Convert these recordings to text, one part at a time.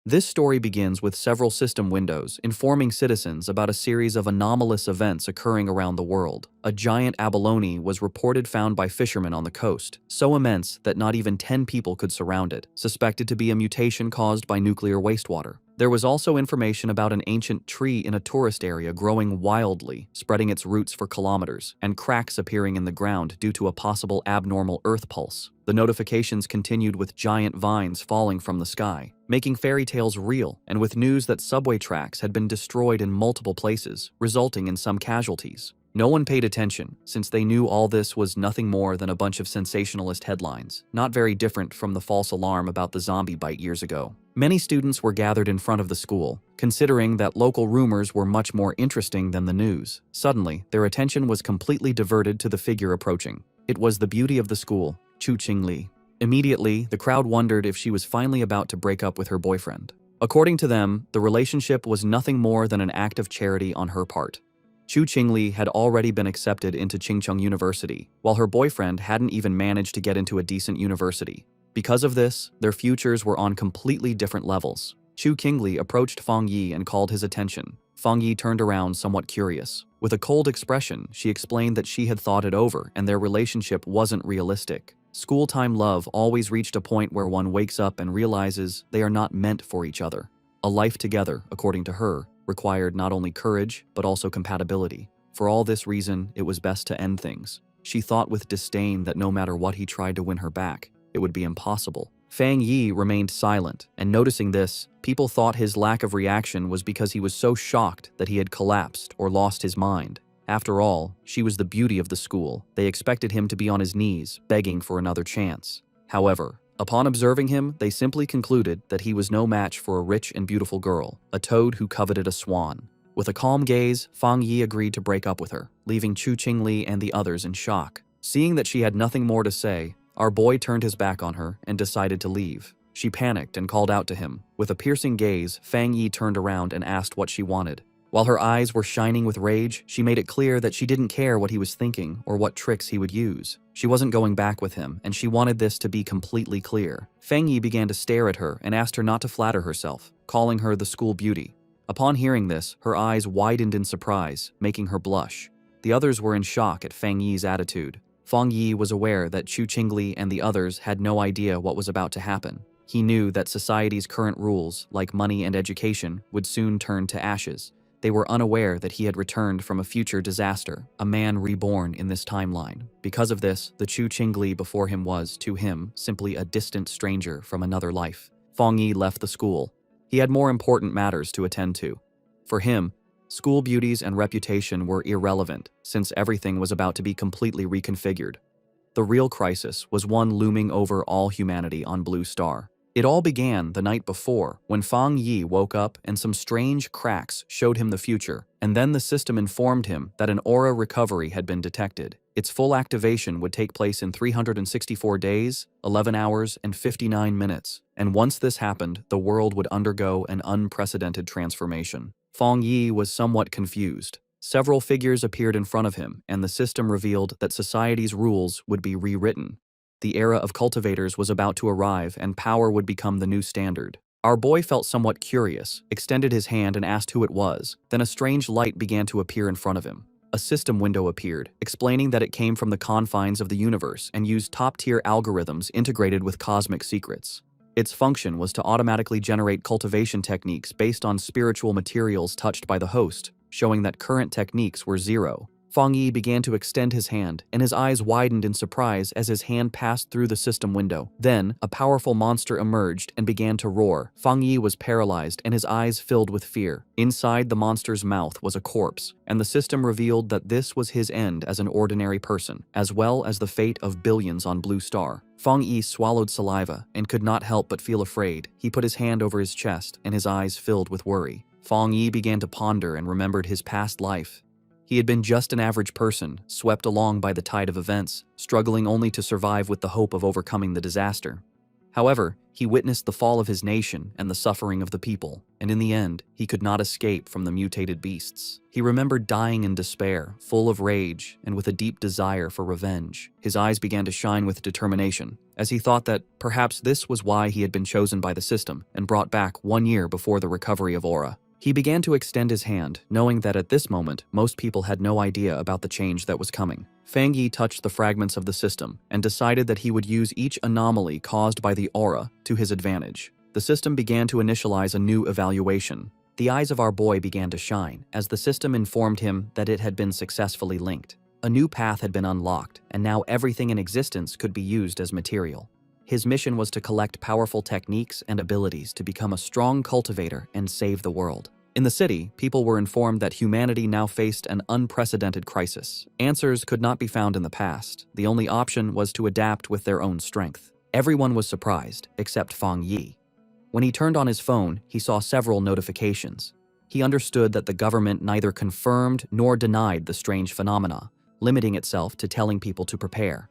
This story begins with several system windows informing citizens about a series of anomalous events occurring around the world. A giant abalone was reported found by fishermen on the coast, so immense that not even 10 people could surround it, suspected to be a mutation caused by nuclear wastewater. There was also information about an ancient tree in a tourist area growing wildly, spreading its roots for kilometers, and cracks appearing in the ground due to a possible abnormal earth pulse. The notifications continued with giant vines falling from the sky, making fairy tales real, and with news that subway tracks had been destroyed in multiple places, resulting in some casualties. No one paid attention, since they knew all this was nothing more than a bunch of sensationalist headlines, not very different from the false alarm about the zombie bite years ago. Many students were gathered in front of the school, considering that local rumors were much more interesting than the news. Suddenly, their attention was completely diverted to the figure approaching. It was the beauty of the school, Chu Qingli. Immediately, the crowd wondered if she was finally about to break up with her boyfriend. According to them, the relationship was nothing more than an act of charity on her part. Chu Qingli had already been accepted into Qingcheng University, while her boyfriend hadn't even managed to get into a decent university. Because of this, their futures were on completely different levels. Chu Qingli approached Fong Yi and called his attention. Fong Yi turned around somewhat curious. With a cold expression, she explained that she had thought it over and their relationship wasn't realistic. School-time love always reached a point where one wakes up and realizes they are not meant for each other. A life together, according to her, required not only courage, but also compatibility. For all this reason, it was best to end things. She thought with disdain that no matter what he tried to win her back, it would be impossible. Fong Yi remained silent, and noticing this, people thought his lack of reaction was because he was so shocked that he had collapsed or lost his mind. After all, she was the beauty of the school. They expected him to be on his knees, begging for another chance. However, upon observing him, they simply concluded that he was no match for a rich and beautiful girl, a toad who coveted a swan. With a calm gaze, Fong Yi agreed to break up with her, leaving Chu Qingli and the others in shock. Seeing that she had nothing more to say, our boy turned his back on her and decided to leave. She panicked and called out to him. With a piercing gaze, Fong Yi turned around and asked what she wanted. While her eyes were shining with rage, she made it clear that she didn't care what he was thinking or what tricks he would use. She wasn't going back with him, and she wanted this to be completely clear. Fong Yi began to stare at her and asked her not to flatter herself, calling her the school beauty. Upon hearing this, her eyes widened in surprise, making her blush. The others were in shock at Fong Yi's attitude. Fong Yi was aware that Chu Qingli and the others had no idea what was about to happen. He knew that society's current rules, like money and education, would soon turn to ashes. They were unaware that he had returned from a future disaster, a man reborn in this timeline. Because of this, the Chu Qingli before him was, to him, simply a distant stranger from another life. Fong Yi left the school. He had more important matters to attend to. For him, school beauties and reputation were irrelevant, since everything was about to be completely reconfigured. The real crisis was one looming over all humanity on Blue Star. It all began the night before, when Fong Yi woke up and some strange cracks showed him the future, and then the system informed him that an aura recovery had been detected. Its full activation would take place in 364 days, 11 hours, and 59 minutes, and once this happened, the world would undergo an unprecedented transformation. Fong Yi was somewhat confused. Several figures appeared in front of him, and the system revealed that society's rules would be rewritten. The era of cultivators was about to arrive, and power would become the new standard. Our boy felt somewhat curious, extended his hand and asked who it was. Then a strange light began to appear in front of him. A system window appeared, explaining that it came from the confines of the universe and used top-tier algorithms integrated with cosmic secrets. Its function was to automatically generate cultivation techniques based on spiritual materials touched by the host, showing that current techniques were zero. Fong Yi began to extend his hand, and his eyes widened in surprise as his hand passed through the system window. Then, a powerful monster emerged and began to roar. Fong Yi was paralyzed and his eyes filled with fear. Inside the monster's mouth was a corpse, and the system revealed that this was his end as an ordinary person, as well as the fate of billions on Blue Star. Fong Yi swallowed saliva and could not help but feel afraid. He put his hand over his chest, and his eyes filled with worry. Fong Yi began to ponder and remembered his past life. He had been just an average person, swept along by the tide of events, struggling only to survive with the hope of overcoming the disaster. However, he witnessed the fall of his nation and the suffering of the people. and in the end, he could not escape from the mutated beasts. He remembered dying in despair, full of rage, and with a deep desire for revenge. His eyes began to shine with determination, as he thought that perhaps this was why he had been chosen by the system and brought back 1 year before the recovery of Aura. He began to extend his hand, knowing that at this moment, most people had no idea about the change that was coming. Fong Yi touched the fragments of the system and decided that he would use each anomaly caused by the aura to his advantage. The system began to initialize a new evaluation. The eyes of our boy began to shine as the system informed him that it had been successfully linked. A new path had been unlocked, and now everything in existence could be used as material. His mission was to collect powerful techniques and abilities to become a strong cultivator and save the world. In the city, people were informed that humanity now faced an unprecedented crisis. Answers could not be found in the past. The only option was to adapt with their own strength. Everyone was surprised, except Fong Yi. When he turned on his phone, he saw several notifications. He understood that the government neither confirmed nor denied the strange phenomena, limiting itself to telling people to prepare.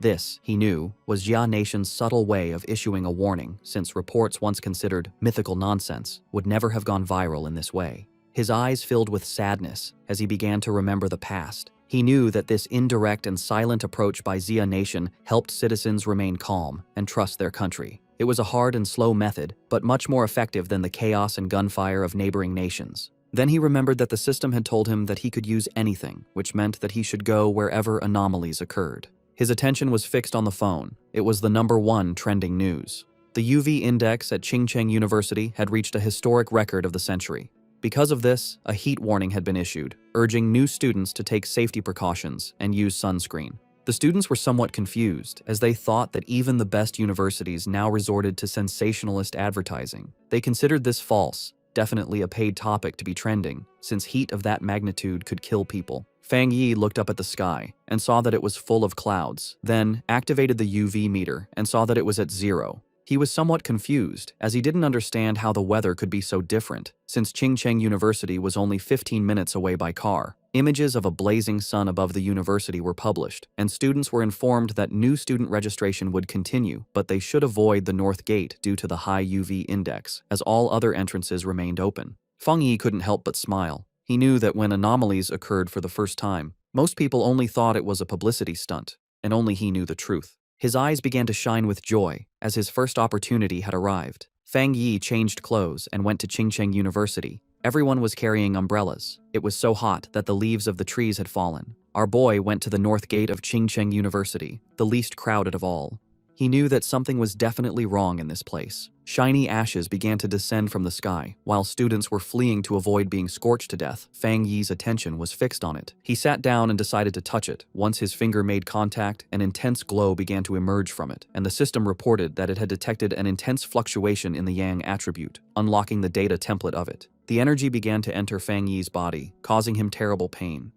This, he knew, was Jia Nation's subtle way of issuing a warning, since reports once considered mythical nonsense would never have gone viral in this way. His eyes filled with sadness as he began to remember the past. He knew that this indirect and silent approach by Jia Nation helped citizens remain calm and trust their country. It was a hard and slow method, but much more effective than the chaos and gunfire of neighboring nations. Then he remembered that the system had told him that he could use anything, which meant that he should go wherever anomalies occurred. His attention was fixed on the phone. It was the #1 trending news. The UV index at Qingcheng University had reached a historic record of the century. Because of this, a heat warning had been issued, urging new students to take safety precautions and use sunscreen. The students were somewhat confused, as they thought that even the best universities now resorted to sensationalist advertising. They considered this false, definitely a paid topic to be trending, since heat of that magnitude could kill people. Fong Yi looked up at the sky and saw that it was full of clouds, then activated the UV meter and saw that it was at 0. He was somewhat confused, as he didn't understand how the weather could be so different, since Qingcheng University was only 15 minutes away by car. Images of a blazing sun above the university were published, and students were informed that new student registration would continue, but they should avoid the north gate due to the high UV index, as all other entrances remained open. Fong Yi couldn't help but smile. He knew that when anomalies occurred for the first time, most people only thought it was a publicity stunt, and only he knew the truth. His eyes began to shine with joy as his first opportunity had arrived. Fong Yi changed clothes and went to Qingcheng University. Everyone was carrying umbrellas. It was so hot that the leaves of the trees had fallen. Our boy went to the north gate of Qingcheng University, the least crowded of all. He knew that something was definitely wrong in this place. Shiny ashes began to descend from the sky. While students were fleeing to avoid being scorched to death, Fong Yi's attention was fixed on it. He sat down and decided to touch it. Once his finger made contact, an intense glow began to emerge from it, and the system reported that it had detected an intense fluctuation in the Yang attribute, unlocking the data template of it. The energy began to enter Fong Yi's body, causing him terrible pain.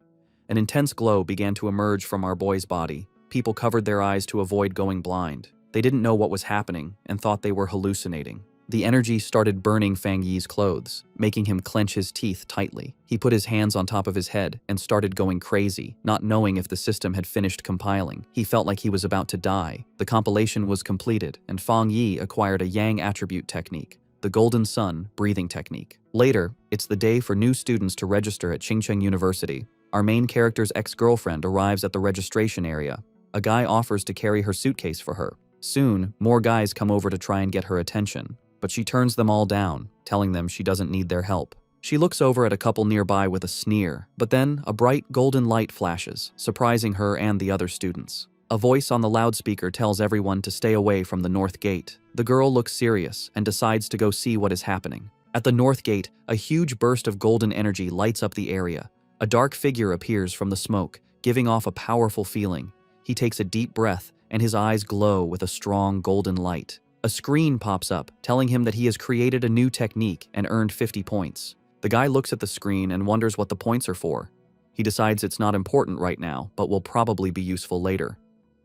An intense glow began to emerge from our boy's body. People covered their eyes to avoid going blind. They didn't know what was happening and thought they were hallucinating. The energy started burning Fong Yi's clothes, making him clench his teeth tightly. He put his hands on top of his head and started going crazy, not knowing if the system had finished compiling. He felt like he was about to die. The compilation was completed, and Fong Yi acquired a Yang attribute technique, the Golden Sun breathing technique. Later, it's the day for new students to register at Qingcheng University. Our main character's ex-girlfriend arrives at the registration area. A guy offers to carry her suitcase for her. Soon, more guys come over to try and get her attention, but she turns them all down, telling them she doesn't need their help. She looks over at a couple nearby with a sneer, but then a bright golden light flashes, surprising her and the other students. A voice on the loudspeaker tells everyone to stay away from the north gate. The girl looks serious and decides to go see what is happening. At the north gate, a huge burst of golden energy lights up the area. A dark figure appears from the smoke, giving off a powerful feeling. He takes a deep breath, and his eyes glow with a strong golden light. A screen pops up, telling him that he has created a new technique and earned 50 points. The guy looks at the screen and wonders what the points are for. He decides it's not important right now, but will probably be useful later.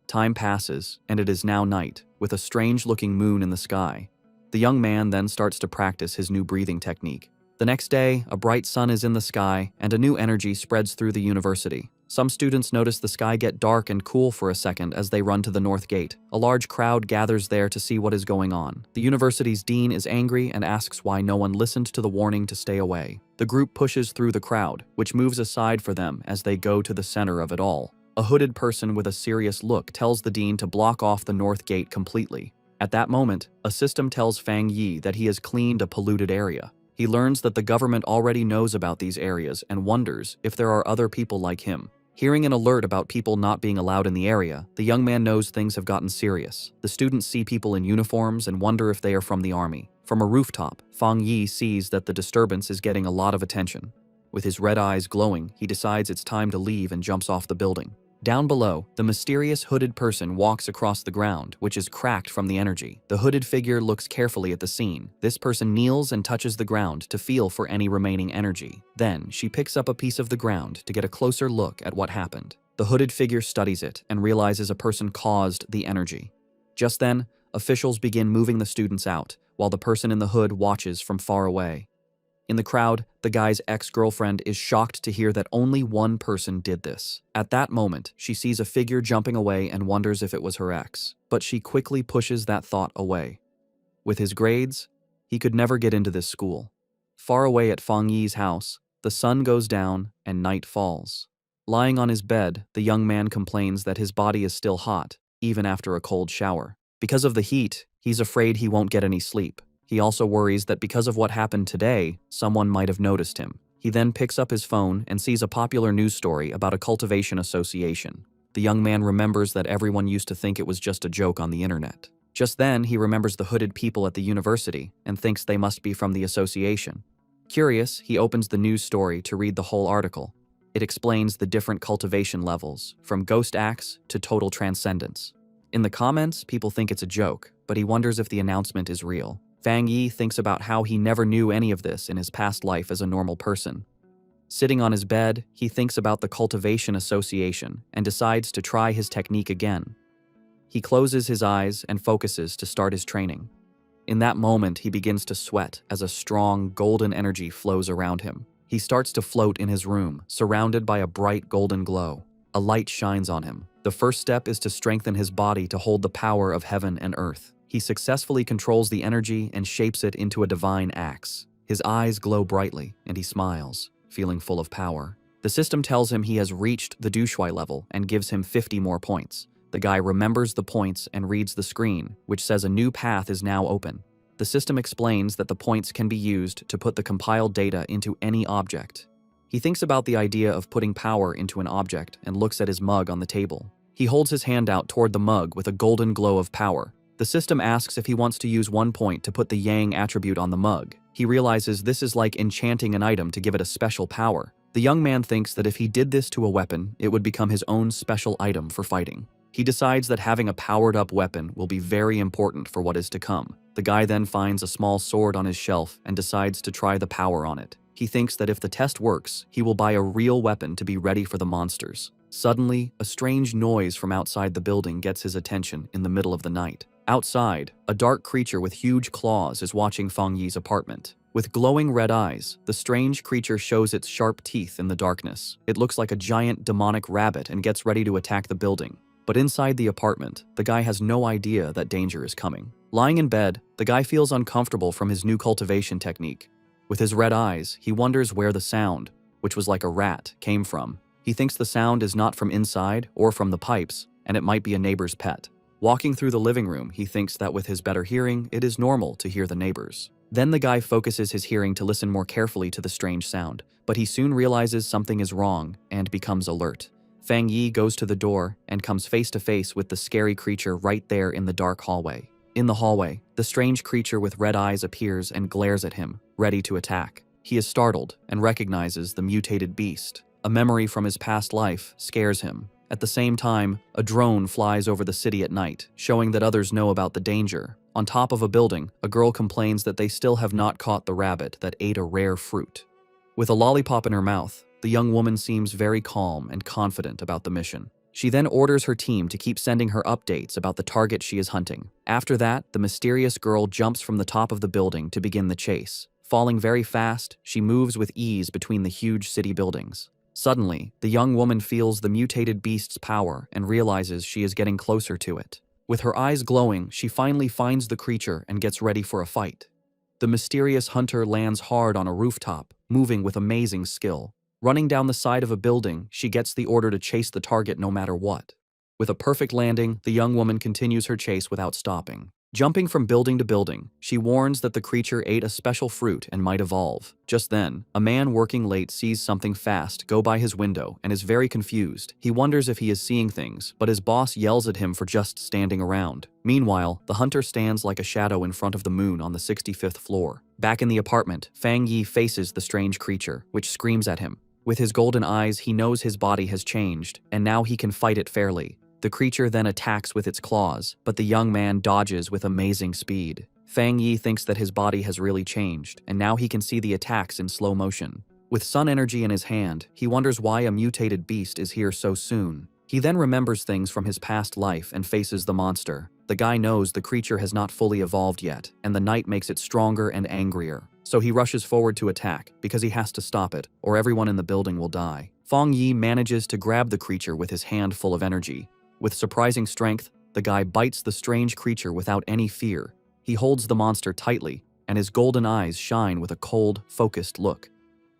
Time passes, and it is now night, with a strange-looking moon in the sky. The young man then starts to practice his new breathing technique. The next day, a bright sun is in the sky, and a new energy spreads through the university. Some students notice the sky get dark and cool for a second as they run to the north gate. A large crowd gathers there to see what is going on. The university's dean is angry and asks why no one listened to the warning to stay away. The group pushes through the crowd, which moves aside for them as they go to the center of it all. A hooded person with a serious look tells the dean to block off the north gate completely. At that moment, a system tells Fong Yi that he has cleaned a polluted area. He learns that the government already knows about these areas and wonders if there are other people like him. Hearing an alert about people not being allowed in the area, the young man knows things have gotten serious. The students see people in uniforms and wonder if they are from the army. From a rooftop, Fong Yi sees that the disturbance is getting a lot of attention. With his red eyes glowing, he decides it's time to leave and jumps off the building. Down below, the mysterious hooded person walks across the ground, which is cracked from the energy. The hooded figure looks carefully at the scene. This person kneels and touches the ground to feel for any remaining energy. Then, she picks up a piece of the ground to get a closer look at what happened. The hooded figure studies it and realizes a person caused the energy. Just then, officials begin moving the students out, while the person in the hood watches from far away. In the crowd, the guy's ex-girlfriend is shocked to hear that only one person did this. At that moment, she sees a figure jumping away and wonders if it was her ex, but she quickly pushes that thought away. With his grades, he could never get into this school. Far away at Fong Yi's house, the sun goes down and night falls. Lying on his bed, the young man complains that his body is still hot, even after a cold shower. Because of the heat, he's afraid he won't get any sleep. He also worries that because of what happened today, someone might have noticed him. He then picks up his phone and sees a popular news story about a cultivation association. The young man remembers that everyone used to think it was just a joke on the internet. Just then, he remembers the hooded people at the university and thinks they must be from the association. Curious, he opens the news story to read the whole article. It explains the different cultivation levels, from ghost acts to total transcendence. In the comments, people think it's a joke, but he wonders if the announcement is real. Fong Yi thinks about how he never knew any of this in his past life as a normal person. Sitting on his bed, he thinks about the cultivation association and decides to try his technique again. He closes his eyes and focuses to start his training. In that moment, he begins to sweat as a strong golden energy flows around him. He starts to float in his room, surrounded by a bright golden glow. A light shines on him. The first step is to strengthen his body to hold the power of heaven and earth. He successfully controls the energy and shapes it into a divine axe. His eyes glow brightly, and he smiles, feeling full of power. The system tells him he has reached the Dushui level and gives him 50 more points. The guy remembers the points and reads the screen, which says a new path is now open. The system explains that the points can be used to put the compiled data into any object. He thinks about the idea of putting power into an object and looks at his mug on the table. He holds his hand out toward the mug with a golden glow of power. The system asks if he wants to use 1 point to put the Yang attribute on the mug. He realizes this is like enchanting an item to give it a special power. The young man thinks that if he did this to a weapon, it would become his own special item for fighting. He decides that having a powered-up weapon will be very important for what is to come. The guy then finds a small sword on his shelf and decides to try the power on it. He thinks that if the test works, he will buy a real weapon to be ready for the monsters. Suddenly, a strange noise from outside the building gets his attention in the middle of the night. Outside, a dark creature with huge claws is watching Fong Yi's apartment. With glowing red eyes, the strange creature shows its sharp teeth in the darkness. It looks like a giant demonic rabbit and gets ready to attack the building. But inside the apartment, the guy has no idea that danger is coming. Lying in bed, the guy feels uncomfortable from his new cultivation technique. With his red eyes, he wonders where the sound, which was like a rat, came from. He thinks the sound is not from inside or from the pipes, and it might be a neighbor's pet. Walking through the living room, he thinks that with his better hearing, it is normal to hear the neighbors. Then the guy focuses his hearing to listen more carefully to the strange sound, but he soon realizes something is wrong and becomes alert. Fong Yi goes to the door and comes face to face with the scary creature right there in the dark hallway. In the hallway, the strange creature with red eyes appears and glares at him, ready to attack. He is startled and recognizes the mutated beast. A memory from his past life scares him. At the same time, a drone flies over the city at night, showing that others know about the danger. On top of a building, a girl complains that they still have not caught the rabbit that ate a rare fruit. With a lollipop in her mouth, the young woman seems very calm and confident about the mission. She then orders her team to keep sending her updates about the target she is hunting. After that, the mysterious girl jumps from the top of the building to begin the chase. Falling very fast, she moves with ease between the huge city buildings. Suddenly, the young woman feels the mutated beast's power and realizes she is getting closer to it. With her eyes glowing, she finally finds the creature and gets ready for a fight. The mysterious hunter lands hard on a rooftop, moving with amazing skill. Running down the side of a building, she gets the order to chase the target no matter what. With a perfect landing, the young woman continues her chase without stopping. Jumping from building to building, she warns that the creature ate a special fruit and might evolve. Just then, a man working late sees something fast go by his window and is very confused. He wonders if he is seeing things, but his boss yells at him for just standing around. Meanwhile, the hunter stands like a shadow in front of the moon on the 65th floor. Back in the apartment, Fong Yi faces the strange creature, which screams at him. With his golden eyes, he knows his body has changed, and now he can fight it fairly. The creature then attacks with its claws, but the young man dodges with amazing speed. Fong Yi thinks that his body has really changed, and now he can see the attacks in slow motion. With sun energy in his hand, he wonders why a mutated beast is here so soon. He then remembers things from his past life and faces the monster. The guy knows the creature has not fully evolved yet, and the night makes it stronger and angrier. So he rushes forward to attack, because he has to stop it, or everyone in the building will die. Fong Yi manages to grab the creature with his hand full of energy. With surprising strength, the guy bites the strange creature without any fear. He holds the monster tightly, and his golden eyes shine with a cold, focused look.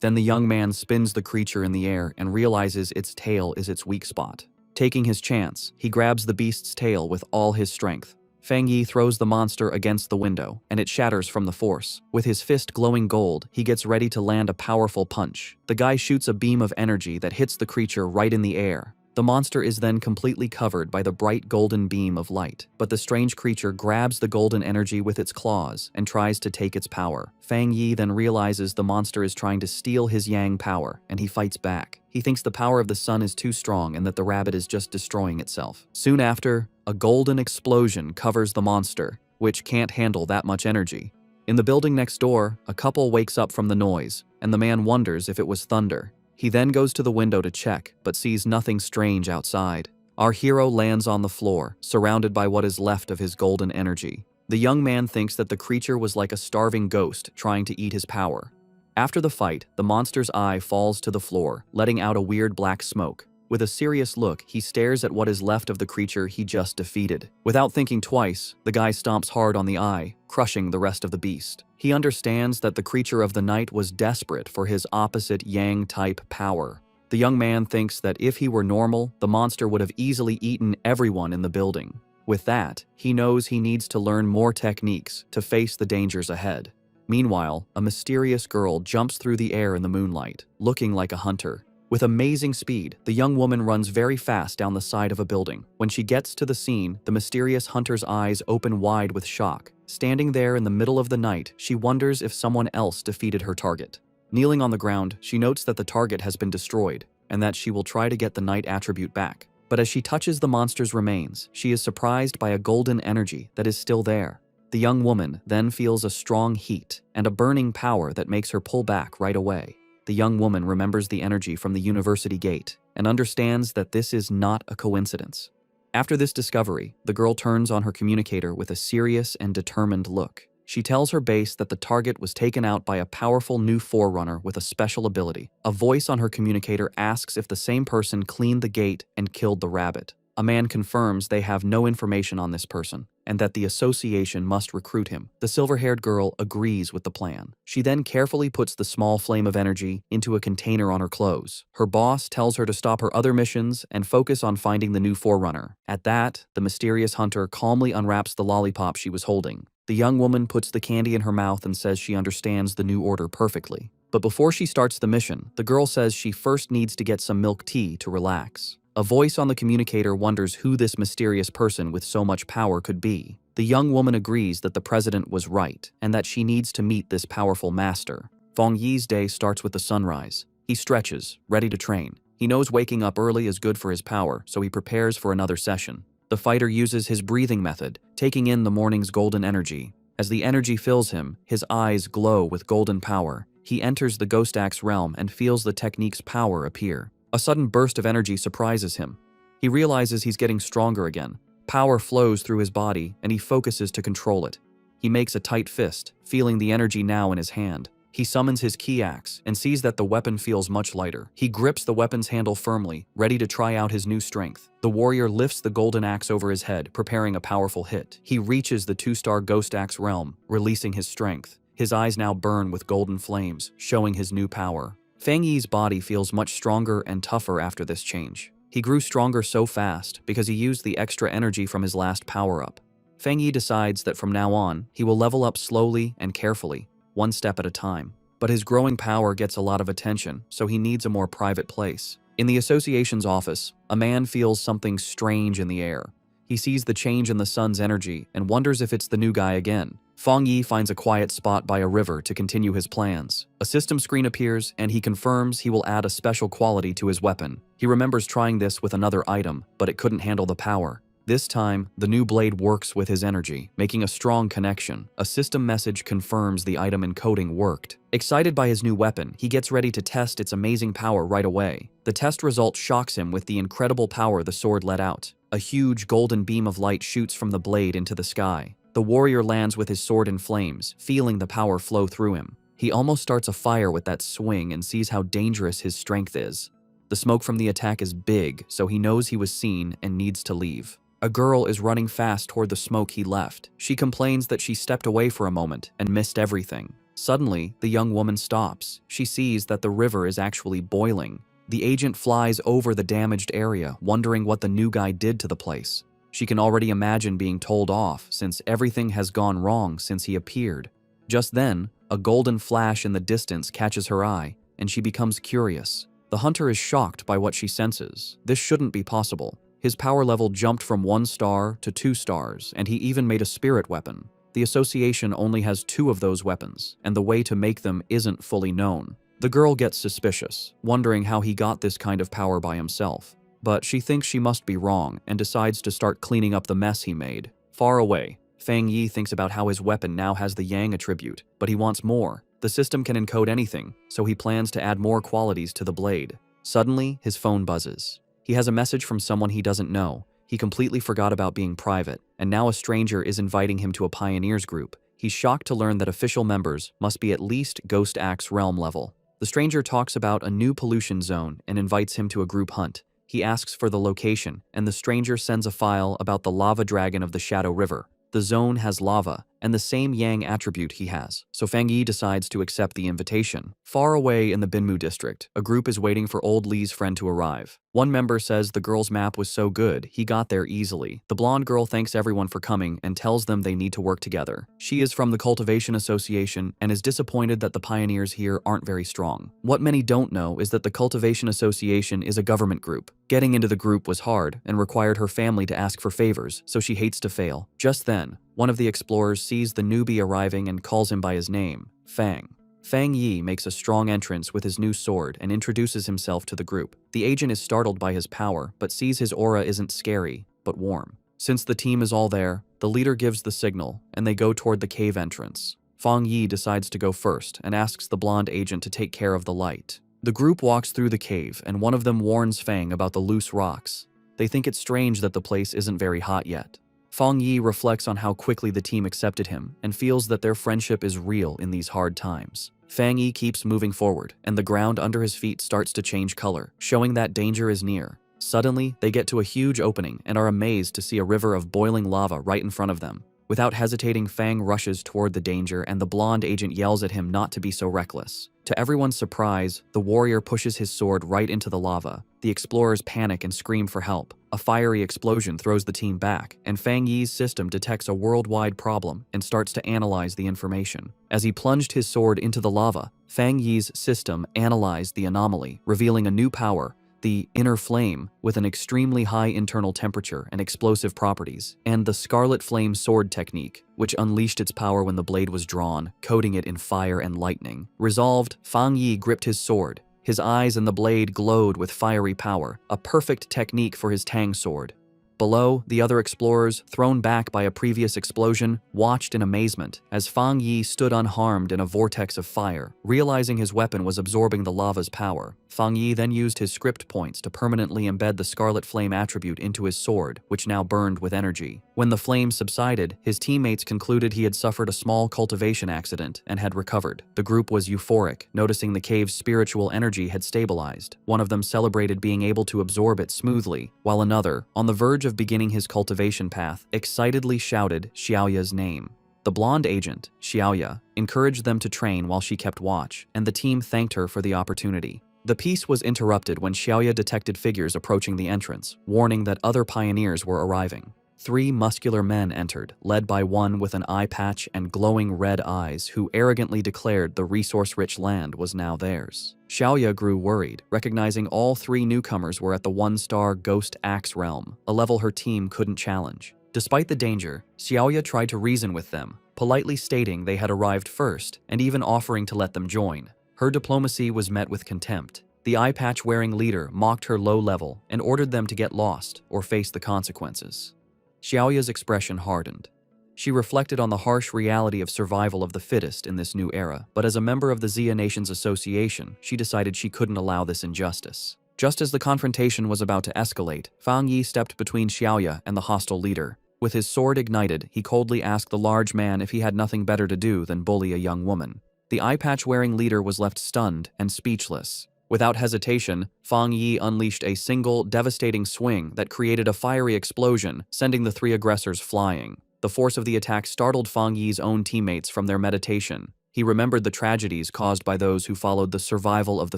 Then the young man spins the creature in the air and realizes its tail is its weak spot. Taking his chance, he grabs the beast's tail with all his strength. Fong Yi throws the monster against the window, and it shatters from the force. With his fist glowing gold, he gets ready to land a powerful punch. The guy shoots a beam of energy that hits the creature right in the air. The monster is then completely covered by the bright golden beam of light, but the strange creature grabs the golden energy with its claws and tries to take its power. Fong Yi then realizes the monster is trying to steal his yang power, and he fights back. He thinks the power of the sun is too strong and that the rabbit is just destroying itself. Soon after, a golden explosion covers the monster, which can't handle that much energy. In the building next door, a couple wakes up from the noise, and the man wonders if it was thunder. He then goes to the window to check, but sees nothing strange outside. Our hero lands on the floor, surrounded by what is left of his golden energy. The young man thinks that the creature was like a starving ghost trying to eat his power. After the fight, the monster's eye falls to the floor, letting out a weird black smoke. With a serious look, he stares at what is left of the creature he just defeated. Without thinking twice, the guy stomps hard on the eye, crushing the rest of the beast. He understands that the creature of the night was desperate for his opposite Yang-type power. The young man thinks that if he were normal, the monster would have easily eaten everyone in the building. With that, he knows he needs to learn more techniques to face the dangers ahead. Meanwhile, a mysterious girl jumps through the air in the moonlight, looking like a hunter. With amazing speed, the young woman runs very fast down the side of a building. When she gets to the scene, the mysterious hunter's eyes open wide with shock. Standing there in the middle of the night, she wonders if someone else defeated her target. Kneeling on the ground, she notes that the target has been destroyed, and that she will try to get the night attribute back. But as she touches the monster's remains, she is surprised by a golden energy that is still there. The young woman then feels a strong heat and a burning power that makes her pull back right away. The young woman remembers the energy from the university gate and understands that this is not a coincidence. After this discovery, the girl turns on her communicator with a serious and determined look. She tells her base that the target was taken out by a powerful new forerunner with a special ability. A voice on her communicator asks if the same person cleaned the gate and killed the rabbit. A man confirms they have no information on this person, and that the association must recruit him. The silver-haired girl agrees with the plan. She then carefully puts the small flame of energy into a container on her clothes. Her boss tells her to stop her other missions and focus on finding the new forerunner. At that, the mysterious hunter calmly unwraps the lollipop she was holding. The young woman puts the candy in her mouth and says she understands the new order perfectly. But before she starts the mission, the girl says she first needs to get some milk tea to relax. A voice on the communicator wonders who this mysterious person with so much power could be. The young woman agrees that the president was right, and that she needs to meet this powerful master. Fong Yi's day starts with the sunrise. He stretches, ready to train. He knows waking up early is good for his power, so he prepares for another session. The fighter uses his breathing method, taking in the morning's golden energy. As the energy fills him, his eyes glow with golden power. He enters the Ghost Axe realm and feels the technique's power appear. A sudden burst of energy surprises him. He realizes he's getting stronger again. Power flows through his body, and he focuses to control it. He makes a tight fist, feeling the energy now in his hand. He summons his key axe and sees that the weapon feels much lighter. He grips the weapon's handle firmly, ready to try out his new strength. The warrior lifts the golden axe over his head, preparing a powerful hit. He reaches the 2-star ghost axe realm, releasing his strength. His eyes now burn with golden flames, showing his new power. Fong Yi's body feels much stronger and tougher after this change. He grew stronger so fast because he used the extra energy from his last power-up. Fong Yi decides that from now on, he will level up slowly and carefully, one step at a time. But his growing power gets a lot of attention, so he needs a more private place. In the association's office, a man feels something strange in the air. He sees the change in the sun's energy and wonders if it's the new guy again. Fong Yi finds a quiet spot by a river to continue his plans. A system screen appears, and he confirms he will add a special quality to his weapon. He remembers trying this with another item, but it couldn't handle the power. This time, the new blade works with his energy, making a strong connection. A system message confirms the item encoding worked. Excited by his new weapon, he gets ready to test its amazing power right away. The test result shocks him with the incredible power the sword let out. A huge golden beam of light shoots from the blade into the sky. The warrior lands with his sword in flames, feeling the power flow through him. He almost starts a fire with that swing and sees how dangerous his strength is. The smoke from the attack is big, so he knows he was seen and needs to leave. A girl is running fast toward the smoke he left. She complains that she stepped away for a moment and missed everything. Suddenly, the young woman stops. She sees that the river is actually boiling. The agent flies over the damaged area, wondering what the new guy did to the place. She can already imagine being told off, since everything has gone wrong since he appeared. Just then, a golden flash in the distance catches her eye, and she becomes curious. The hunter is shocked by what she senses. This shouldn't be possible. His power level jumped from 1 star to 2 stars, and he even made a spirit weapon. The association only has 2 of those weapons, and the way to make them isn't fully known. The girl gets suspicious, wondering how he got this kind of power by himself. But she thinks she must be wrong and decides to start cleaning up the mess he made. Far away, Fong Yi thinks about how his weapon now has the Yang attribute, but he wants more. The system can encode anything, so he plans to add more qualities to the blade. Suddenly, his phone buzzes. He has a message from someone he doesn't know. He completely forgot about being private, and now a stranger is inviting him to a pioneers group. He's shocked to learn that official members must be at least Ghost Axe realm level. The stranger talks about a new pollution zone and invites him to a group hunt. He asks for the location, and the stranger sends a file about the lava dragon of the Shadow River. The zone has lava, and the same Yang attribute he has, so Fong Yi decides to accept the invitation. Far away in the Binmu district, a group is waiting for old Lee's friend to arrive. One member says the girl's map was so good, he got there easily. The blonde girl thanks everyone for coming and tells them they need to work together. She is from the Cultivation Association and is disappointed that the pioneers here aren't very strong. What many don't know is that the Cultivation Association is a government group. Getting into the group was hard and required her family to ask for favors, so she hates to fail. Just then, one of the explorers sees the newbie arriving and calls him by his name, Fang. Fong Yi makes a strong entrance with his new sword and introduces himself to the group. The agent is startled by his power, but sees his aura isn't scary, but warm. Since the team is all there, the leader gives the signal, and they go toward the cave entrance. Fong Yi decides to go first and asks the blonde agent to take care of the light. The group walks through the cave, and one of them warns Fang about the loose rocks. They think it's strange that the place isn't very hot yet. Fong Yi reflects on how quickly the team accepted him and feels that their friendship is real in these hard times. Fong Yi keeps moving forward, and the ground under his feet starts to change color, showing that danger is near. Suddenly, they get to a huge opening and are amazed to see a river of boiling lava right in front of them. Without hesitating, Fang rushes toward the danger, and the blonde agent yells at him not to be so reckless. To everyone's surprise, the warrior pushes his sword right into the lava. The explorers panic and scream for help. A fiery explosion throws the team back, and Fong Yi's system detects a worldwide problem and starts to analyze the information. As he plunged his sword into the lava, Fong Yi's system analyzed the anomaly, revealing a new power, the inner flame, with an extremely high internal temperature and explosive properties, and the scarlet flame sword technique, which unleashed its power when the blade was drawn, coating it in fire and lightning. Resolved, Fong Yi gripped his sword. His eyes and the blade glowed with fiery power, a perfect technique for his Tang sword. Below, the other explorers, thrown back by a previous explosion, watched in amazement as Fong Yi stood unharmed in a vortex of fire. Realizing his weapon was absorbing the lava's power, Fong Yi then used his script points to permanently embed the Scarlet Flame attribute into his sword, which now burned with energy. When the flames subsided, his teammates concluded he had suffered a small cultivation accident and had recovered. The group was euphoric, noticing the cave's spiritual energy had stabilized. One of them celebrated being able to absorb it smoothly, while another, on the verge of beginning his cultivation path, excitedly shouted Xiaoya's name. The blonde agent, Xiaoya, encouraged them to train while she kept watch, and the team thanked her for the opportunity. The peace was interrupted when Xiaoya detected figures approaching the entrance, warning that other pioneers were arriving. 3 muscular men entered, led by one with an eye patch and glowing red eyes who arrogantly declared the resource-rich land was now theirs. Xiaoya grew worried, recognizing all 3 newcomers were at the 1-star Ghost Axe realm, a level her team couldn't challenge. Despite the danger, Xiaoya tried to reason with them, politely stating they had arrived first and even offering to let them join. Her diplomacy was met with contempt. The eye patch-wearing leader mocked her low level and ordered them to get lost or face the consequences. Xiaoya's expression hardened. She reflected on the harsh reality of survival of the fittest in this new era, but as a member of the Xia Nations Association, she decided she couldn't allow this injustice. Just as the confrontation was about to escalate, Fong Yi stepped between Xiaoya and the hostile leader. With his sword ignited, he coldly asked the large man if he had nothing better to do than bully a young woman. The eye patch-wearing leader was left stunned and speechless. Without hesitation, Fong Yi unleashed a single, devastating swing that created a fiery explosion, sending the 3 aggressors flying. The force of the attack startled Fong Yi's own teammates from their meditation. He remembered the tragedies caused by those who followed the survival of the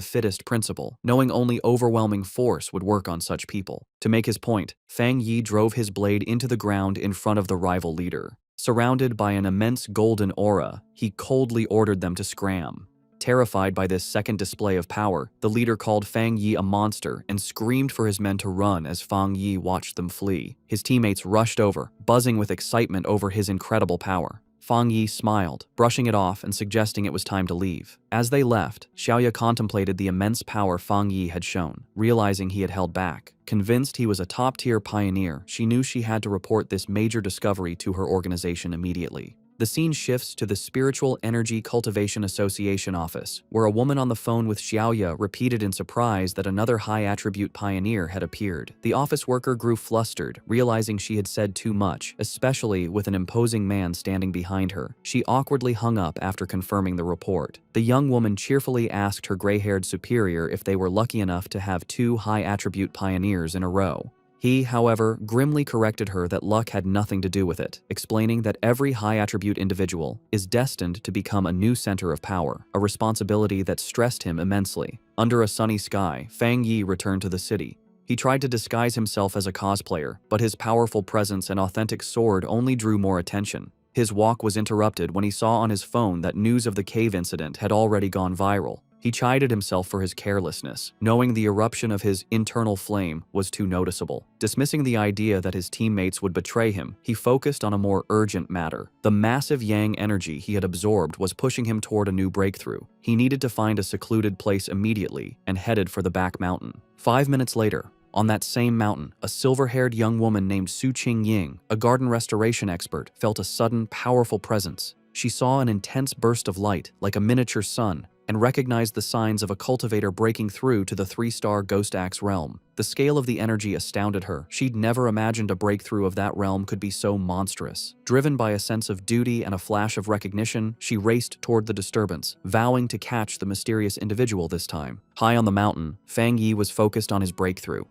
fittest principle, knowing only overwhelming force would work on such people. To make his point, Fang Yi drove his blade into the ground in front of the rival leader. Surrounded by an immense golden aura, he coldly ordered them to scram. Terrified by this second display of power, the leader called Fang Yi a monster and screamed for his men to run as Fong Yi watched them flee. His teammates rushed over, buzzing with excitement over his incredible power. Fong Yi smiled, brushing it off and suggesting it was time to leave. As they left, Xiaoya contemplated the immense power Fong Yi had shown, realizing he had held back. Convinced he was a top-tier pioneer, she knew she had to report this major discovery to her organization immediately. The scene shifts to the Spiritual Energy Cultivation Association office, where a woman on the phone with Xiaoya repeated in surprise that another high-attribute pioneer had appeared. The office worker grew flustered, realizing she had said too much, especially with an imposing man standing behind her. She awkwardly hung up after confirming the report. The young woman cheerfully asked her gray-haired superior if they were lucky enough to have 2 high-attribute pioneers in a row. He, however, grimly corrected her that luck had nothing to do with it, explaining that every high-attribute individual is destined to become a new center of power, a responsibility that stressed him immensely. Under a sunny sky, Fang Yi returned to the city. He tried to disguise himself as a cosplayer, but his powerful presence and authentic sword only drew more attention. His walk was interrupted when he saw on his phone that news of the cave incident had already gone viral. He chided himself for his carelessness, knowing the eruption of his internal flame was too noticeable. Dismissing the idea that his teammates would betray him, he focused on a more urgent matter. The massive yang energy he had absorbed was pushing him toward a new breakthrough. He needed to find a secluded place immediately and headed for the back mountain. 5 minutes later, on that same mountain, a silver-haired young woman named Su Qingying, a garden restoration expert, felt a sudden, powerful presence. She saw an intense burst of light, like a miniature sun, and recognized the signs of a cultivator breaking through to the 3-star Ghost Axe realm. The scale of the energy astounded her. She'd never imagined a breakthrough of that realm could be so monstrous. Driven by a sense of duty and a flash of recognition, she raced toward the disturbance, vowing to catch the mysterious individual this time. High on the mountain, Fang Yi was focused on his breakthrough.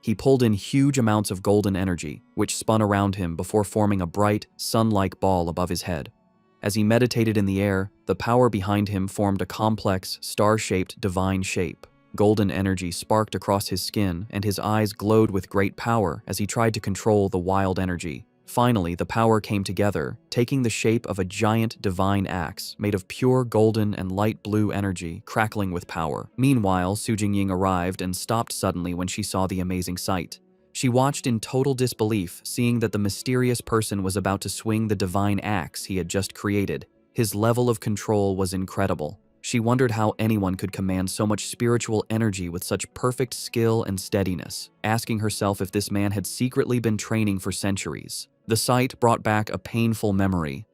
He pulled in huge amounts of golden energy, which spun around him before forming a bright, sun-like ball above his head. As he meditated in the air, the power behind him formed a complex, star-shaped divine shape. Golden energy sparked across his skin, and his eyes glowed with great power as he tried to control the wild energy. Finally, the power came together, taking the shape of a giant divine axe made of pure golden and light blue energy, crackling with power. Meanwhile, Su Jingying arrived and stopped suddenly when she saw the amazing sight. She watched in total disbelief, seeing that the mysterious person was about to swing the divine axe he had just created. His level of control was incredible. She wondered how anyone could command so much spiritual energy with such perfect skill and steadiness, asking herself if this man had secretly been training for centuries. The sight brought back a painful memory.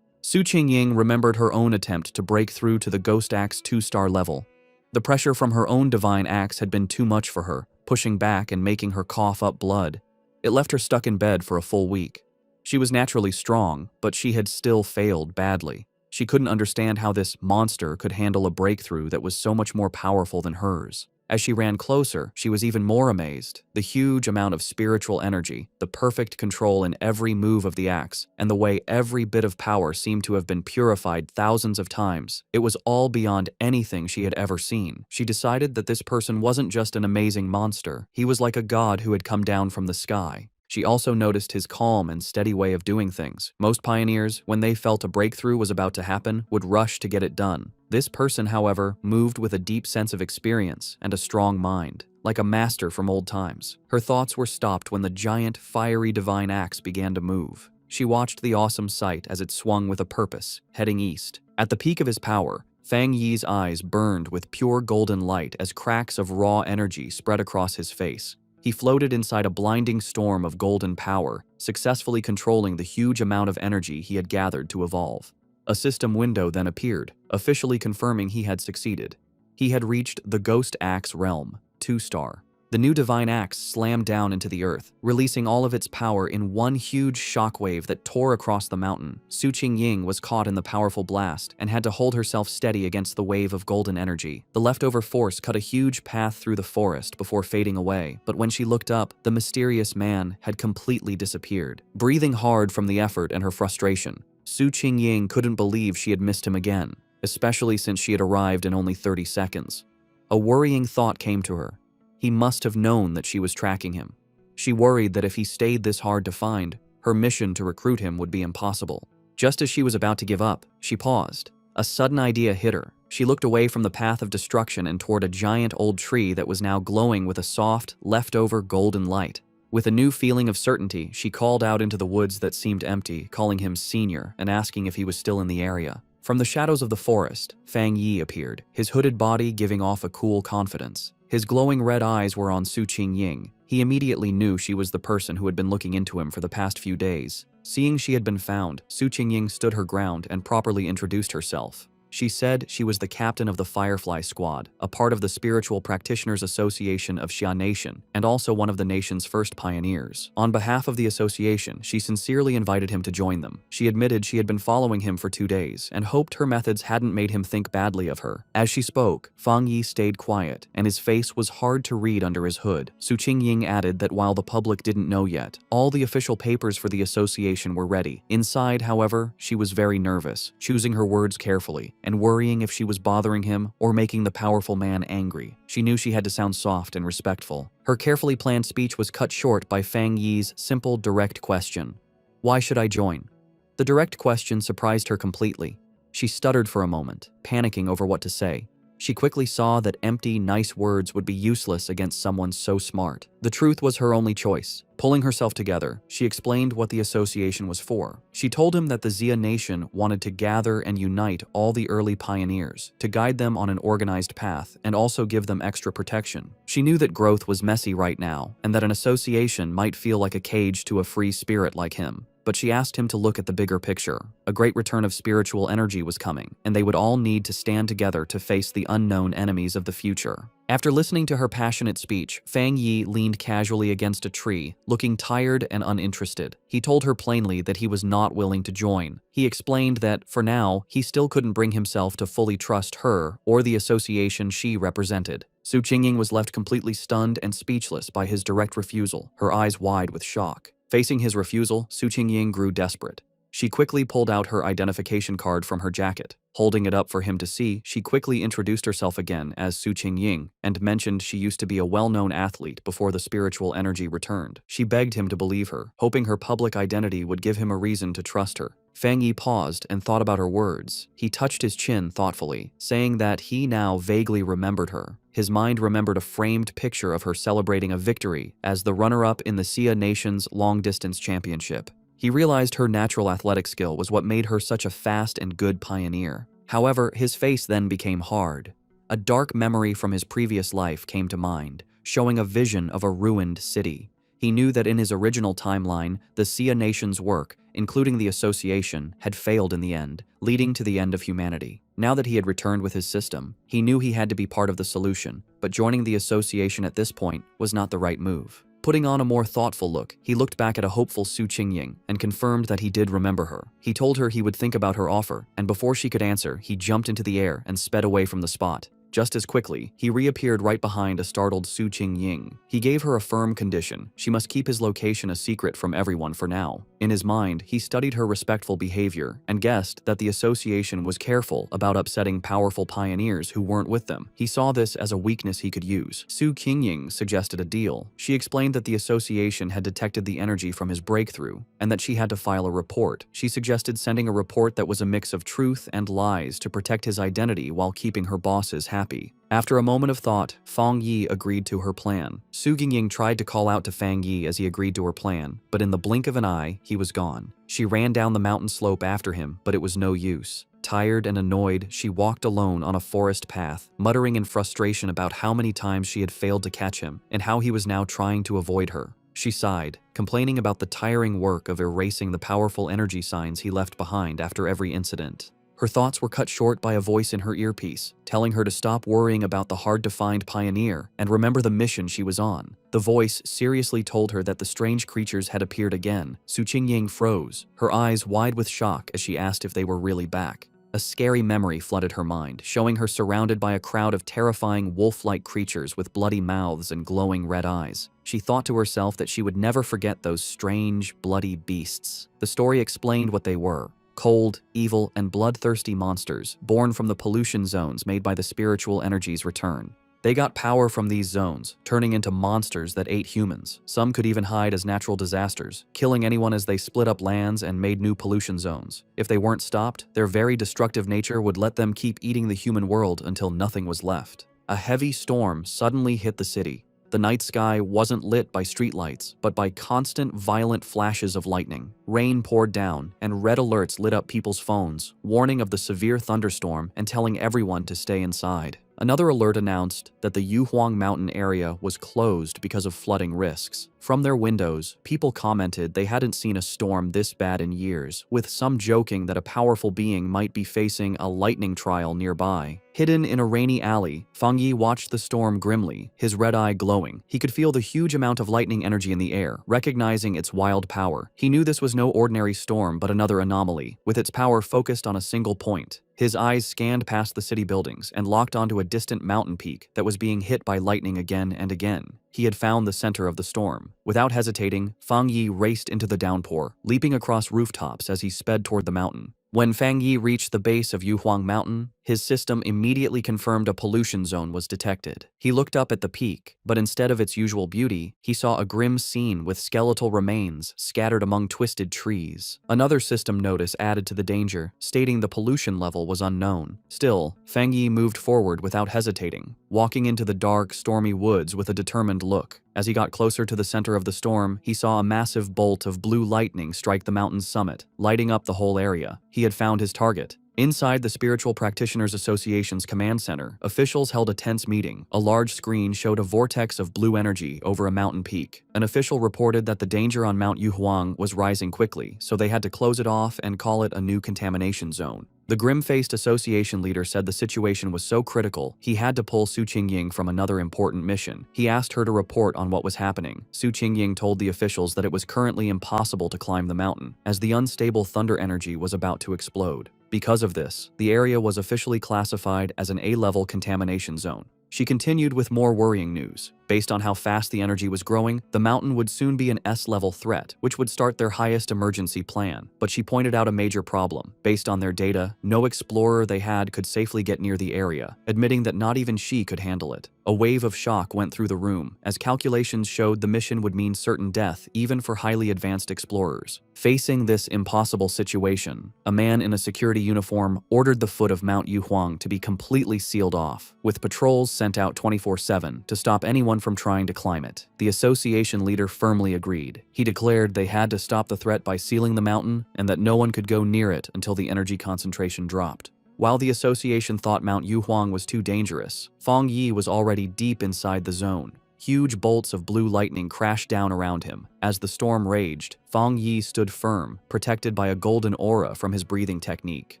Su Qingying remembered her own attempt to break through to the Ghost Axe 2-star level. The pressure from her own divine axe had been too much for her, pushing back and making her cough up blood. It left her stuck in bed for a full week. She was naturally strong, but she had still failed badly. She couldn't understand how this monster could handle a breakthrough that was so much more powerful than hers. As she ran closer, she was even more amazed. The huge amount of spiritual energy, the perfect control in every move of the axe, and the way every bit of power seemed to have been purified thousands of times. It was all beyond anything she had ever seen. She decided that this person wasn't just an amazing monster. He was like a god who had come down from the sky. She also noticed his calm and steady way of doing things. Most pioneers, when they felt a breakthrough was about to happen, would rush to get it done. This person, however, moved with a deep sense of experience and a strong mind, like a master from old times. Her thoughts were stopped when the giant, fiery divine axe began to move. She watched the awesome sight as it swung with a purpose, heading east. At the peak of his power, Fong Yi's eyes burned with pure golden light as cracks of raw energy spread across his face. He floated inside a blinding storm of golden power, successfully controlling the huge amount of energy he had gathered to evolve. A system window then appeared, officially confirming he had succeeded. He had reached the Ghost Axe realm, 2-star. The new divine axe slammed down into the earth, releasing all of its power in one huge shockwave that tore across the mountain. Su Qingying was caught in the powerful blast and had to hold herself steady against the wave of golden energy. The leftover force cut a huge path through the forest before fading away, but when she looked up, the mysterious man had completely disappeared. Breathing hard from the effort and her frustration, Su Qingying couldn't believe she had missed him again, especially since she had arrived in only 30 seconds. A worrying thought came to her. He must have known that she was tracking him. She worried that if he stayed this hard to find, her mission to recruit him would be impossible. Just as she was about to give up, she paused. A sudden idea hit her. She looked away from the path of destruction and toward a giant old tree that was now glowing with a soft, leftover golden light. With a new feeling of certainty, she called out into the woods that seemed empty, calling him Senior and asking if he was still in the area. From the shadows of the forest, Fong Yi appeared, his hooded body giving off a cool confidence. His glowing red eyes were on Su Qingying. He immediately knew she was the person who had been looking into him for the past few days. Seeing she had been found, Su Qingying stood her ground and properly introduced herself. She said she was the captain of the Firefly Squad, a part of the Spiritual Practitioners Association of Xia Nation, and also one of the nation's first pioneers. On behalf of the association, she sincerely invited him to join them. She admitted she had been following him for 2 days and hoped her methods hadn't made him think badly of her. As she spoke, Fong Yi stayed quiet, and his face was hard to read under his hood. Su Qingying added that while the public didn't know yet, all the official papers for the association were ready. Inside, however, she was very nervous, choosing her words carefully, and worrying if she was bothering him or making the powerful man angry. She knew she had to sound soft and respectful. Her carefully planned speech was cut short by Fong Yi's simple, direct question. "Why should I join?" The direct question surprised her completely. She stuttered for a moment, panicking over what to say. She quickly saw that empty, nice words would be useless against someone so smart. The truth was her only choice. Pulling herself together, she explained what the association was for. She told him that the Xia Nation wanted to gather and unite all the early pioneers, to guide them on an organized path, and also give them extra protection. She knew that growth was messy right now, and that an association might feel like a cage to a free spirit like him. But she asked him to look at the bigger picture. A great return of spiritual energy was coming, and they would all need to stand together to face the unknown enemies of the future. After listening to her passionate speech, Fong Yi leaned casually against a tree, looking tired and uninterested. He told her plainly that he was not willing to join. He explained that, for now, he still couldn't bring himself to fully trust her or the association she represented. Su Qingying was left completely stunned and speechless by his direct refusal, her eyes wide with shock. Facing his refusal, Su Qingying grew desperate. She quickly pulled out her identification card from her jacket. Holding it up for him to see, she quickly introduced herself again as Su Qingying and mentioned she used to be a well-known athlete before the spiritual energy returned. She begged him to believe her, hoping her public identity would give him a reason to trust her. Fong Yi paused and thought about her words. He touched his chin thoughtfully, saying that he now vaguely remembered her. His mind remembered a framed picture of her celebrating a victory as the runner-up in the Xia Nation's long-distance championship. He realized her natural athletic skill was what made her such a fast and good pioneer. However, his face then became hard. A dark memory from his previous life came to mind, showing a vision of a ruined city. He knew that in his original timeline, the Sia Nation's work, including the association, had failed in the end, leading to the end of humanity. Now that he had returned with his system, he knew he had to be part of the solution, but joining the association at this point was not the right move. Putting on a more thoughtful look, he looked back at a hopeful Su Qingying and confirmed that he did remember her. He told her he would think about her offer, and before she could answer, he jumped into the air and sped away from the spot. Just as quickly, he reappeared right behind a startled Su Qingying. He gave her a firm condition: she must keep his location a secret from everyone for now. In his mind, he studied her respectful behavior and guessed that the association was careful about upsetting powerful pioneers who weren't with them. He saw this as a weakness he could use. Su Qingying suggested a deal. She explained that the association had detected the energy from his breakthrough and that she had to file a report. She suggested sending a report that was a mix of truth and lies to protect his identity while keeping her bosses happy. After a moment of thought, Fong Yi agreed to her plan. Su Qingying tried to call out to Fang Yi as he agreed to her plan, but in the blink of an eye, he was gone. She ran down the mountain slope after him, but it was no use. Tired and annoyed, she walked alone on a forest path, muttering in frustration about how many times she had failed to catch him and how he was now trying to avoid her. She sighed, complaining about the tiring work of erasing the powerful energy signs he left behind after every incident. Her thoughts were cut short by a voice in her earpiece, telling her to stop worrying about the hard-to-find pioneer and remember the mission she was on. The voice seriously told her that the strange creatures had appeared again. Su Qingying froze, her eyes wide with shock as she asked if they were really back. A scary memory flooded her mind, showing her surrounded by a crowd of terrifying wolf-like creatures with bloody mouths and glowing red eyes. She thought to herself that she would never forget those strange, bloody beasts. The story explained what they were: cold, evil, and bloodthirsty monsters born from the pollution zones made by the spiritual energies return. They got power from these zones, turning into monsters that ate humans. Some could even hide as natural disasters, killing anyone as they split up lands and made new pollution zones. If they weren't stopped, their very destructive nature would let them keep eating the human world until nothing was left. A heavy storm suddenly hit the city. The night sky wasn't lit by streetlights, but by constant, violent flashes of lightning. Rain poured down, and red alerts lit up people's phones, warning of the severe thunderstorm and telling everyone to stay inside. Another alert announced that the Yuhuang Mountain area was closed because of flooding risks. From their windows, people commented they hadn't seen a storm this bad in years, with some joking that a powerful being might be facing a lightning trial nearby. Hidden in a rainy alley, Fong Yi watched the storm grimly, his red eye glowing. He could feel the huge amount of lightning energy in the air, recognizing its wild power. He knew this was no ordinary storm, but another anomaly, with its power focused on a single point. His eyes scanned past the city buildings and locked onto a distant mountain peak that was being hit by lightning again and again. He had found the center of the storm. Without hesitating, Fang Yi raced into the downpour, leaping across rooftops as he sped toward the mountain. When Fang Yi reached the base of Yuhuang Mountain, his system immediately confirmed a pollution zone was detected. He looked up at the peak, but instead of its usual beauty, he saw a grim scene with skeletal remains scattered among twisted trees. Another system notice added to the danger, stating the pollution level was unknown. Still, Fang Yi moved forward without hesitating, walking into the dark, stormy woods with a determined look. As he got closer to the center of the storm, he saw a massive bolt of blue lightning strike the mountain's summit, lighting up the whole area. He had found his target. Inside the Spiritual Practitioners Association's command center, officials held a tense meeting. A large screen showed a vortex of blue energy over a mountain peak. An official reported that the danger on Mount Yuhuang was rising quickly, so they had to close it off and call it a new contamination zone. The grim-faced association leader said the situation was so critical, he had to pull Su Qingying from another important mission. He asked her to report on what was happening. Su Qingying told the officials that it was currently impossible to climb the mountain, as the unstable thunder energy was about to explode. Because of this, the area was officially classified as an A-level contamination zone. She continued with more worrying news. Based on how fast the energy was growing, the mountain would soon be an S-level threat, which would start their highest emergency plan. But she pointed out a major problem. Based on their data, no explorer they had could safely get near the area, admitting that not even she could handle it. A wave of shock went through the room, as calculations showed the mission would mean certain death even for highly advanced explorers. Facing this impossible situation, a man in a security uniform ordered the foot of Mount Yuhuang to be completely sealed off, with patrols sent out 24/7 to stop anyone from trying to climb it. The association leader firmly agreed. He declared they had to stop the threat by sealing the mountain and that no one could go near it until the energy concentration dropped. While the association thought Mount Yuhuang was too dangerous, Fong Yi was already deep inside the zone. Huge bolts of blue lightning crashed down around him. As the storm raged, Fong Yi stood firm, protected by a golden aura from his breathing technique.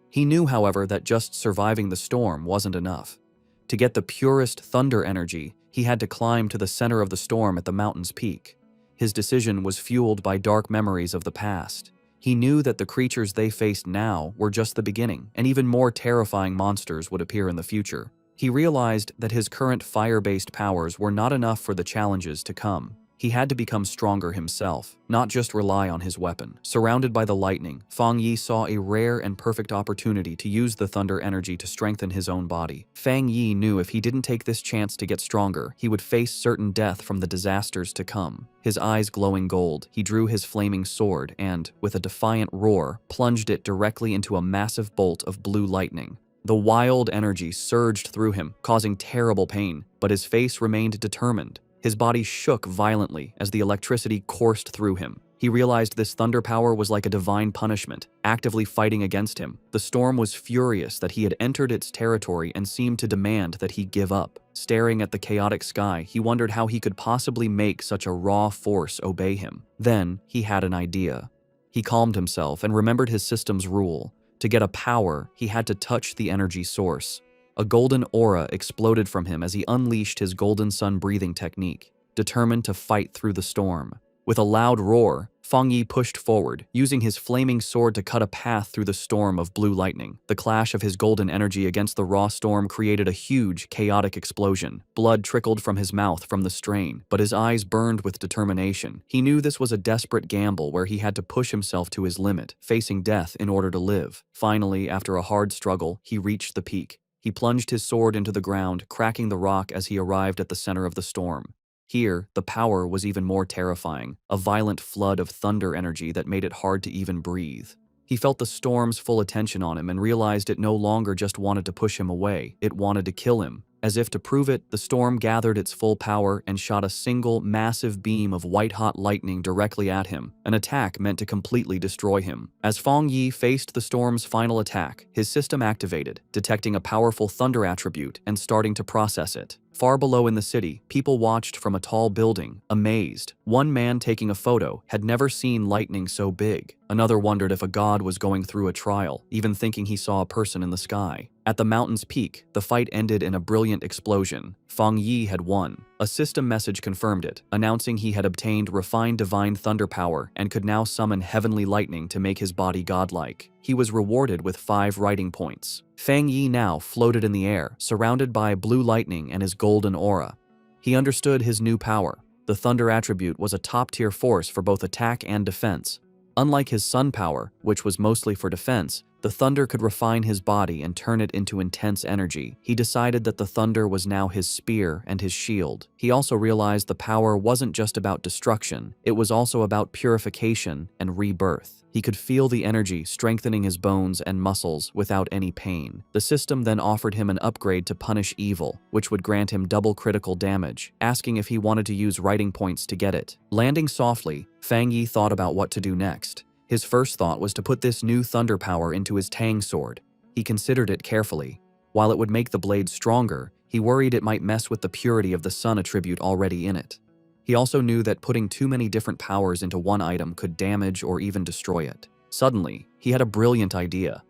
He knew, however, that just surviving the storm wasn't enough. To get the purest thunder energy, he had to climb to the center of the storm at the mountain's peak. His decision was fueled by dark memories of the past. He knew that the creatures they faced now were just the beginning, and even more terrifying monsters would appear in the future. He realized that his current fire-based powers were not enough for the challenges to come. He had to become stronger himself, not just rely on his weapon. Surrounded by the lightning, Fong Yi saw a rare and perfect opportunity to use the thunder energy to strengthen his own body. Fong Yi knew if he didn't take this chance to get stronger, he would face certain death from the disasters to come. His eyes glowing gold, he drew his flaming sword and, with a defiant roar, plunged it directly into a massive bolt of blue lightning. The wild energy surged through him, causing terrible pain, but his face remained determined. His body shook violently as the electricity coursed through him. He realized this thunder power was like a divine punishment, actively fighting against him. The storm was furious that he had entered its territory and seemed to demand that he give up. Staring at the chaotic sky, he wondered how he could possibly make such a raw force obey him. Then, he had an idea. He calmed himself and remembered his system's rule. To get a power, he had to touch the energy source. A golden aura exploded from him as he unleashed his golden sun breathing technique, determined to fight through the storm. With a loud roar, Fong Yi pushed forward, using his flaming sword to cut a path through the storm of blue lightning. The clash of his golden energy against the raw storm created a huge, chaotic explosion. Blood trickled from his mouth from the strain, but his eyes burned with determination. He knew this was a desperate gamble where he had to push himself to his limit, facing death in order to live. Finally, after a hard struggle, he reached the peak. He plunged his sword into the ground, cracking the rock as he arrived at the center of the storm. Here, the power was even more terrifying, a violent flood of thunder energy that made it hard to even breathe. He felt the storm's full attention on him and realized it no longer just wanted to push him away, it wanted to kill him. As if to prove it, the storm gathered its full power and shot a single, massive beam of white-hot lightning directly at him, an attack meant to completely destroy him. As Fong Yi faced the storm's final attack, his system activated, detecting a powerful thunder attribute and starting to process it. Far below in the city, people watched from a tall building, amazed. One man taking a photo had never seen lightning so big. Another wondered if a god was going through a trial, even thinking he saw a person in the sky. At the mountain's peak, the fight ended in a brilliant explosion. Fong Yi had won. A system message confirmed it, announcing he had obtained refined divine thunder power and could now summon heavenly lightning to make his body godlike. He was rewarded with 5 writing points. Fong Yi now floated in the air, surrounded by blue lightning and his golden aura. He understood his new power. The thunder attribute was a top-tier force for both attack and defense. Unlike his sun power, which was mostly for defense, the thunder could refine his body and turn it into intense energy. He decided that the thunder was now his spear and his shield. He also realized the power wasn't just about destruction, it was also about purification and rebirth. He could feel the energy strengthening his bones and muscles without any pain. The system then offered him an upgrade to punish evil, which would grant him double critical damage, asking if he wanted to use writing points to get it. Landing softly, Fong Yi thought about what to do next. His first thought was to put this new thunder power into his Tang sword. He considered it carefully. While it would make the blade stronger, he worried it might mess with the purity of the sun attribute already in it. He also knew that putting too many different powers into one item could damage or even destroy it. Suddenly, he had a brilliant idea.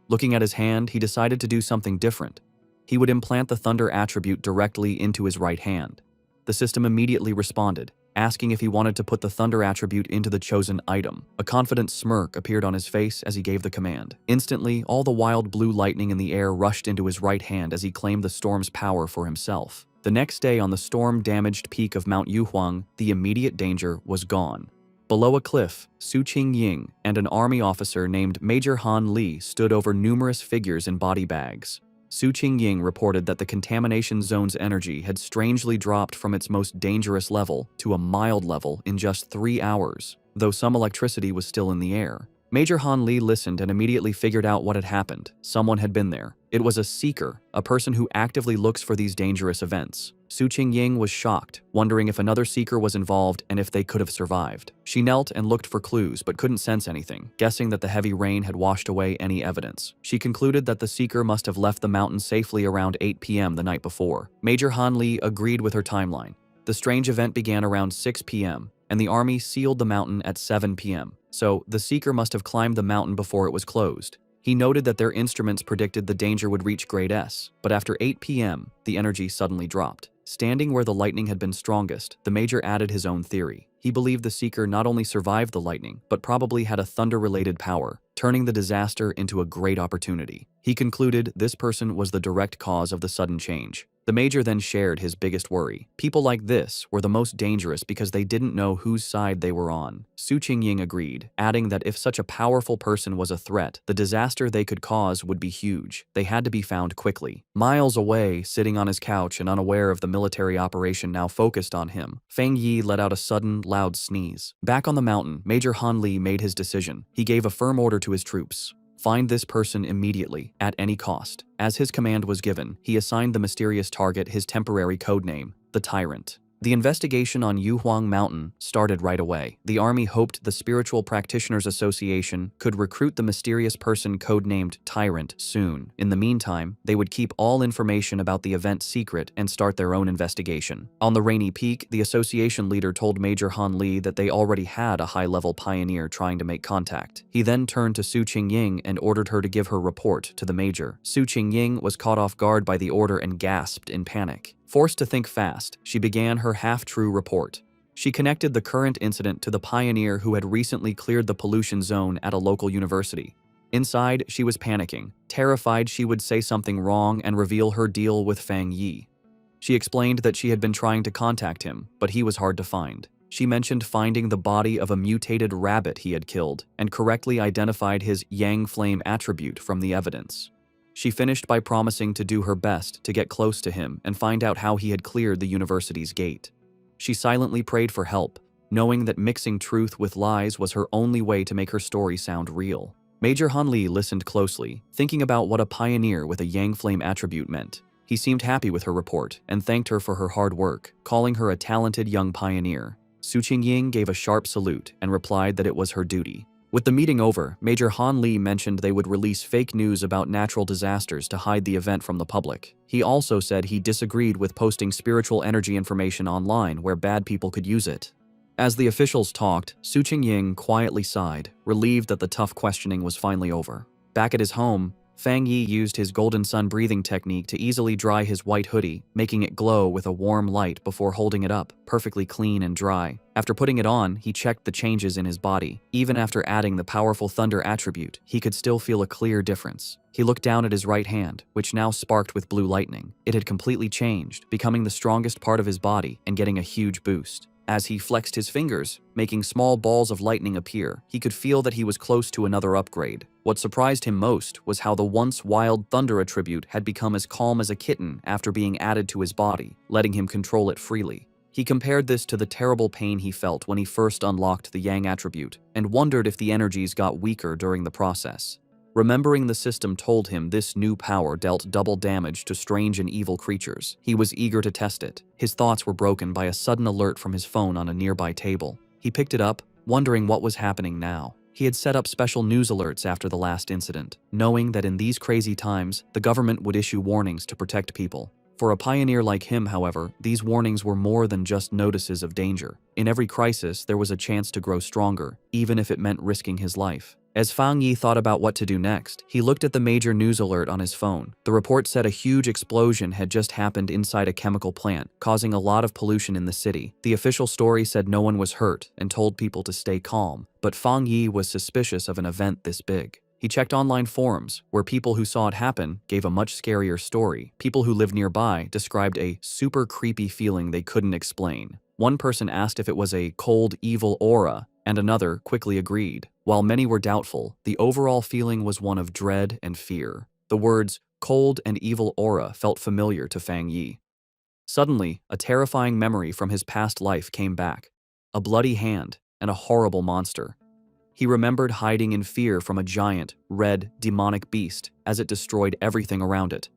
Looking at his hand, he decided to do something different. He would implant the thunder attribute directly into his right hand. The system immediately responded, asking if he wanted to put the thunder attribute into the chosen item. A confident smirk appeared on his face as he gave the command. Instantly, all the wild blue lightning in the air rushed into his right hand as he claimed the storm's power for himself. The next day on the storm-damaged peak of Mount Yuhuang, the immediate danger was gone. Below a cliff, Su Qingying and an army officer named Major Han Li stood over numerous figures in body bags. Su Qingying reported that the contamination zone's energy had strangely dropped from its most dangerous level to a mild level in just 3 hours, though some electricity was still in the air. Major Han Li listened and immediately figured out what had happened. Someone had been there. It was a seeker, a person who actively looks for these dangerous events. Su Qingying was shocked, wondering if another seeker was involved and if they could have survived. She knelt and looked for clues but couldn't sense anything, guessing that the heavy rain had washed away any evidence. She concluded that the seeker must have left the mountain safely around 8 p.m. the night before. Major Han Li agreed with her timeline. The strange event began around 6 p.m., and the army sealed the mountain at 7 p.m., so the seeker must have climbed the mountain before it was closed. He noted that their instruments predicted the danger would reach grade S, but after 8 p.m., the energy suddenly dropped. Standing where the lightning had been strongest, the Major added his own theory. He believed the seeker not only survived the lightning, but probably had a thunder-related power, turning the disaster into a great opportunity. He concluded this person was the direct cause of the sudden change. The Major then shared his biggest worry. People like this were the most dangerous because they didn't know whose side they were on. Su Qingying agreed, adding that if such a powerful person was a threat, the disaster they could cause would be huge. They had to be found quickly. Miles away, sitting on his couch and unaware of the military operation now focused on him, Fong Yi let out a sudden, loud sneeze. Back on the mountain, Major Han Li made his decision. He gave a firm order to his troops. Find this person immediately, at any cost. As his command was given, he assigned the mysterious target his temporary codename, the Tyrant. The investigation on Yuhuang Mountain started right away. The army hoped the Spiritual Practitioners Association could recruit the mysterious person codenamed Tyrant soon. In the meantime, they would keep all information about the event secret and start their own investigation. On the Rainy Peak, the association leader told Major Han Li that they already had a high-level pioneer trying to make contact. He then turned to Su Qingying and ordered her to give her report to the Major. Su Qingying was caught off guard by the order and gasped in panic. Forced to think fast, she began her half-true report. She connected the current incident to the pioneer who had recently cleared the pollution zone at a local university. Inside, she was panicking, terrified she would say something wrong and reveal her deal with Fong Yi. She explained that she had been trying to contact him, but he was hard to find. She mentioned finding the body of a mutated rabbit he had killed and correctly identified his Yang Flame attribute from the evidence. She finished by promising to do her best to get close to him and find out how he had cleared the university's gate. She silently prayed for help, knowing that mixing truth with lies was her only way to make her story sound real. Major Han Li listened closely, thinking about what a pioneer with a Yang Flame attribute meant. He seemed happy with her report and thanked her for her hard work, calling her a talented young pioneer. Su Qingying gave a sharp salute and replied that it was her duty. With the meeting over, Major Han Li mentioned they would release fake news about natural disasters to hide the event from the public. He also said he disagreed with posting spiritual energy information online where bad people could use it. As the officials talked, Su Qingying quietly sighed, relieved that the tough questioning was finally over. Back at his home, Fong Yi used his golden sun breathing technique to easily dry his white hoodie, making it glow with a warm light before holding it up, perfectly clean and dry. After putting it on, he checked the changes in his body. Even after adding the powerful thunder attribute, he could still feel a clear difference. He looked down at his right hand, which now sparked with blue lightning. It had completely changed, becoming the strongest part of his body and getting a huge boost. As he flexed his fingers, making small balls of lightning appear, he could feel that he was close to another upgrade. What surprised him most was how the once wild thunder attribute had become as calm as a kitten after being added to his body, letting him control it freely. He compared this to the terrible pain he felt when he first unlocked the Yang attribute, and wondered if the energies got weaker during the process. Remembering the system told him this new power dealt double damage to strange and evil creatures, he was eager to test it. His thoughts were broken by a sudden alert from his phone on a nearby table. He picked it up, wondering what was happening now. He had set up special news alerts after the last incident, knowing that in these crazy times, the government would issue warnings to protect people. For a pioneer like him, however, these warnings were more than just notices of danger. In every crisis, there was a chance to grow stronger, even if it meant risking his life. As Fong Yi thought about what to do next, he looked at the major news alert on his phone. The report said a huge explosion had just happened inside a chemical plant, causing a lot of pollution in the city. The official story said no one was hurt and told people to stay calm, but Fong Yi was suspicious of an event this big. He checked online forums, where people who saw it happen gave a much scarier story. People who lived nearby described a super creepy feeling they couldn't explain. One person asked if it was a cold, evil aura, and another quickly agreed. While many were doubtful, the overall feeling was one of dread and fear. The words cold and evil aura felt familiar to Fong Yi. Suddenly, a terrifying memory from his past life came back. A bloody hand and a horrible monster. He remembered hiding in fear from a giant, red, demonic beast as it destroyed everything around it.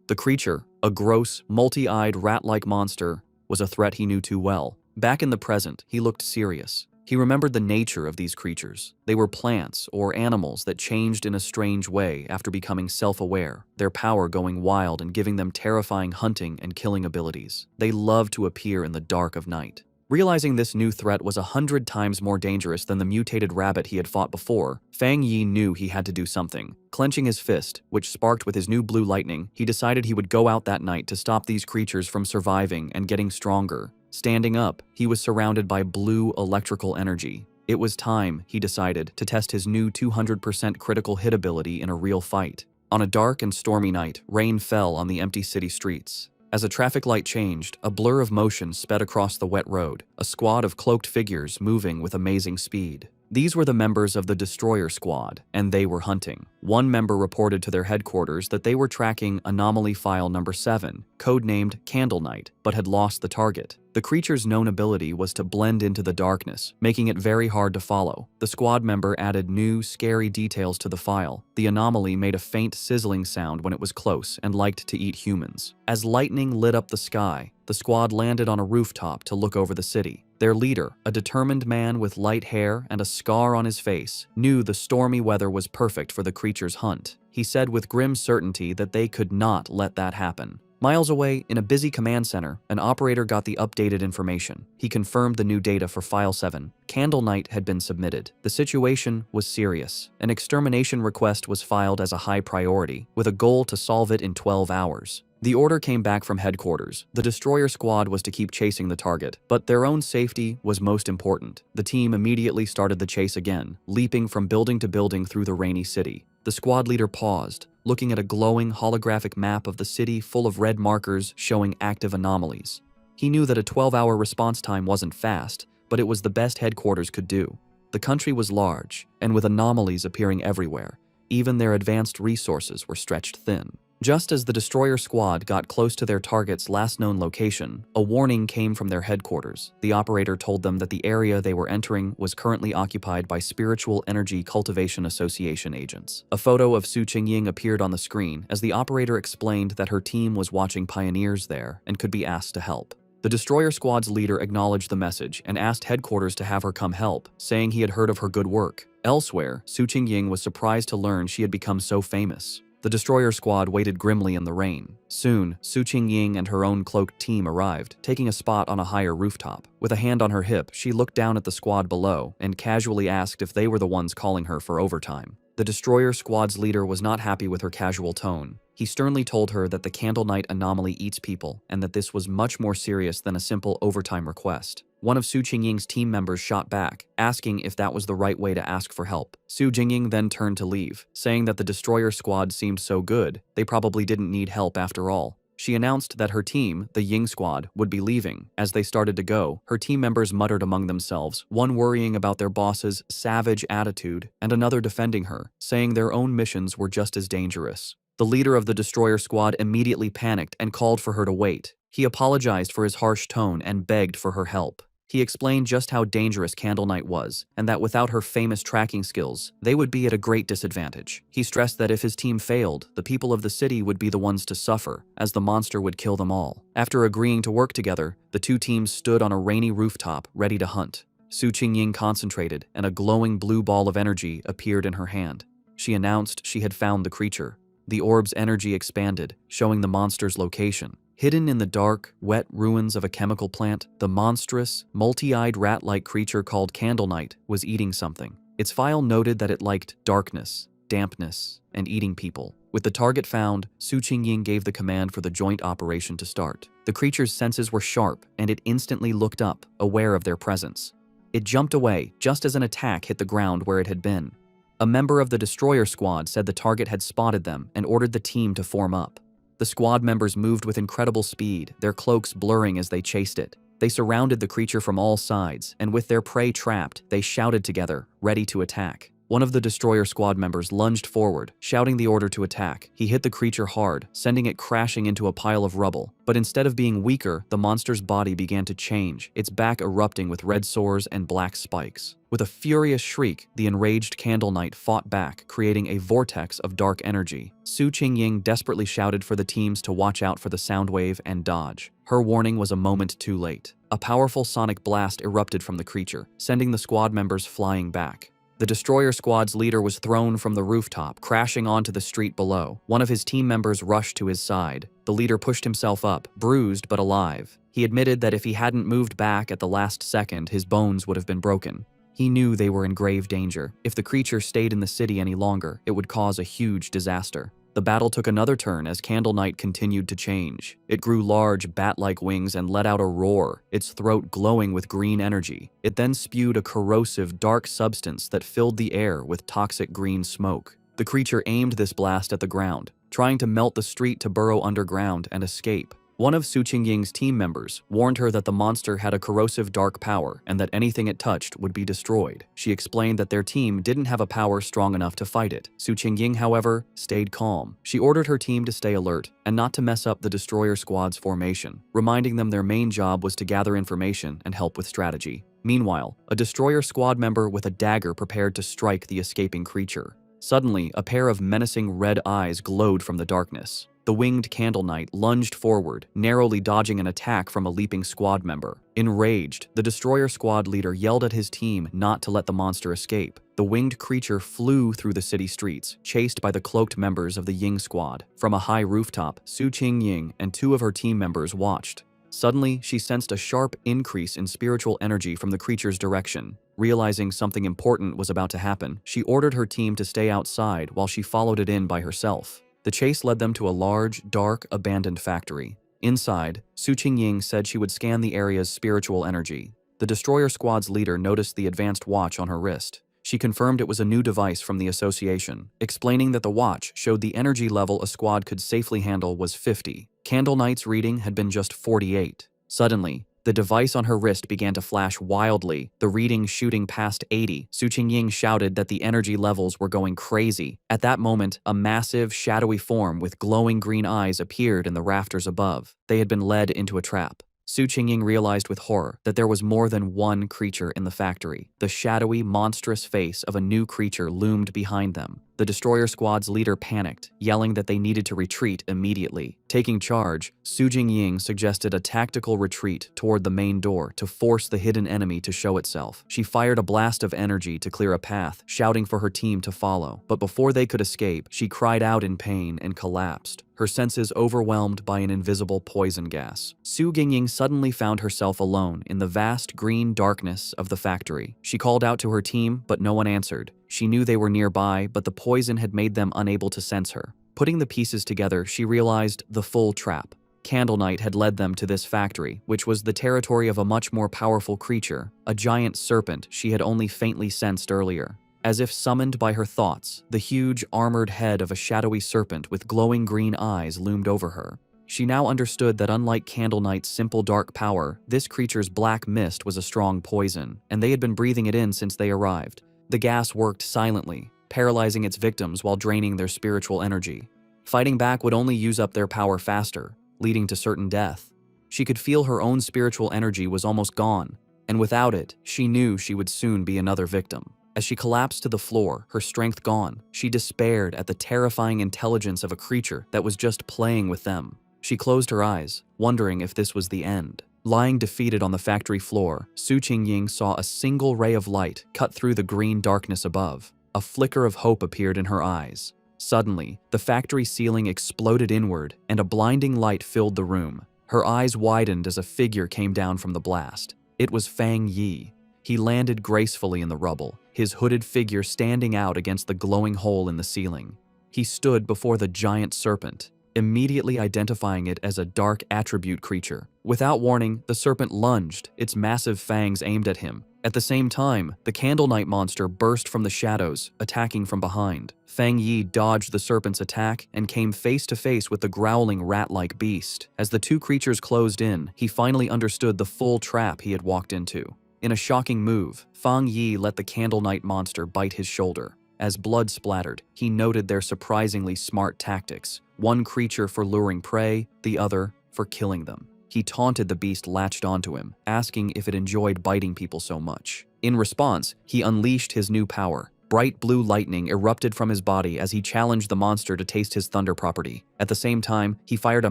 The creature, a gross, multi-eyed rat-like monster, was a threat he knew too well. Back in the present, he looked serious. He remembered the nature of these creatures. They were plants or animals that changed in a strange way after becoming self-aware, their power going wild and giving them terrifying hunting and killing abilities. They loved to appear in the dark of night. Realizing this new threat was 100 times more dangerous than the mutated rabbit he had fought before, Fong Yi knew he had to do something. Clenching his fist, which sparked with his new blue lightning, he decided he would go out that night to stop these creatures from surviving and getting stronger. Standing up, he was surrounded by blue electrical energy. It was time, he decided, to test his new 200% critical hit ability in a real fight. On a dark and stormy night, rain fell on the empty city streets. As a traffic light changed, a blur of motion sped across the wet road, a squad of cloaked figures moving with amazing speed. These were the members of the Destroyer Squad, and they were hunting. One member reported to their headquarters that they were tracking Anomaly File Number 7, codenamed Candle Knight, but had lost the target. The creature's known ability was to blend into the darkness, making it very hard to follow. The squad member added new, scary details to the file. The anomaly made a faint sizzling sound when it was close and liked to eat humans. As lightning lit up the sky, the squad landed on a rooftop to look over the city. Their leader, a determined man with light hair and a scar on his face, knew the stormy weather was perfect for the creature's hunt. He said with grim certainty that they could not let that happen. Miles away, in a busy command center, an operator got the updated information. He confirmed the new data for File 7. Candle Knight had been submitted. The situation was serious. An extermination request was filed as a high priority, with a goal to solve it in 12 hours. The order came back from headquarters. The Destroyer Squad was to keep chasing the target, but their own safety was most important. The team immediately started the chase again, leaping from building to building through the rainy city. The squad leader paused, looking at a glowing holographic map of the city full of red markers showing active anomalies. He knew that a 12-hour response time wasn't fast, but it was the best headquarters could do. The country was large, and with anomalies appearing everywhere, even their advanced resources were stretched thin. Just as the Destroyer Squad got close to their target's last known location, a warning came from their headquarters. The operator told them that the area they were entering was currently occupied by Spiritual Energy Cultivation Association agents. A photo of Su Qingying appeared on the screen as the operator explained that her team was watching pioneers there and could be asked to help. The Destroyer Squad's leader acknowledged the message and asked headquarters to have her come help, saying he had heard of her good work. Elsewhere, Su Qingying was surprised to learn she had become so famous. The Destroyer Squad waited grimly in the rain. Soon, Su Qingying and her own cloaked team arrived, taking a spot on a higher rooftop. With a hand on her hip, she looked down at the squad below and casually asked if they were the ones calling her for overtime. The Destroyer Squad's leader was not happy with her casual tone. He sternly told her that the Candle Knight anomaly eats people and that this was much more serious than a simple overtime request. One of Su Qingying's team members shot back, asking if that was the right way to ask for help. Su Qingying then turned to leave, saying that the Destroyer Squad seemed so good, they probably didn't need help after all. She announced that her team, the Ying Squad, would be leaving. As they started to go, her team members muttered among themselves, one worrying about their boss's savage attitude and another defending her, saying their own missions were just as dangerous. The leader of the Destroyer Squad immediately panicked and called for her to wait. He apologized for his harsh tone and begged for her help. He explained just how dangerous Candle Knight was, and that without her famous tracking skills, they would be at a great disadvantage. He stressed that if his team failed, the people of the city would be the ones to suffer, as the monster would kill them all. After agreeing to work together, the two teams stood on a rainy rooftop, ready to hunt. Su Qingying concentrated, and a glowing blue ball of energy appeared in her hand. She announced she had found the creature. The orb's energy expanded, showing the monster's location. Hidden in the dark, wet ruins of a chemical plant, the monstrous, multi-eyed rat-like creature called Candle Knight was eating something. Its file noted that it liked darkness, dampness, and eating people. With the target found, Su Qingying gave the command for the joint operation to start. The creature's senses were sharp, and it instantly looked up, aware of their presence. It jumped away, just as an attack hit the ground where it had been. A member of the Destroyer Squad said the target had spotted them and ordered the team to form up. The squad members moved with incredible speed, their cloaks blurring as they chased it. They surrounded the creature from all sides, and with their prey trapped, they shouted together, ready to attack. One of the destroyer squad members lunged forward, shouting the order to attack. He hit the creature hard, sending it crashing into a pile of rubble. But instead of being weaker, the monster's body began to change, its back erupting with red sores and black spikes. With a furious shriek, the enraged Candle Knight fought back, creating a vortex of dark energy. Su Qingying desperately shouted for the teams to watch out for the sound wave and dodge. Her warning was a moment too late. A powerful sonic blast erupted from the creature, sending the squad members flying back. The destroyer squad's leader was thrown from the rooftop, crashing onto the street below. One of his team members rushed to his side. The leader pushed himself up, bruised but alive. He admitted that if he hadn't moved back at the last second, his bones would have been broken. He knew they were in grave danger. If the creature stayed in the city any longer, it would cause a huge disaster. The battle took another turn as Candle Knight continued to change. It grew large, bat-like wings and let out a roar, its throat glowing with green energy. It then spewed a corrosive, dark substance that filled the air with toxic green smoke. The creature aimed this blast at the ground, trying to melt the street to burrow underground and escape. One of Su Qingying's team members warned her that the monster had a corrosive dark power and that anything it touched would be destroyed. She explained that their team didn't have a power strong enough to fight it. Su Qingying, however, stayed calm. She ordered her team to stay alert and not to mess up the destroyer squad's formation, reminding them their main job was to gather information and help with strategy. Meanwhile, a destroyer squad member with a dagger prepared to strike the escaping creature. Suddenly, a pair of menacing red eyes glowed from the darkness. The winged Candle Knight lunged forward, narrowly dodging an attack from a leaping squad member. Enraged, the destroyer squad leader yelled at his team not to let the monster escape. The winged creature flew through the city streets, chased by the cloaked members of the Ying squad. From a high rooftop, Su Qingying and two of her team members watched. Suddenly, she sensed a sharp increase in spiritual energy from the creature's direction. Realizing something important was about to happen, she ordered her team to stay outside while she followed it in by herself. The chase led them to a large, dark, abandoned factory. Inside, Su Qingying said she would scan the area's spiritual energy. The destroyer squad's leader noticed the advanced watch on her wrist. She confirmed it was a new device from the association, explaining that the watch showed the energy level a squad could safely handle was 50. Candle Knight's reading had been just 48. Suddenly, the device on her wrist began to flash wildly, the reading shooting past 80. Su Qingying shouted that the energy levels were going crazy. At that moment, a massive, shadowy form with glowing green eyes appeared in the rafters above. They had been led into a trap. Su Qingying realized with horror that there was more than one creature in the factory. The shadowy, monstrous face of a new creature loomed behind them. The destroyer squad's leader panicked, yelling that they needed to retreat immediately. Taking charge, Su Qingying suggested a tactical retreat toward the main door to force the hidden enemy to show itself. She fired a blast of energy to clear a path, shouting for her team to follow. But before they could escape, she cried out in pain and collapsed, her senses overwhelmed by an invisible poison gas. Su Qingying suddenly found herself alone in the vast green darkness of the factory. She called out to her team, but no one answered. She knew they were nearby, but the poison had made them unable to sense her. Putting the pieces together, she realized the full trap. Candle Knight had led them to this factory, which was the territory of a much more powerful creature, a giant serpent she had only faintly sensed earlier. As if summoned by her thoughts, the huge, armored head of a shadowy serpent with glowing green eyes loomed over her. She now understood that unlike Candle Knight's simple dark power, this creature's black mist was a strong poison, and they had been breathing it in since they arrived. The gas worked silently, paralyzing its victims while draining their spiritual energy. Fighting back would only use up their power faster, leading to certain death. She could feel her own spiritual energy was almost gone, and without it, she knew she would soon be another victim. As she collapsed to the floor, her strength gone, she despaired at the terrifying intelligence of a creature that was just playing with them. She closed her eyes, wondering if this was the end. Lying defeated on the factory floor, Su Qingying saw a single ray of light cut through the green darkness above. A flicker of hope appeared in her eyes. Suddenly, the factory ceiling exploded inward, and a blinding light filled the room. Her eyes widened as a figure came down from the blast. It was Fong Yi. He landed gracefully in the rubble, his hooded figure standing out against the glowing hole in the ceiling. He stood before the giant serpent, immediately identifying it as a dark attribute creature. Without warning, the serpent lunged, its massive fangs aimed at him. At the same time, the Candle Knight monster burst from the shadows, attacking from behind. Fong Yi dodged the serpent's attack and came face to face with the growling rat-like beast. As the two creatures closed in, he finally understood the full trap he had walked into. In a shocking move, Fong Yi let the Candle Knight monster bite his shoulder. As blood splattered, he noted their surprisingly smart tactics, one creature for luring prey, the other for killing them. He taunted the beast latched onto him, asking if it enjoyed biting people so much. In response, he unleashed his new power. Bright blue lightning erupted from his body as he challenged the monster to taste his thunder property. At the same time, he fired a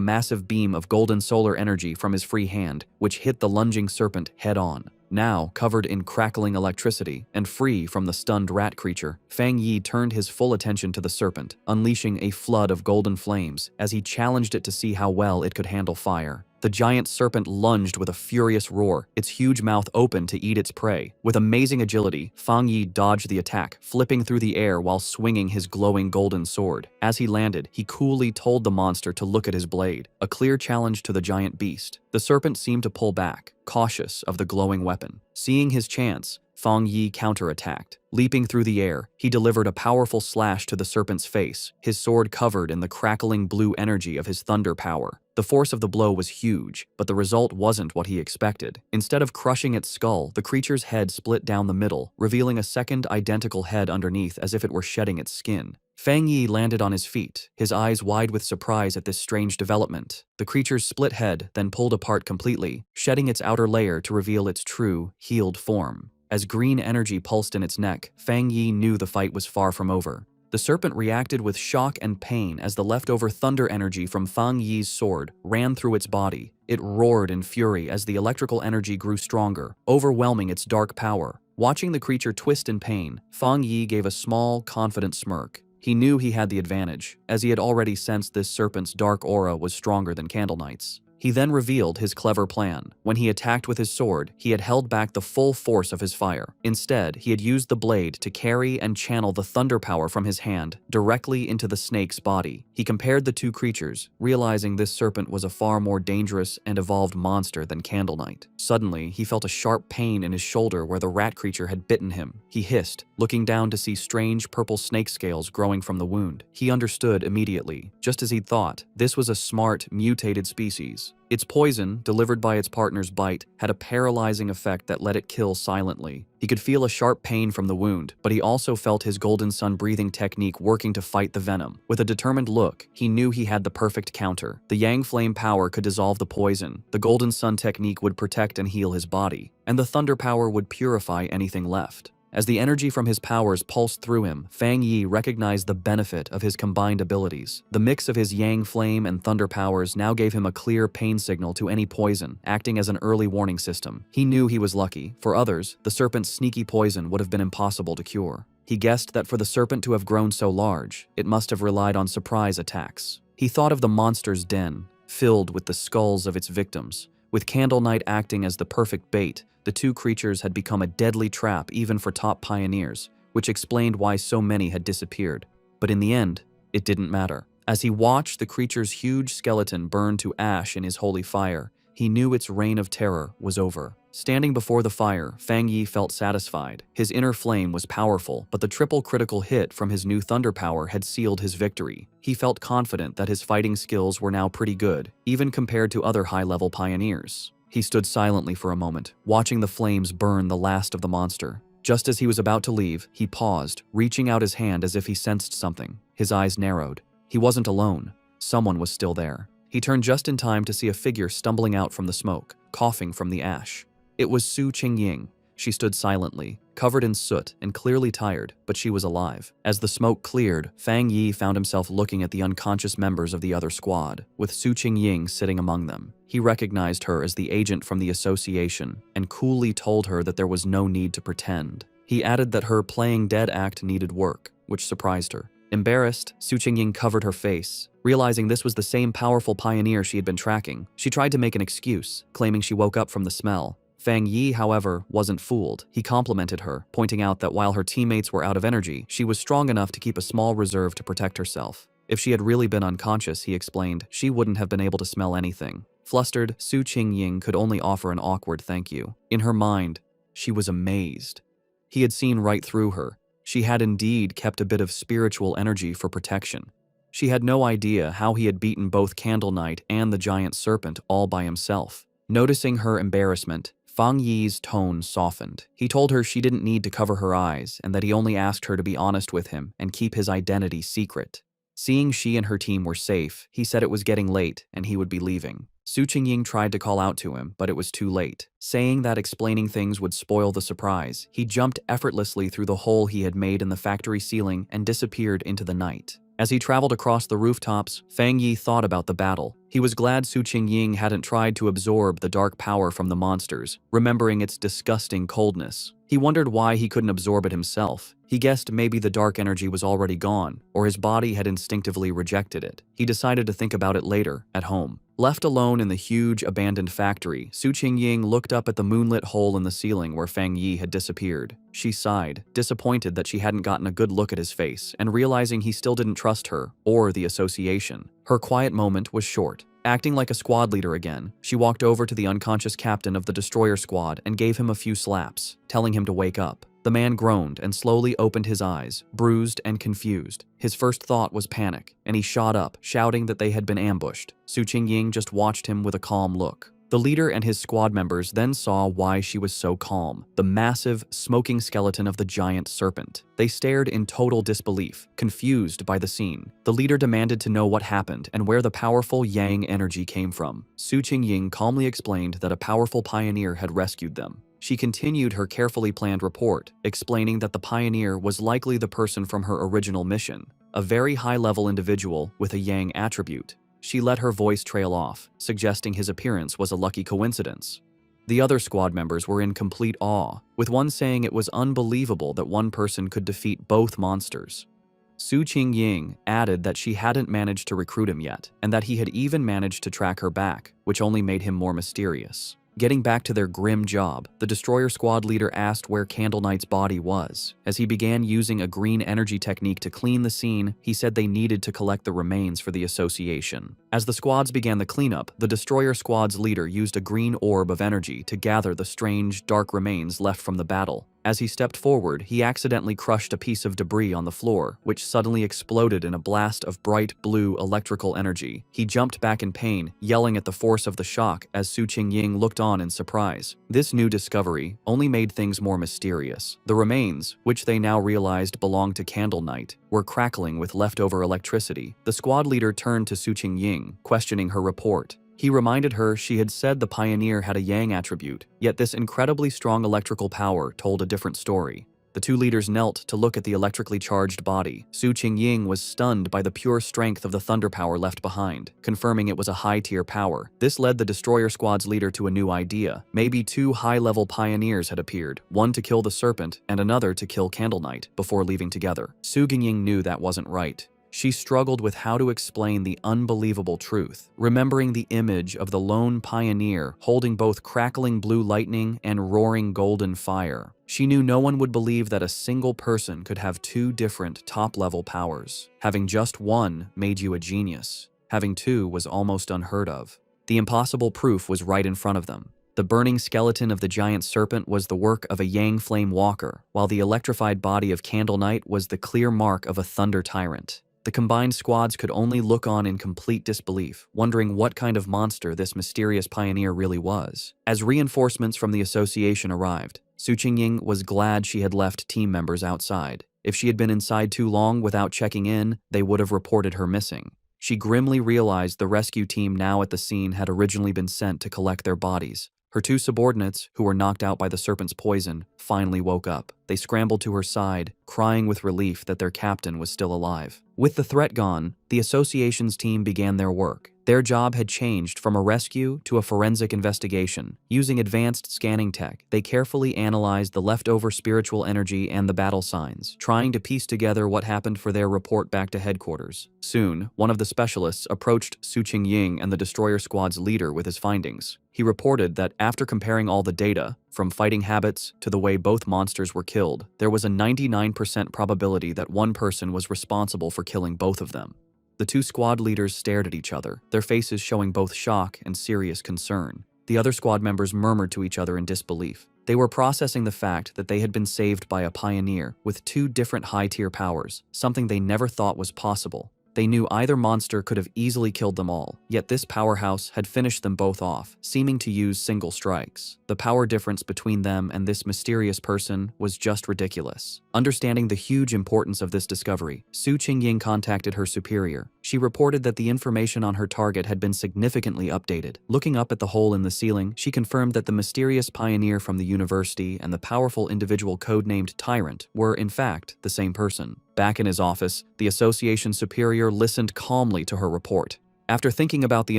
massive beam of golden solar energy from his free hand, which hit the lunging serpent head-on. Now, covered in crackling electricity and free from the stunned rat creature, Fong Yi turned his full attention to the serpent, unleashing a flood of golden flames as he challenged it to see how well it could handle fire. The giant serpent lunged with a furious roar, its huge mouth open to eat its prey. With amazing agility, Fong Yi dodged the attack, flipping through the air while swinging his glowing golden sword. As he landed, he coolly told the monster to look at his blade, a clear challenge to the giant beast. The serpent seemed to pull back, cautious of the glowing weapon. Seeing his chance, Fong Yi counterattacked. Leaping through the air, he delivered a powerful slash to the serpent's face, his sword covered in the crackling blue energy of his thunder power. The force of the blow was huge, but the result wasn't what he expected. Instead of crushing its skull, the creature's head split down the middle, revealing a second identical head underneath as if it were shedding its skin. Fong Yi landed on his feet, his eyes wide with surprise at this strange development. The creature's split head then pulled apart completely, shedding its outer layer to reveal its true, healed form. As green energy pulsed in its neck, Fong Yi knew the fight was far from over. The serpent reacted with shock and pain as the leftover thunder energy from Fong Yi's sword ran through its body. It roared in fury as the electrical energy grew stronger, overwhelming its dark power. Watching the creature twist in pain, Fong Yi gave a small, confident smirk. He knew he had the advantage, as he had already sensed this serpent's dark aura was stronger than Candle Knight's. He then revealed his clever plan. When he attacked with his sword, he had held back the full force of his fire. Instead, he had used the blade to carry and channel the thunder power from his hand directly into the snake's body. He compared the two creatures, realizing this serpent was a far more dangerous and evolved monster than Candle Knight. Suddenly, he felt a sharp pain in his shoulder where the rat creature had bitten him. He hissed, looking down to see strange purple snake scales growing from the wound. He understood immediately. Just as he'd thought, this was a smart, mutated species. Its poison, delivered by its partner's bite, had a paralyzing effect that let it kill silently. He could feel a sharp pain from the wound, but he also felt his golden sun breathing technique working to fight the venom. With a determined look, he knew he had the perfect counter. The yang flame power could dissolve the poison, the golden sun technique would protect and heal his body, and the thunder power would purify anything left. As the energy from his powers pulsed through him, Fong Yi recognized the benefit of his combined abilities. The mix of his yang flame and thunder powers now gave him a clear pain signal to any poison, acting as an early warning system. He knew he was lucky. For others, the serpent's sneaky poison would have been impossible to cure. He guessed that for the serpent to have grown so large, it must have relied on surprise attacks. He thought of the monster's den, filled with the skulls of its victims. With Candle Knight acting as the perfect bait, the two creatures had become a deadly trap even for top pioneers, which explained why so many had disappeared. But in the end, it didn't matter. As he watched the creature's huge skeleton burn to ash in his holy fire, he knew its reign of terror was over. Standing before the fire, Fong Yi felt satisfied. His inner flame was powerful, but the triple critical hit from his new thunder power had sealed his victory. He felt confident that his fighting skills were now pretty good, even compared to other high-level pioneers. He stood silently for a moment, watching the flames burn the last of the monster. Just as he was about to leave, he paused, reaching out his hand as if he sensed something. His eyes narrowed. He wasn't alone. Someone was still there. He turned just in time to see a figure stumbling out from the smoke, coughing from the ash. It was Su Qingying. She stood silently, covered in soot and clearly tired, but she was alive. As the smoke cleared, Fong Yi found himself looking at the unconscious members of the other squad, with Su Qingying sitting among them. He recognized her as the agent from the association and coolly told her that there was no need to pretend. He added that her playing dead act needed work, which surprised her. Embarrassed, Su Qingying covered her face. Realizing this was the same powerful pioneer she had been tracking, she tried to make an excuse, claiming she woke up from the smell. Fong Yi, however, wasn't fooled. He complimented her, pointing out that while her teammates were out of energy, she was strong enough to keep a small reserve to protect herself. If she had really been unconscious, he explained, she wouldn't have been able to smell anything. Flustered, Su Qingying could only offer an awkward thank you. In her mind, she was amazed. He had seen right through her. She had indeed kept a bit of spiritual energy for protection. She had no idea how he had beaten both Candle Knight and the giant serpent all by himself. Noticing her embarrassment, Fong Yi's tone softened. He told her she didn't need to cover her eyes and that he only asked her to be honest with him and keep his identity secret. Seeing she and her team were safe, he said it was getting late and he would be leaving. Su Qingying tried to call out to him, but it was too late. Saying that explaining things would spoil the surprise, he jumped effortlessly through the hole he had made in the factory ceiling and disappeared into the night. As he traveled across the rooftops, Fong Yi thought about the battle. He was glad Su Qingying hadn't tried to absorb the dark power from the monsters, remembering its disgusting coldness. He wondered why he couldn't absorb it himself. He guessed maybe the dark energy was already gone, or his body had instinctively rejected it. He decided to think about it later, at home. Left alone in the huge, abandoned factory, Su Qingying looked up at the moonlit hole in the ceiling where Fong Yi had disappeared. She sighed, disappointed that she hadn't gotten a good look at his face, and realizing he still didn't trust her, or the association. Her quiet moment was short. Acting like a squad leader again, she walked over to the unconscious captain of the destroyer squad and gave him a few slaps, telling him to wake up. The man groaned and slowly opened his eyes, bruised and confused. His first thought was panic, and he shot up, shouting that they had been ambushed. Su Qingying just watched him with a calm look. The leader and his squad members then saw why she was so calm: the massive, smoking skeleton of the giant serpent. They stared in total disbelief, confused by the scene. The leader demanded to know what happened and where the powerful yang energy came from. Su Qingying calmly explained that a powerful pioneer had rescued them. She continued her carefully planned report, explaining that the pioneer was likely the person from her original mission, a very high-level individual with a yang attribute. She let her voice trail off, suggesting his appearance was a lucky coincidence. The other squad members were in complete awe, with one saying it was unbelievable that one person could defeat both monsters. Su Qingying added that she hadn't managed to recruit him yet, and that he had even managed to track her back, which only made him more mysterious. Getting back to their grim job, the destroyer squad leader asked where Candle Knight's body was. As he began using a green energy technique to clean the scene, he said they needed to collect the remains for the association. As the squads began the cleanup, the destroyer squad's leader used a green orb of energy to gather the strange, dark remains left from the battle. As he stepped forward, he accidentally crushed a piece of debris on the floor, which suddenly exploded in a blast of bright blue electrical energy. He jumped back in pain, yelling at the force of the shock as Su Qingying looked on in surprise. This new discovery only made things more mysterious. The remains, which they now realized belonged to Candle Knight, were crackling with leftover electricity. The squad leader turned to Su Qingying, questioning her report. He reminded her she had said the pioneer had a yang attribute, yet this incredibly strong electrical power told a different story. The two leaders knelt to look at the electrically charged body. Su Qingying was stunned by the pure strength of the thunder power left behind, confirming it was a high-tier power. This led the destroyer squad's leader to a new idea. Maybe two high-level pioneers had appeared, one to kill the serpent and another to kill Candle Knight, before leaving together. Su Qingying knew that wasn't right. She struggled with how to explain the unbelievable truth, remembering the image of the lone pioneer holding both crackling blue lightning and roaring golden fire. She knew no one would believe that a single person could have two different top-level powers. Having just one made you a genius. Having two was almost unheard of. The impossible proof was right in front of them. The burning skeleton of the giant serpent was the work of a Yang Flame Walker, while the electrified body of Candle Knight was the clear mark of a Thunder Tyrant. The combined squads could only look on in complete disbelief, wondering what kind of monster this mysterious pioneer really was. As reinforcements from the association arrived, Su Qingying was glad she had left team members outside. If she had been inside too long without checking in, they would have reported her missing. She grimly realized the rescue team now at the scene had originally been sent to collect their bodies. Her two subordinates, who were knocked out by the serpent's poison, finally woke up. They scrambled to her side, crying with relief that their captain was still alive. With the threat gone, the association's team began their work. Their job had changed from a rescue to a forensic investigation. Using advanced scanning tech, they carefully analyzed the leftover spiritual energy and the battle signs, trying to piece together what happened for their report back to headquarters. Soon, one of the specialists approached Su Qingying and the destroyer squad's leader with his findings. He reported that after comparing all the data, from fighting habits to the way both monsters were killed, there was a 99% probability that one person was responsible for killing both of them. The two squad leaders stared at each other, their faces showing both shock and serious concern. The other squad members murmured to each other in disbelief. They were processing the fact that they had been saved by a pioneer with two different high-tier powers, something they never thought was possible. They knew either monster could have easily killed them all, yet this powerhouse had finished them both off, seeming to use single strikes. The power difference between them and this mysterious person was just ridiculous. Understanding the huge importance of this discovery, Su Qingying contacted her superior. She reported that the information on her target had been significantly updated. Looking up at the hole in the ceiling, she confirmed that the mysterious pioneer from the university and the powerful individual codenamed Tyrant were, in fact, the same person. Back in his office, the association superior listened calmly to her report. After thinking about the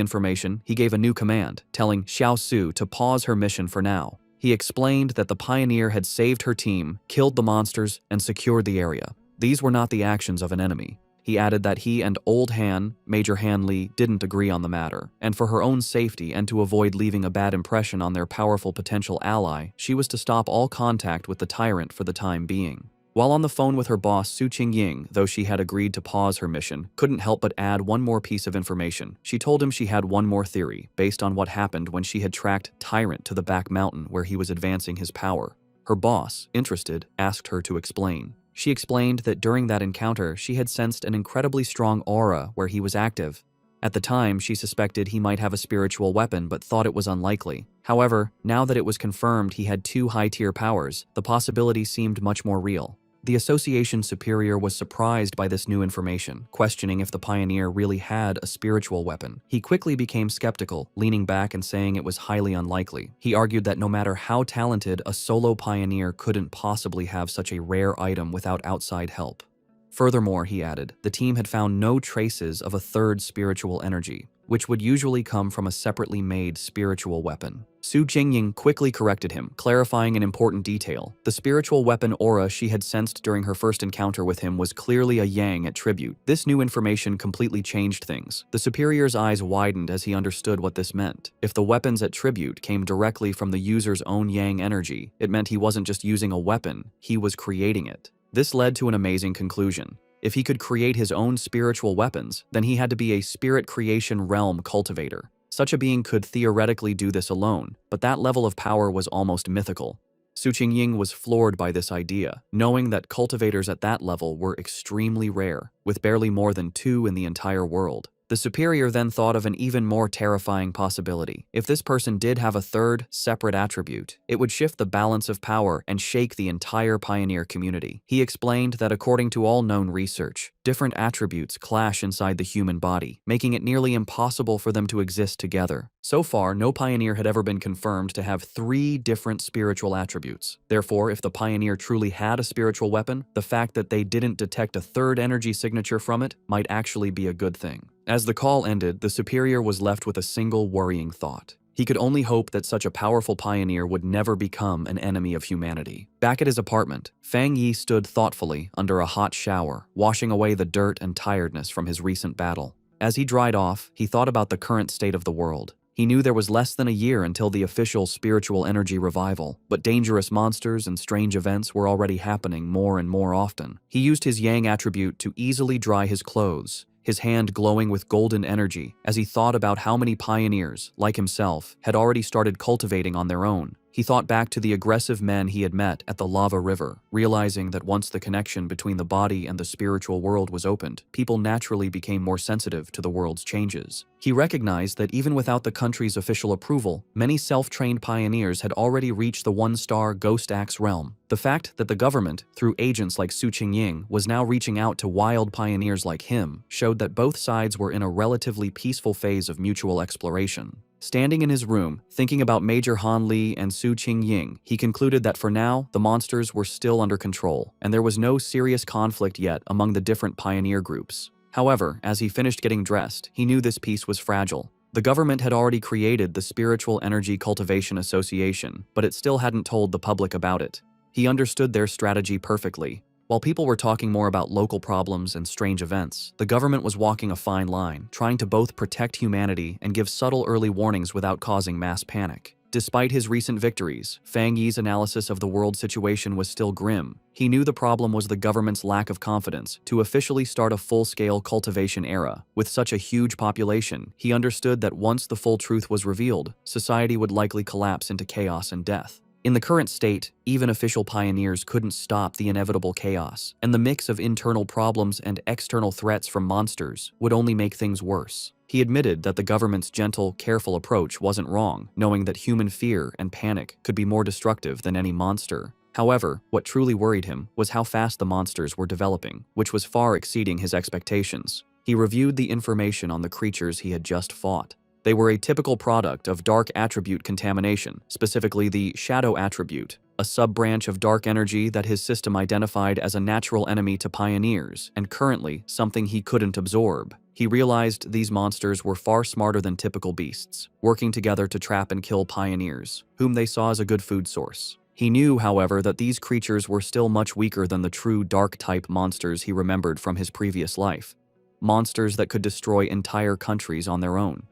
information, he gave a new command, telling Xiao Su to pause her mission for now. He explained that the pioneer had saved her team, killed the monsters, and secured the area. These were not the actions of an enemy. He added that he and Old Han, Major Han Li, didn't agree on the matter, and for her own safety and to avoid leaving a bad impression on their powerful potential ally, she was to stop all contact with the Tyrant for the time being. While on the phone with her boss, Su Qingying, though she had agreed to pause her mission, couldn't help but add one more piece of information. She told him she had one more theory, based on what happened when she had tracked Tyrant to the back mountain where he was advancing his power. Her boss, interested, asked her to explain. She explained that during that encounter, she had sensed an incredibly strong aura where he was active. At the time, she suspected he might have a spiritual weapon but thought it was unlikely. However, now that it was confirmed he had 2 high-tier powers, the possibility seemed much more real. The association superior was surprised by this new information, questioning if the pioneer really had a spiritual weapon. He quickly became skeptical, leaning back and saying it was highly unlikely. He argued that no matter how talented, a solo pioneer couldn't possibly have such a rare item without outside help. Furthermore, he added, the team had found no traces of a third spiritual energy, which would usually come from a separately made spiritual weapon. Su Qingying quickly corrected him, clarifying an important detail. The spiritual weapon aura she had sensed during her first encounter with him was clearly a yang attribute. This new information completely changed things. The superior's eyes widened as he understood what this meant. If the weapon's attribute came directly from the user's own yang energy, it meant he wasn't just using a weapon, he was creating it. This led to an amazing conclusion. If he could create his own spiritual weapons, then he had to be a spirit creation realm cultivator. Such a being could theoretically do this alone, but that level of power was almost mythical. Su Qingying was floored by this idea, knowing that cultivators at that level were extremely rare, with barely more than 2 in the entire world. The superior then thought of an even more terrifying possibility. If this person did have a third, separate attribute, it would shift the balance of power and shake the entire pioneer community. He explained that according to all known research, different attributes clash inside the human body, making it nearly impossible for them to exist together. So far, no pioneer had ever been confirmed to have 3 different spiritual attributes. Therefore, if the pioneer truly had a spiritual weapon, the fact that they didn't detect a third energy signature from it might actually be a good thing. As the call ended, the superior was left with a single worrying thought. He could only hope that such a powerful pioneer would never become an enemy of humanity. Back at his apartment, Fong Yi stood thoughtfully under a hot shower, washing away the dirt and tiredness from his recent battle. As he dried off, he thought about the current state of the world. He knew there was less than a year until the official spiritual energy revival, but dangerous monsters and strange events were already happening more and more often. He used his yang attribute to easily dry his clothes, his hand glowing with golden energy as he thought about how many pioneers, like himself, had already started cultivating on their own. He thought back to the aggressive men he had met at the lava river, realizing that once the connection between the body and the spiritual world was opened, people naturally became more sensitive to the world's changes. He recognized that even without the country's official approval, many self-trained pioneers had already reached the 1-star Ghost Axe realm. The fact that the government, through agents like Su Qingying, was now reaching out to wild pioneers like him showed that both sides were in a relatively peaceful phase of mutual exploration. Standing in his room, thinking about Major Han Li and Su Qingying, he concluded that for now, the monsters were still under control, and there was no serious conflict yet among the different pioneer groups. However, as he finished getting dressed, he knew this peace was fragile. The government had already created the Spiritual Energy Cultivation Association, but it still hadn't told the public about it. He understood their strategy perfectly. While people were talking more about local problems and strange events, the government was walking a fine line, trying to both protect humanity and give subtle early warnings without causing mass panic. Despite his recent victories, Fong Yi's analysis of the world situation was still grim. He knew the problem was the government's lack of confidence to officially start a full-scale cultivation era. With such a huge population, he understood that once the full truth was revealed, society would likely collapse into chaos and death. In the current state, even official pioneers couldn't stop the inevitable chaos, and the mix of internal problems and external threats from monsters would only make things worse. He admitted that the government's gentle, careful approach wasn't wrong, knowing that human fear and panic could be more destructive than any monster. However, what truly worried him was how fast the monsters were developing, which was far exceeding his expectations. He reviewed the information on the creatures he had just fought. They were a typical product of dark attribute contamination, specifically the shadow attribute, a sub-branch of dark energy that his system identified as a natural enemy to pioneers, and currently something he couldn't absorb. He realized these monsters were far smarter than typical beasts, working together to trap and kill pioneers, whom they saw as a good food source. He knew, however, that these creatures were still much weaker than the true dark-type monsters he remembered from his previous life. Monsters that could destroy entire countries on their own.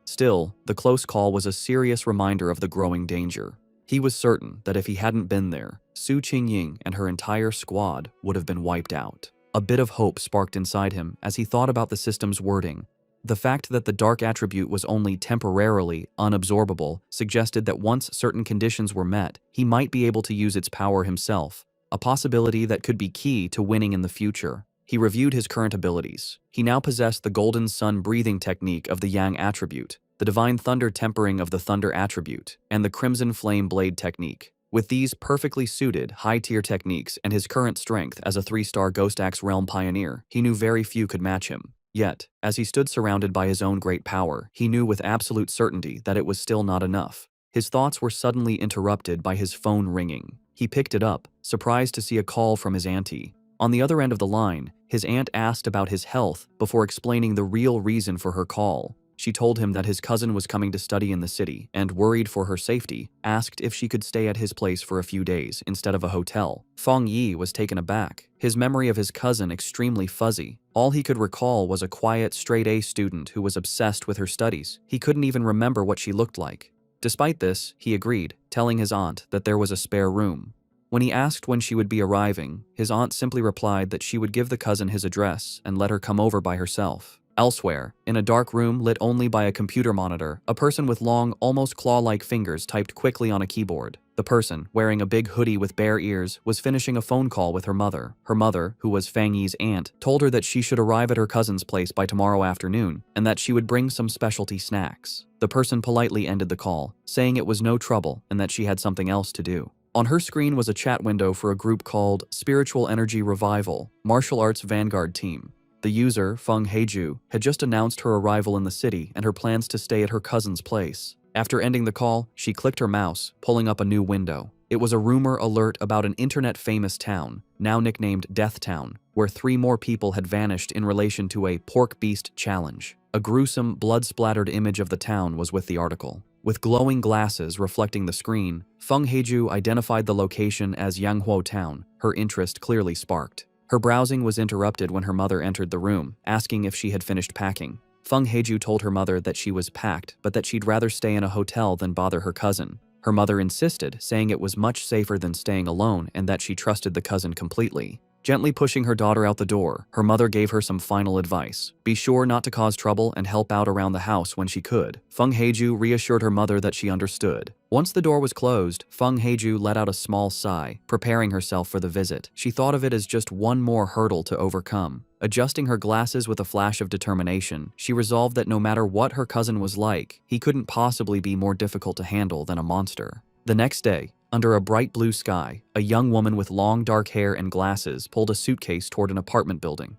Still, the close call was a serious reminder of the growing danger. He was certain that if he hadn't been there, Su Qingying and her entire squad would have been wiped out. A bit of hope sparked inside him as he thought about the system's wording. The fact that the dark attribute was only temporarily unabsorbable suggested that once certain conditions were met, he might be able to use its power himself, a possibility that could be key to winning in the future. He reviewed his current abilities. He now possessed the golden sun breathing technique of the yang attribute, the divine thunder tempering of the thunder attribute, and the crimson flame blade technique. With these perfectly suited, high-tier techniques and his current strength as a 3-star Ghost Axe Realm pioneer, he knew very few could match him. Yet, as he stood surrounded by his own great power, he knew with absolute certainty that it was still not enough. His thoughts were suddenly interrupted by his phone ringing. He picked it up, surprised to see a call from his auntie. On the other end of the line, his aunt asked about his health before explaining the real reason for her call. She told him that his cousin was coming to study in the city and, worried for her safety, asked if she could stay at his place for a few days instead of a hotel. Fong Yi was taken aback, his memory of his cousin extremely fuzzy. All he could recall was a quiet, straight-A student who was obsessed with her studies. He couldn't even remember what she looked like. Despite this, he agreed, telling his aunt that there was a spare room. When he asked when she would be arriving, his aunt simply replied that she would give the cousin his address and let her come over by herself. Elsewhere, in a dark room lit only by a computer monitor, a person with long, almost claw-like fingers typed quickly on a keyboard. The person, wearing a big hoodie with bare ears, was finishing a phone call with her mother. Her mother, who was Fang Yi's aunt, told her that she should arrive at her cousin's place by tomorrow afternoon and that she would bring some specialty snacks. The person politely ended the call, saying it was no trouble and that she had something else to do. On her screen was a chat window for a group called Spiritual Energy Revival, Martial Arts Vanguard Team. The user, Feng Heiju, had just announced her arrival in the city and her plans to stay at her cousin's place. After ending the call, she clicked her mouse, pulling up a new window. It was a rumor alert about an internet-famous town, now nicknamed Death Town, where 3 more people had vanished in relation to a pork beast challenge. A gruesome, blood-splattered image of the town was with the article. With glowing glasses reflecting the screen, Feng Heiju identified the location as Yanghuo Town, her interest clearly sparked. Her browsing was interrupted when her mother entered the room, asking if she had finished packing. Feng Heiju told her mother that she was packed, but that she'd rather stay in a hotel than bother her cousin. Her mother insisted, saying it was much safer than staying alone and that she trusted the cousin completely. Gently pushing her daughter out the door, her mother gave her some final advice. Be sure not to cause trouble and help out around the house when she could. Feng Heiju reassured her mother that she understood. Once the door was closed, Feng Heiju let out a small sigh, preparing herself for the visit. She thought of it as just one more hurdle to overcome. Adjusting her glasses with a flash of determination, she resolved that no matter what her cousin was like, he couldn't possibly be more difficult to handle than a monster. The next day, under a bright blue sky, a young woman with long dark hair and glasses pulled a suitcase toward an apartment building.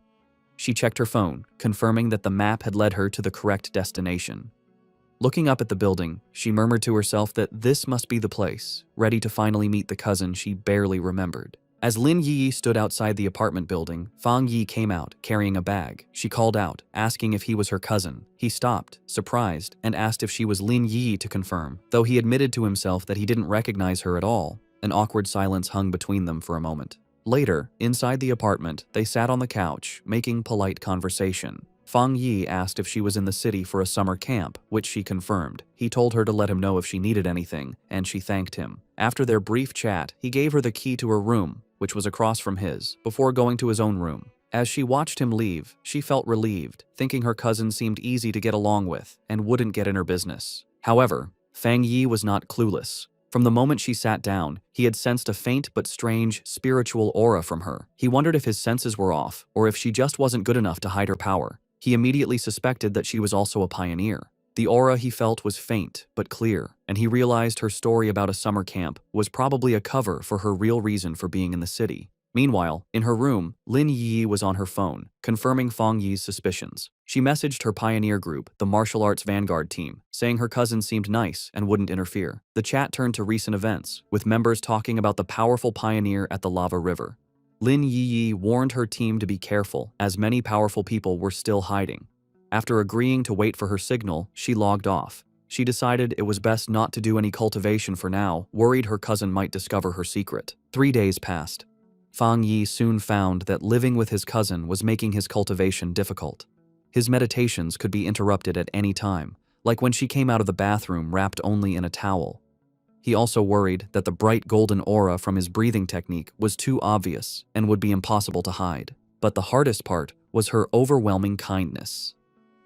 She checked her phone, confirming that the map had led her to the correct destination. Looking up at the building, she murmured to herself that this must be the place, ready to finally meet the cousin she barely remembered. As Lin Yi stood outside the apartment building, Fong Yi came out, carrying a bag. She called out, asking if he was her cousin. He stopped, surprised, and asked if she was Lin Yi to confirm. Though he admitted to himself that he didn't recognize her at all, an awkward silence hung between them for a moment. Later, inside the apartment, they sat on the couch, making polite conversation. Fong Yi asked if she was in the city for a summer camp, which she confirmed. He told her to let him know if she needed anything, and she thanked him. After their brief chat, he gave her the key to her room, which was across from his, before going to his own room. As she watched him leave, she felt relieved, thinking her cousin seemed easy to get along with and wouldn't get in her business. However, Fang Yi was not clueless. From the moment she sat down, he had sensed a faint but strange spiritual aura from her. He wondered if his senses were off, or if she just wasn't good enough to hide her power. He immediately suspected that she was also a pioneer. The aura he felt was faint but clear, and he realized her story about a summer camp was probably a cover for her real reason for being in the city. Meanwhile, in her room, Lin Yi was on her phone, confirming Fong Yi's suspicions. She messaged her pioneer group, the martial arts vanguard team, saying her cousin seemed nice and wouldn't interfere. The chat turned to recent events, with members talking about the powerful pioneer at the lava river. Lin Yi warned her team to be careful, as many powerful people were still hiding. After agreeing to wait for her signal, she logged off. She decided it was best not to do any cultivation for now, worried her cousin might discover her secret. 3 days passed. Fong Yi soon found that living with his cousin was making his cultivation difficult. His meditations could be interrupted at any time, like when she came out of the bathroom wrapped only in a towel. He also worried that the bright golden aura from his breathing technique was too obvious and would be impossible to hide. But the hardest part was her overwhelming kindness.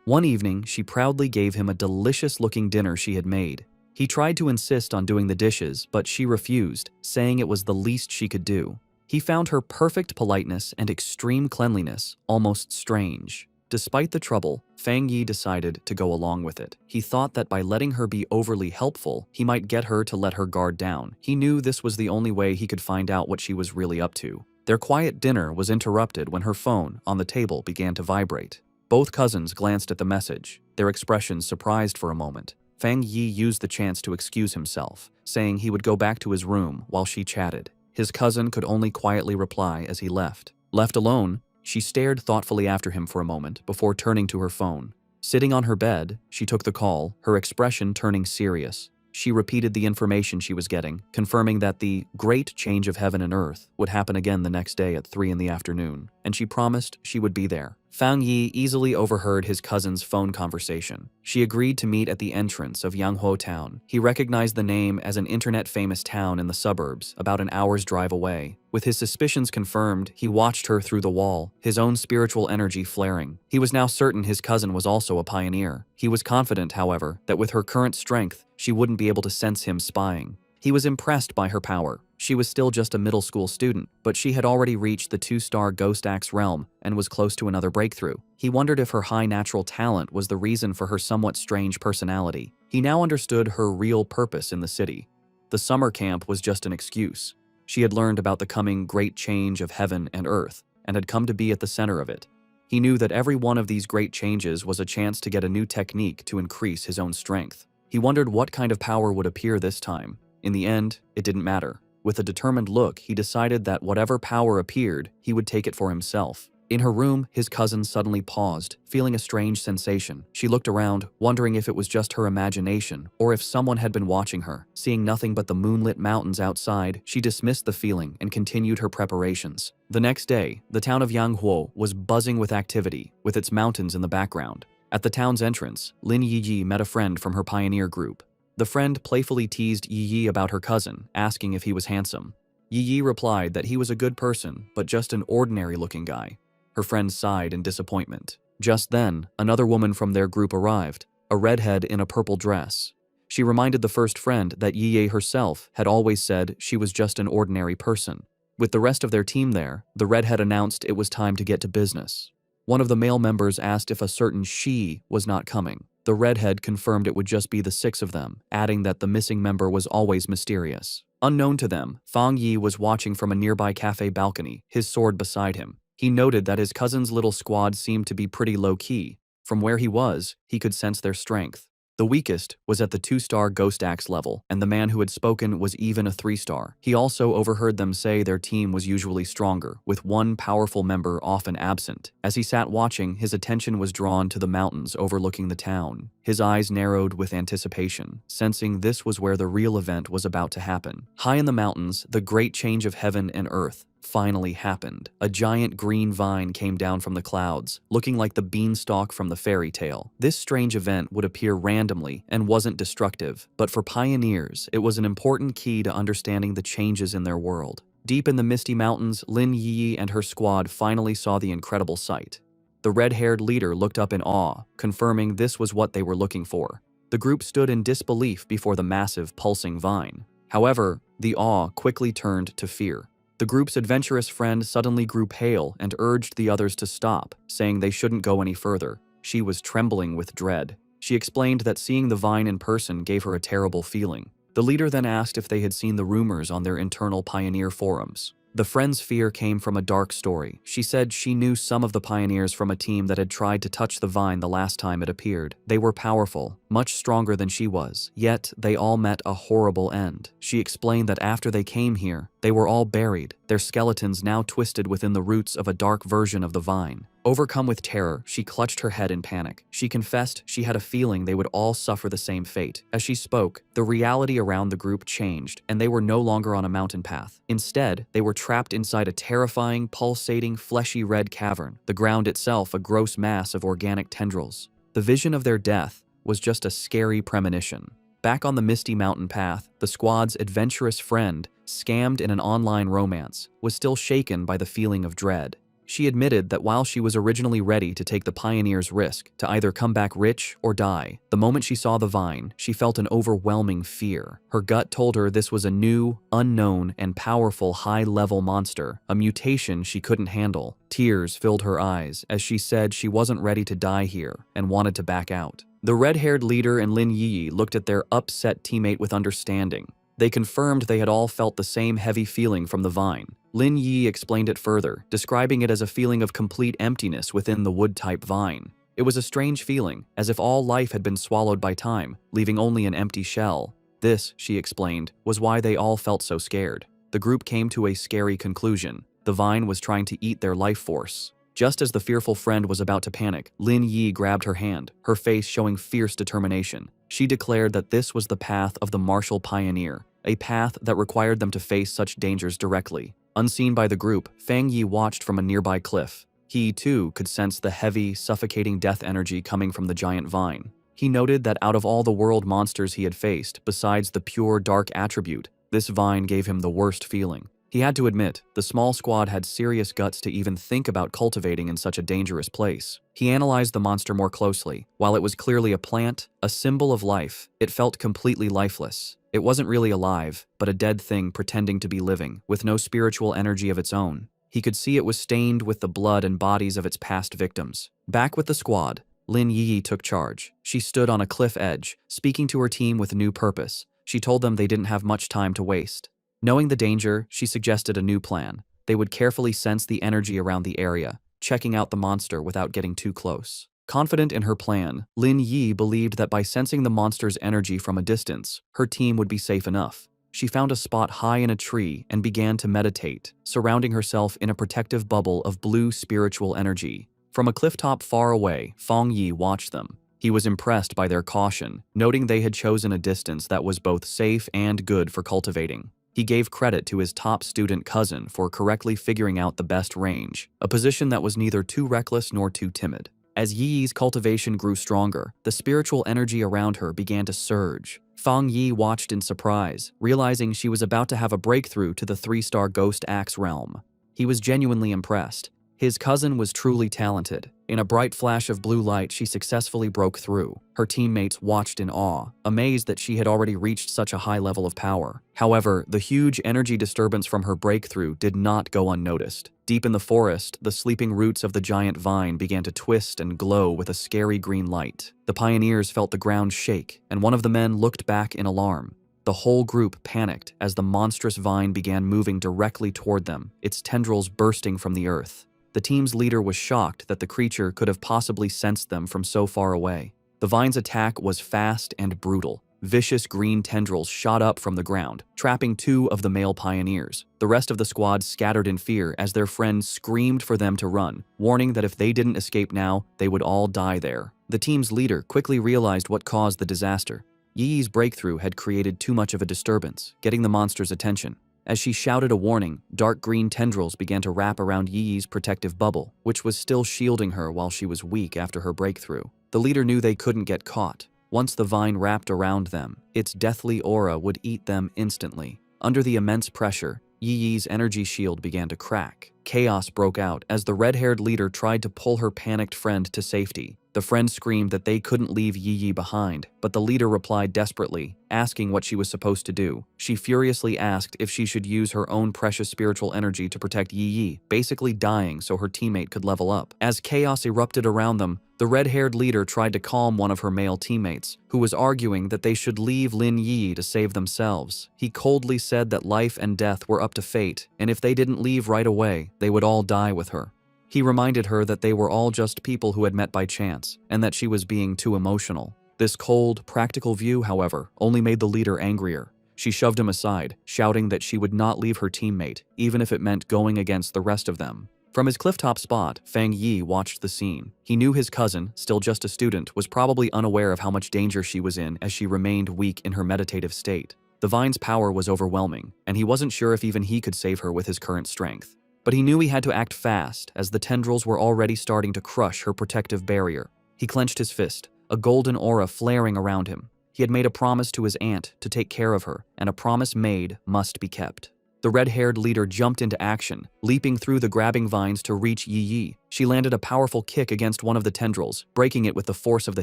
One evening, she proudly gave him a delicious-looking dinner she had made. He tried to insist on doing the dishes, but she refused, saying it was the least she could do. He found her perfect politeness and extreme cleanliness almost strange. Despite the trouble, Fong Yi decided to go along with it. He thought that by letting her be overly helpful, he might get her to let her guard down. He knew this was the only way he could find out what she was really up to. Their quiet dinner was interrupted when her phone on the table began to vibrate. Both cousins glanced at the message, their expressions surprised for a moment. Fong Yi used the chance to excuse himself, saying he would go back to his room while she chatted. His cousin could only quietly reply as he left. Left alone, she stared thoughtfully after him for a moment before turning to her phone. Sitting on her bed, she took the call, her expression turning serious. She repeated the information she was getting, confirming that the great change of heaven and earth would happen again the next day at 3 in the afternoon, and she promised she would be there. Fong Yi easily overheard his cousin's phone conversation. She agreed to meet at the entrance of Yanghuo Town. He recognized the name as an internet-famous town in the suburbs, about an hour's drive away. With his suspicions confirmed, he watched her through the wall, his own spiritual energy flaring. He was now certain his cousin was also a pioneer. He was confident, however, that with her current strength, she wouldn't be able to sense him spying. He was impressed by her power. She was still just a middle school student, but she had already reached the 2-star Ghost Axe realm and was close to another breakthrough. He wondered if her high natural talent was the reason for her somewhat strange personality. He now understood her real purpose in the city. The summer camp was just an excuse. She had learned about the coming great change of heaven and earth, and had come to be at the center of it. He knew that every one of these great changes was a chance to get a new technique to increase his own strength. He wondered what kind of power would appear this time. In the end, it didn't matter. With a determined look, he decided that whatever power appeared, he would take it for himself. In her room, his cousin suddenly paused, feeling a strange sensation. She looked around, wondering if it was just her imagination, or if someone had been watching her. Seeing nothing but the moonlit mountains outside, she dismissed the feeling and continued her preparations. The next day, the town of Yanghuo was buzzing with activity, with its mountains in the background. At the town's entrance, Lin Yi met a friend from her pioneer group. The friend playfully teased Yi about her cousin, asking if he was handsome. Yi replied that he was a good person, but just an ordinary-looking guy. Her friend sighed in disappointment. Just then, another woman from their group arrived, a redhead in a purple dress. She reminded the first friend that Yi herself had always said she was just an ordinary person. With the rest of their team there, the redhead announced it was time to get to business. One of the male members asked if a certain she was not coming. The redhead confirmed it would just be the 6 of them, adding that the missing member was always mysterious. Unknown to them, Fong Yi was watching from a nearby cafe balcony, his sword beside him. He noted that his cousin's little squad seemed to be pretty low-key. From where he was, he could sense their strength. The weakest was at the 2-star Ghost Axe level, and the man who had spoken was even a 3-star. He also overheard them say their team was usually stronger, with one powerful member often absent. As he sat watching, his attention was drawn to the mountains overlooking the town. His eyes narrowed with anticipation, sensing this was where the real event was about to happen. High in the mountains, the great change of heaven and earth finally happened. A giant green vine came down from the clouds, looking like the beanstalk from the fairy tale. This strange event would appear randomly and wasn't destructive, but for pioneers, it was an important key to understanding the changes in their world. Deep in the misty mountains, Lin Yi and her squad finally saw the incredible sight. The red-haired leader looked up in awe, confirming this was what they were looking for. The group stood in disbelief before the massive, pulsing vine. However, the awe quickly turned to fear. The group's adventurous friend suddenly grew pale and urged the others to stop, saying they shouldn't go any further. She was trembling with dread. She explained that seeing the vine in person gave her a terrible feeling. The leader then asked if they had seen the rumors on their internal pioneer forums. The friend's fear came from a dark story. She said she knew some of the pioneers from a team that had tried to touch the vine the last time it appeared. They were powerful, much stronger than she was, yet they all met a horrible end. She explained that after they came here, they were all buried, their skeletons now twisted within the roots of a dark version of the vine. Overcome with terror, she clutched her head in panic. She confessed she had a feeling they would all suffer the same fate. As she spoke, the reality around the group changed, and they were no longer on a mountain path. Instead, they were trapped inside a terrifying, pulsating, fleshy red cavern, the ground itself a gross mass of organic tendrils. The vision of their death was just a scary premonition. Back on the misty mountain path, the squad's adventurous friend, scammed in an online romance, was still shaken by the feeling of dread. She admitted that while she was originally ready to take the pioneer's risk to either come back rich or die, the moment she saw the vine, she felt an overwhelming fear. Her gut told her this was a new, unknown, and powerful high-level monster, a mutation she couldn't handle. Tears filled her eyes as she said she wasn't ready to die here and wanted to back out. The red-haired leader and Lin Yi looked at their upset teammate with understanding. They confirmed they had all felt the same heavy feeling from the vine. Lin Yi explained it further, describing it as a feeling of complete emptiness within the wood-type vine. It was a strange feeling, as if all life had been swallowed by time, leaving only an empty shell. This, she explained, was why they all felt so scared. The group came to a scary conclusion. The vine was trying to eat their life force. Just as the fearful friend was about to panic, Lin Yi grabbed her hand, her face showing fierce determination. She declared that this was the path of the martial pioneer, a path that required them to face such dangers directly. Unseen by the group, Fong Yi watched from a nearby cliff. He, too, could sense the heavy, suffocating death energy coming from the giant vine. He noted that out of all the world monsters he had faced, besides the pure dark attribute, this vine gave him the worst feeling. He had to admit, the small squad had serious guts to even think about cultivating in such a dangerous place. He analyzed the monster more closely. While it was clearly a plant, a symbol of life, it felt completely lifeless. It wasn't really alive, but a dead thing pretending to be living, with no spiritual energy of its own. He could see it was stained with the blood and bodies of its past victims. Back with the squad, Lin Yi took charge. She stood on a cliff edge, speaking to her team with a new purpose. She told them they didn't have much time to waste. Knowing the danger, she suggested a new plan. They would carefully sense the energy around the area, checking out the monster without getting too close. Confident in her plan, Lin Yi believed that by sensing the monster's energy from a distance, her team would be safe enough. She found a spot high in a tree and began to meditate, surrounding herself in a protective bubble of blue spiritual energy. From a clifftop far away, Fong Yi watched them. He was impressed by their caution, noting they had chosen a distance that was both safe and good for cultivating. He gave credit to his top student cousin for correctly figuring out the best range, a position that was neither too reckless nor too timid. As Yi's cultivation grew stronger, the spiritual energy around her began to surge. Fong Yi watched in surprise, realizing she was about to have a breakthrough to the 3-star Ghost Axe realm. He was genuinely impressed. His cousin was truly talented. In a bright flash of blue light, she successfully broke through. Her teammates watched in awe, amazed that she had already reached such a high level of power. However, the huge energy disturbance from her breakthrough did not go unnoticed. Deep in the forest, the sleeping roots of the giant vine began to twist and glow with a scary green light. The pioneers felt the ground shake, and one of the men looked back in alarm. The whole group panicked as the monstrous vine began moving directly toward them, its tendrils bursting from the earth. The team's leader was shocked that the creature could have possibly sensed them from so far away. The vine's attack was fast and brutal. Vicious green tendrils shot up from the ground, trapping 2 of the male pioneers. The rest of the squad scattered in fear as their friends screamed for them to run, warning that if they didn't escape now, they would all die there. The team's leader quickly realized what caused the disaster. Yi's breakthrough had created too much of a disturbance, getting the monster's attention. As she shouted a warning, dark green tendrils began to wrap around Yi's protective bubble, which was still shielding her while she was weak after her breakthrough. The leader knew they couldn't get caught. Once the vine wrapped around them, its deathly aura would eat them instantly. Under the immense pressure, Yi's energy shield began to crack. Chaos broke out as the red-haired leader tried to pull her panicked friend to safety. The friend screamed that they couldn't leave Yi behind, but the leader replied desperately, asking what she was supposed to do. She furiously asked if she should use her own precious spiritual energy to protect Yi, basically dying so her teammate could level up. As chaos erupted around them, the red-haired leader tried to calm one of her male teammates, who was arguing that they should leave Lin Yi to save themselves. He coldly said that life and death were up to fate, and if they didn't leave right away, they would all die with her. He reminded her that they were all just people who had met by chance, and that she was being too emotional. This cold, practical view, however, only made the leader angrier. She shoved him aside, shouting that she would not leave her teammate, even if it meant going against the rest of them. From his clifftop spot, Fong Yi watched the scene. He knew his cousin, still just a student, was probably unaware of how much danger she was in as she remained weak in her meditative state. The vine's power was overwhelming, and he wasn't sure if even he could save her with his current strength. But he knew he had to act fast, as the tendrils were already starting to crush her protective barrier. He clenched his fist, a golden aura flaring around him. He had made a promise to his aunt to take care of her, and a promise made must be kept. The red-haired leader jumped into action, leaping through the grabbing vines to reach Yi. She landed a powerful kick against one of the tendrils, breaking it with the force of the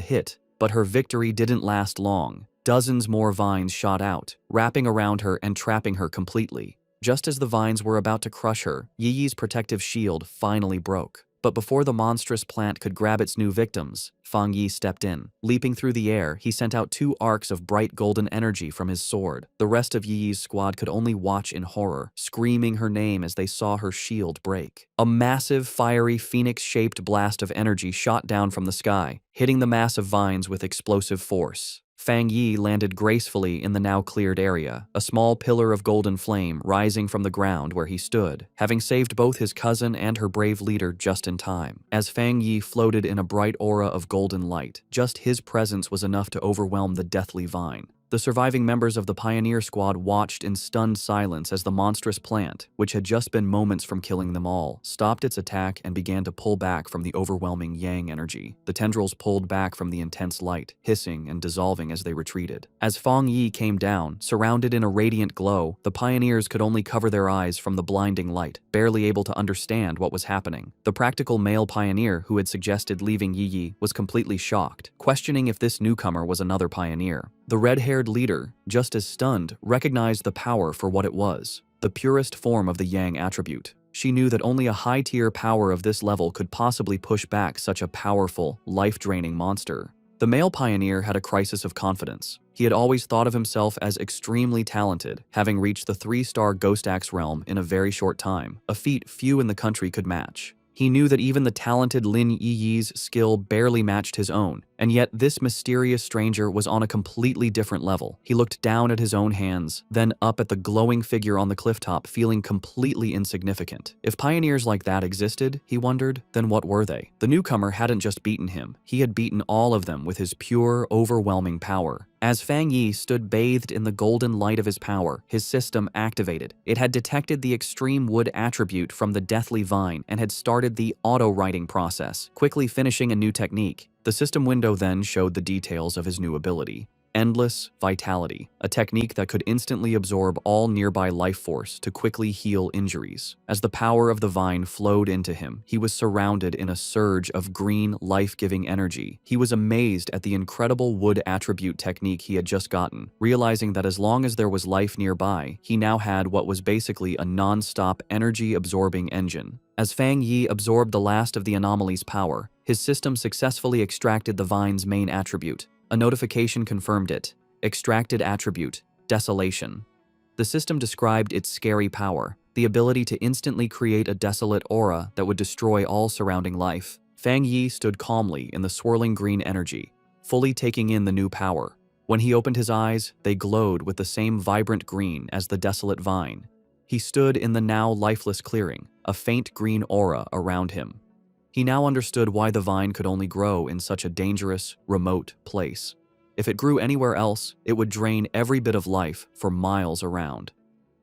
hit. But her victory didn't last long. Dozens more vines shot out, wrapping around her and trapping her completely. Just as the vines were about to crush her, Yi's protective shield finally broke. But before the monstrous plant could grab its new victims, Fong Yi stepped in. Leaping through the air, he sent out 2 arcs of bright golden energy from his sword. The rest of Yi's squad could only watch in horror, screaming her name as they saw her shield break. A massive, fiery, phoenix-shaped blast of energy shot down from the sky, hitting the mass of vines with explosive force. Fong Yi landed gracefully in the now cleared area, a small pillar of golden flame rising from the ground where he stood, having saved both his cousin and her brave leader just in time. As Fong Yi floated in a bright aura of golden light, just his presence was enough to overwhelm the deathly vine. The surviving members of the Pioneer Squad watched in stunned silence as the monstrous plant, which had just been moments from killing them all, stopped its attack and began to pull back from the overwhelming yang energy. The tendrils pulled back from the intense light, hissing and dissolving as they retreated. As Fong Yi came down, surrounded in a radiant glow, the pioneers could only cover their eyes from the blinding light, barely able to understand what was happening. The practical male pioneer who had suggested leaving Yi was completely shocked, questioning if this newcomer was another pioneer. The red-haired leader, just as stunned, recognized the power for what it was, the purest form of the yang attribute. She knew that only a high-tier power of this level could possibly push back such a powerful, life-draining monster. The male pioneer had a crisis of confidence. He had always thought of himself as extremely talented, having reached the 3-star Ghost Axe realm in a very short time, a feat few in the country could match. He knew that even the talented Lin Yi's skill barely matched his own, and yet this mysterious stranger was on a completely different level. He looked down at his own hands, then up at the glowing figure on the clifftop, feeling completely insignificant. If pioneers like that existed, he wondered, then what were they? The newcomer hadn't just beaten him, he had beaten all of them with his pure, overwhelming power. As Fong Yi stood bathed in the golden light of his power, his system activated. It had detected the extreme wood attribute from the deathly vine and had started the auto-writing process, quickly finishing a new technique. The system window then showed the details of his new ability. Endless Vitality, a technique that could instantly absorb all nearby life force to quickly heal injuries. As the power of the vine flowed into him, he was surrounded in a surge of green, life-giving energy. He was amazed at the incredible wood attribute technique he had just gotten, realizing that as long as there was life nearby, he now had what was basically a non-stop energy-absorbing engine. As Fong Yi absorbed the last of the anomaly's power, his system successfully extracted the vine's main attribute. A notification confirmed it. Extracted attribute, Desolation. The system described its scary power, the ability to instantly create a desolate aura that would destroy all surrounding life. Fong Yi stood calmly in the swirling green energy, fully taking in the new power. When he opened his eyes, they glowed with the same vibrant green as the desolate vine. He stood in the now lifeless clearing, a faint green aura around him. He now understood why the vine could only grow in such a dangerous, remote place. If it grew anywhere else, it would drain every bit of life for miles around.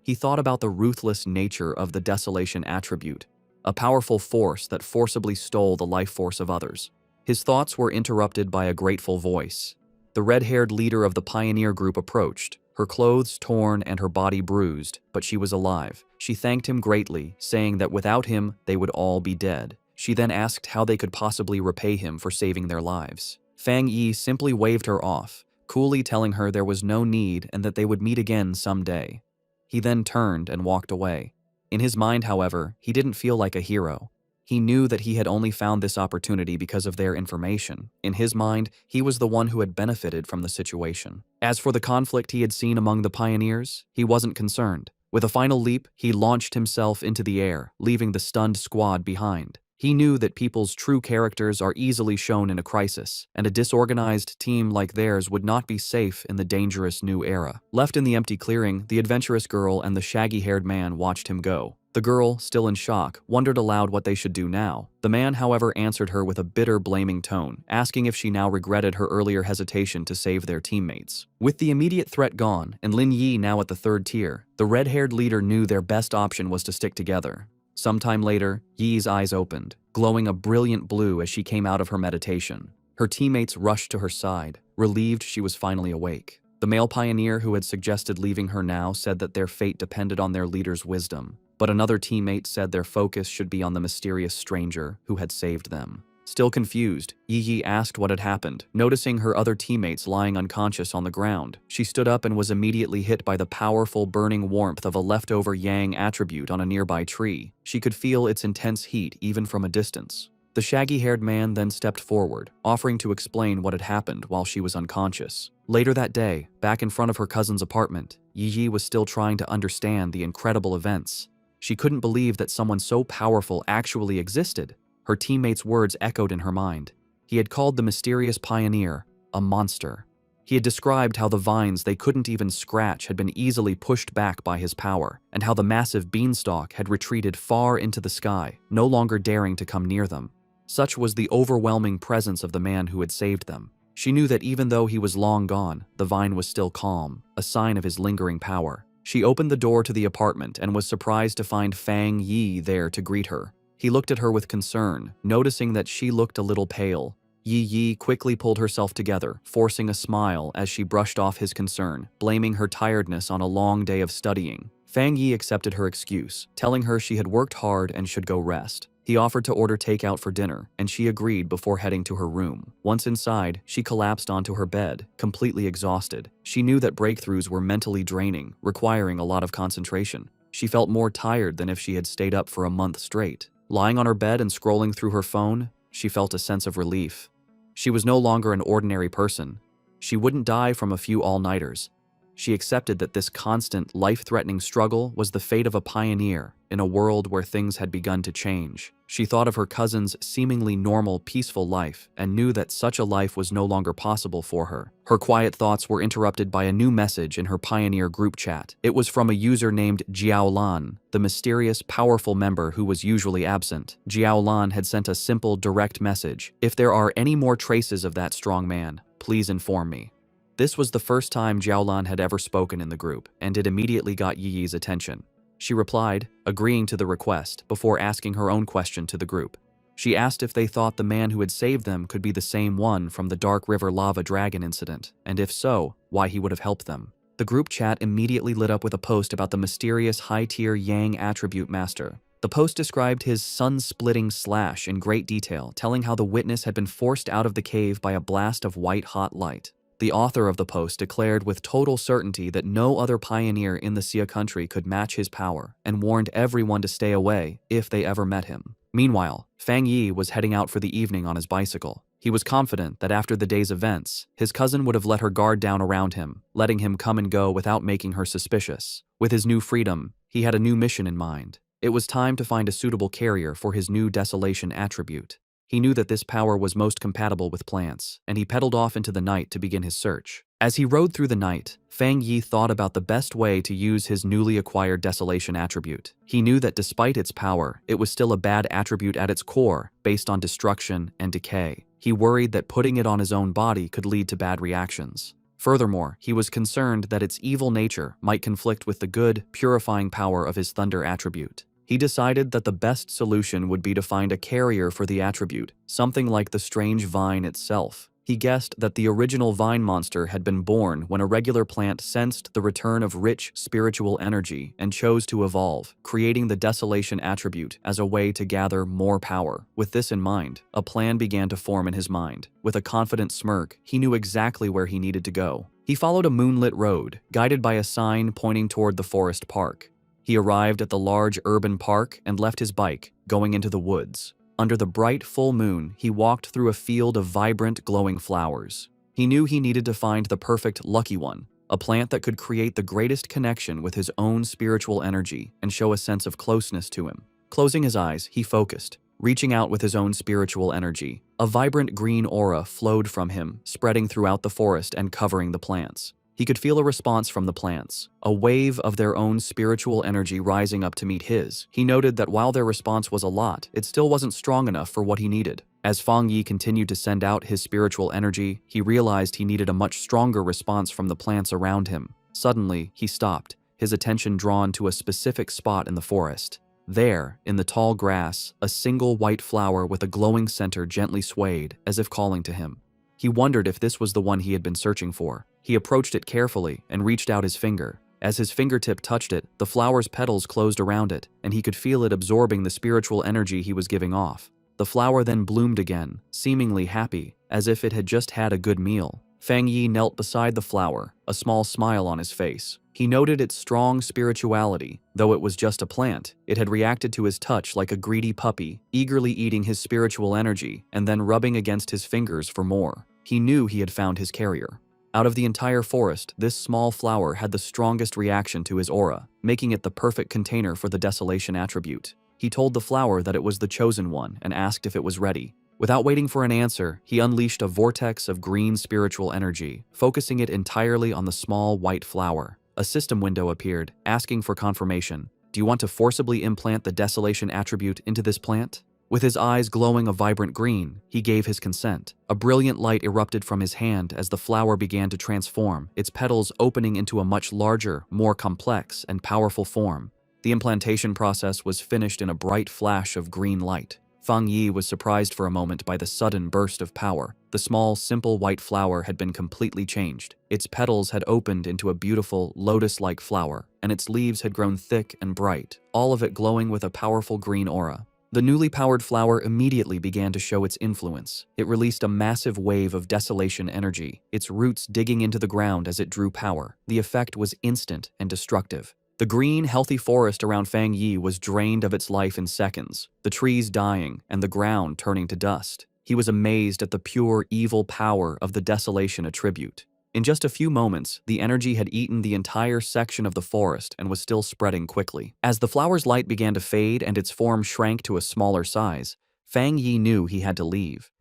He thought about the ruthless nature of the Desolation attribute, a powerful force that forcibly stole the life force of others. His thoughts were interrupted by a grateful voice. The red-haired leader of the pioneer group approached. her clothes torn and her body bruised, but she was alive. She thanked him greatly, saying that without him, they would all be dead. She then asked how they could possibly repay him for saving their lives. Fong Yi simply waved her off, coolly telling her there was no need and that they would meet again someday. He then turned and walked away. In his mind, however, he didn't feel like a hero. He knew that he had only found this opportunity because of their information. In his mind, he was the one who had benefited from the situation. As for the conflict he had seen among the pioneers, he wasn't concerned. With a final leap, he launched himself into the air, leaving the stunned squad behind. He knew that people's true characters are easily shown in a crisis, and a disorganized team like theirs would not be safe in the dangerous new era. Left in the empty clearing, the adventurous girl and the shaggy-haired man watched him go. The girl, still in shock, wondered aloud what they should do now. The man, however, answered her with a bitter, blaming tone, asking if she now regretted her earlier hesitation to save their teammates. With the immediate threat gone, and Lin Yi now at the third tier, the red-haired leader knew their best option was to stick together. Sometime later, Yi's eyes opened, glowing a brilliant blue as she came out of her meditation. Her teammates rushed to her side, relieved she was finally awake. The male pioneer who had suggested leaving her now said that their fate depended on their leader's wisdom, but another teammate said their focus should be on the mysterious stranger who had saved them. Still confused, Yi asked what had happened. Noticing her other teammates lying unconscious on the ground, she stood up and was immediately hit by the powerful burning warmth of a leftover yang attribute on a nearby tree. She could feel its intense heat even from a distance. The shaggy-haired man then stepped forward, offering to explain what had happened while she was unconscious. Later that day, back in front of her cousin's apartment, Yi was still trying to understand the incredible events. She couldn't believe that someone so powerful actually existed. Her teammates' words echoed in her mind. He had called the mysterious pioneer a monster. He had described how the vines they couldn't even scratch had been easily pushed back by his power, and how the massive beanstalk had retreated far into the sky, no longer daring to come near them. Such was the overwhelming presence of the man who had saved them. She knew that even though he was long gone, the vine was still calm, a sign of his lingering power. She opened the door to the apartment and was surprised to find Fong Yi there to greet her. He looked at her with concern, noticing that she looked a little pale. Yi quickly pulled herself together, forcing a smile as she brushed off his concern, blaming her tiredness on a long day of studying. Fong Yi accepted her excuse, telling her she had worked hard and should go rest. He offered to order takeout for dinner, and she agreed before heading to her room. Once inside, she collapsed onto her bed, completely exhausted. She knew that breakthroughs were mentally draining, requiring a lot of concentration. She felt more tired than if she had stayed up for a month straight. Lying on her bed and scrolling through her phone, she felt a sense of relief. She was no longer an ordinary person. She wouldn't die from a few all-nighters. She accepted that this constant, life-threatening struggle was the fate of a pioneer in a world where things had begun to change. She thought of her cousin's seemingly normal, peaceful life and knew that such a life was no longer possible for her. Her quiet thoughts were interrupted by a new message in her pioneer group chat. It was from a user named Jiaolan, the mysterious, powerful member who was usually absent. Jiaolan had sent a simple, direct message. "If there are any more traces of that strong man, please inform me." This was the first time Jiaolan had ever spoken in the group, and it immediately got Yi's attention. She replied, agreeing to the request, before asking her own question to the group. She asked if they thought the man who had saved them could be the same one from the Dark River Lava Dragon incident, and if so, why he would have helped them. The group chat immediately lit up with a post about the mysterious high-tier Yang attribute master. The post described his sun-splitting slash in great detail, telling how the witness had been forced out of the cave by a blast of white-hot light. The author of the post declared with total certainty that no other pioneer in the Xia country could match his power, and warned everyone to stay away if they ever met him. Meanwhile, Fong Yi was heading out for the evening on his bicycle. He was confident that after the day's events, his cousin would have let her guard down around him, letting him come and go without making her suspicious. With his new freedom, he had a new mission in mind. It was time to find a suitable carrier for his new desolation attribute. He knew that this power was most compatible with plants, and he pedaled off into the night to begin his search. As he rode through the night, Fong Yi thought about the best way to use his newly acquired desolation attribute. He knew that despite its power, it was still a bad attribute at its core, based on destruction and decay. He worried that putting it on his own body could lead to bad reactions. Furthermore, he was concerned that its evil nature might conflict with the good, purifying power of his thunder attribute. He decided that the best solution would be to find a carrier for the attribute, something like the strange vine itself. He guessed that the original vine monster had been born when a regular plant sensed the return of rich spiritual energy and chose to evolve, creating the desolation attribute as a way to gather more power. With this in mind, a plan began to form in his mind. With a confident smirk, he knew exactly where he needed to go. He followed a moonlit road, guided by a sign pointing toward the forest park. He arrived at the large urban park and left his bike, going into the woods. Under the bright full moon, he walked through a field of vibrant, glowing flowers. He knew he needed to find the perfect lucky one, a plant that could create the greatest connection with his own spiritual energy and show a sense of closeness to him. Closing his eyes, he focused, reaching out with his own spiritual energy. A vibrant green aura flowed from him, spreading throughout the forest and covering the plants. He could feel a response from the plants, a wave of their own spiritual energy rising up to meet his. He noted that while their response was a lot, it still wasn't strong enough for what he needed. As Fong Yi continued to send out his spiritual energy, he realized he needed a much stronger response from the plants around him. Suddenly, he stopped, his attention drawn to a specific spot in the forest. There, in the tall grass, a single white flower with a glowing center gently swayed, as if calling to him. He wondered if this was the one he had been searching for. He approached it carefully and reached out his finger. As his fingertip touched it, the flower's petals closed around it, and he could feel it absorbing the spiritual energy he was giving off. The flower then bloomed again, seemingly happy, as if it had just had a good meal. Fong Yi knelt beside the flower, a small smile on his face. He noted its strong spirituality. Though it was just a plant, it had reacted to his touch like a greedy puppy, eagerly eating his spiritual energy and then rubbing against his fingers for more. He knew he had found his carrier. Out of the entire forest, this small flower had the strongest reaction to his aura, making it the perfect container for the desolation attribute. He told the flower that it was the chosen one and asked if it was ready. Without waiting for an answer, he unleashed a vortex of green spiritual energy, focusing it entirely on the small white flower. A system window appeared, asking for confirmation. Do you want to forcibly implant the desolation attribute into this plant? With his eyes glowing a vibrant green, he gave his consent. A brilliant light erupted from his hand as the flower began to transform, its petals opening into a much larger, more complex, and powerful form. The implantation process was finished in a bright flash of green light. Fong Yi was surprised for a moment by the sudden burst of power. The small, simple white flower had been completely changed. Its petals had opened into a beautiful, lotus-like flower, and its leaves had grown thick and bright, all of it glowing with a powerful green aura. The newly powered flower immediately began to show its influence. It released a massive wave of desolation energy, its roots digging into the ground as it drew power. The effect was instant and destructive. The green, healthy forest around Fong Yi was drained of its life in seconds, the trees dying and the ground turning to dust. He was amazed at the pure evil power of the desolation attribute. In just a few moments, the energy had eaten the entire section of the forest and was still spreading quickly. As the flower's light began to fade and its form shrank to a smaller size, Fong Yi knew he had to leave.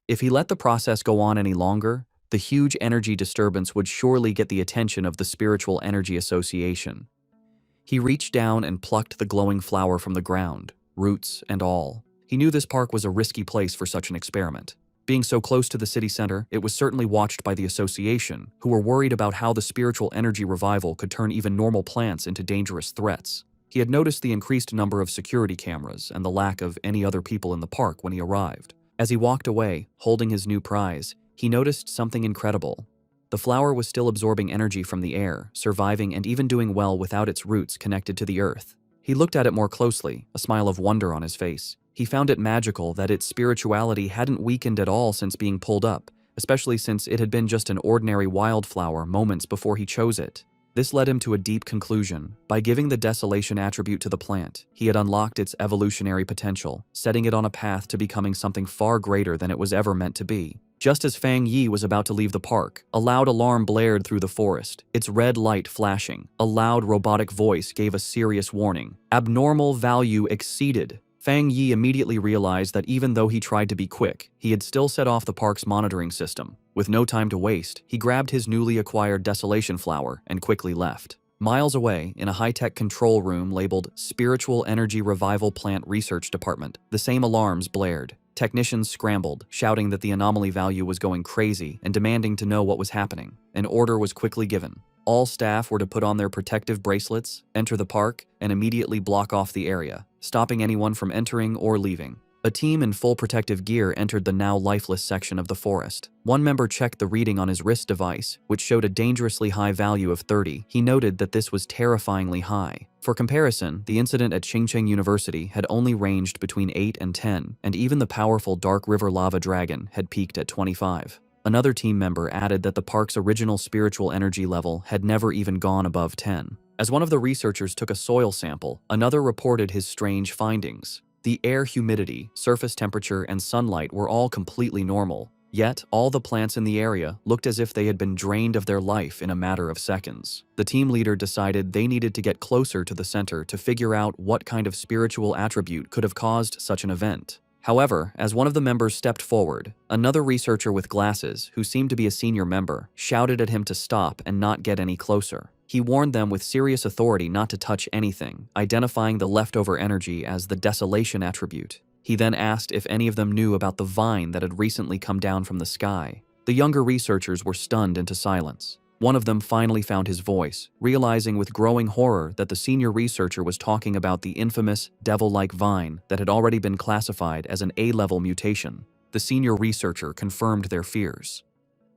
If he let the process go on any longer, the huge energy disturbance would surely get the attention of the Spiritual Energy Association. He reached down and plucked the glowing flower from the ground, roots and all. He knew this park was a risky place for such an experiment. Being so close to the city center, it was certainly watched by the association, who were worried about how the spiritual energy revival could turn even normal plants into dangerous threats. He had noticed the increased number of security cameras and the lack of any other people in the park when he arrived. As he walked away, holding his new prize, he noticed something incredible. The flower was still absorbing energy from the air, surviving and even doing well without its roots connected to the earth. He looked at it more closely, a smile of wonder on his face. He found it magical that its spirituality hadn't weakened at all since being pulled up, especially since it had been just an ordinary wildflower moments before he chose it. This led him to a deep conclusion. By giving the desolation attribute to the plant, he had unlocked its evolutionary potential, setting it on a path to becoming something far greater than it was ever meant to be. Just as Fong Yi was about to leave the park, a loud alarm blared through the forest, its red light flashing. A loud robotic voice gave a serious warning. Abnormal value exceeded. Fong Yi immediately realized that even though he tried to be quick, he had still set off the park's monitoring system. With no time to waste, he grabbed his newly acquired desolation flower and quickly left. Miles away, in a high-tech control room labeled Spiritual Energy Revival Plant Research Department, the same alarms blared. Technicians scrambled, shouting that the anomaly value was going crazy and demanding to know what was happening. An order was quickly given. All staff were to put on their protective bracelets, enter the park, and immediately block off the area, stopping anyone from entering or leaving. A team in full protective gear entered the now lifeless section of the forest. One member checked the reading on his wrist device, which showed a dangerously high value of 30. He noted that this was terrifyingly high. For comparison, the incident at Qingcheng University had only ranged between 8 and 10, and even the powerful Dark River lava dragon had peaked at 25. Another team member added that the park's original spiritual energy level had never even gone above 10. As one of the researchers took a soil sample, another reported his strange findings. The air humidity, surface temperature, and sunlight were all completely normal, yet all the plants in the area looked as if they had been drained of their life in a matter of seconds. The team leader decided they needed to get closer to the center to figure out what kind of spiritual attribute could have caused such an event. However, as one of the members stepped forward, another researcher with glasses, who seemed to be a senior member, shouted at him to stop and not get any closer. He warned them with serious authority not to touch anything, identifying the leftover energy as the desolation attribute. He then asked if any of them knew about the vine that had recently come down from the sky. The younger researchers were stunned into silence. One of them finally found his voice, realizing with growing horror that the senior researcher was talking about the infamous devil-like vine that had already been classified as an A-level mutation. The senior researcher confirmed their fears.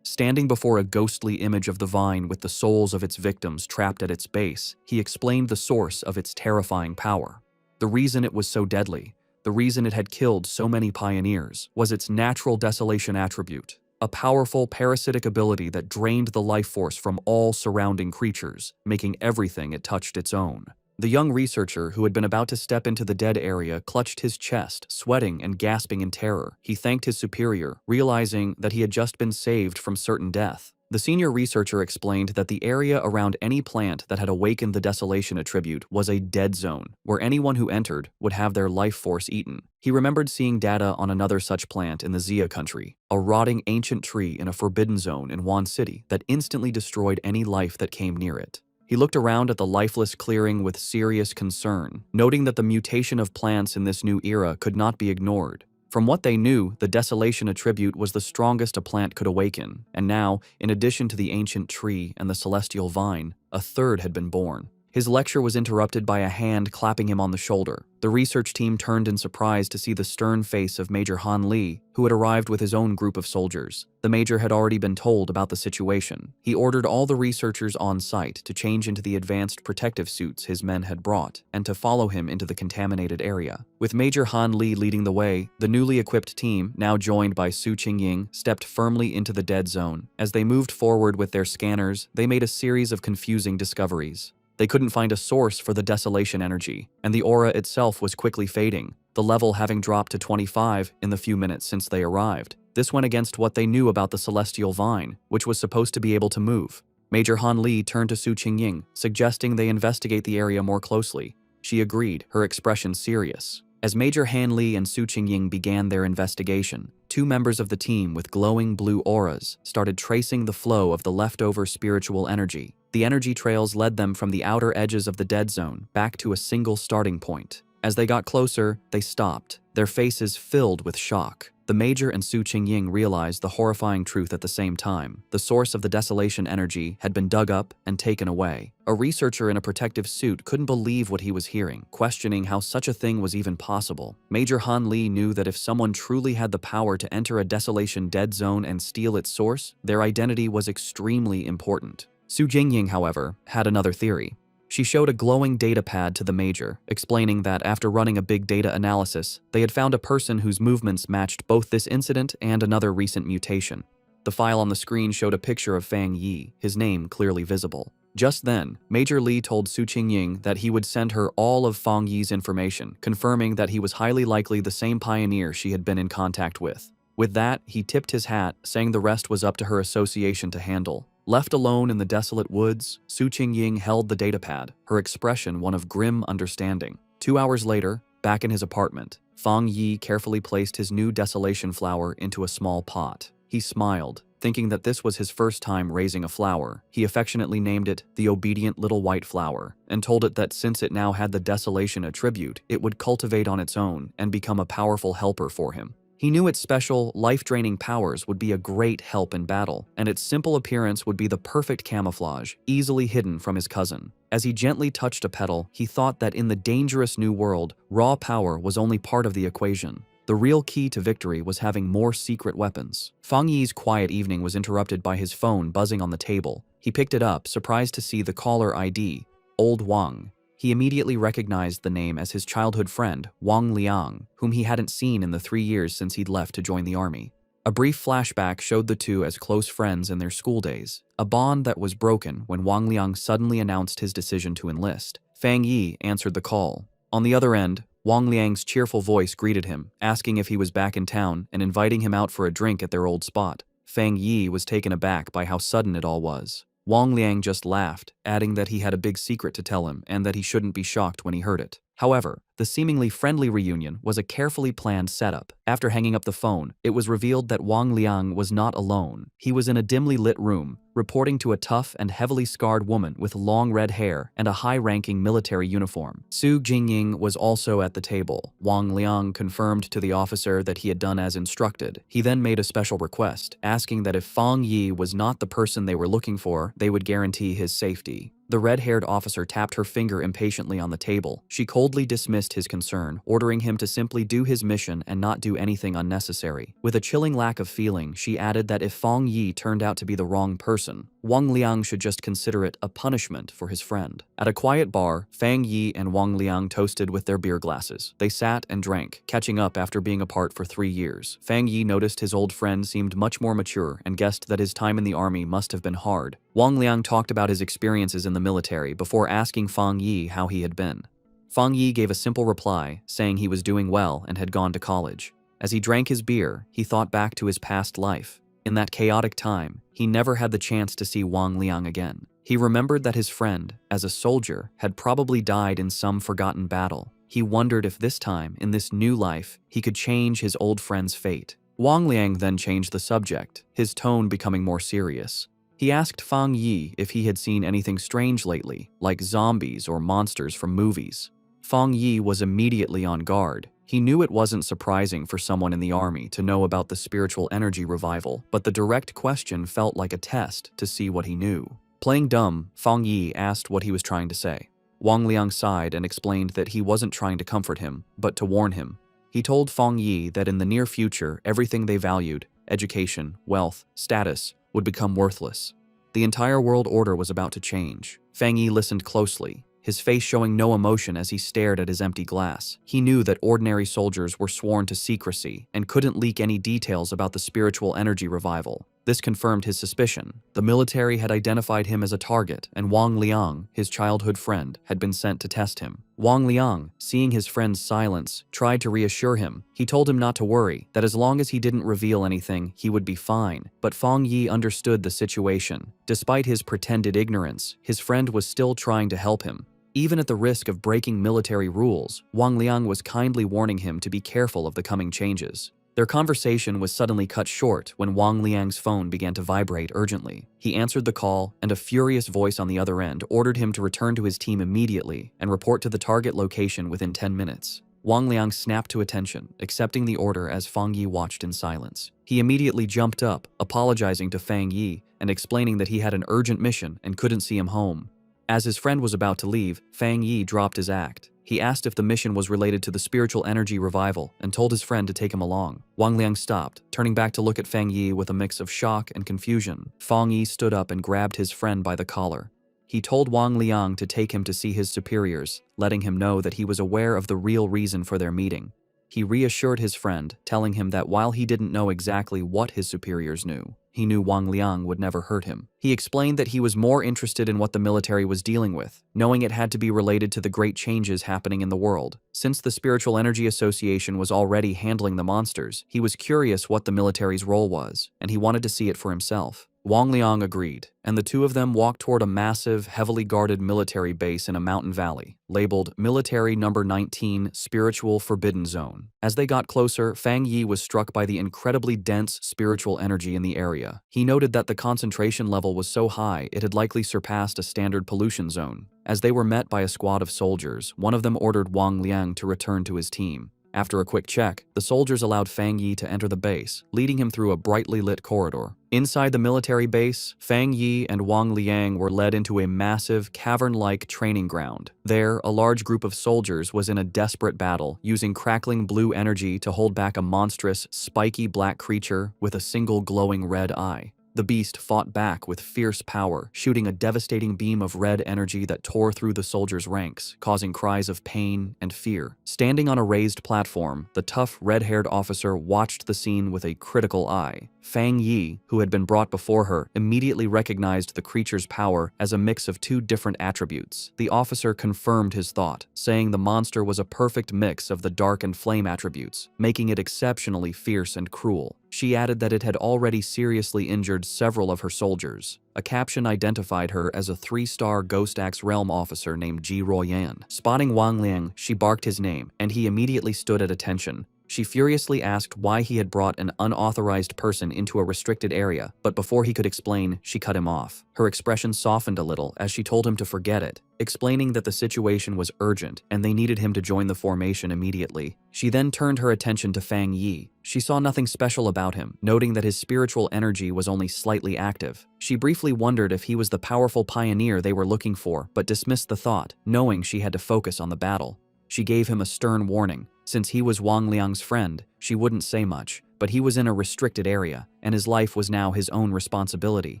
Standing before a ghostly image of the vine with the souls of its victims trapped at its base, he explained the source of its terrifying power. The reason it was so deadly, the reason it had killed so many pioneers, was its natural desolation attribute, a powerful parasitic ability that drained the life force from all surrounding creatures, making everything it touched its own. The young researcher, who had been about to step into the dead area, clutched his chest, sweating and gasping in terror. He thanked his superior, realizing that he had just been saved from certain death. The senior researcher explained that the area around any plant that had awakened the desolation attribute was a dead zone, where anyone who entered would have their life force eaten. He remembered seeing data on another such plant in the Xia country, a rotting ancient tree in a forbidden zone in Wan City that instantly destroyed any life that came near it. He looked around at the lifeless clearing with serious concern, noting that the mutation of plants in this new era could not be ignored. From what they knew, the desolation attribute was the strongest a plant could awaken, and now, in addition to the ancient tree and the celestial vine, a third had been born. His lecture was interrupted by a hand clapping him on the shoulder. The research team turned in surprise to see the stern face of Major Han Li, who had arrived with his own group of soldiers. The major had already been told about the situation. He ordered all the researchers on site to change into the advanced protective suits his men had brought, and to follow him into the contaminated area. With Major Han Li leading the way, the newly equipped team, now joined by Su Qingying, stepped firmly into the dead zone. As they moved forward with their scanners, they made a series of confusing discoveries. They couldn't find a source for the desolation energy, and the aura itself was quickly fading, the level having dropped to 25 in the few minutes since they arrived. This went against what they knew about the celestial vine, which was supposed to be able to move. Major Han Li turned to Su Qingying, suggesting they investigate the area more closely. She agreed, her expression serious. As Major Han Li and Su Qingying began their investigation, two members of the team with glowing blue auras started tracing the flow of the leftover spiritual energy. The energy trails led them from the outer edges of the dead zone back to a single starting point. As they got closer, they stopped, their faces filled with shock. The Major and Su Qingying realized the horrifying truth at the same time. The source of the desolation energy had been dug up and taken away. A researcher in a protective suit couldn't believe what he was hearing, questioning how such a thing was even possible. Major Han Li knew that if someone truly had the power to enter a desolation dead zone and steal its source, their identity was extremely important. Su Qingying, however, had another theory. She showed a glowing data pad to the Major, explaining that after running a big data analysis, they had found a person whose movements matched both this incident and another recent mutation. The file on the screen showed a picture of Fong Yi, his name clearly visible. Just then, Major Li told Su Qingying that he would send her all of Fong Yi's information, confirming that he was highly likely the same pioneer she had been in contact with. With that, he tipped his hat, saying the rest was up to her association to handle. Left alone in the desolate woods, Su Qingying held the datapad, her expression one of grim understanding. 2 hours later, back in his apartment, Fong Yi carefully placed his new desolation flower into a small pot. He smiled, thinking that this was his first time raising a flower. He affectionately named it the obedient little white flower, and told it that since it now had the desolation attribute, it would cultivate on its own and become a powerful helper for him. He knew its special, life-draining powers would be a great help in battle, and its simple appearance would be the perfect camouflage, easily hidden from his cousin. As he gently touched a petal, he thought that in the dangerous new world, raw power was only part of the equation. The real key to victory was having more secret weapons. Fong Yi's quiet evening was interrupted by his phone buzzing on the table. He picked it up, surprised to see the caller ID, Old Wang. He immediately recognized the name as his childhood friend, Wong Leang, whom he hadn't seen in the 3 years since he'd left to join the army. A brief flashback showed the two as close friends in their school days, a bond that was broken when Wong Leang suddenly announced his decision to enlist. Fong Yi answered the call. On the other end, Wong Leang's cheerful voice greeted him, asking if he was back in town and inviting him out for a drink at their old spot. Fong Yi was taken aback by how sudden it all was. Wong Leang just laughed, adding that he had a big secret to tell him and that he shouldn't be shocked when he heard it. However, the seemingly friendly reunion was a carefully planned setup. After hanging up the phone, it was revealed that Wong Leang was not alone. He was in a dimly lit room, reporting to a tough and heavily scarred woman with long red hair and a high-ranking military uniform. Su Jingying was also at the table. Wong Leang confirmed to the officer that he had done as instructed. He then made a special request, asking that if Fong Yi was not the person they were looking for, they would guarantee his safety. The red-haired officer tapped her finger impatiently on the table. She coldly dismissed his concern, ordering him to simply do his mission and not do anything unnecessary. With a chilling lack of feeling, she added that if Fong Yi turned out to be the wrong person, Wong Leang should just consider it a punishment for his friend. At a quiet bar, Fong Yi and Wong Leang toasted with their beer glasses. They sat and drank, catching up after being apart for 3 years. Fong Yi noticed his old friend seemed much more mature and guessed that his time in the army must have been hard. Wong Leang talked about his experiences in the military before asking Fong Yi how he had been. Fong Yi gave a simple reply, saying he was doing well and had gone to college. As he drank his beer, he thought back to his past life. In that chaotic time, he never had the chance to see Wong Leang again. He remembered that his friend, as a soldier, had probably died in some forgotten battle. He wondered if this time, in this new life, he could change his old friend's fate. Wong Leang then changed the subject, his tone becoming more serious. He asked Fong Yi if he had seen anything strange lately, like zombies or monsters from movies. Fong Yi was immediately on guard. He knew it wasn't surprising for someone in the army to know about the spiritual energy revival, but the direct question felt like a test to see what he knew. Playing dumb, Fong Yi asked what he was trying to say. Wong Leang sighed and explained that he wasn't trying to comfort him, but to warn him. He told Fong Yi that in the near future, everything they valued, education, wealth, status, would become worthless. The entire world order was about to change. Fong Yi listened closely, his face showing no emotion as he stared at his empty glass. He knew that ordinary soldiers were sworn to secrecy and couldn't leak any details about the spiritual energy revival. This confirmed his suspicion. The military had identified him as a target, and Wong Leang, his childhood friend, had been sent to test him. Wong Leang, seeing his friend's silence, tried to reassure him. He told him not to worry, that as long as he didn't reveal anything, he would be fine. But Fong Yi understood the situation. Despite his pretended ignorance, his friend was still trying to help him. Even at the risk of breaking military rules, Wong Leang was kindly warning him to be careful of the coming changes. Their conversation was suddenly cut short when Wong Leang's phone began to vibrate urgently. He answered the call, and a furious voice on the other end ordered him to return to his team immediately and report to the target location within 10 minutes. Wong Leang snapped to attention, accepting the order as Fong Yi watched in silence. He immediately jumped up, apologizing to Fong Yi and explaining that he had an urgent mission and couldn't see him home. As his friend was about to leave, Fong Yi dropped his act. He asked if the mission was related to the spiritual energy revival and told his friend to take him along. Wong Leang stopped, turning back to look at Fong Yi with a mix of shock and confusion. Fong Yi stood up and grabbed his friend by the collar. He told Wong Leang to take him to see his superiors, letting him know that he was aware of the real reason for their meeting. He reassured his friend, telling him that while he didn't know exactly what his superiors knew, he knew Wong Leang would never hurt him. He explained that he was more interested in what the military was dealing with, knowing it had to be related to the great changes happening in the world. Since the Spiritual Energy Association was already handling the monsters, he was curious what the military's role was, and he wanted to see it for himself. Wong Leang agreed, and the two of them walked toward a massive, heavily guarded military base in a mountain valley, labeled Military Number 19 Spiritual Forbidden Zone. As they got closer, Fong Yi was struck by the incredibly dense spiritual energy in the area. He noted that the concentration level was so high it had likely surpassed a standard pollution zone. As they were met by a squad of soldiers, one of them ordered Wong Leang to return to his team. After a quick check, the soldiers allowed Fong Yi to enter the base, leading him through a brightly lit corridor. Inside the military base, Fong Yi and Wong Leang were led into a massive, cavern-like training ground. There, a large group of soldiers was in a desperate battle, using crackling blue energy to hold back a monstrous, spiky black creature with a single glowing red eye. The beast fought back with fierce power, shooting a devastating beam of red energy that tore through the soldiers' ranks, causing cries of pain and fear. Standing on a raised platform, the tough, red-haired officer watched the scene with a critical eye. Fong Yi, who had been brought before her, immediately recognized the creature's power as a mix of two different attributes. The officer confirmed his thought, saying the monster was a perfect mix of the dark and flame attributes, making it exceptionally fierce and cruel. She added that it had already seriously injured several of her soldiers. A caption identified her as a 3-star Ghost Axe Realm officer named Ji Royan. Spotting Wong Leang, she barked his name, and he immediately stood at attention. She furiously asked why he had brought an unauthorized person into a restricted area, but before he could explain, she cut him off. Her expression softened a little as she told him to forget it, explaining that the situation was urgent and they needed him to join the formation immediately. She then turned her attention to Fong Yi. She saw nothing special about him, noting that his spiritual energy was only slightly active. She briefly wondered if he was the powerful pioneer they were looking for, but dismissed the thought, knowing she had to focus on the battle. She gave him a stern warning. Since he was Wong Leang's friend, she wouldn't say much, but he was in a restricted area, and his life was now his own responsibility.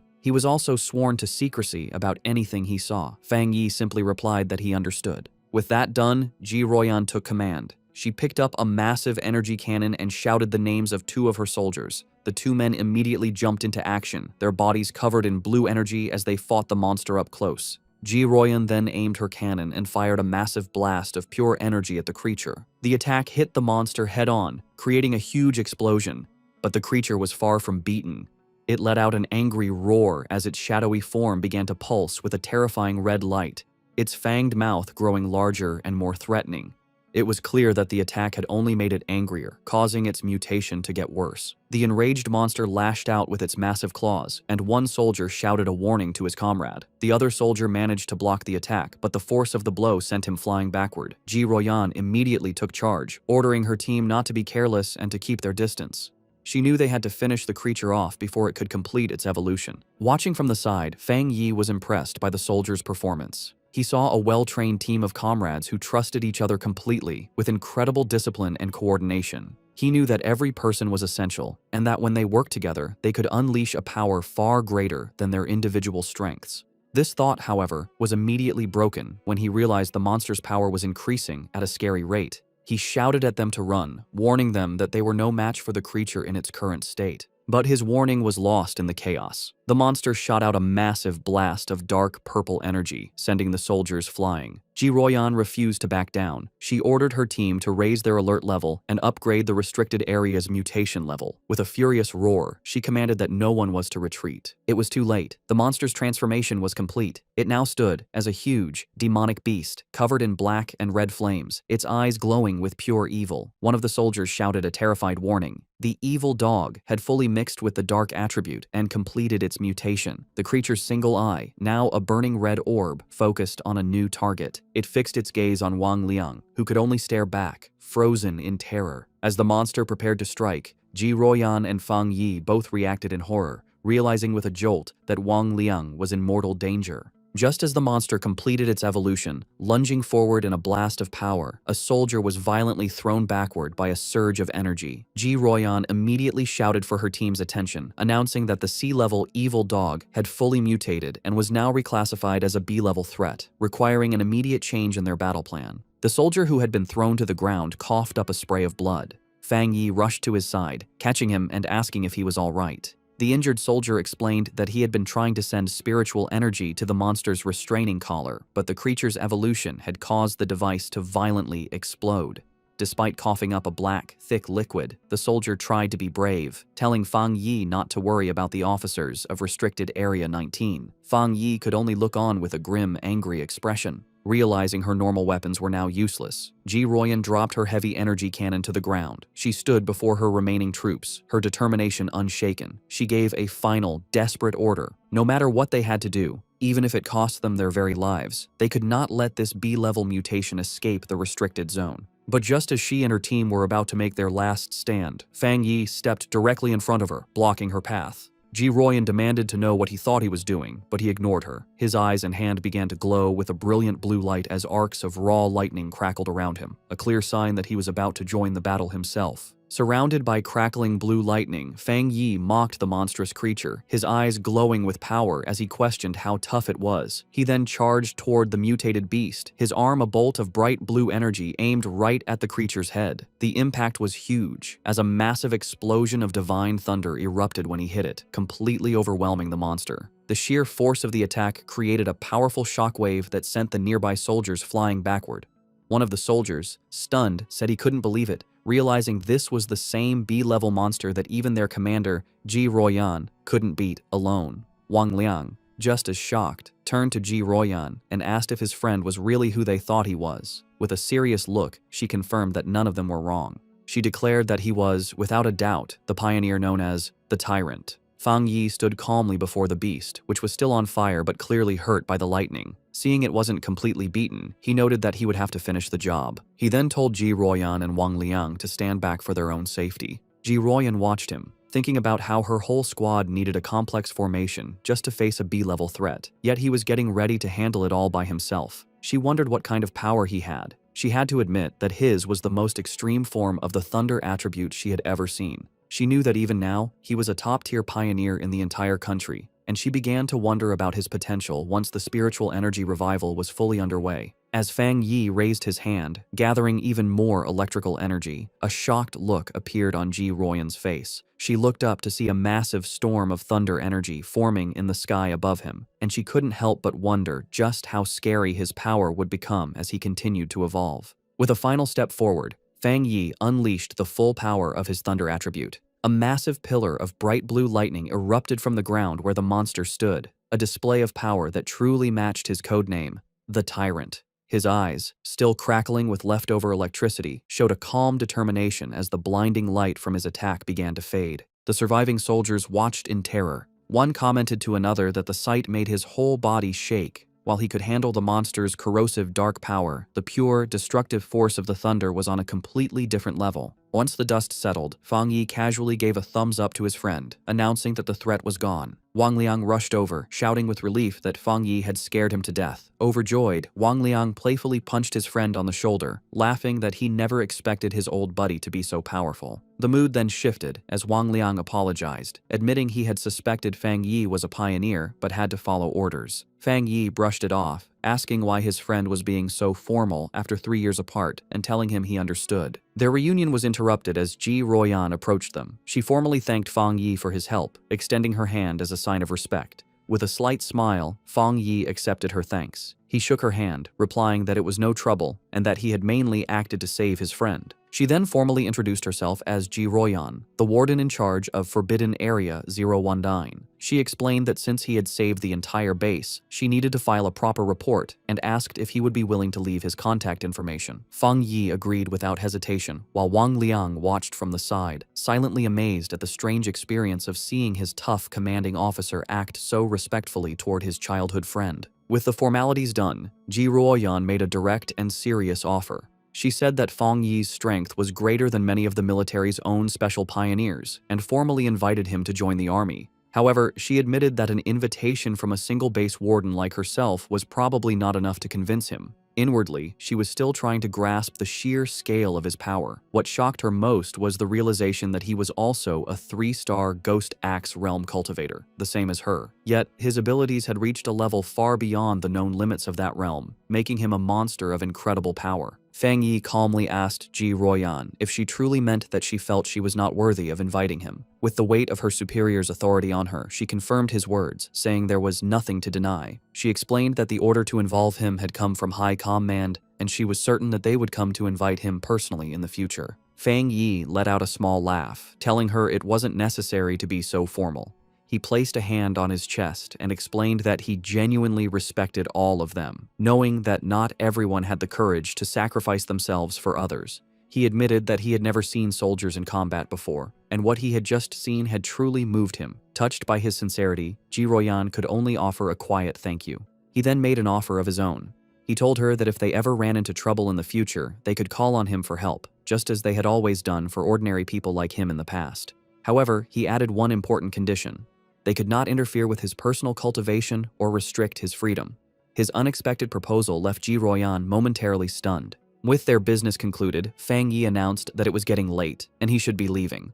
He was also sworn to secrecy about anything he saw. Fong Yi simply replied that he understood. With that done, Ji Royan took command. She picked up a massive energy cannon and shouted the names of 2 of her soldiers. The 2 men immediately jumped into action, their bodies covered in blue energy as they fought the monster up close. Ji Royan then aimed her cannon and fired a massive blast of pure energy at the creature. The attack hit the monster head-on, creating a huge explosion, but the creature was far from beaten. It let out an angry roar as its shadowy form began to pulse with a terrifying red light, its fanged mouth growing larger and more threatening. It was clear that the attack had only made it angrier, causing its mutation to get worse. The enraged monster lashed out with its massive claws, and one soldier shouted a warning to his comrade. The other soldier managed to block the attack, but the force of the blow sent him flying backward. Ji Royan immediately took charge, ordering her team not to be careless and to keep their distance. She knew they had to finish the creature off before it could complete its evolution. Watching from the side, Fong Yi was impressed by the soldiers' performance. He saw a well-trained team of comrades who trusted each other completely, with incredible discipline and coordination. He knew that every person was essential, and that when they worked together, they could unleash a power far greater than their individual strengths. This thought, however, was immediately broken when he realized the monster's power was increasing at a scary rate. He shouted at them to run, warning them that they were no match for the creature in its current state. But his warning was lost in the chaos. The monster shot out a massive blast of dark purple energy, sending the soldiers flying. Ji Royan refused to back down. She ordered her team to raise their alert level and upgrade the restricted area's mutation level. With a furious roar, she commanded that no one was to retreat. It was too late. The monster's transformation was complete. It now stood as a huge, demonic beast, covered in black and red flames, its eyes glowing with pure evil. One of the soldiers shouted a terrified warning. The evil dog had fully mixed with the dark attribute and completed its mutation. The creature's single eye, now a burning red orb, focused on a new target. It fixed its gaze on Wong Leang, who could only stare back, frozen in terror. As the monster prepared to strike, Ji Royan and Fong Yi both reacted in horror, realizing with a jolt that Wong Leang was in mortal danger. Just as the monster completed its evolution, lunging forward in a blast of power, a soldier was violently thrown backward by a surge of energy. Ji Royan immediately shouted for her team's attention, announcing that the C-level evil dog had fully mutated and was now reclassified as a B-level threat, requiring an immediate change in their battle plan. The soldier who had been thrown to the ground coughed up a spray of blood. Fong Yi rushed to his side, catching him and asking if he was all right. The injured soldier explained that he had been trying to send spiritual energy to the monster's restraining collar, but the creature's evolution had caused the device to violently explode. Despite coughing up a black, thick liquid, the soldier tried to be brave, telling Fong Yi not to worry about the officers of Restricted Area 19. Fong Yi could only look on with a grim, angry expression. Realizing her normal weapons were now useless, Ji Royan dropped her heavy energy cannon to the ground. She stood before her remaining troops, her determination unshaken. She gave a final, desperate order. No matter what they had to do, even if it cost them their very lives, they could not let this B-level mutation escape the restricted zone. But just as she and her team were about to make their last stand, Fong Yi stepped directly in front of her, blocking her path. Ji Royan demanded to know what he thought he was doing, but he ignored her. His eyes and hand began to glow with a brilliant blue light as arcs of raw lightning crackled around him, a clear sign that he was about to join the battle himself. Surrounded by crackling blue lightning, Fong Yi mocked the monstrous creature, his eyes glowing with power as he questioned how tough it was. He then charged toward the mutated beast, his arm a bolt of bright blue energy aimed right at the creature's head. The impact was huge, as a massive explosion of divine thunder erupted when he hit it, completely overwhelming the monster. The sheer force of the attack created a powerful shockwave that sent the nearby soldiers flying backward. One of the soldiers, stunned, said he couldn't believe it, realizing this was the same B-level monster that even their commander, Ji Royan, couldn't beat alone. Wong Leang, just as shocked, turned to Ji Royan and asked if his friend was really who they thought he was. With a serious look, she confirmed that none of them were wrong. She declared that he was, without a doubt, the pioneer known as the Tyrant. Fong Yi stood calmly before the beast, which was still on fire but clearly hurt by the lightning. Seeing it wasn't completely beaten, he noted that he would have to finish the job. He then told Ji Royan and Wong Leang to stand back for their own safety. Ji Royan watched him, thinking about how her whole squad needed a complex formation just to face a B-level threat, yet he was getting ready to handle it all by himself. She wondered what kind of power he had. She had to admit that his was the most extreme form of the thunder attribute she had ever seen. She knew that even now, he was a top-tier pioneer in the entire country, and she began to wonder about his potential once the spiritual energy revival was fully underway. As Fong Yi raised his hand, gathering even more electrical energy, a shocked look appeared on Ji Royan's face. She looked up to see a massive storm of thunder energy forming in the sky above him, and she couldn't help but wonder just how scary his power would become as he continued to evolve. With a final step forward, Fong Yi unleashed the full power of his thunder attribute. A massive pillar of bright blue lightning erupted from the ground where the monster stood, a display of power that truly matched his codename, the Tyrant. His eyes, still crackling with leftover electricity, showed a calm determination as the blinding light from his attack began to fade. The surviving soldiers watched in terror. One commented to another that the sight made his whole body shake. While he could handle the monster's corrosive dark power, the pure, destructive force of the thunder was on a completely different level. Once the dust settled, Fong Yi casually gave a thumbs up to his friend, announcing that the threat was gone. Wong Leang rushed over, shouting with relief that Fong Yi had scared him to death. Overjoyed, Wong Leang playfully punched his friend on the shoulder, laughing that he never expected his old buddy to be so powerful. The mood then shifted as Wong Leang apologized, admitting he had suspected Fong Yi was a pioneer but had to follow orders. Fong Yi brushed it off, asking why his friend was being so formal after 3 years apart and telling him he understood. Their reunion was interrupted as Ji Royan approached them. She formally thanked Fong Yi for his help, extending her hand as a sign of respect. With a slight smile, Fong Yi accepted her thanks. He shook her hand, replying that it was no trouble and that he had mainly acted to save his friend. She then formally introduced herself as Ji Royan, the warden in charge of Forbidden Area 019. She explained that since he had saved the entire base, she needed to file a proper report and asked if he would be willing to leave his contact information. Fong Yi agreed without hesitation, while Wong Leang watched from the side, silently amazed at the strange experience of seeing his tough commanding officer act so respectfully toward his childhood friend. With the formalities done, Ji Royan made a direct and serious offer. She said that Fong Yi's strength was greater than many of the military's own special pioneers and formally invited him to join the army. However, she admitted that an invitation from a single base warden like herself was probably not enough to convince him. Inwardly, she was still trying to grasp the sheer scale of his power. What shocked her most was the realization that he was also a 3-star Ghost Axe Realm cultivator, the same as her. Yet, his abilities had reached a level far beyond the known limits of that realm, making him a monster of incredible power. Fong Yi calmly asked Ji Royan if she truly meant that she felt she was not worthy of inviting him. With the weight of her superior's authority on her, she confirmed his words, saying there was nothing to deny. She explained that the order to involve him had come from High Command, and she was certain that they would come to invite him personally in the future. Fong Yi let out a small laugh, telling her it wasn't necessary to be so formal. He placed a hand on his chest and explained that he genuinely respected all of them, knowing that not everyone had the courage to sacrifice themselves for others. He admitted that he had never seen soldiers in combat before, and what he had just seen had truly moved him. Touched by his sincerity, Ji Royan could only offer a quiet thank you. He then made an offer of his own. He told her that if they ever ran into trouble in the future, they could call on him for help, just as they had always done for ordinary people like him in the past. However, he added one important condition. They could not interfere with his personal cultivation or restrict his freedom. His unexpected proposal left Ji Ruoyan momentarily stunned. With their business concluded, Fong Yi announced that it was getting late and he should be leaving.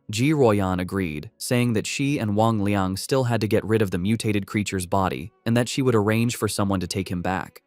Ji Ruoyan agreed, saying that she and Wong Leang still had to get rid of the mutated creature's body and that she would arrange for someone to take him back.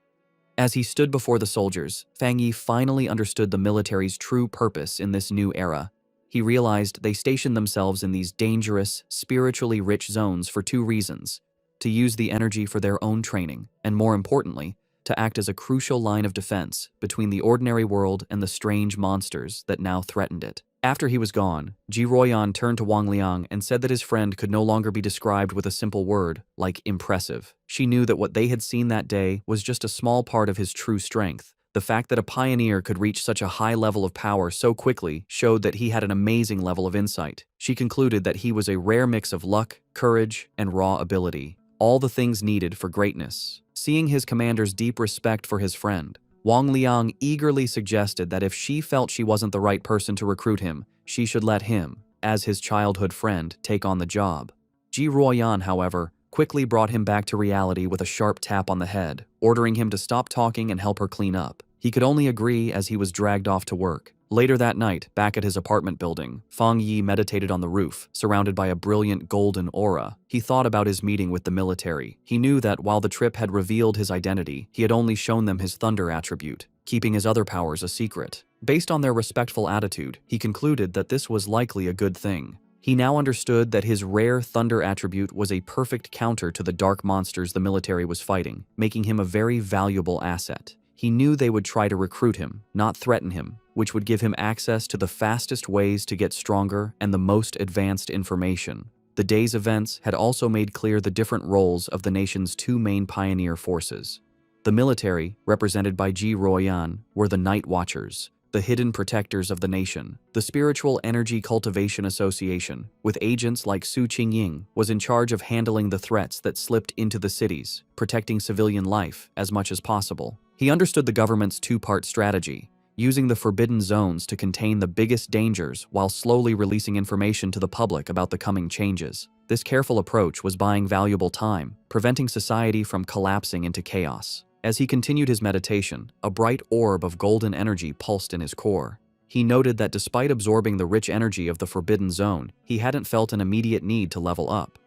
As he stood before the soldiers, Fong Yi finally understood the military's true purpose in this new era. He realized they stationed themselves in these dangerous, spiritually rich zones for two reasons: to use the energy for their own training, and more importantly, to act as a crucial line of defense between the ordinary world and the strange monsters that now threatened it. After he was gone, Ji Ruoyan turned to Wong Leang and said that his friend could no longer be described with a simple word, like impressive. She knew that what they had seen that day was just a small part of his true strength. The fact that a pioneer could reach such a high level of power so quickly showed that he had an amazing level of insight. She concluded that he was a rare mix of luck, courage, and raw ability, all the things needed for greatness. Seeing his commander's deep respect for his friend, Wong Leang eagerly suggested that if she felt she wasn't the right person to recruit him, she should let him, as his childhood friend, take on the job. Ji Ruoyan, however, quickly brought him back to reality with a sharp tap on the head, ordering him to stop talking and help her clean up. He could only agree as he was dragged off to work. Later that night, back at his apartment building, Fong Yi meditated on the roof, surrounded by a brilliant golden aura. He thought about his meeting with the military. He knew that while the trip had revealed his identity, he had only shown them his thunder attribute, keeping his other powers a secret. Based on their respectful attitude, he concluded that this was likely a good thing. He now understood that his rare thunder attribute was a perfect counter to the dark monsters the military was fighting, making him a very valuable asset. He knew they would try to recruit him, not threaten him, which would give him access to the fastest ways to get stronger and the most advanced information. The day's events had also made clear the different roles of the nation's two main pioneer forces. The military, represented by Ji Ruoyan, were the Night Watchers, the hidden protectors of the nation. The Spiritual Energy Cultivation Association, with agents like Su Qingying, was in charge of handling the threats that slipped into the cities, protecting civilian life as much as possible. He understood the government's two-part strategy, using the forbidden zones to contain the biggest dangers while slowly releasing information to the public about the coming changes. This careful approach was buying valuable time, preventing society from collapsing into chaos. As he continued his meditation, a bright orb of golden energy pulsed in his core. He noted that despite absorbing the rich energy of the forbidden zone, he hadn't felt an immediate need to level up.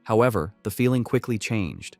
However, the feeling quickly changed.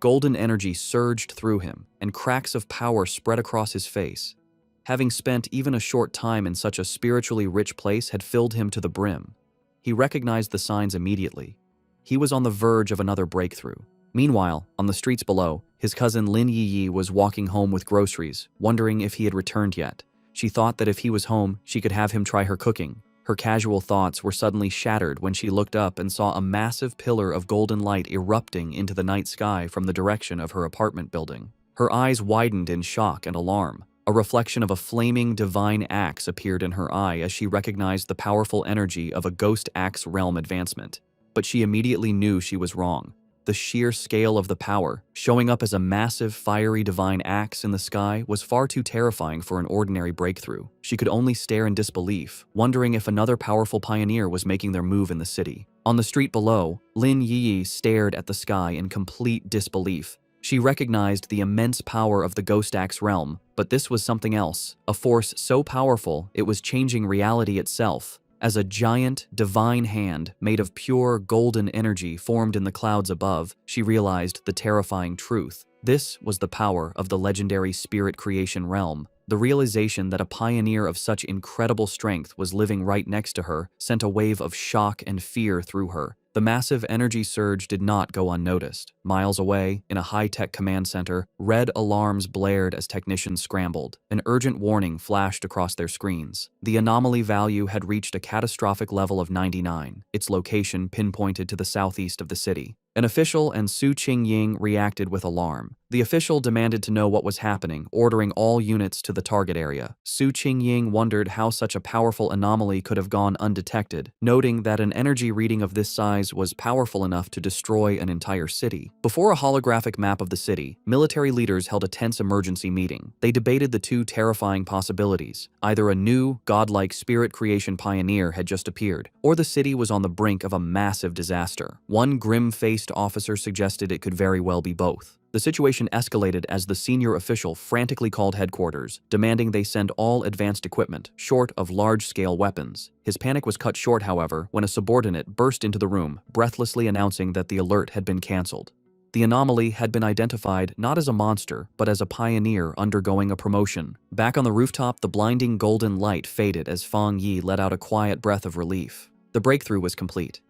Golden energy surged through him, and cracks of power spread across his face. Having spent even a short time in such a spiritually rich place had filled him to the brim. He recognized the signs immediately. He was on the verge of another breakthrough. Meanwhile, on the streets below, his cousin Lin Yi was walking home with groceries, wondering if he had returned yet. She thought that if he was home, she could have him try her cooking. Her casual thoughts were suddenly shattered when she looked up and saw a massive pillar of golden light erupting into the night sky from the direction of her apartment building. Her eyes widened in shock and alarm. A reflection of a flaming divine axe appeared in her eye as she recognized the powerful energy of a ghost axe realm advancement. But she immediately knew she was wrong. The sheer scale of the power, showing up as a massive fiery divine axe in the sky, was far too terrifying for an ordinary breakthrough. She could only stare in disbelief, wondering if another powerful pioneer was making their move in the city. On the street below, Lin Yi stared at the sky in complete disbelief. She recognized the immense power of the Ghost Axe realm, but this was something else, a force so powerful it was changing reality itself. As a giant, divine hand made of pure golden energy formed in the clouds above, she realized the terrifying truth. This was the power of the legendary spirit creation realm. The realization that a pioneer of such incredible strength was living right next to her sent a wave of shock and fear through her. The massive energy surge did not go unnoticed. Miles away, in a high-tech command center, red alarms blared as technicians scrambled. An urgent warning flashed across their screens. The anomaly value had reached a catastrophic level of 99, its location pinpointed to the southeast of the city. An official and Su Qingying reacted with alarm. The official demanded to know what was happening, ordering all units to the target area. Su Qingying wondered how such a powerful anomaly could have gone undetected, noting that an energy reading of this size was powerful enough to destroy an entire city. Before a holographic map of the city, military leaders held a tense emergency meeting. They debated the two terrifying possibilities. Either a new, godlike spirit creation pioneer had just appeared, or the city was on the brink of a massive disaster. One grim-faced officer suggested it could very well be both. The situation escalated as the senior official frantically called headquarters, demanding they send all advanced equipment, short of large-scale weapons. His panic was cut short, however, when a subordinate burst into the room, breathlessly announcing that the alert had been cancelled. The anomaly had been identified not as a monster, but as a pioneer undergoing a promotion. Back on the rooftop, the blinding golden light faded as Fong Yi let out a quiet breath of relief. The breakthrough was complete.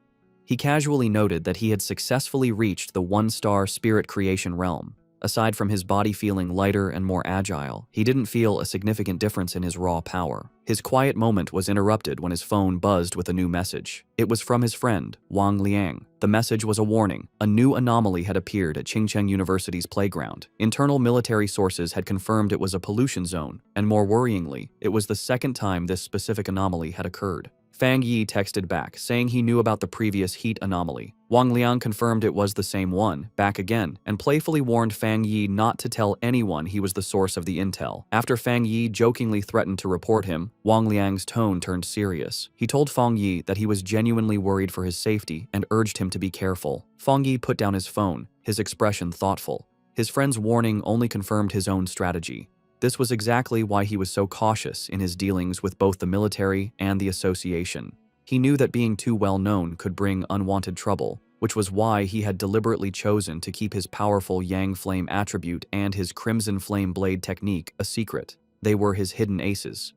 He casually noted that he had successfully reached the one-star spirit creation realm. Aside from his body feeling lighter and more agile, he didn't feel a significant difference in his raw power. His quiet moment was interrupted when his phone buzzed with a new message. It was from his friend, Wong Leang. The message was a warning. A new anomaly had appeared at Qingcheng University's playground. Internal military sources had confirmed it was a pollution zone, and more worryingly, it was the second time this specific anomaly had occurred. Fong Yi texted back, saying he knew about the previous heat anomaly. Wong Leang confirmed it was the same one, back again, and playfully warned Fong Yi not to tell anyone he was the source of the intel. After Fong Yi jokingly threatened to report him, Wong Liang's tone turned serious. He told Fong Yi that he was genuinely worried for his safety and urged him to be careful. Fong Yi put down his phone, his expression thoughtful. His friend's warning only confirmed his own strategy. This was exactly why he was so cautious in his dealings with both the military and the association. He knew that being too well known could bring unwanted trouble, which was why he had deliberately chosen to keep his powerful Yang Flame attribute and his Crimson Flame Blade technique a secret. They were his hidden aces.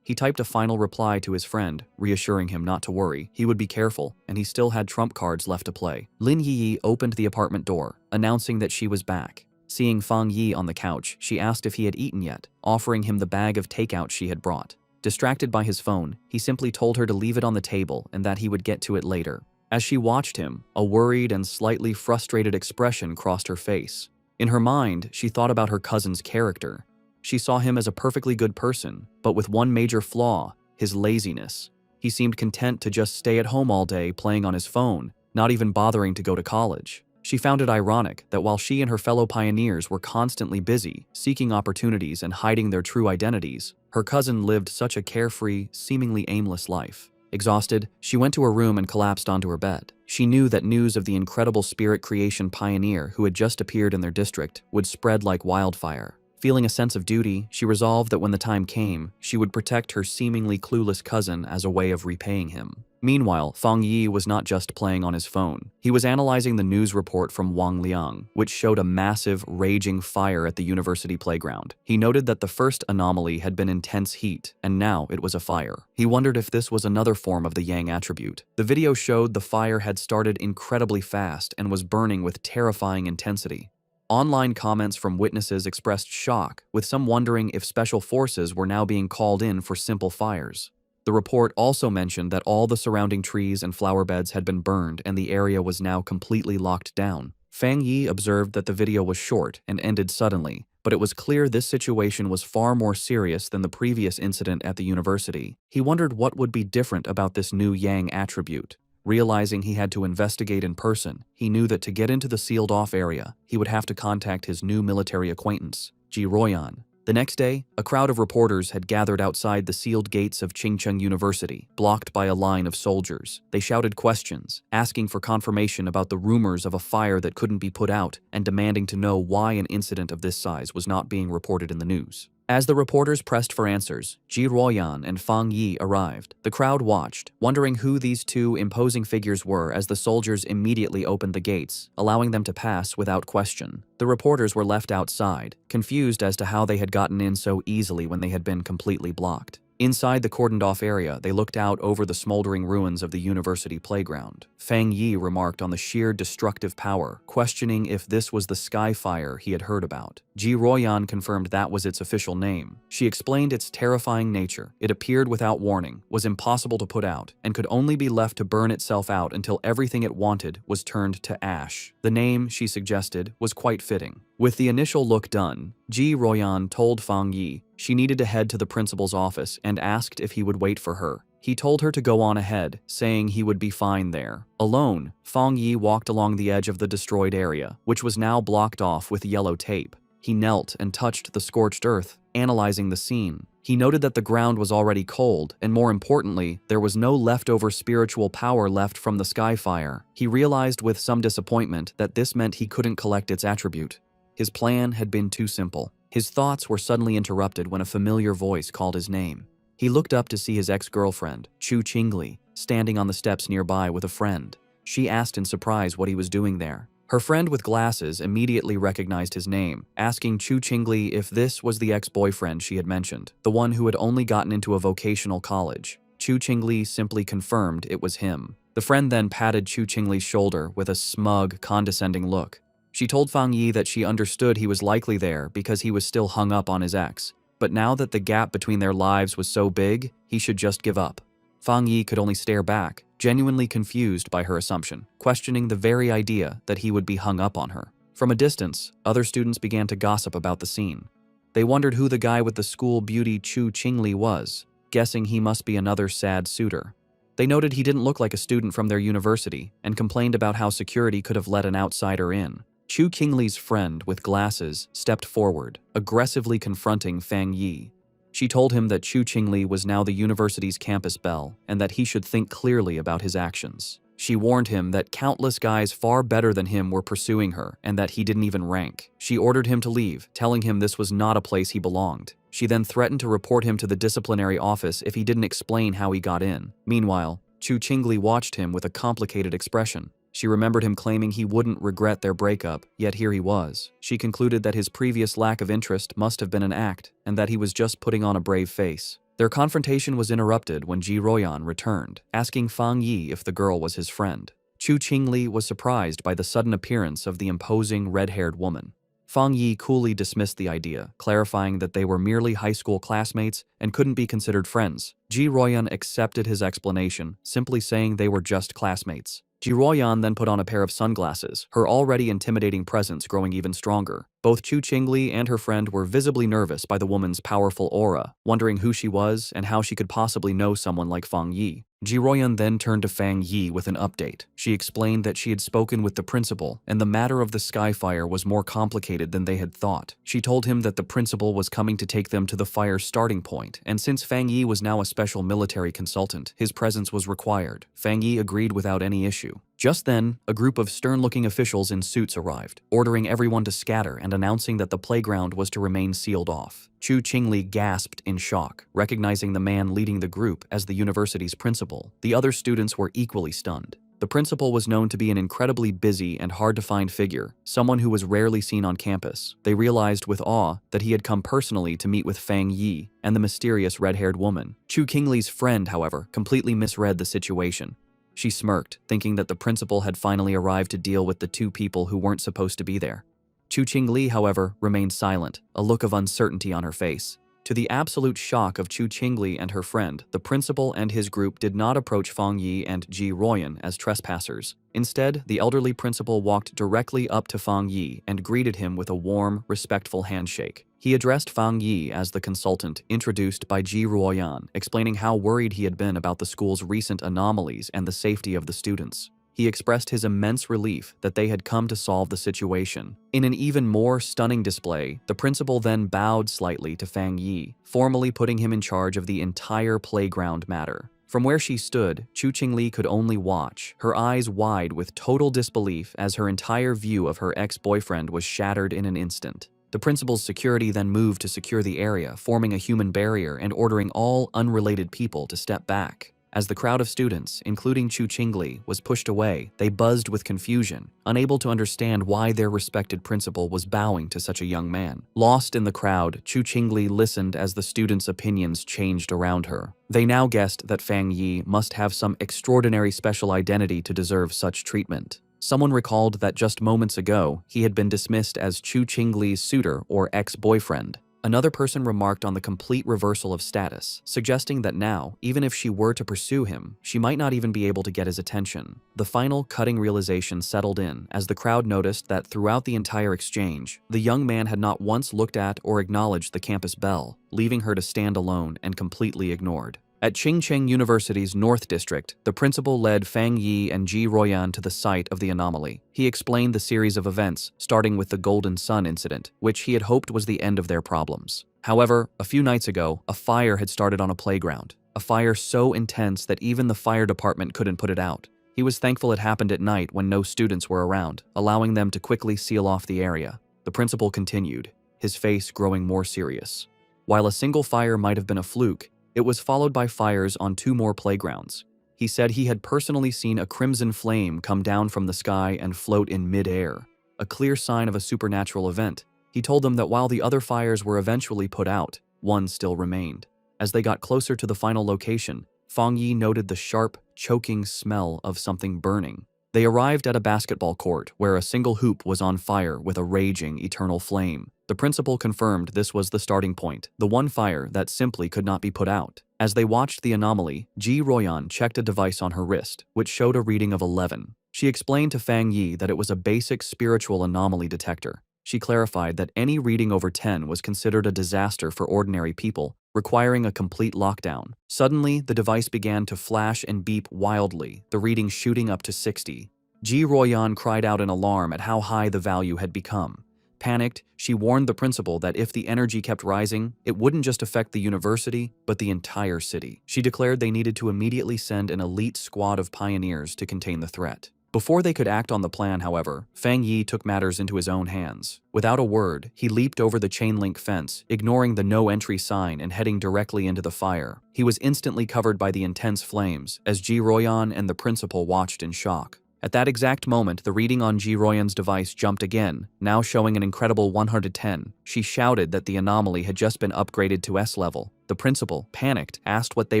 He typed a final reply to his friend, reassuring him not to worry. He would be careful, and he still had trump cards left to play. Lin Yi opened the apartment door, announcing that she was back. Seeing Fong Yi on the couch, she asked if he had eaten yet, offering him the bag of takeout she had brought. Distracted by his phone, he simply told her to leave it on the table and that he would get to it later. As she watched him, a worried and slightly frustrated expression crossed her face. In her mind, she thought about her cousin's character. She saw him as a perfectly good person, but with one major flaw, his laziness. He seemed content to just stay at home all day playing on his phone, not even bothering to go to college. She found it ironic that while she and her fellow pioneers were constantly busy, seeking opportunities and hiding their true identities, her cousin lived such a carefree, seemingly aimless life. Exhausted, she went to her room and collapsed onto her bed. She knew that news of the incredible spirit creation pioneer who had just appeared in their district would spread like wildfire. Feeling a sense of duty, she resolved that when the time came, she would protect her seemingly clueless cousin as a way of repaying him. Meanwhile, Fong Yi was not just playing on his phone. He was analyzing the news report from Wong Leang, which showed a massive, raging fire at the university playground. He noted that the first anomaly had been intense heat, and now it was a fire. He wondered if this was another form of the Yang attribute. The video showed the fire had started incredibly fast and was burning with terrifying intensity. Online comments from witnesses expressed shock, with some wondering if special forces were now being called in for simple fires. The report also mentioned that all the surrounding trees and flower beds had been burned and the area was now completely locked down. Fong Yi observed that the video was short and ended suddenly, but it was clear this situation was far more serious than the previous incident at the university. He wondered what would be different about this new Yang attribute. Realizing he had to investigate in person, he knew that to get into the sealed-off area, he would have to contact his new military acquaintance, Ji Royan. The next day, a crowd of reporters had gathered outside the sealed gates of Qingcheng University, blocked by a line of soldiers. They shouted questions, asking for confirmation about the rumors of a fire that couldn't be put out, and demanding to know why an incident of this size was not being reported in the news. As the reporters pressed for answers, Ji Royan and Fong Yi arrived. The crowd watched, wondering who these two imposing figures were as the soldiers immediately opened the gates, allowing them to pass without question. The reporters were left outside, confused as to how they had gotten in so easily when they had been completely blocked. Inside the cordoned-off area, they looked out over the smoldering ruins of the university playground. Fong Yi remarked on the sheer destructive power, questioning if this was the Skyfire he had heard about. Ji Royan confirmed that was its official name. She explained its terrifying nature. It appeared without warning, was impossible to put out, and could only be left to burn itself out until everything it wanted was turned to ash. The name, she suggested, was quite fitting. With the initial look done, Ji Royan told Fong Yi she needed to head to the principal's office and asked if he would wait for her. He told her to go on ahead, saying he would be fine there. Alone, Fong Yi walked along the edge of the destroyed area, which was now blocked off with yellow tape. He knelt and touched the scorched earth, analyzing the scene. He noted that the ground was already cold, and more importantly, there was no leftover spiritual power left from the Skyfire. He realized with some disappointment that this meant he couldn't collect its attribute. His plan had been too simple. His thoughts were suddenly interrupted when a familiar voice called his name. He looked up to see his ex-girlfriend, Chu Qingli, standing on the steps nearby with a friend. She asked in surprise what he was doing there. Her friend with glasses immediately recognized his name, asking Chu Qingli if this was the ex-boyfriend she had mentioned, the one who had only gotten into a vocational college. Chu Qingli simply confirmed it was him. The friend then patted Chu Qingli's shoulder with a smug, condescending look. She told Fong Yi that she understood he was likely there because he was still hung up on his ex, but now that the gap between their lives was so big, he should just give up. Fong Yi could only stare back, genuinely confused by her assumption, questioning the very idea that he would be hung up on her. From a distance, other students began to gossip about the scene. They wondered who the guy with the school beauty Chu Qingli was, guessing he must be another sad suitor. They noted he didn't look like a student from their university and complained about how security could have let an outsider in. Chu Qingli's friend with glasses stepped forward, aggressively confronting Fong Yi. She told him that Chu Qingli was now the university's campus belle and that he should think clearly about his actions. She warned him that countless guys far better than him were pursuing her and that he didn't even rank. She ordered him to leave, telling him this was not a place he belonged. She then threatened to report him to the disciplinary office if he didn't explain how he got in. Meanwhile, Chu Qingli watched him with a complicated expression. She remembered him claiming he wouldn't regret their breakup, yet here he was. She concluded that his previous lack of interest must have been an act, and that he was just putting on a brave face. Their confrontation was interrupted when Ji Royan returned, asking Fong Yi if the girl was his friend. Chu Qingli was surprised by the sudden appearance of the imposing red-haired woman. Fong Yi coolly dismissed the idea, clarifying that they were merely high school classmates and couldn't be considered friends. Ji Royan accepted his explanation, simply saying they were just classmates. Ji Royan then put on a pair of sunglasses, her already intimidating presence growing even stronger. Both Chu Qingli and her friend were visibly nervous by the woman's powerful aura, wondering who she was and how she could possibly know someone like Fong Yi. Ji Royan then turned to Fong Yi with an update. She explained that she had spoken with the principal, and the matter of the Skyfire was more complicated than they had thought. She told him that the principal was coming to take them to the fire's starting point, and since Fong Yi was now a special military consultant, his presence was required. Fong Yi agreed without any issue. Just then, a group of stern-looking officials in suits arrived, ordering everyone to scatter and announcing that the playground was to remain sealed off. Chu Qingli gasped in shock, recognizing the man leading the group as the university's principal. The other students were equally stunned. The principal was known to be an incredibly busy and hard-to-find figure, someone who was rarely seen on campus. They realized with awe that he had come personally to meet with Fong Yi and the mysterious red-haired woman. Chu Qingli's friend, however, completely misread the situation. She smirked, thinking that the principal had finally arrived to deal with the two people who weren't supposed to be there. Chu Qingli, however, remained silent, a look of uncertainty on her face. To the absolute shock of Chu Qingli and her friend, the principal and his group did not approach Fong Yi and Ji Royan as trespassers. Instead, the elderly principal walked directly up to Fong Yi and greeted him with a warm, respectful handshake. He addressed Fong Yi as the consultant introduced by Ji Royan, explaining how worried he had been about the school's recent anomalies and the safety of the students. He expressed his immense relief that they had come to solve the situation. In an even more stunning display, the principal then bowed slightly to Fong Yi, formally putting him in charge of the entire playground matter. From where she stood, Chu Qingli could only watch, her eyes wide with total disbelief as her entire view of her ex-boyfriend was shattered in an instant. The principal's security then moved to secure the area, forming a human barrier and ordering all unrelated people to step back. As the crowd of students, including Chu Qingli, was pushed away, they buzzed with confusion, unable to understand why their respected principal was bowing to such a young man. Lost in the crowd, Chu Qingli listened as the students' opinions changed around her. They now guessed that Fong Yi must have some extraordinary special identity to deserve such treatment. Someone recalled that just moments ago, he had been dismissed as Chu Qingli's suitor or ex-boyfriend. Another person remarked on the complete reversal of status, suggesting that now, even if she were to pursue him, she might not even be able to get his attention. The final cutting realization settled in as the crowd noticed that throughout the entire exchange, the young man had not once looked at or acknowledged the campus belle, leaving her to stand alone and completely ignored. At Qingcheng University's North District, the principal led Fong Yi and Ji Ruoyan to the site of the anomaly. He explained the series of events, starting with the Golden Sun incident, which he had hoped was the end of their problems. However, a few nights ago, a fire had started on a playground. A fire so intense that even the fire department couldn't put it out. He was thankful it happened at night when no students were around, allowing them to quickly seal off the area. The principal continued, his face growing more serious. While a single fire might have been a fluke, it was followed by fires on 2 more playgrounds. He said he had personally seen a crimson flame come down from the sky and float in mid-air, a clear sign of a supernatural event. He told them that while the other fires were eventually put out, one still remained. As they got closer to the final location, Fong Yi noted the sharp, choking smell of something burning. They arrived at a basketball court where a single hoop was on fire with a raging, eternal flame. The principal confirmed this was the starting point, the one fire that simply could not be put out. As they watched the anomaly, Ji Ruoyan checked a device on her wrist, which showed a reading of 11. She explained to Fong Yi that it was a basic spiritual anomaly detector. She clarified that any reading over 10 was considered a disaster for ordinary people, requiring a complete lockdown. Suddenly, the device began to flash and beep wildly, the reading shooting up to 60. Ji Ruoyan cried out in alarm at how high the value had become. Panicked, she warned the principal that if the energy kept rising, it wouldn't just affect the university, but the entire city. She declared they needed to immediately send an elite squad of pioneers to contain the threat. Before they could act on the plan, however, Fong Yi took matters into his own hands. Without a word, he leaped over the chain-link fence, ignoring the no-entry sign and heading directly into the fire. He was instantly covered by the intense flames, as Ji Ruoyan and the principal watched in shock. At that exact moment, the reading on Ji Ruoyan's device jumped again, now showing an incredible 110. She shouted that the anomaly had just been upgraded to S level. The principal, panicked, asked what they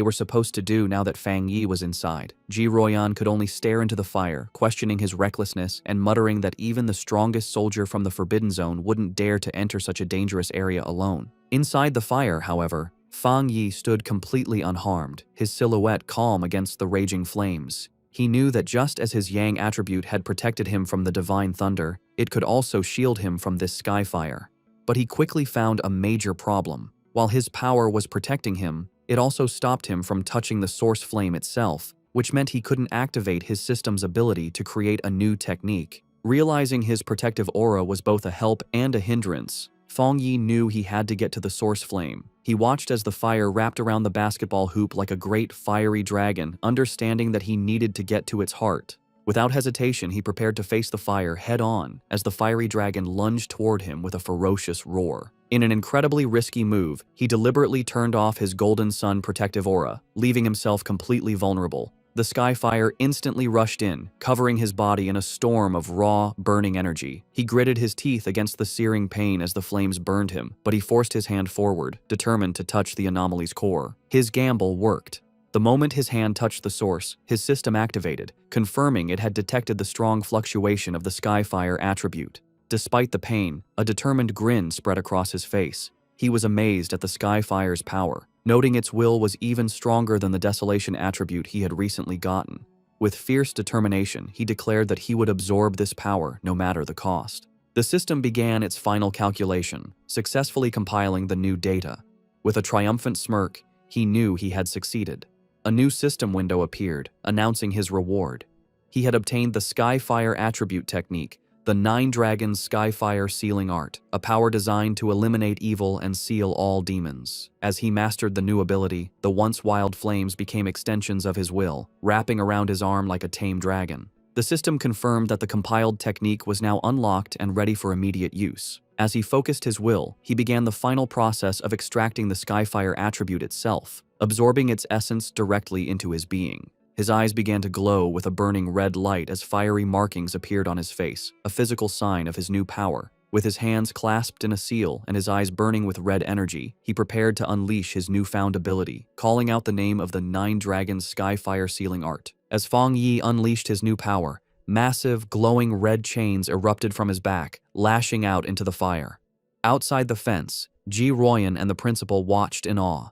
were supposed to do now that Fong Yi was inside. Ji Ruoyan could only stare into the fire, questioning his recklessness and muttering that even the strongest soldier from the Forbidden Zone wouldn't dare to enter such a dangerous area alone. Inside the fire, however, Fong Yi stood completely unharmed, his silhouette calm against the raging flames. He knew that just as his Yang attribute had protected him from the divine thunder, it could also shield him from this Skyfire. But he quickly found a major problem. While his power was protecting him, it also stopped him from touching the source flame itself, which meant he couldn't activate his system's ability to create a new technique. Realizing his protective aura was both a help and a hindrance, Fong Yi knew he had to get to the source flame. He watched as the fire wrapped around the basketball hoop like a great fiery dragon, understanding that he needed to get to its heart. Without hesitation, he prepared to face the fire head-on as the fiery dragon lunged toward him with a ferocious roar. In an incredibly risky move, he deliberately turned off his Golden Sun protective aura, leaving himself completely vulnerable. The Skyfire instantly rushed in, covering his body in a storm of raw, burning energy. He gritted his teeth against the searing pain as the flames burned him, but he forced his hand forward, determined to touch the anomaly's core. His gamble worked. The moment his hand touched the source, his system activated, confirming it had detected the strong fluctuation of the Skyfire attribute. Despite the pain, a determined grin spread across his face. He was amazed at the Skyfire's power, noting its will was even stronger than the desolation attribute he had recently gotten. With fierce determination, he declared that he would absorb this power no matter the cost. The system began its final calculation, successfully compiling the new data. With a triumphant smirk, he knew he had succeeded. A new system window appeared, announcing his reward. He had obtained the Skyfire attribute technique, the 9 Dragons Skyfire Sealing Art, a power designed to eliminate evil and seal all demons. As he mastered the new ability, the once wild flames became extensions of his will, wrapping around his arm like a tame dragon. The system confirmed that the compiled technique was now unlocked and ready for immediate use. As he focused his will, he began the final process of extracting the Skyfire attribute itself, absorbing its essence directly into his being. His eyes began to glow with a burning red light as fiery markings appeared on his face, a physical sign of his new power. With his hands clasped in a seal and his eyes burning with red energy, he prepared to unleash his newfound ability, calling out the name of the 9 Dragons Skyfire sealing art. As Fong Yi unleashed his new power, massive, glowing red chains erupted from his back, lashing out into the fire. Outside the fence, Ji Royan and the principal watched in awe.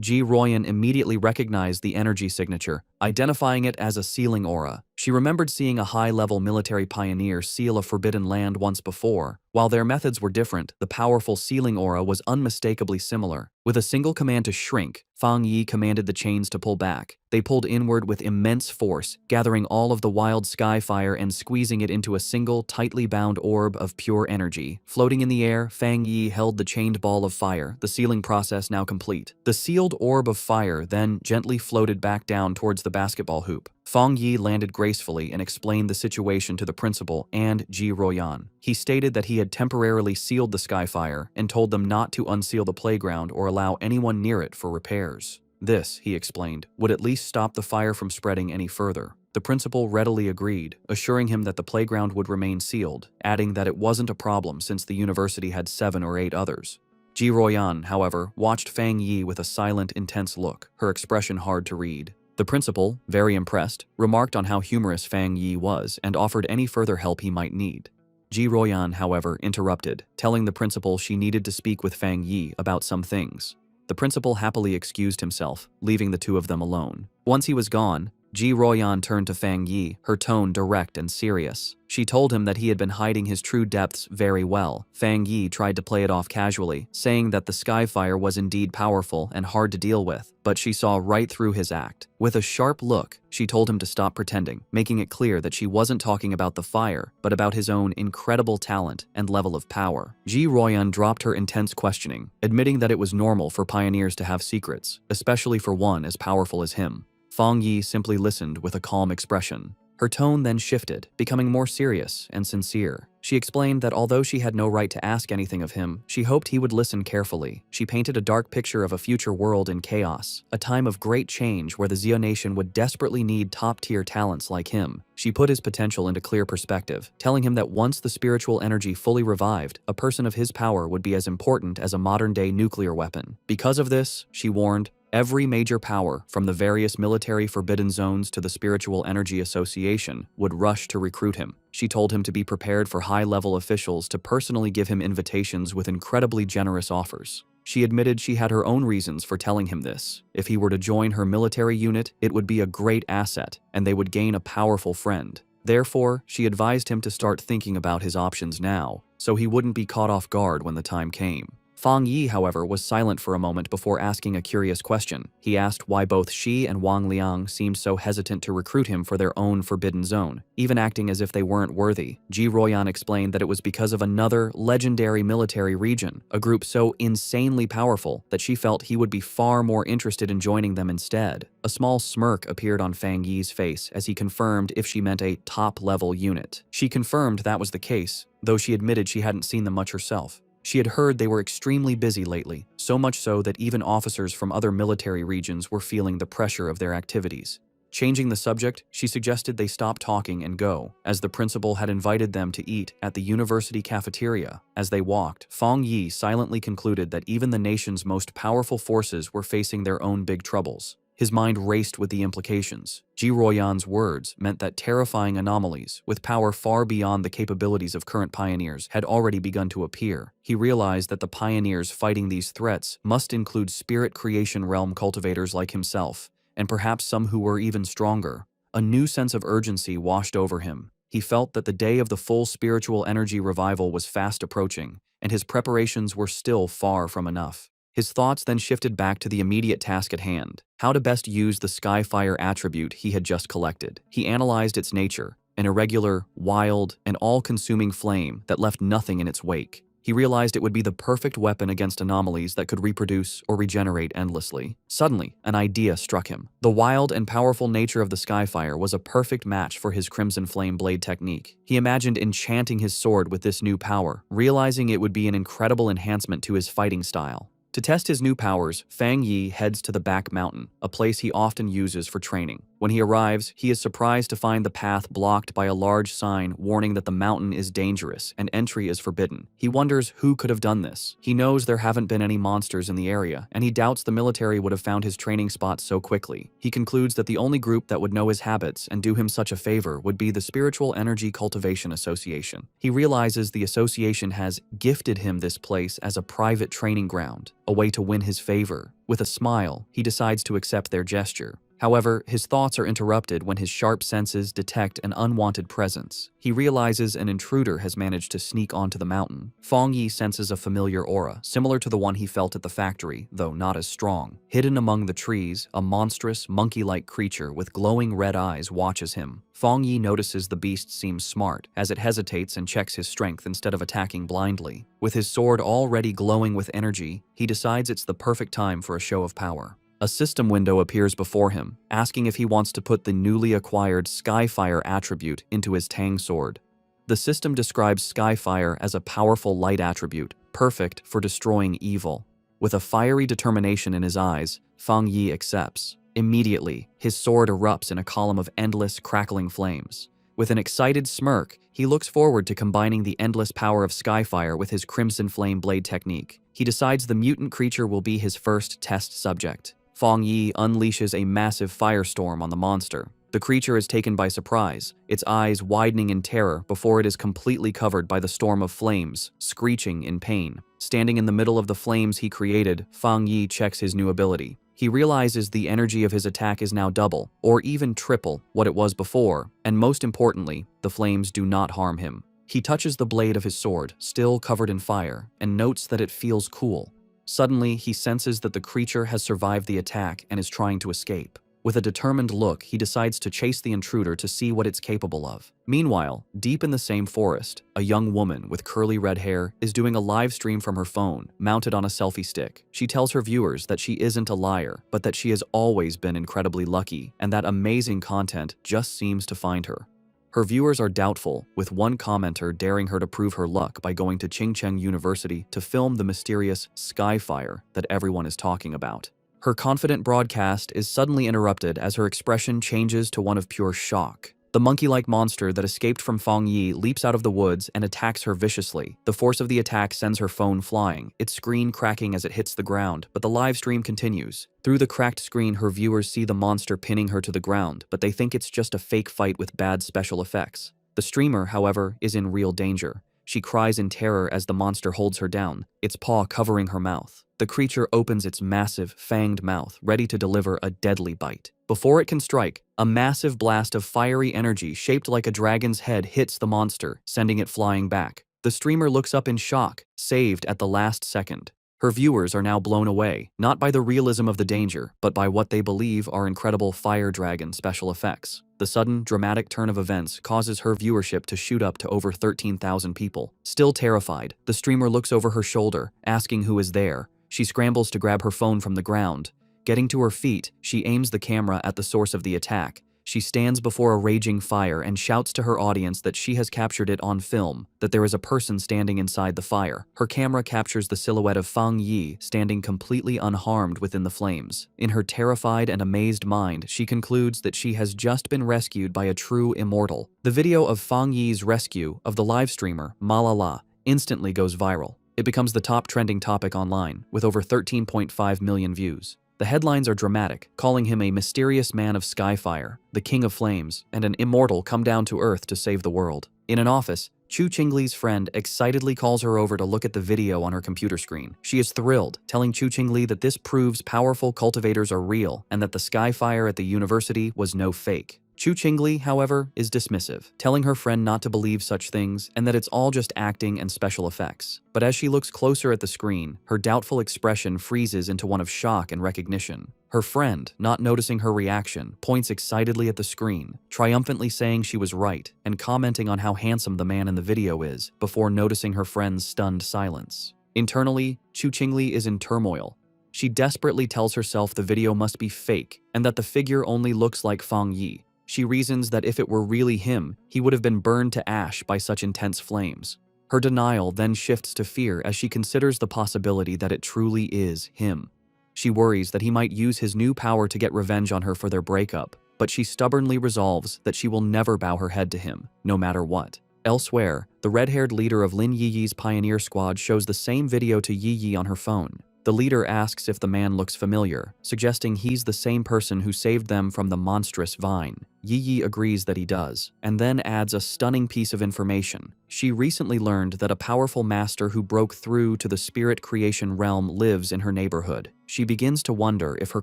Ji Royan immediately recognized the energy signature, identifying it as a sealing aura. She remembered seeing a high-level military pioneer seal a forbidden land once before. While their methods were different, the powerful sealing aura was unmistakably similar. With a single command to shrink, Fong Yi commanded the chains to pull back. They pulled inward with immense force, gathering all of the wild Skyfire and squeezing it into a single, tightly bound orb of pure energy. Floating in the air, Fong Yi held the chained ball of fire, the sealing process now complete. The sealed orb of fire then gently floated back down towards the basketball hoop. Fong Yi landed gracefully and explained the situation to the principal and Ji Royan. He stated that he had temporarily sealed the Skyfire and told them not to unseal the playground or allow anyone near it for repairs. This, he explained, would at least stop the fire from spreading any further. The principal readily agreed, assuring him that the playground would remain sealed, adding that it wasn't a problem since the university had 7 or 8 others. Ji Royan, however, watched Fong Yi with a silent, intense look, her expression hard to read. The principal, very impressed, remarked on how humorous Fong Yi was and offered any further help he might need. Ji Royan, however, interrupted, telling the principal she needed to speak with Fong Yi about some things. The principal happily excused himself, leaving the two of them alone. Once he was gone, Ji Royan turned to Fong Yi, her tone direct and serious. She told him that he had been hiding his true depths very well. Fong Yi tried to play it off casually, saying that the Skyfire was indeed powerful and hard to deal with, but she saw right through his act. With a sharp look, she told him to stop pretending, making it clear that she wasn't talking about the fire, but about his own incredible talent and level of power. Ji Royan dropped her intense questioning, admitting that it was normal for pioneers to have secrets, especially for one as powerful as him. Fong Yi simply listened with a calm expression. Her tone then shifted, becoming more serious and sincere. She explained that although she had no right to ask anything of him, she hoped he would listen carefully. She painted a dark picture of a future world in chaos, a time of great change where the Zeo Nation would desperately need top-tier talents like him. She put his potential into clear perspective, telling him that once the spiritual energy fully revived, a person of his power would be as important as a modern-day nuclear weapon. Because of this, she warned, every major power, from the various military forbidden zones to the Spiritual Energy Association, would rush to recruit him. She told him to be prepared for high-level officials to personally give him invitations with incredibly generous offers. She admitted she had her own reasons for telling him this. If he were to join her military unit, it would be a great asset, and they would gain a powerful friend. Therefore, she advised him to start thinking about his options now, so he wouldn't be caught off guard when the time came. Fong Yi, however, was silent for a moment before asking a curious question. He asked why both she and Wong Leang seemed so hesitant to recruit him for their own forbidden zone, even acting as if they weren't worthy. Ji Royan explained that it was because of another legendary military region, a group so insanely powerful that she felt he would be far more interested in joining them instead. A small smirk appeared on Fong Yi's face as he confirmed if she meant a top-level unit. She confirmed that was the case, though she admitted she hadn't seen them much herself. She had heard they were extremely busy lately, so much so that even officers from other military regions were feeling the pressure of their activities. Changing the subject, she suggested they stop talking and go, as the principal had invited them to eat at the university cafeteria. As they walked, Fong Yi silently concluded that even the nation's most powerful forces were facing their own big troubles. His mind raced with the implications. Ji Royan's words meant that terrifying anomalies, with power far beyond the capabilities of current pioneers, had already begun to appear. He realized that the pioneers fighting these threats must include spirit creation realm cultivators like himself, and perhaps some who were even stronger. A new sense of urgency washed over him. He felt that the day of the full spiritual energy revival was fast approaching, and his preparations were still far from enough. His thoughts then shifted back to the immediate task at hand, how to best use the Skyfire attribute he had just collected. He analyzed its nature, an irregular, wild, and all-consuming flame that left nothing in its wake. He realized it would be the perfect weapon against anomalies that could reproduce or regenerate endlessly. Suddenly, an idea struck him. The wild and powerful nature of the Skyfire was a perfect match for his Crimson Flame Blade technique. He imagined enchanting his sword with this new power, realizing it would be an incredible enhancement to his fighting style. To test his new powers, Fong Yi heads to the back mountain, a place he often uses for training. When he arrives, he is surprised to find the path blocked by a large sign warning that the mountain is dangerous and entry is forbidden. He wonders who could have done this. He knows there haven't been any monsters in the area, and he doubts the military would have found his training spot so quickly. He concludes that the only group that would know his habits and do him such a favor would be the Spiritual Energy Cultivation Association. He realizes the association has gifted him this place as a private training ground, a way to win his favor. With a smile, he decides to accept their gesture. However, his thoughts are interrupted when his sharp senses detect an unwanted presence. He realizes an intruder has managed to sneak onto the mountain. Fong Yi senses a familiar aura, similar to the one he felt at the factory, though not as strong. Hidden among the trees, a monstrous, monkey-like creature with glowing red eyes watches him. Fong Yi notices the beast seems smart, as it hesitates and checks his strength instead of attacking blindly. With his sword already glowing with energy, he decides it's the perfect time for a show of power. A system window appears before him, asking if he wants to put the newly acquired Skyfire attribute into his Tang sword. The system describes Skyfire as a powerful light attribute, perfect for destroying evil. With a fiery determination in his eyes, Fong Yi accepts. Immediately, his sword erupts in a column of endless, crackling flames. With an excited smirk, he looks forward to combining the endless power of Skyfire with his Crimson Flame Blade technique. He decides the mutant creature will be his first test subject. Fong Yi unleashes a massive firestorm on the monster. The creature is taken by surprise, its eyes widening in terror before it is completely covered by the storm of flames, screeching in pain. Standing in the middle of the flames he created, Fong Yi checks his new ability. He realizes the energy of his attack is now double, or even triple, what it was before, and most importantly, the flames do not harm him. He touches the blade of his sword, still covered in fire, and notes that it feels cool. Suddenly, he senses that the creature has survived the attack and is trying to escape. With a determined look, he decides to chase the intruder to see what it's capable of. Meanwhile, deep in the same forest, a young woman with curly red hair is doing a live stream from her phone, mounted on a selfie stick. She tells her viewers that she isn't a liar, but that she has always been incredibly lucky, and that amazing content just seems to find her. Her viewers are doubtful, with one commenter daring her to prove her luck by going to Qingcheng University to film the mysterious Skyfire that everyone is talking about. Her confident broadcast is suddenly interrupted as her expression changes to one of pure shock. The monkey-like monster that escaped from Fong Yi leaps out of the woods and attacks her viciously. The force of the attack sends her phone flying, its screen cracking as it hits the ground, but the live stream continues. Through the cracked screen, her viewers see the monster pinning her to the ground, but they think it's just a fake fight with bad special effects. The streamer, however, is in real danger. She cries in terror as the monster holds her down, its paw covering her mouth. The creature opens its massive, fanged mouth, ready to deliver a deadly bite. Before it can strike, a massive blast of fiery energy shaped like a dragon's head hits the monster, sending it flying back. The streamer looks up in shock, saved at the last second. Her viewers are now blown away, not by the realism of the danger, but by what they believe are incredible fire dragon special effects. The sudden, dramatic turn of events causes her viewership to shoot up to over 13,000 people. Still terrified, the streamer looks over her shoulder, asking who is there. She scrambles to grab her phone from the ground. Getting to her feet, she aims the camera at the source of the attack. She stands before a raging fire and shouts to her audience that she has captured it on film, that there is a person standing inside the fire. Her camera captures the silhouette of Fong Yi standing completely unharmed within the flames. In her terrified and amazed mind, she concludes that she has just been rescued by a true immortal. The video of Fong Yi's rescue of the live streamer, Malala, instantly goes viral. It becomes the top trending topic online, with over 13.5 million views. The headlines are dramatic, calling him a mysterious man of Skyfire, the king of flames, and an immortal come down to Earth to save the world. In an office, Chu Qingli's friend excitedly calls her over to look at the video on her computer screen. She is thrilled, telling Chu Qingli that this proves powerful cultivators are real and that the Skyfire at the university was no fake. Chu Qingli, however, is dismissive, telling her friend not to believe such things and that it's all just acting and special effects. But as she looks closer at the screen, her doubtful expression freezes into one of shock and recognition. Her friend, not noticing her reaction, points excitedly at the screen, triumphantly saying she was right and commenting on how handsome the man in the video is before noticing her friend's stunned silence. Internally, Chu Qingli is in turmoil. She desperately tells herself the video must be fake and that the figure only looks like Fong Yi. She reasons that if it were really him, he would have been burned to ash by such intense flames. Her denial then shifts to fear as she considers the possibility that it truly is him. She worries that he might use his new power to get revenge on her for their breakup, but she stubbornly resolves that she will never bow her head to him, no matter what. Elsewhere, the red-haired leader of Lin Yiyi's pioneer squad shows the same video to Yiyi on her phone. The leader asks if the man looks familiar, suggesting he's the same person who saved them from the monstrous vine. Yiyi agrees that he does, and then adds a stunning piece of information. She recently learned that a powerful master who broke through to the spirit creation realm lives in her neighborhood. She begins to wonder if her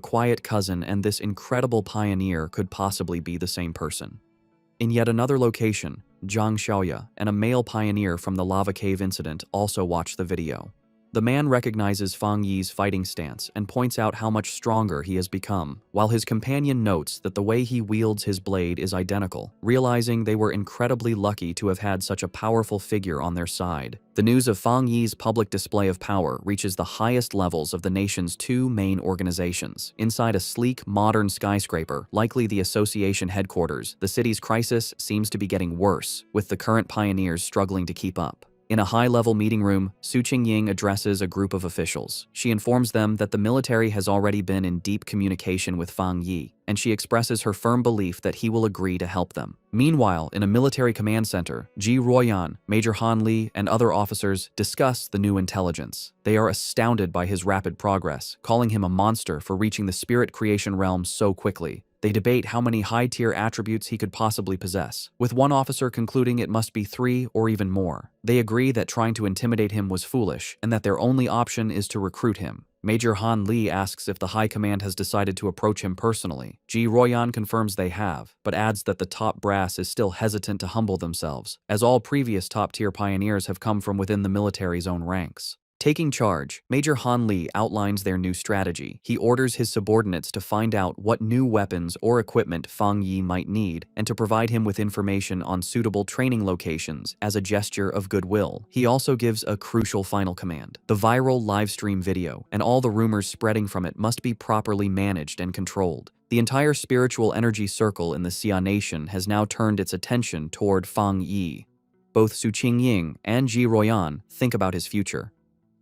quiet cousin and this incredible pioneer could possibly be the same person. In yet another location, Zhang Xiaoya and a male pioneer from the lava cave incident also watch the video. The man recognizes Fong Yi's fighting stance and points out how much stronger he has become, while his companion notes that the way he wields his blade is identical, realizing they were incredibly lucky to have had such a powerful figure on their side. The news of Fong Yi's public display of power reaches the highest levels of the nation's two main organizations. Inside a sleek, modern skyscraper, likely the association headquarters, the city's crisis seems to be getting worse, with the current pioneers struggling to keep up. In a high-level meeting room, Su Qingying addresses a group of officials. She informs them that the military has already been in deep communication with Fong Yi, and she expresses her firm belief that he will agree to help them. Meanwhile, in a military command center, Ji Ruoyan, Major Han Li, and other officers discuss the new intelligence. They are astounded by his rapid progress, calling him a monster for reaching the spirit creation realm so quickly. They debate how many high-tier attributes he could possibly possess, with one officer concluding it must be 3 or even more. They agree that trying to intimidate him was foolish, and that their only option is to recruit him. Major Han Li asks if the High Command has decided to approach him personally. Ji Ruoyan confirms they have, but adds that the top brass is still hesitant to humble themselves, as all previous top-tier pioneers have come from within the military's own ranks. Taking charge, Major Han Li outlines their new strategy. He orders his subordinates to find out what new weapons or equipment Fong Yi might need and to provide him with information on suitable training locations as a gesture of goodwill. He also gives a crucial final command. The viral livestream video and all the rumors spreading from it must be properly managed and controlled. The entire spiritual energy circle in the Xia Nation has now turned its attention toward Fong Yi. Both Su Qingying and Ji Ruoyan think about his future.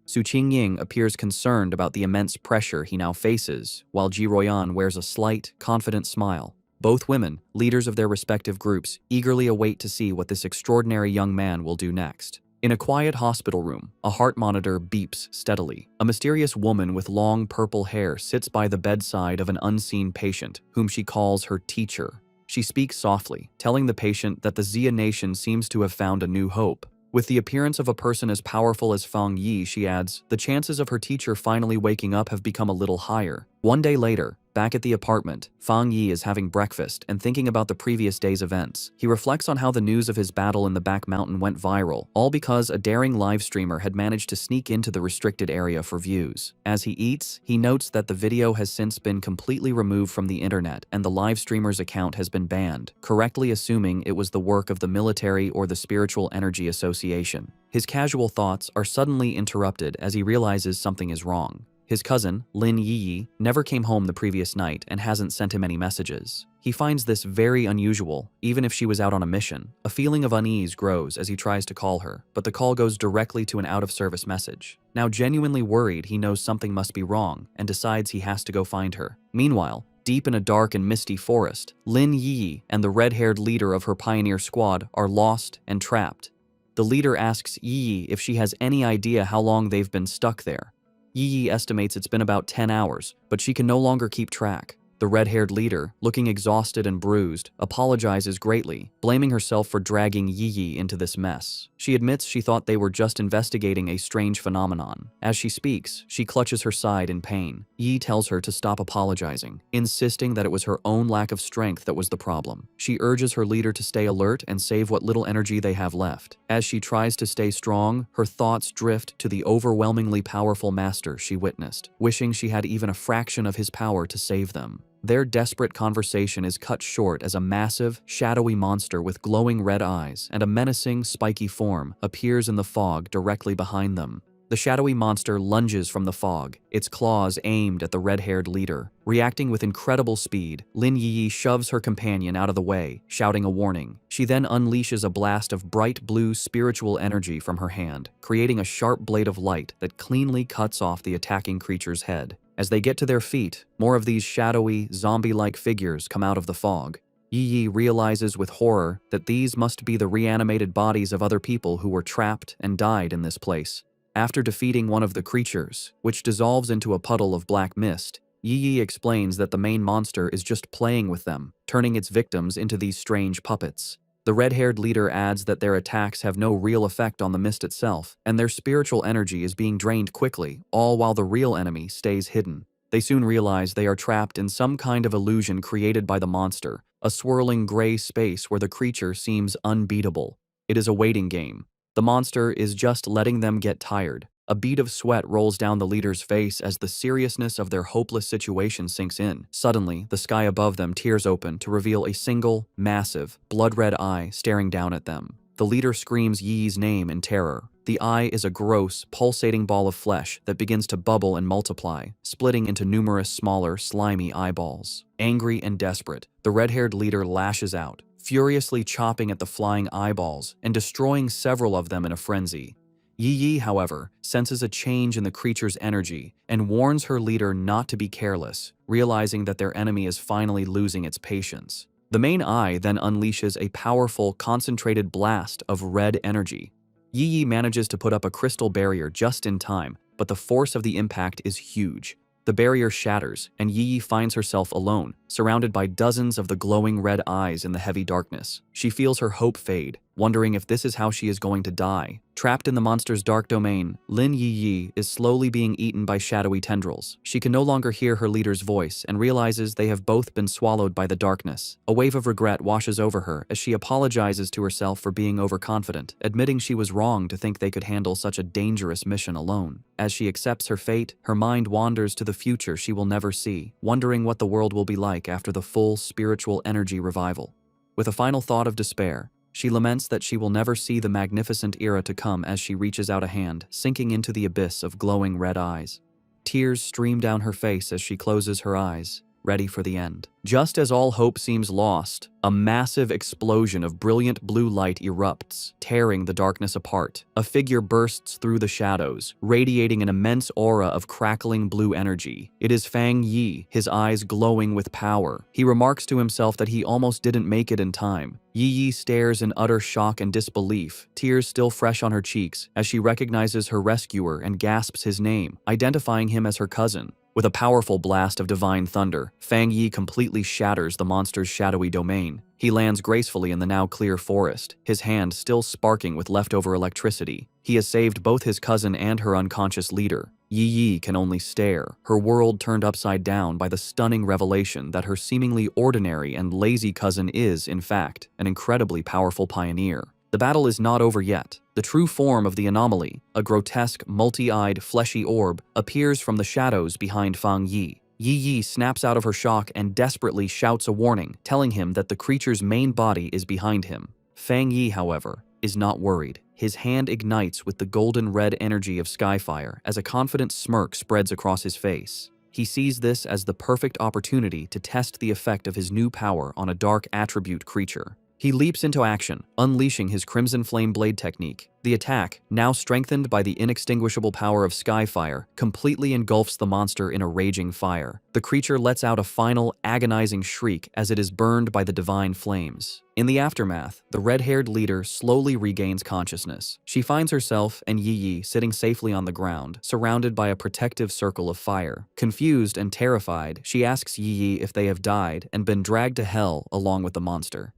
Su Qingying appears concerned about the immense pressure he now faces, while Ji Ruoyan wears a slight, confident smile. Both women, leaders of their respective groups, eagerly await to see what this extraordinary young man will do next. In a quiet hospital room, a heart monitor beeps steadily. A mysterious woman with long purple hair sits by the bedside of an unseen patient, whom she calls her teacher. She speaks softly, telling the patient that the Xia Nation seems to have found a new hope. With the appearance of a person as powerful as Fong Yi, she adds, the chances of her teacher finally waking up have become a little higher. One day later, back at the apartment, Fong Yi is having breakfast and thinking about the previous day's events. He reflects on how the news of his battle in the back mountain went viral, all because a daring live streamer had managed to sneak into the restricted area for views. As he eats, he notes that the video has since been completely removed from the internet and the live streamer's account has been banned, correctly assuming it was the work of the military or the Spiritual Energy Association. His casual thoughts are suddenly interrupted as he realizes something is wrong. His cousin, Lin Yiyi, never came home the previous night and hasn't sent him any messages. He finds this very unusual, even if she was out on a mission. A feeling of unease grows as he tries to call her, but the call goes directly to an out-of-service message. Now genuinely worried, he knows something must be wrong and decides he has to go find her. Meanwhile, deep in a dark and misty forest, Lin Yiyi and the red-haired leader of her pioneer squad are lost and trapped. The leader asks Yiyi if she has any idea how long they've been stuck there. Yiyi estimates it's been about 10 hours, but she can no longer keep track. The red-haired leader, looking exhausted and bruised, apologizes greatly, blaming herself for dragging Yi into this mess. She admits she thought they were just investigating a strange phenomenon. As she speaks, she clutches her side in pain. Yi tells her to stop apologizing, insisting that it was her own lack of strength that was the problem. She urges her leader to stay alert and save what little energy they have left. As she tries to stay strong, her thoughts drift to the overwhelmingly powerful master she witnessed, wishing she had even a fraction of his power to save them. Their desperate conversation is cut short as a massive, shadowy monster with glowing red eyes and a menacing, spiky form appears in the fog directly behind them. The shadowy monster lunges from the fog, its claws aimed at the red-haired leader. Reacting with incredible speed, Lin Yi shoves her companion out of the way, shouting a warning. She then unleashes a blast of bright blue spiritual energy from her hand, creating a sharp blade of light that cleanly cuts off the attacking creature's head. As they get to their feet, more of these shadowy, zombie-like figures come out of the fog. Yi realizes with horror that these must be the reanimated bodies of other people who were trapped and died in this place. After defeating one of the creatures, which dissolves into a puddle of black mist, Yi explains that the main monster is just playing with them, turning its victims into these strange puppets. The red-haired leader adds that their attacks have no real effect on the mist itself, and their spiritual energy is being drained quickly, all while the real enemy stays hidden. They soon realize they are trapped in some kind of illusion created by the monster, a swirling gray space where the creature seems unbeatable. It is a waiting game. The monster is just letting them get tired. A bead of sweat rolls down the leader's face as the seriousness of their hopeless situation sinks in. Suddenly, the sky above them tears open to reveal a single, massive, blood-red eye staring down at them. The leader screams Yi's name in terror. The eye is a gross, pulsating ball of flesh that begins to bubble and multiply, splitting into numerous smaller, slimy eyeballs. Angry and desperate, the red-haired leader lashes out, furiously chopping at the flying eyeballs and destroying several of them in a frenzy. Yi, however, senses a change in the creature's energy and warns her leader not to be careless, realizing that their enemy is finally losing its patience. The main eye then unleashes a powerful, concentrated blast of red energy. Yi manages to put up a crystal barrier just in time, but the force of the impact is huge. The barrier shatters, and Yi finds herself alone, surrounded by dozens of the glowing red eyes in the heavy darkness. She feels her hope fade, wondering if this is how she is going to die. Trapped in the monster's dark domain, Lin Yi is slowly being eaten by shadowy tendrils. She can no longer hear her leader's voice and realizes they have both been swallowed by the darkness. A wave of regret washes over her as she apologizes to herself for being overconfident, admitting she was wrong to think they could handle such a dangerous mission alone. As she accepts her fate, her mind wanders to the future she will never see, wondering what the world will be like after the full spiritual energy revival. With a final thought of despair, she laments that she will never see the magnificent era to come as she reaches out a hand, sinking into the abyss of glowing red eyes. Tears stream down her face as she closes her eyes, ready for the end. Just as all hope seems lost, a massive explosion of brilliant blue light erupts, tearing the darkness apart. A figure bursts through the shadows, radiating an immense aura of crackling blue energy. It is Fong Yi, his eyes glowing with power. He remarks to himself that he almost didn't make it in time. Yi stares in utter shock and disbelief, tears still fresh on her cheeks, as she recognizes her rescuer and gasps his name, identifying him as her cousin. With a powerful blast of divine thunder, Fong Yi completely shatters the monster's shadowy domain. He lands gracefully in the now clear forest, his hand still sparking with leftover electricity. He has saved both his cousin and her unconscious leader. Yi can only stare, her world turned upside down by the stunning revelation that her seemingly ordinary and lazy cousin is, in fact, an incredibly powerful pioneer. The battle is not over yet. The true form of the anomaly, a grotesque, multi-eyed, fleshy orb, appears from the shadows behind Fong Yi. Yi snaps out of her shock and desperately shouts a warning, telling him that the creature's main body is behind him. Fong Yi, however, is not worried. His hand ignites with the golden red energy of Skyfire as a confident smirk spreads across his face. He sees this as the perfect opportunity to test the effect of his new power on a dark attribute creature. He leaps into action, unleashing his Crimson Flame Blade technique. The attack, now strengthened by the inextinguishable power of Skyfire, completely engulfs the monster in a raging fire. The creature lets out a final, agonizing shriek as it is burned by the divine flames. In the aftermath, the red-haired leader slowly regains consciousness. She finds herself and Yi sitting safely on the ground, surrounded by a protective circle of fire. Confused and terrified, she asks Yi if they have died and been dragged to hell along with the monster.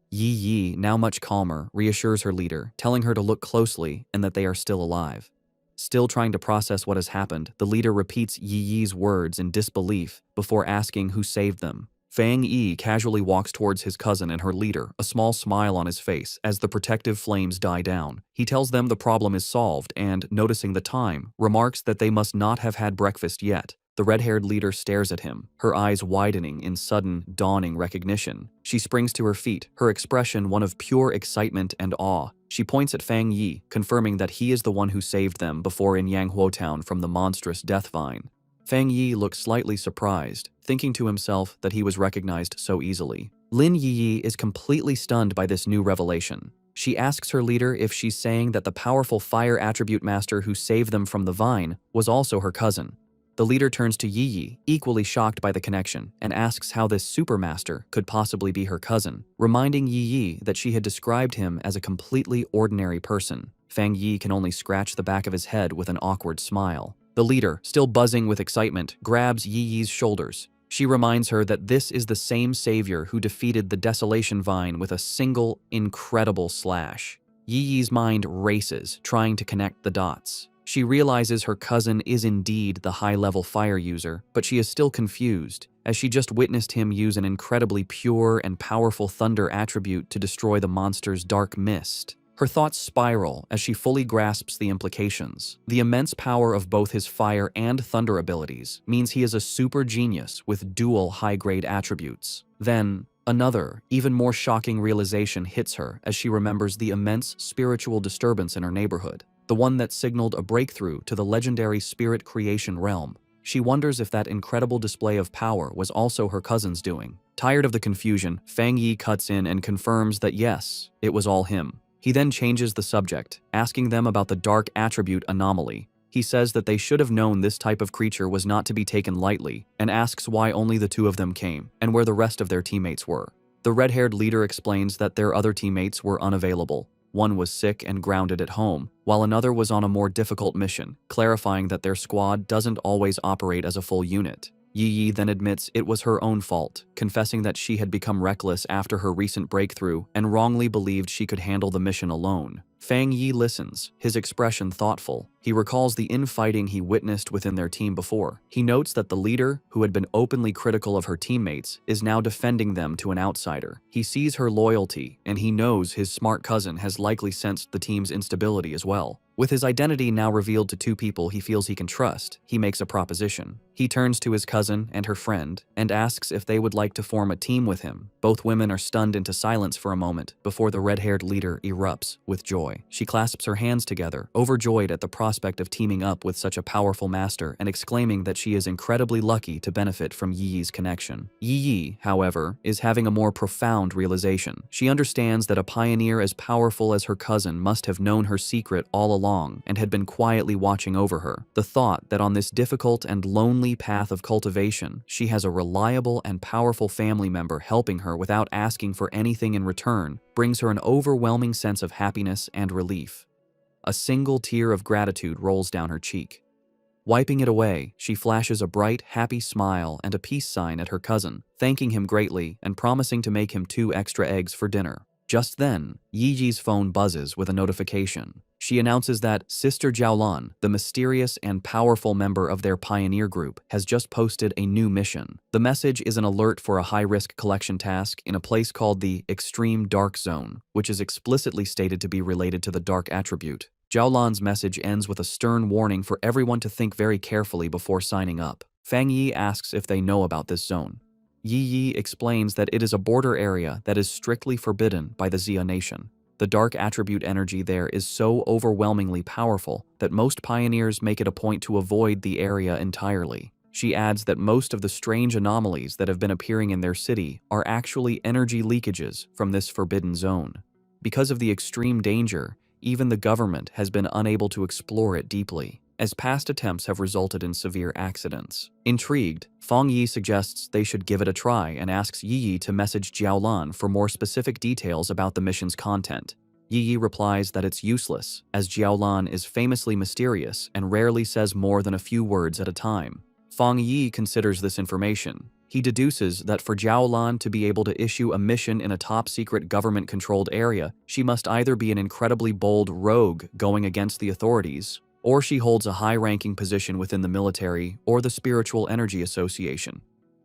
Yi, now much calmer, reassures her leader, telling her to look closely and that they are still alive. Still trying to process what has happened, the leader repeats Yi's words in disbelief before asking who saved them. Fong Yi casually walks towards his cousin and her leader, a small smile on his face as the protective flames die down. He tells them the problem is solved and, noticing the time, remarks that they must not have had breakfast yet. The red-haired leader stares at him, her eyes widening in sudden, dawning recognition. She springs to her feet, her expression one of pure excitement and awe. She points at Fong Yi, confirming that he is the one who saved them before in Yanghuo Town from the monstrous death vine. Fong Yi looks slightly surprised, thinking to himself that he was recognized so easily. Lin Yi is completely stunned by this new revelation. She asks her leader if she's saying that the powerful fire attribute master who saved them from the vine was also her cousin. The leader turns to Yi, equally shocked by the connection, and asks how this supermaster could possibly be her cousin, reminding Yi that she had described him as a completely ordinary person. Fong Yi can only scratch the back of his head with an awkward smile. The leader, still buzzing with excitement, grabs Yi's shoulders. She reminds her that this is the same savior who defeated the Desolation Vine with a single, incredible slash. Yi's mind races, trying to connect the dots. She realizes her cousin is indeed the high-level fire user, but she is still confused, as she just witnessed him use an incredibly pure and powerful thunder attribute to destroy the monster's dark mist. Her thoughts spiral as she fully grasps the implications. The immense power of both his fire and thunder abilities means he is a super genius with dual high-grade attributes. Then, another, even more shocking realization hits her as she remembers the immense spiritual disturbance in her neighborhood. The one that signaled a breakthrough to the legendary spirit creation realm. She wonders if that incredible display of power was also her cousin's doing. Tired of the confusion, Fong Yi cuts in and confirms that yes, it was all him. He then changes the subject, asking them about the dark attribute anomaly. He says that they should have known this type of creature was not to be taken lightly, and asks why only the two of them came, and where the rest of their teammates were. The red-haired leader explains that their other teammates were unavailable. One was sick and grounded at home, while another was on a more difficult mission, clarifying that their squad doesn't always operate as a full unit. Yi then admits it was her own fault, confessing that she had become reckless after her recent breakthrough and wrongly believed she could handle the mission alone. Fong Yi listens, his expression thoughtful. He recalls the infighting he witnessed within their team before. He notes that the leader, who had been openly critical of her teammates, is now defending them to an outsider. He sees her loyalty, and he knows his smart cousin has likely sensed the team's instability as well. With his identity now revealed to two people he feels he can trust, he makes a proposition. He turns to his cousin and her friend and asks if they would like to form a team with him. Both women are stunned into silence for a moment before the red-haired leader erupts with joy. She clasps her hands together, overjoyed at the prospect of teaming up with such a powerful master and exclaiming that she is incredibly lucky to benefit from Yi's connection. Yi, however, is having a more profound realization. She understands that a pioneer as powerful as her cousin must have known her secret all along and had been quietly watching over her. The thought that on this difficult and lonely path of cultivation, she has a reliable and powerful family member helping her without asking for anything in return brings her an overwhelming sense of happiness and relief. A single tear of gratitude rolls down her cheek. Wiping it away, she flashes a bright, happy smile and a peace sign at her cousin, thanking him greatly and promising to make him 2 extra eggs for dinner. Just then, Yiji's phone buzzes with a notification. She announces that Sister Jiaolan, the mysterious and powerful member of their pioneer group, has just posted a new mission. The message is an alert for a high-risk collection task in a place called the Extreme Dark Zone, which is explicitly stated to be related to the dark attribute. Jiaolan's message ends with a stern warning for everyone to think very carefully before signing up. Fong Yi asks if they know about this zone. Yi explains that it is a border area that is strictly forbidden by the Xia Nation. The dark attribute energy there is so overwhelmingly powerful that most pioneers make it a point to avoid the area entirely. She adds that most of the strange anomalies that have been appearing in their city are actually energy leakages from this forbidden zone. Because of the extreme danger, even the government has been unable to explore it deeply, as past attempts have resulted in severe accidents. Intrigued, Fong Yi suggests they should give it a try and asks Yi to message Jiaolan for more specific details about the mission's content. Yi replies that it's useless, as Jiaolan is famously mysterious and rarely says more than a few words at a time. Fong Yi considers this information. He deduces that for Jiaolan to be able to issue a mission in a top-secret government-controlled area, she must either be an incredibly bold rogue going against the authorities, or she holds a high-ranking position within the military or the Spiritual Energy Association.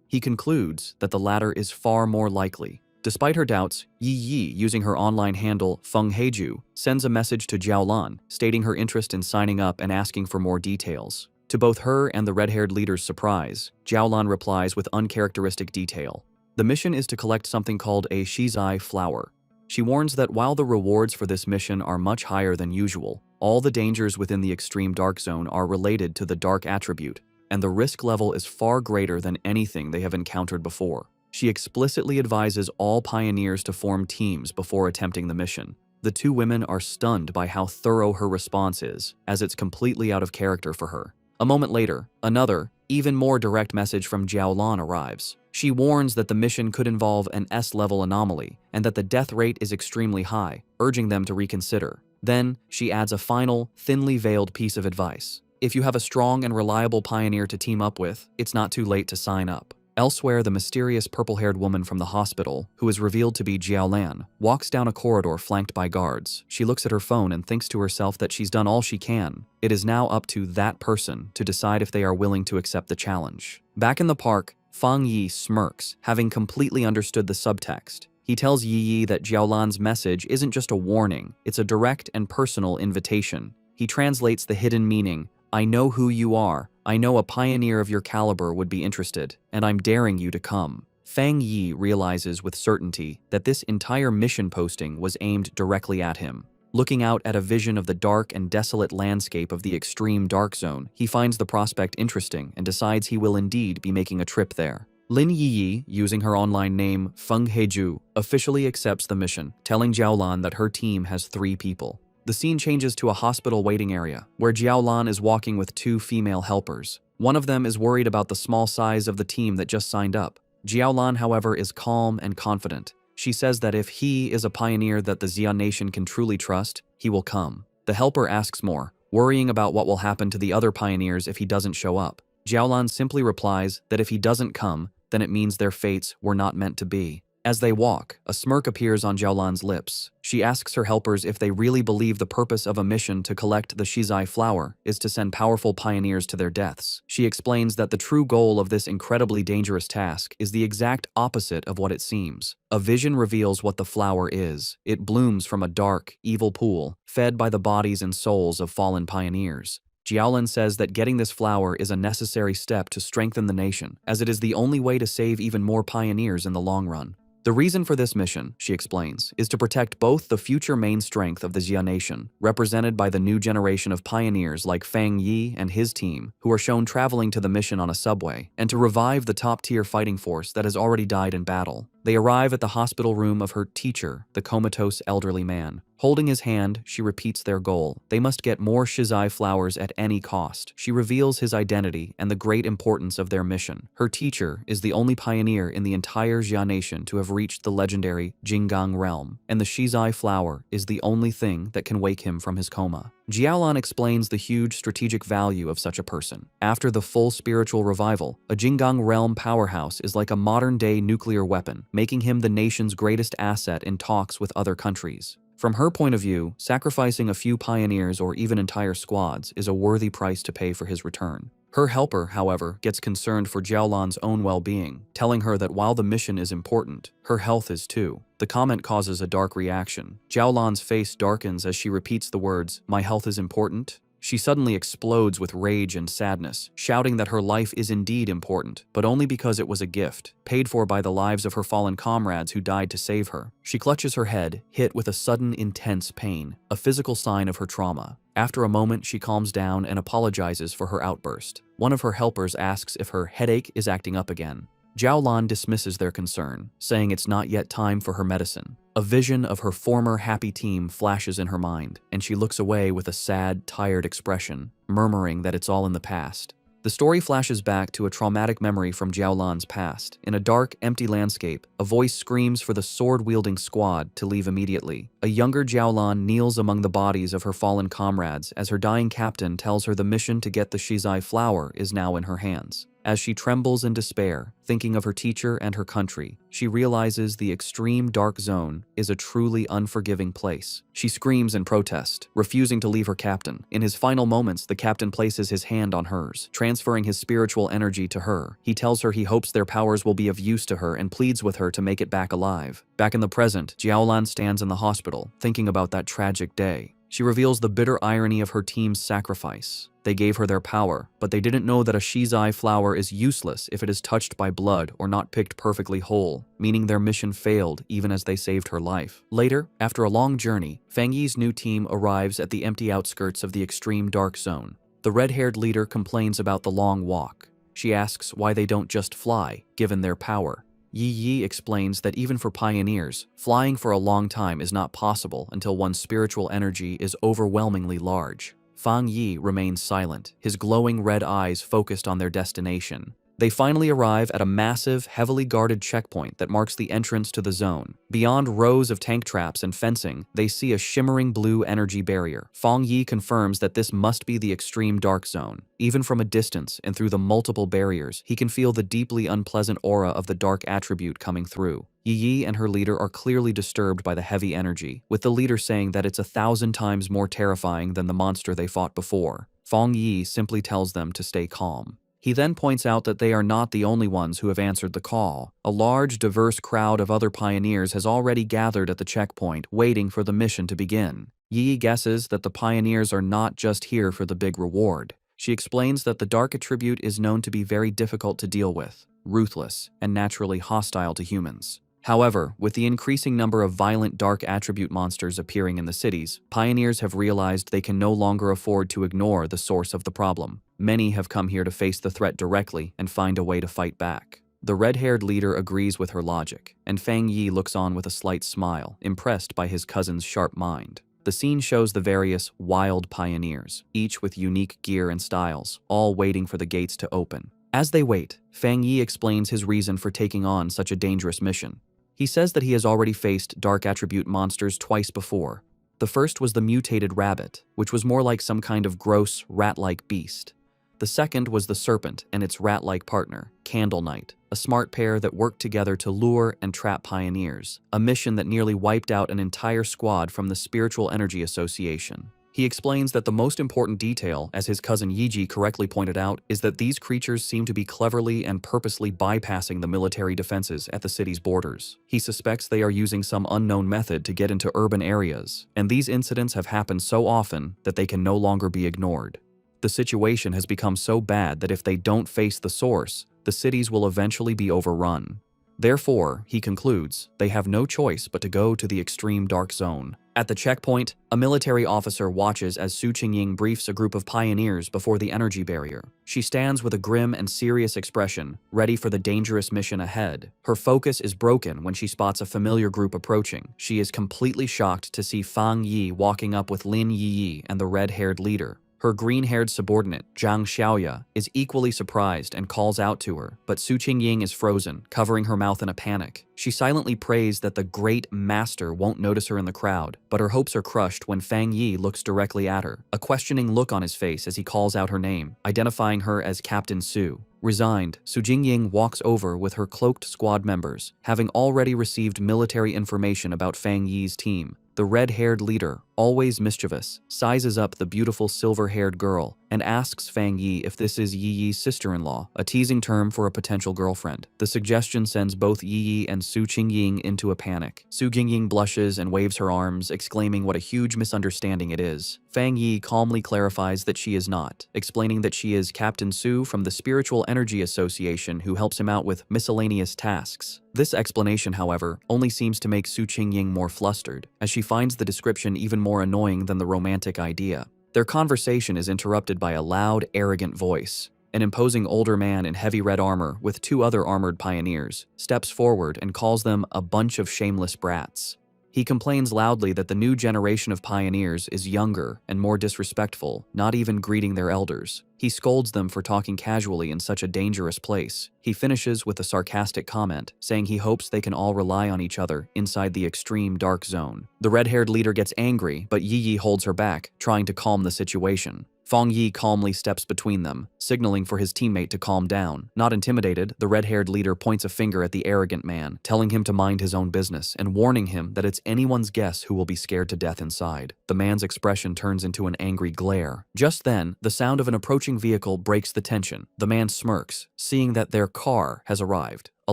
He concludes that the latter is far more likely. Despite her doubts, Yi, using her online handle Feng Heiju, sends a message to Jiaolan, stating her interest in signing up and asking for more details. To both her and the red-haired leader's surprise, Jiaolan replies with uncharacteristic detail. The mission is to collect something called a Shizai flower. She warns that while the rewards for this mission are much higher than usual, all the dangers within the extreme dark zone are related to the dark attribute, and the risk level is far greater than anything they have encountered before. She explicitly advises all pioneers to form teams before attempting the mission. The two women are stunned by how thorough her response is, as it's completely out of character for her. A moment later, another, even more direct message from Jiaolan arrives. She warns that the mission could involve an S-level anomaly and that the death rate is extremely high, urging them to reconsider. Then, she adds a final, thinly veiled piece of advice. If you have a strong and reliable pioneer to team up with, it's not too late to sign up. Elsewhere, the mysterious purple-haired woman from the hospital, who is revealed to be Jiaolan, walks down a corridor flanked by guards. She looks at her phone and thinks to herself that she's done all she can. It is now up to that person to decide if they are willing to accept the challenge. Back in the park, Fong Yi smirks, having completely understood the subtext. He tells Yi that Jiaolan's message isn't just a warning, it's a direct and personal invitation. He translates the hidden meaning, I know who you are. I know a pioneer of your caliber would be interested, and I'm daring you to come. Fang Yi realizes with certainty that this entire mission posting was aimed directly at him. Looking out at a vision of the dark and desolate landscape of the extreme dark zone, he finds the prospect interesting and decides he will indeed be making a trip there. Lin Yi, using her online name Feng Heiju, officially accepts the mission, telling Jiaolan that her team has 3 people. The scene changes to a hospital waiting area, where Jiaolan is walking with 2 female helpers. One of them is worried about the small size of the team that just signed up. Jiaolan, however, is calm and confident. She says that if he is a pioneer that the Xia Nation can truly trust, he will come. The helper asks more, worrying about what will happen to the other pioneers if he doesn't show up. Jiaolan simply replies that if he doesn't come, then it means their fates were not meant to be. As they walk, a smirk appears on Jiaolan's lips. She asks her helpers if they really believe the purpose of a mission to collect the Shizai flower is to send powerful pioneers to their deaths. She explains that the true goal of this incredibly dangerous task is the exact opposite of what it seems. A vision reveals what the flower is. It blooms from a dark, evil pool, fed by the bodies and souls of fallen pioneers. Jiaolan says that getting this flower is a necessary step to strengthen the nation, as it is the only way to save even more pioneers in the long run. The reason for this mission, she explains, is to protect both the future main strength of the Xia Nation, represented by the new generation of pioneers like Fang Yi and his team, who are shown traveling to the mission on a subway, and to revive the top-tier fighting force that has already died in battle. They arrive at the hospital room of her teacher, the comatose elderly man. Holding his hand, she repeats their goal. They must get more Shizai flowers at any cost. She reveals his identity and the great importance of their mission. Her teacher is the only pioneer in the entire Xia Nation to have reached the legendary Jinggang realm, and the Shizai flower is the only thing that can wake him from his coma. Jiaolan explains the huge strategic value of such a person. After the full spiritual revival, a Jinggang realm powerhouse is like a modern-day nuclear weapon, making him the nation's greatest asset in talks with other countries. From her point of view, sacrificing a few pioneers or even entire squads is a worthy price to pay for his return. Her helper, however, gets concerned for Jiaolan's own well-being, telling her that while the mission is important, her health is too. The comment causes a dark reaction. Jiaolan's face darkens as she repeats the words, "My health is important." She suddenly explodes with rage and sadness, shouting that her life is indeed important, but only because it was a gift, paid for by the lives of her fallen comrades who died to save her. She clutches her head, hit with a sudden intense pain, a physical sign of her trauma. After a moment, she calms down and apologizes for her outburst. One of her helpers asks if her headache is acting up again. Jiaolan dismisses their concern, saying it's not yet time for her medicine. A vision of her former happy team flashes in her mind, and she looks away with a sad, tired expression, murmuring that it's all in the past. The story flashes back to a traumatic memory from Jiaolan's past. In a dark, empty landscape, a voice screams for the sword-wielding squad to leave immediately. A younger Jiaolan kneels among the bodies of her fallen comrades as her dying captain tells her the mission to get the Shizai flower is now in her hands. As she trembles in despair, thinking of her teacher and her country, she realizes the extreme dark zone is a truly unforgiving place. She screams in protest, refusing to leave her captain. In his final moments, the captain places his hand on hers, transferring his spiritual energy to her. He tells her he hopes their powers will be of use to her and pleads with her to make it back alive. Back in the present, Jiaolan stands in the hospital, thinking about that tragic day. She reveals the bitter irony of her team's sacrifice. They gave her their power, but they didn't know that a Shizai flower is useless if it is touched by blood or not picked perfectly whole, meaning their mission failed even as they saved her life. Later, after a long journey, Fong Yi's new team arrives at the empty outskirts of the extreme dark zone. The red-haired leader complains about the long walk. She asks why they don't just fly, given their power. Yi explains that even for pioneers, flying for a long time is not possible until one's spiritual energy is overwhelmingly large. Fong Yi remains silent, his glowing red eyes focused on their destination. They finally arrive at a massive, heavily guarded checkpoint that marks the entrance to the zone. Beyond rows of tank traps and fencing, they see a shimmering blue energy barrier. Fong Yi confirms that this must be the extreme dark zone. Even from a distance and through the multiple barriers, he can feel the deeply unpleasant aura of the dark attribute coming through. Yi and her leader are clearly disturbed by the heavy energy, with the leader saying that it's 1,000 times more terrifying than the monster they fought before. Fong Yi simply tells them to stay calm. He then points out that they are not the only ones who have answered the call. A large, diverse crowd of other pioneers has already gathered at the checkpoint, waiting for the mission to begin. Yi guesses that the pioneers are not just here for the big reward. She explains that the dark attribute is known to be very difficult to deal with, ruthless, and naturally hostile to humans. However, with the increasing number of violent dark attribute monsters appearing in the cities, pioneers have realized they can no longer afford to ignore the source of the problem. Many have come here to face the threat directly and find a way to fight back. The red-haired leader agrees with her logic, and Fong Yi looks on with a slight smile, impressed by his cousin's sharp mind. The scene shows the various wild pioneers, each with unique gear and styles, all waiting for the gates to open. As they wait, Fong Yi explains his reason for taking on such a dangerous mission. He says that he has already faced dark attribute monsters twice before. The first was the mutated rabbit, which was more like some kind of gross, rat-like beast. The second was the serpent and its rat-like partner, Candle Knight, a smart pair that worked together to lure and trap pioneers, a mission that nearly wiped out an entire squad from the Spiritual Energy Association. He explains that the most important detail, as his cousin Yiji correctly pointed out, is that these creatures seem to be cleverly and purposely bypassing the military defenses at the city's borders. He suspects they are using some unknown method to get into urban areas, and these incidents have happened so often that they can no longer be ignored. The situation has become so bad that if they don't face the source, the cities will eventually be overrun. Therefore, he concludes, they have no choice but to go to the extreme dark zone. At the checkpoint, a military officer watches as Su Qingying briefs a group of pioneers before the energy barrier. She stands with a grim and serious expression, ready for the dangerous mission ahead. Her focus is broken when she spots a familiar group approaching. She is completely shocked to see Fong Yi walking up with Lin Yi and the red-haired leader. Her green-haired subordinate, Zhang Xiaoya, is equally surprised and calls out to her, but Su Qingying is frozen, covering her mouth in a panic. She silently prays that the great master won't notice her in the crowd, but her hopes are crushed when Fong Yi looks directly at her, a questioning look on his face as he calls out her name, identifying her as Captain Su. Resigned, Su Qingying walks over with her cloaked squad members, having already received military information about Fong Yi's team. The red-haired leader, always mischievous, sizes up the beautiful silver-haired girl and asks Fong Yi if this is Yi Yi's sister-in-law, a teasing term for a potential girlfriend. The suggestion sends both Yi Yi and Su Qingying into a panic. Su Qingying blushes and waves her arms, exclaiming what a huge misunderstanding it is. Fong Yi calmly clarifies that she is not, explaining that she is Captain Su from the Spiritual Energy Association who helps him out with miscellaneous tasks. This explanation, however, only seems to make Su Qingying more flustered, as she finds the description even more annoying than the romantic idea. Their conversation is interrupted by a loud, arrogant voice. An imposing older man in heavy red armor with two other armored pioneers steps forward and calls them a bunch of shameless brats. He complains loudly that the new generation of pioneers is younger and more disrespectful, not even greeting their elders. He scolds them for talking casually in such a dangerous place. He finishes with a sarcastic comment, saying he hopes they can all rely on each other inside the extreme dark zone. The red-haired leader gets angry, but Yi Yi holds her back, trying to calm the situation. Fong Yi calmly steps between them, signaling for his teammate to calm down. Not intimidated, the red-haired leader points a finger at the arrogant man, telling him to mind his own business and warning him that it's anyone's guess who will be scared to death inside. The man's expression turns into an angry glare. Just then, the sound of an approaching vehicle breaks the tension. The man smirks, seeing that their car has arrived. A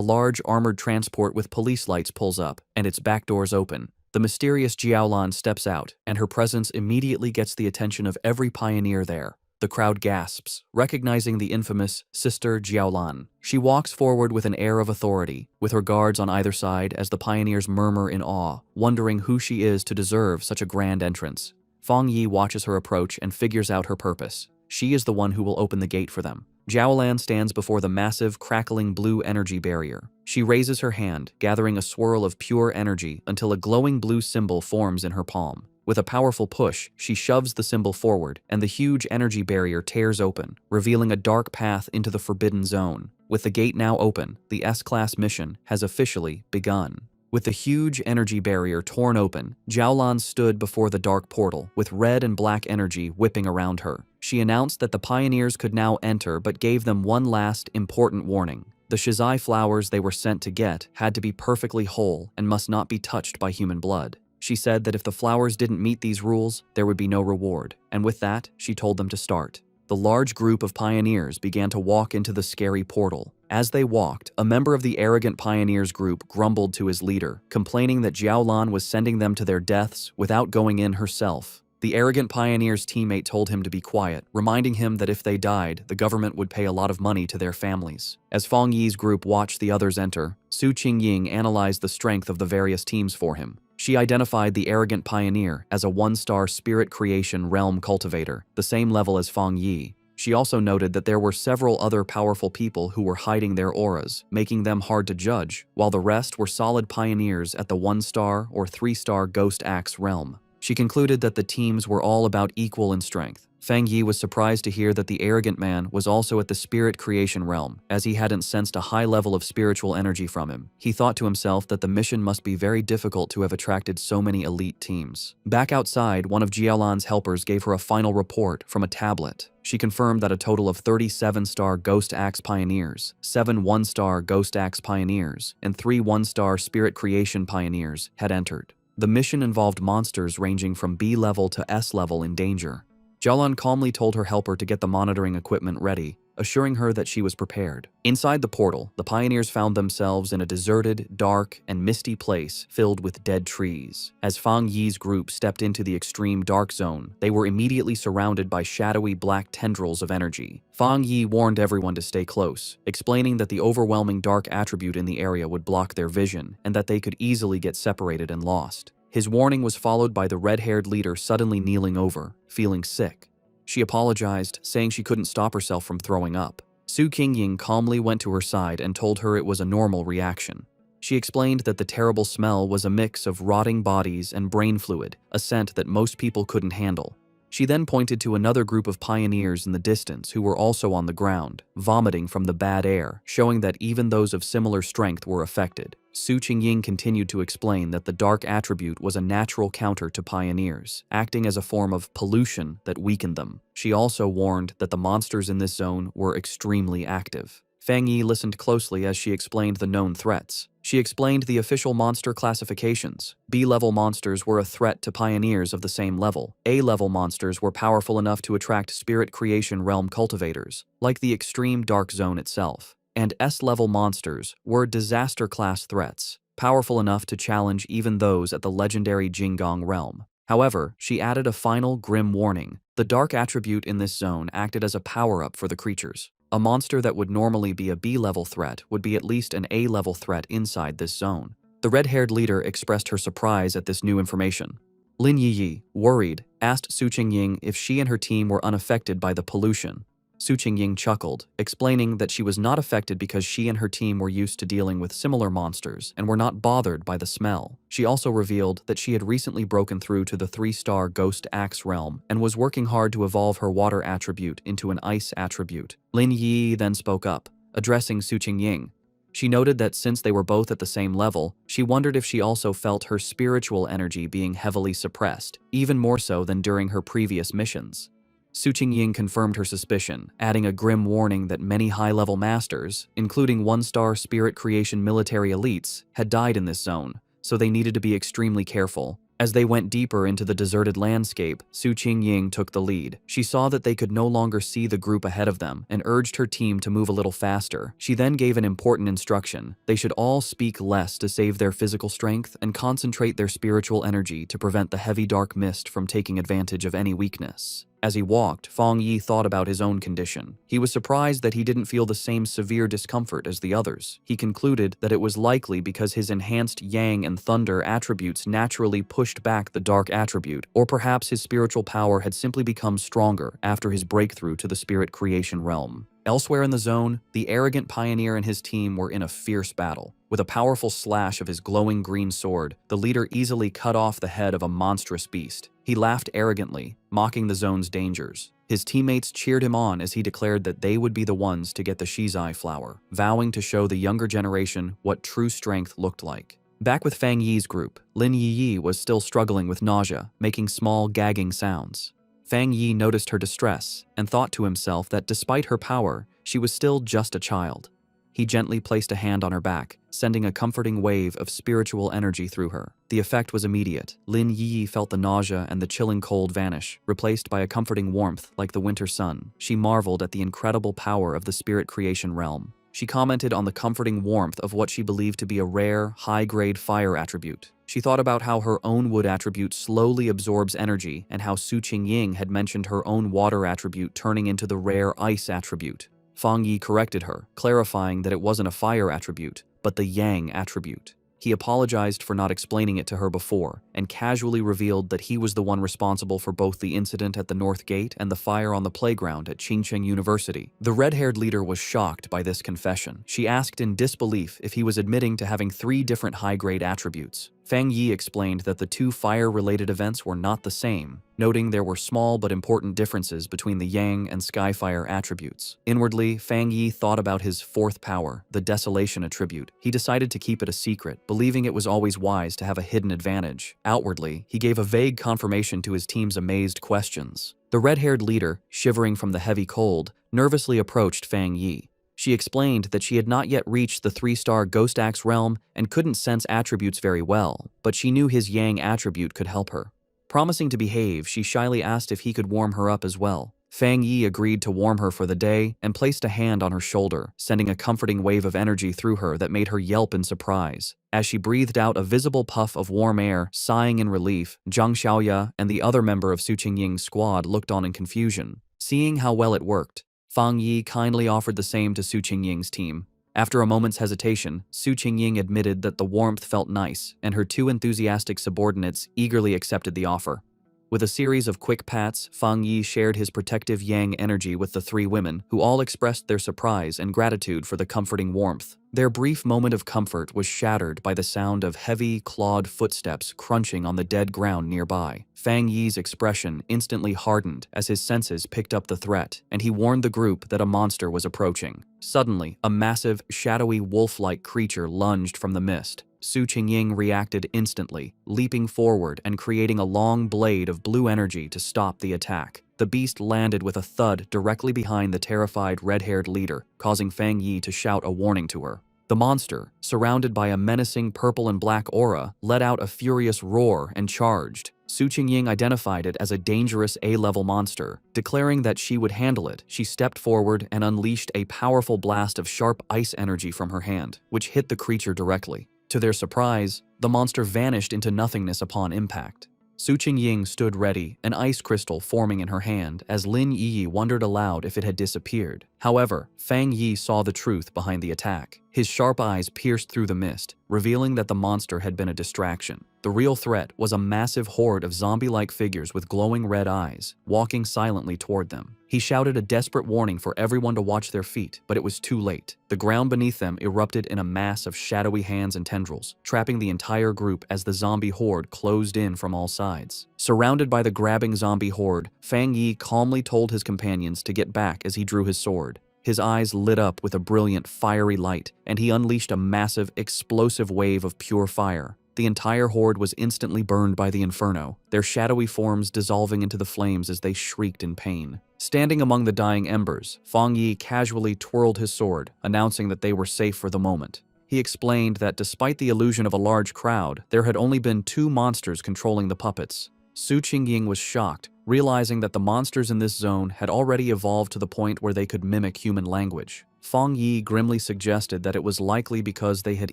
large armored transport with police lights pulls up, and its back doors open. The mysterious Jiaolan steps out, and her presence immediately gets the attention of every pioneer there. The crowd gasps, recognizing the infamous Sister Jiaolan. She walks forward with an air of authority, with her guards on either side as the pioneers murmur in awe, wondering who she is to deserve such a grand entrance. Fong Yi watches her approach and figures out her purpose. She is the one who will open the gate for them. Jiaolan stands before the massive, crackling blue energy barrier. She raises her hand, gathering a swirl of pure energy until a glowing blue symbol forms in her palm. With a powerful push, she shoves the symbol forward, and the huge energy barrier tears open, revealing a dark path into the Forbidden Zone. With the gate now open, the S-Class mission has officially begun. With the huge energy barrier torn open, Jiaolan stood before the dark portal, with red and black energy whipping around her. She announced that the pioneers could now enter, but gave them one last, important warning. The Shizai flowers they were sent to get had to be perfectly whole and must not be touched by human blood. She said that if the flowers didn't meet these rules, there would be no reward, and with that, she told them to start. The large group of pioneers began to walk into the scary portal. As they walked, a member of the arrogant pioneers group grumbled to his leader, complaining that Jiaolan was sending them to their deaths without going in herself. The arrogant pioneer's teammate told him to be quiet, reminding him that if they died, the government would pay a lot of money to their families. As Fong Yi's group watched the others enter, Su Qingying analyzed the strength of the various teams for him. She identified the arrogant pioneer as a one-star spirit creation realm cultivator, the same level as Fong Yi. She also noted that there were several other powerful people who were hiding their auras, making them hard to judge, while the rest were solid pioneers at the 1-star or 3-star Ghost Axe realm. She concluded that the teams were all about equal in strength. Fong Yi was surprised to hear that the arrogant man was also at the spirit creation realm, as he hadn't sensed a high level of spiritual energy from him. He thought to himself that the mission must be very difficult to have attracted so many elite teams. Back outside, one of Jiaolan's helpers gave her a final report from a tablet. She confirmed that a total of 37-star Ghost Axe Pioneers, 7 1-star Ghost Axe Pioneers, and 3 1-star Spirit Creation Pioneers had entered. The mission involved monsters ranging from B level to S level in danger. Jiaolan calmly told her helper to get the monitoring equipment ready, assuring her that she was prepared. Inside the portal, the pioneers found themselves in a deserted, dark, and misty place filled with dead trees. As Fong Yi's group stepped into the extreme dark zone, they were immediately surrounded by shadowy black tendrils of energy. Fong Yi warned everyone to stay close, explaining that the overwhelming dark attribute in the area would block their vision, and that they could easily get separated and lost. His warning was followed by the red-haired leader suddenly kneeling over, feeling sick. She apologized, saying she couldn't stop herself from throwing up. Su Qingying calmly went to her side and told her it was a normal reaction. She explained that the terrible smell was a mix of rotting bodies and brain fluid, a scent that most people couldn't handle. She then pointed to another group of pioneers in the distance who were also on the ground, vomiting from the bad air, showing that even those of similar strength were affected. Su Qingying continued to explain that the dark attribute was a natural counter to pioneers, acting as a form of pollution that weakened them. She also warned that the monsters in this zone were extremely active. Fong Yi listened closely as she explained the known threats. She explained the official monster classifications. B-level monsters were a threat to pioneers of the same level. A-level monsters were powerful enough to attract spirit creation realm cultivators, like the extreme dark zone itself. And S-level monsters were disaster class threats, powerful enough to challenge even those at the legendary Jingong realm. However, she added a final grim warning. The dark attribute in this zone acted as a power-up for the creatures. A monster that would normally be a B-level threat would be at least an A-level threat inside this zone. The red-haired leader expressed her surprise at this new information. Lin Yi, worried, asked Su Qingying if she and her team were unaffected by the pollution. Su Qingying chuckled, explaining that she was not affected because she and her team were used to dealing with similar monsters and were not bothered by the smell. She also revealed that she had recently broken through to the 3-star Ghost Axe realm and was working hard to evolve her water attribute into an ice attribute. Lin Yi then spoke up, addressing Su Qingying. She noted that since they were both at the same level, she wondered if she also felt her spiritual energy being heavily suppressed, even more so than during her previous missions. Su Qingying confirmed her suspicion, adding a grim warning that many high-level masters, including 1-star spirit creation military elites, had died in this zone, so they needed to be extremely careful. As they went deeper into the deserted landscape, Su Qingying took the lead. She saw that they could no longer see the group ahead of them and urged her team to move a little faster. She then gave an important instruction. They should all speak less to save their physical strength and concentrate their spiritual energy to prevent the heavy dark mist from taking advantage of any weakness. As he walked, Fong Yi thought about his own condition. He was surprised that he didn't feel the same severe discomfort as the others. He concluded that it was likely because his enhanced yang and thunder attributes naturally pushed back the dark attribute, or perhaps his spiritual power had simply become stronger after his breakthrough to the spirit creation realm. Elsewhere in the zone, the arrogant pioneer and his team were in a fierce battle. With a powerful slash of his glowing green sword, the leader easily cut off the head of a monstrous beast. He laughed arrogantly, mocking the zone's dangers. His teammates cheered him on as he declared that they would be the ones to get the Shizai flower, vowing to show the younger generation what true strength looked like. Back with Fong Yi's group, Lin Yi was still struggling with nausea, making small gagging sounds. Fong Yi noticed her distress and thought to himself that despite her power, she was still just a child. He gently placed a hand on her back, sending a comforting wave of spiritual energy through her. The effect was immediate. Lin Yi felt the nausea and the chilling cold vanish, replaced by a comforting warmth like the winter sun. She marveled at the incredible power of the spirit creation realm. She commented on the comforting warmth of what she believed to be a rare, high-grade fire attribute. She thought about how her own wood attribute slowly absorbs energy and how Su Qingying had mentioned her own water attribute turning into the rare ice attribute. Fong Yi corrected her, clarifying that it wasn't a fire attribute, but the yang attribute. He apologized for not explaining it to her before, and casually revealed that he was the one responsible for both the incident at the North Gate and the fire on the playground at Qingcheng University. The red-haired leader was shocked by this confession. She asked in disbelief if he was admitting to having 3 different high-grade attributes. Fong Yi explained that the 2 fire-related events were not the same, noting there were small but important differences between the Yang and Skyfire attributes. Inwardly, Fong Yi thought about his 4th power, the Desolation attribute. He decided to keep it a secret, believing it was always wise to have a hidden advantage. Outwardly, he gave a vague confirmation to his team's amazed questions. The red-haired leader, shivering from the heavy cold, nervously approached Fong Yi. She explained that she had not yet reached the 3-star Ghost Axe realm and couldn't sense attributes very well, but she knew his Yang attribute could help her. Promising to behave, she shyly asked if he could warm her up as well. Fong Yi agreed to warm her for the day and placed a hand on her shoulder, sending a comforting wave of energy through her that made her yelp in surprise. As she breathed out a visible puff of warm air, sighing in relief, Zhang Xiaoya and the other member of Su Qingying's squad looked on in confusion. Seeing how well it worked, Fong Yi kindly offered the same to Su Qingying's team. After a moment's hesitation, Su Qingying admitted that the warmth felt nice, and her 2 enthusiastic subordinates eagerly accepted the offer. With a series of quick pats, Fong Yi shared his protective yang energy with the 3 women, who all expressed their surprise and gratitude for the comforting warmth. Their brief moment of comfort was shattered by the sound of heavy, clawed footsteps crunching on the dead ground nearby. Fong Yi's expression instantly hardened as his senses picked up the threat, and he warned the group that a monster was approaching. Suddenly, a massive, shadowy wolf-like creature lunged from the mist. Su Qingying reacted instantly, leaping forward and creating a long blade of blue energy to stop the attack. The beast landed with a thud directly behind the terrified red-haired leader, causing Fong Yi to shout a warning to her. The monster, surrounded by a menacing purple and black aura, let out a furious roar and charged. Su Qingying identified it as a dangerous A-level monster. Declaring that she would handle it, she stepped forward and unleashed a powerful blast of sharp ice energy from her hand, which hit the creature directly. To their surprise, the monster vanished into nothingness upon impact. Su Qingying stood ready, an ice crystal forming in her hand, as Lin Yi wondered aloud if it had disappeared. However, Fong Yi saw the truth behind the attack. His sharp eyes pierced through the mist, revealing that the monster had been a distraction. The real threat was a massive horde of zombie-like figures with glowing red eyes, walking silently toward them. He shouted a desperate warning for everyone to watch their feet, but it was too late. The ground beneath them erupted in a mass of shadowy hands and tendrils, trapping the entire group as the zombie horde closed in from all sides. Surrounded by the grabbing zombie horde, Fong Yi calmly told his companions to get back as he drew his sword. His eyes lit up with a brilliant, fiery light, and he unleashed a massive, explosive wave of pure fire. The entire horde was instantly burned by the inferno, their shadowy forms dissolving into the flames as they shrieked in pain. Standing among the dying embers, Fong Yi casually twirled his sword, announcing that they were safe for the moment. He explained that despite the illusion of a large crowd, there had only been 2 monsters controlling the puppets. Su Qingying was shocked, realizing that the monsters in this zone had already evolved to the point where they could mimic human language. Fong Yi grimly suggested that it was likely because they had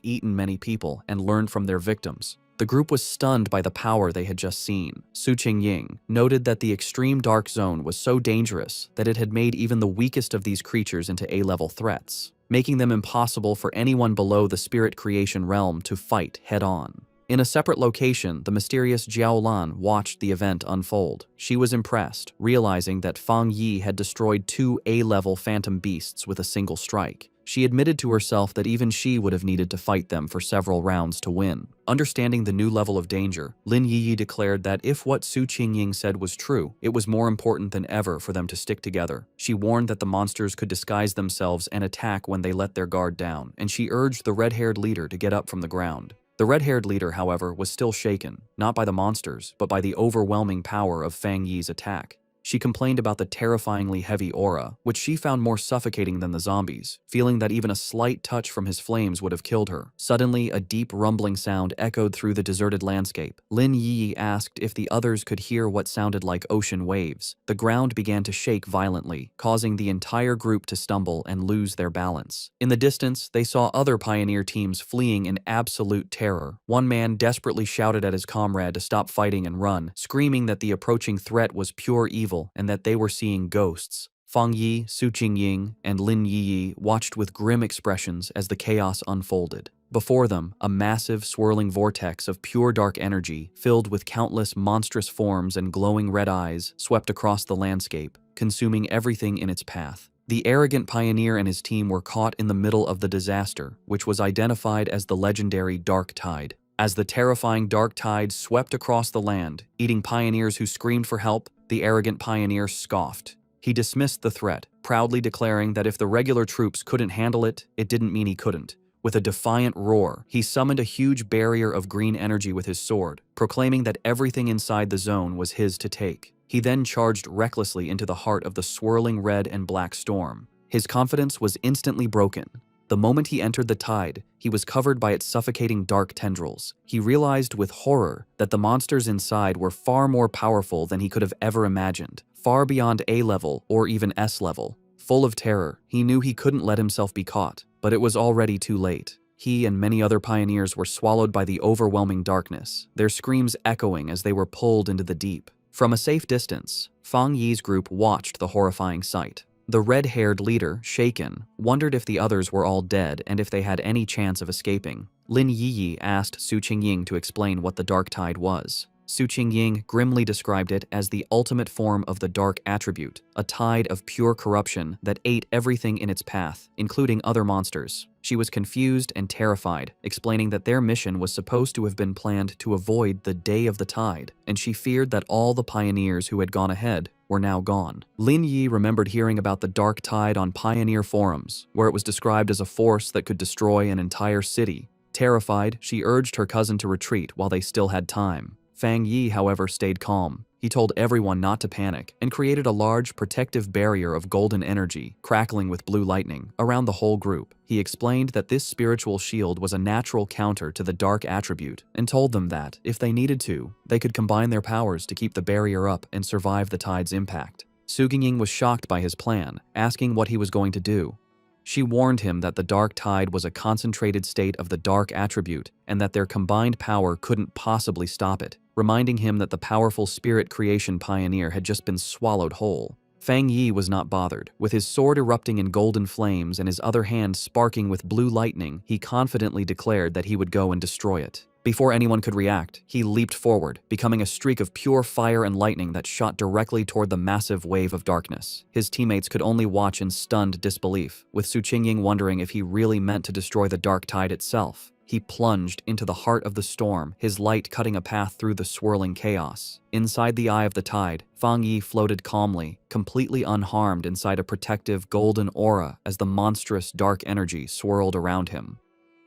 eaten many people and learned from their victims. The group was stunned by the power they had just seen. Su Qingying noted that the extreme dark zone was so dangerous that it had made even the weakest of these creatures into A-level threats, making them impossible for anyone below the spirit creation realm to fight head-on. In a separate location, the mysterious Jiaolan watched the event unfold. She was impressed, realizing that Fong Yi had destroyed 2 A-level phantom beasts with a single strike. She admitted to herself that even she would have needed to fight them for several rounds to win. Understanding the new level of danger, Lin Yi declared that if what Su Qingying said was true, it was more important than ever for them to stick together. She warned that the monsters could disguise themselves and attack when they let their guard down, and she urged the red-haired leader to get up from the ground. The red-haired leader, however, was still shaken, not by the monsters, but by the overwhelming power of Fong Yi's attack. She complained about the terrifyingly heavy aura, which she found more suffocating than the zombies, feeling that even a slight touch from his flames would have killed her. Suddenly, a deep rumbling sound echoed through the deserted landscape. Lin Yi asked if the others could hear what sounded like ocean waves. The ground began to shake violently, causing the entire group to stumble and lose their balance. In the distance, they saw other pioneer teams fleeing in absolute terror. One man desperately shouted at his comrade to stop fighting and run, screaming that the approaching threat was pure evil and that they were seeing ghosts. Fong Yi, Su Qingying, and Lin Yi watched with grim expressions as the chaos unfolded. Before them, a massive, swirling vortex of pure dark energy, filled with countless monstrous forms and glowing red eyes, swept across the landscape, consuming everything in its path. The arrogant pioneer and his team were caught in the middle of the disaster, which was identified as the legendary Dark Tide. As the terrifying Dark Tide swept across the land, eating pioneers who screamed for help, the arrogant pioneer scoffed. He dismissed the threat, proudly declaring that if the regular troops couldn't handle it, it didn't mean he couldn't. With a defiant roar, he summoned a huge barrier of green energy with his sword, proclaiming that everything inside the zone was his to take. He then charged recklessly into the heart of the swirling red and black storm. His confidence was instantly broken. The moment he entered the tide, he was covered by its suffocating dark tendrils. He realized with horror that the monsters inside were far more powerful than he could have ever imagined, far beyond A-level or even S-level. Full of terror, he knew he couldn't let himself be caught, but it was already too late. He and many other pioneers were swallowed by the overwhelming darkness, their screams echoing as they were pulled into the deep. From a safe distance, Fong Yi's group watched the horrifying sight. The red-haired leader, shaken, wondered if the others were all dead and if they had any chance of escaping. Lin Yi asked Su Qingying to explain what the Dark Tide was. Su Qingying grimly described it as the ultimate form of the dark attribute, a tide of pure corruption that ate everything in its path, including other monsters. She was confused and terrified, explaining that their mission was supposed to have been planned to avoid the Day of the Tide, and she feared that all the pioneers who had gone ahead were now gone. Lin Yi remembered hearing about the Dark Tide on pioneer forums, where it was described as a force that could destroy an entire city. Terrified, she urged her cousin to retreat while they still had time. Fong Yi, however, stayed calm. He told everyone not to panic and created a large protective barrier of golden energy, crackling with blue lightning, around the whole group. He explained that this spiritual shield was a natural counter to the dark attribute and told them that, if they needed to, they could combine their powers to keep the barrier up and survive the tide's impact. Su Ying was shocked by his plan, asking what he was going to do. She warned him that the dark tide was a concentrated state of the dark attribute and that their combined power couldn't possibly stop it, reminding him that the powerful spirit creation pioneer had just been swallowed whole. Fong Yi was not bothered. With his sword erupting in golden flames and his other hand sparking with blue lightning, he confidently declared that he would go and destroy it. Before anyone could react, he leaped forward, becoming a streak of pure fire and lightning that shot directly toward the massive wave of darkness. His teammates could only watch in stunned disbelief, with Su Ying wondering if he really meant to destroy the dark tide itself. He plunged into the heart of the storm, his light cutting a path through the swirling chaos. Inside the eye of the tide, Fong Yi floated calmly, completely unharmed inside a protective golden aura as the monstrous dark energy swirled around him.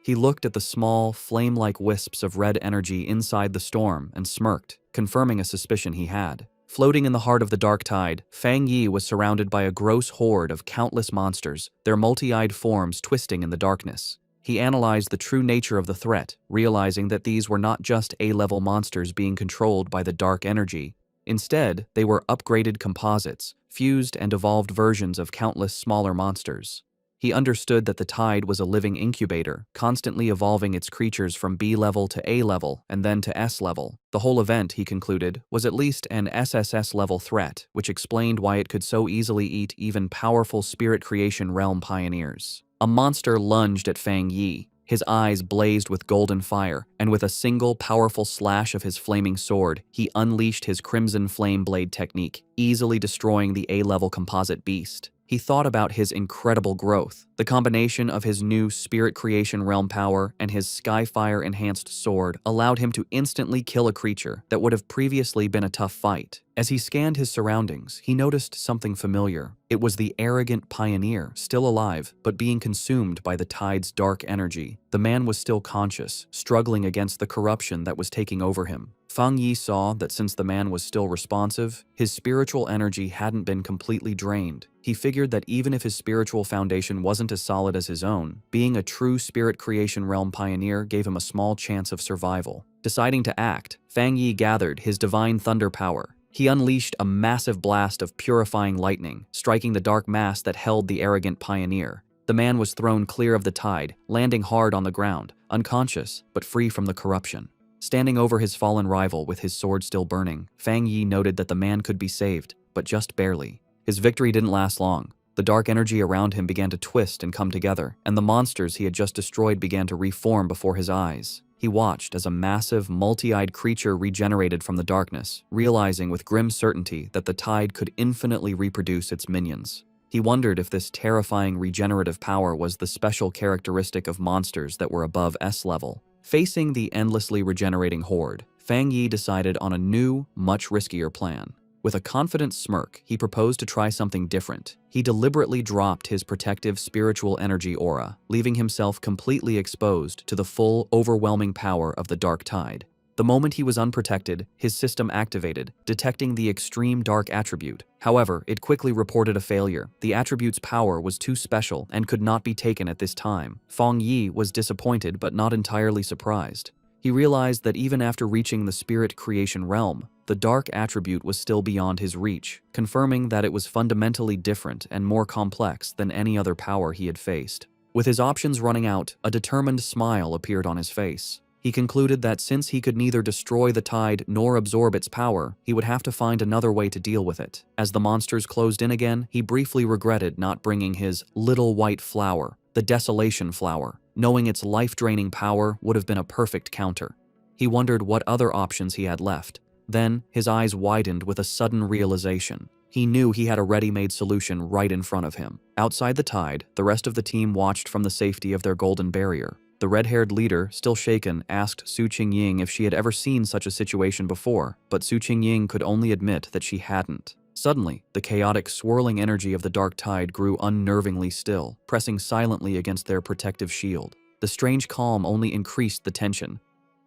He looked at the small, flame-like wisps of red energy inside the storm and smirked, confirming a suspicion he had. Floating in the heart of the dark tide, Fong Yi was surrounded by a gross horde of countless monsters, their multi-eyed forms twisting in the darkness. He analyzed the true nature of the threat, realizing that these were not just A-level monsters being controlled by the dark energy. Instead, they were upgraded composites, fused and evolved versions of countless smaller monsters. He understood that the tide was a living incubator, constantly evolving its creatures from B-level to A-level and then to S-level. The whole event, he concluded, was at least an SSS-level threat, which explained why it could so easily eat even powerful spirit creation realm pioneers. A monster lunged at Fong Yi. His eyes blazed with golden fire, and with a single powerful slash of his flaming sword, he unleashed his crimson flame blade technique, easily destroying the A-level composite beast. He thought about his incredible growth. The combination of his new spirit creation realm power and his Skyfire enhanced sword allowed him to instantly kill a creature that would have previously been a tough fight. As he scanned his surroundings, he noticed something familiar. It was the arrogant pioneer, still alive, but being consumed by the tide's dark energy. The man was still conscious, struggling against the corruption that was taking over him. Fong Yi saw that since the man was still responsive, his spiritual energy hadn't been completely drained. He figured that even if his spiritual foundation wasn't as solid as his own, being a true spirit creation realm pioneer gave him a small chance of survival. Deciding to act, Fong Yi gathered his divine thunder power. He unleashed a massive blast of purifying lightning, striking the dark mass that held the arrogant pioneer. The man was thrown clear of the tide, landing hard on the ground, unconscious, but free from the corruption. Standing over his fallen rival with his sword still burning, Fong Yi noted that the man could be saved, but just barely. His victory didn't last long. The dark energy around him began to twist and come together, and the monsters he had just destroyed began to reform before his eyes. He watched as a massive, multi-eyed creature regenerated from the darkness, realizing with grim certainty that the tide could infinitely reproduce its minions. He wondered if this terrifying regenerative power was the special characteristic of monsters that were above S-level. Facing the endlessly regenerating horde, Fong Yi decided on a new, much riskier plan. With a confident smirk, he proposed to try something different. He deliberately dropped his protective spiritual energy aura, leaving himself completely exposed to the full, overwhelming power of the dark tide. The moment he was unprotected, his system activated, detecting the extreme dark attribute. However, it quickly reported a failure. The attribute's power was too special and could not be taken at this time. Fong Yi was disappointed but not entirely surprised. He realized that even after reaching the spirit creation realm, the dark attribute was still beyond his reach, confirming that it was fundamentally different and more complex than any other power he had faced. With his options running out, a determined smile appeared on his face. He concluded that since he could neither destroy the tide nor absorb its power, he would have to find another way to deal with it. As the monsters closed in again, he briefly regretted not bringing his little white flower, the desolation flower, knowing its life-draining power would have been a perfect counter. He wondered what other options he had left. Then, his eyes widened with a sudden realization. He knew he had a ready-made solution right in front of him. Outside the tide, the rest of the team watched from the safety of their golden barrier. The red-haired leader, still shaken, asked Su Ying if she had ever seen such a situation before, but Su Ying could only admit that she hadn't. Suddenly, the chaotic, swirling energy of the dark tide grew unnervingly still, pressing silently against their protective shield. The strange calm only increased the tension.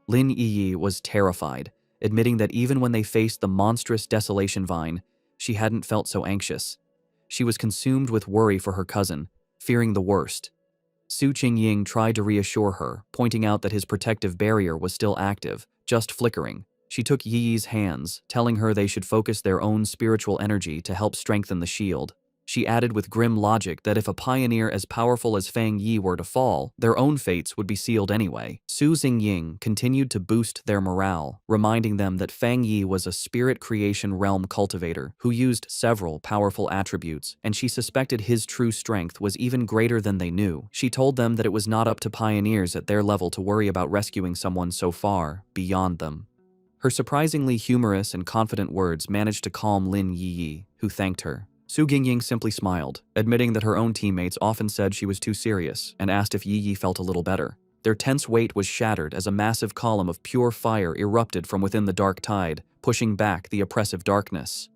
Lin Yi was terrified, admitting that even when they faced the monstrous desolation vine, she hadn't felt so anxious. She was consumed with worry for her cousin, fearing the worst. Su Qingying tried to reassure her, pointing out that his protective barrier was still active, just flickering. She took Yi's hands, telling her they should focus their own spiritual energy to help strengthen the shield. She added with grim logic that if a pioneer as powerful as Fong Yi were to fall, their own fates would be sealed anyway. Su Xingying continued to boost their morale, reminding them that Fong Yi was a spirit creation realm cultivator who used several powerful attributes, and she suspected his true strength was even greater than they knew. She told them that it was not up to pioneers at their level to worry about rescuing someone so far beyond them. Her surprisingly humorous and confident words managed to calm Lin Yi, who thanked her. Su Xingying simply smiled, admitting that her own teammates often said she was too serious, and asked if Yi felt a little better. Their tense weight was shattered as a massive column of pure fire erupted from within the dark tide, pushing back the oppressive darkness.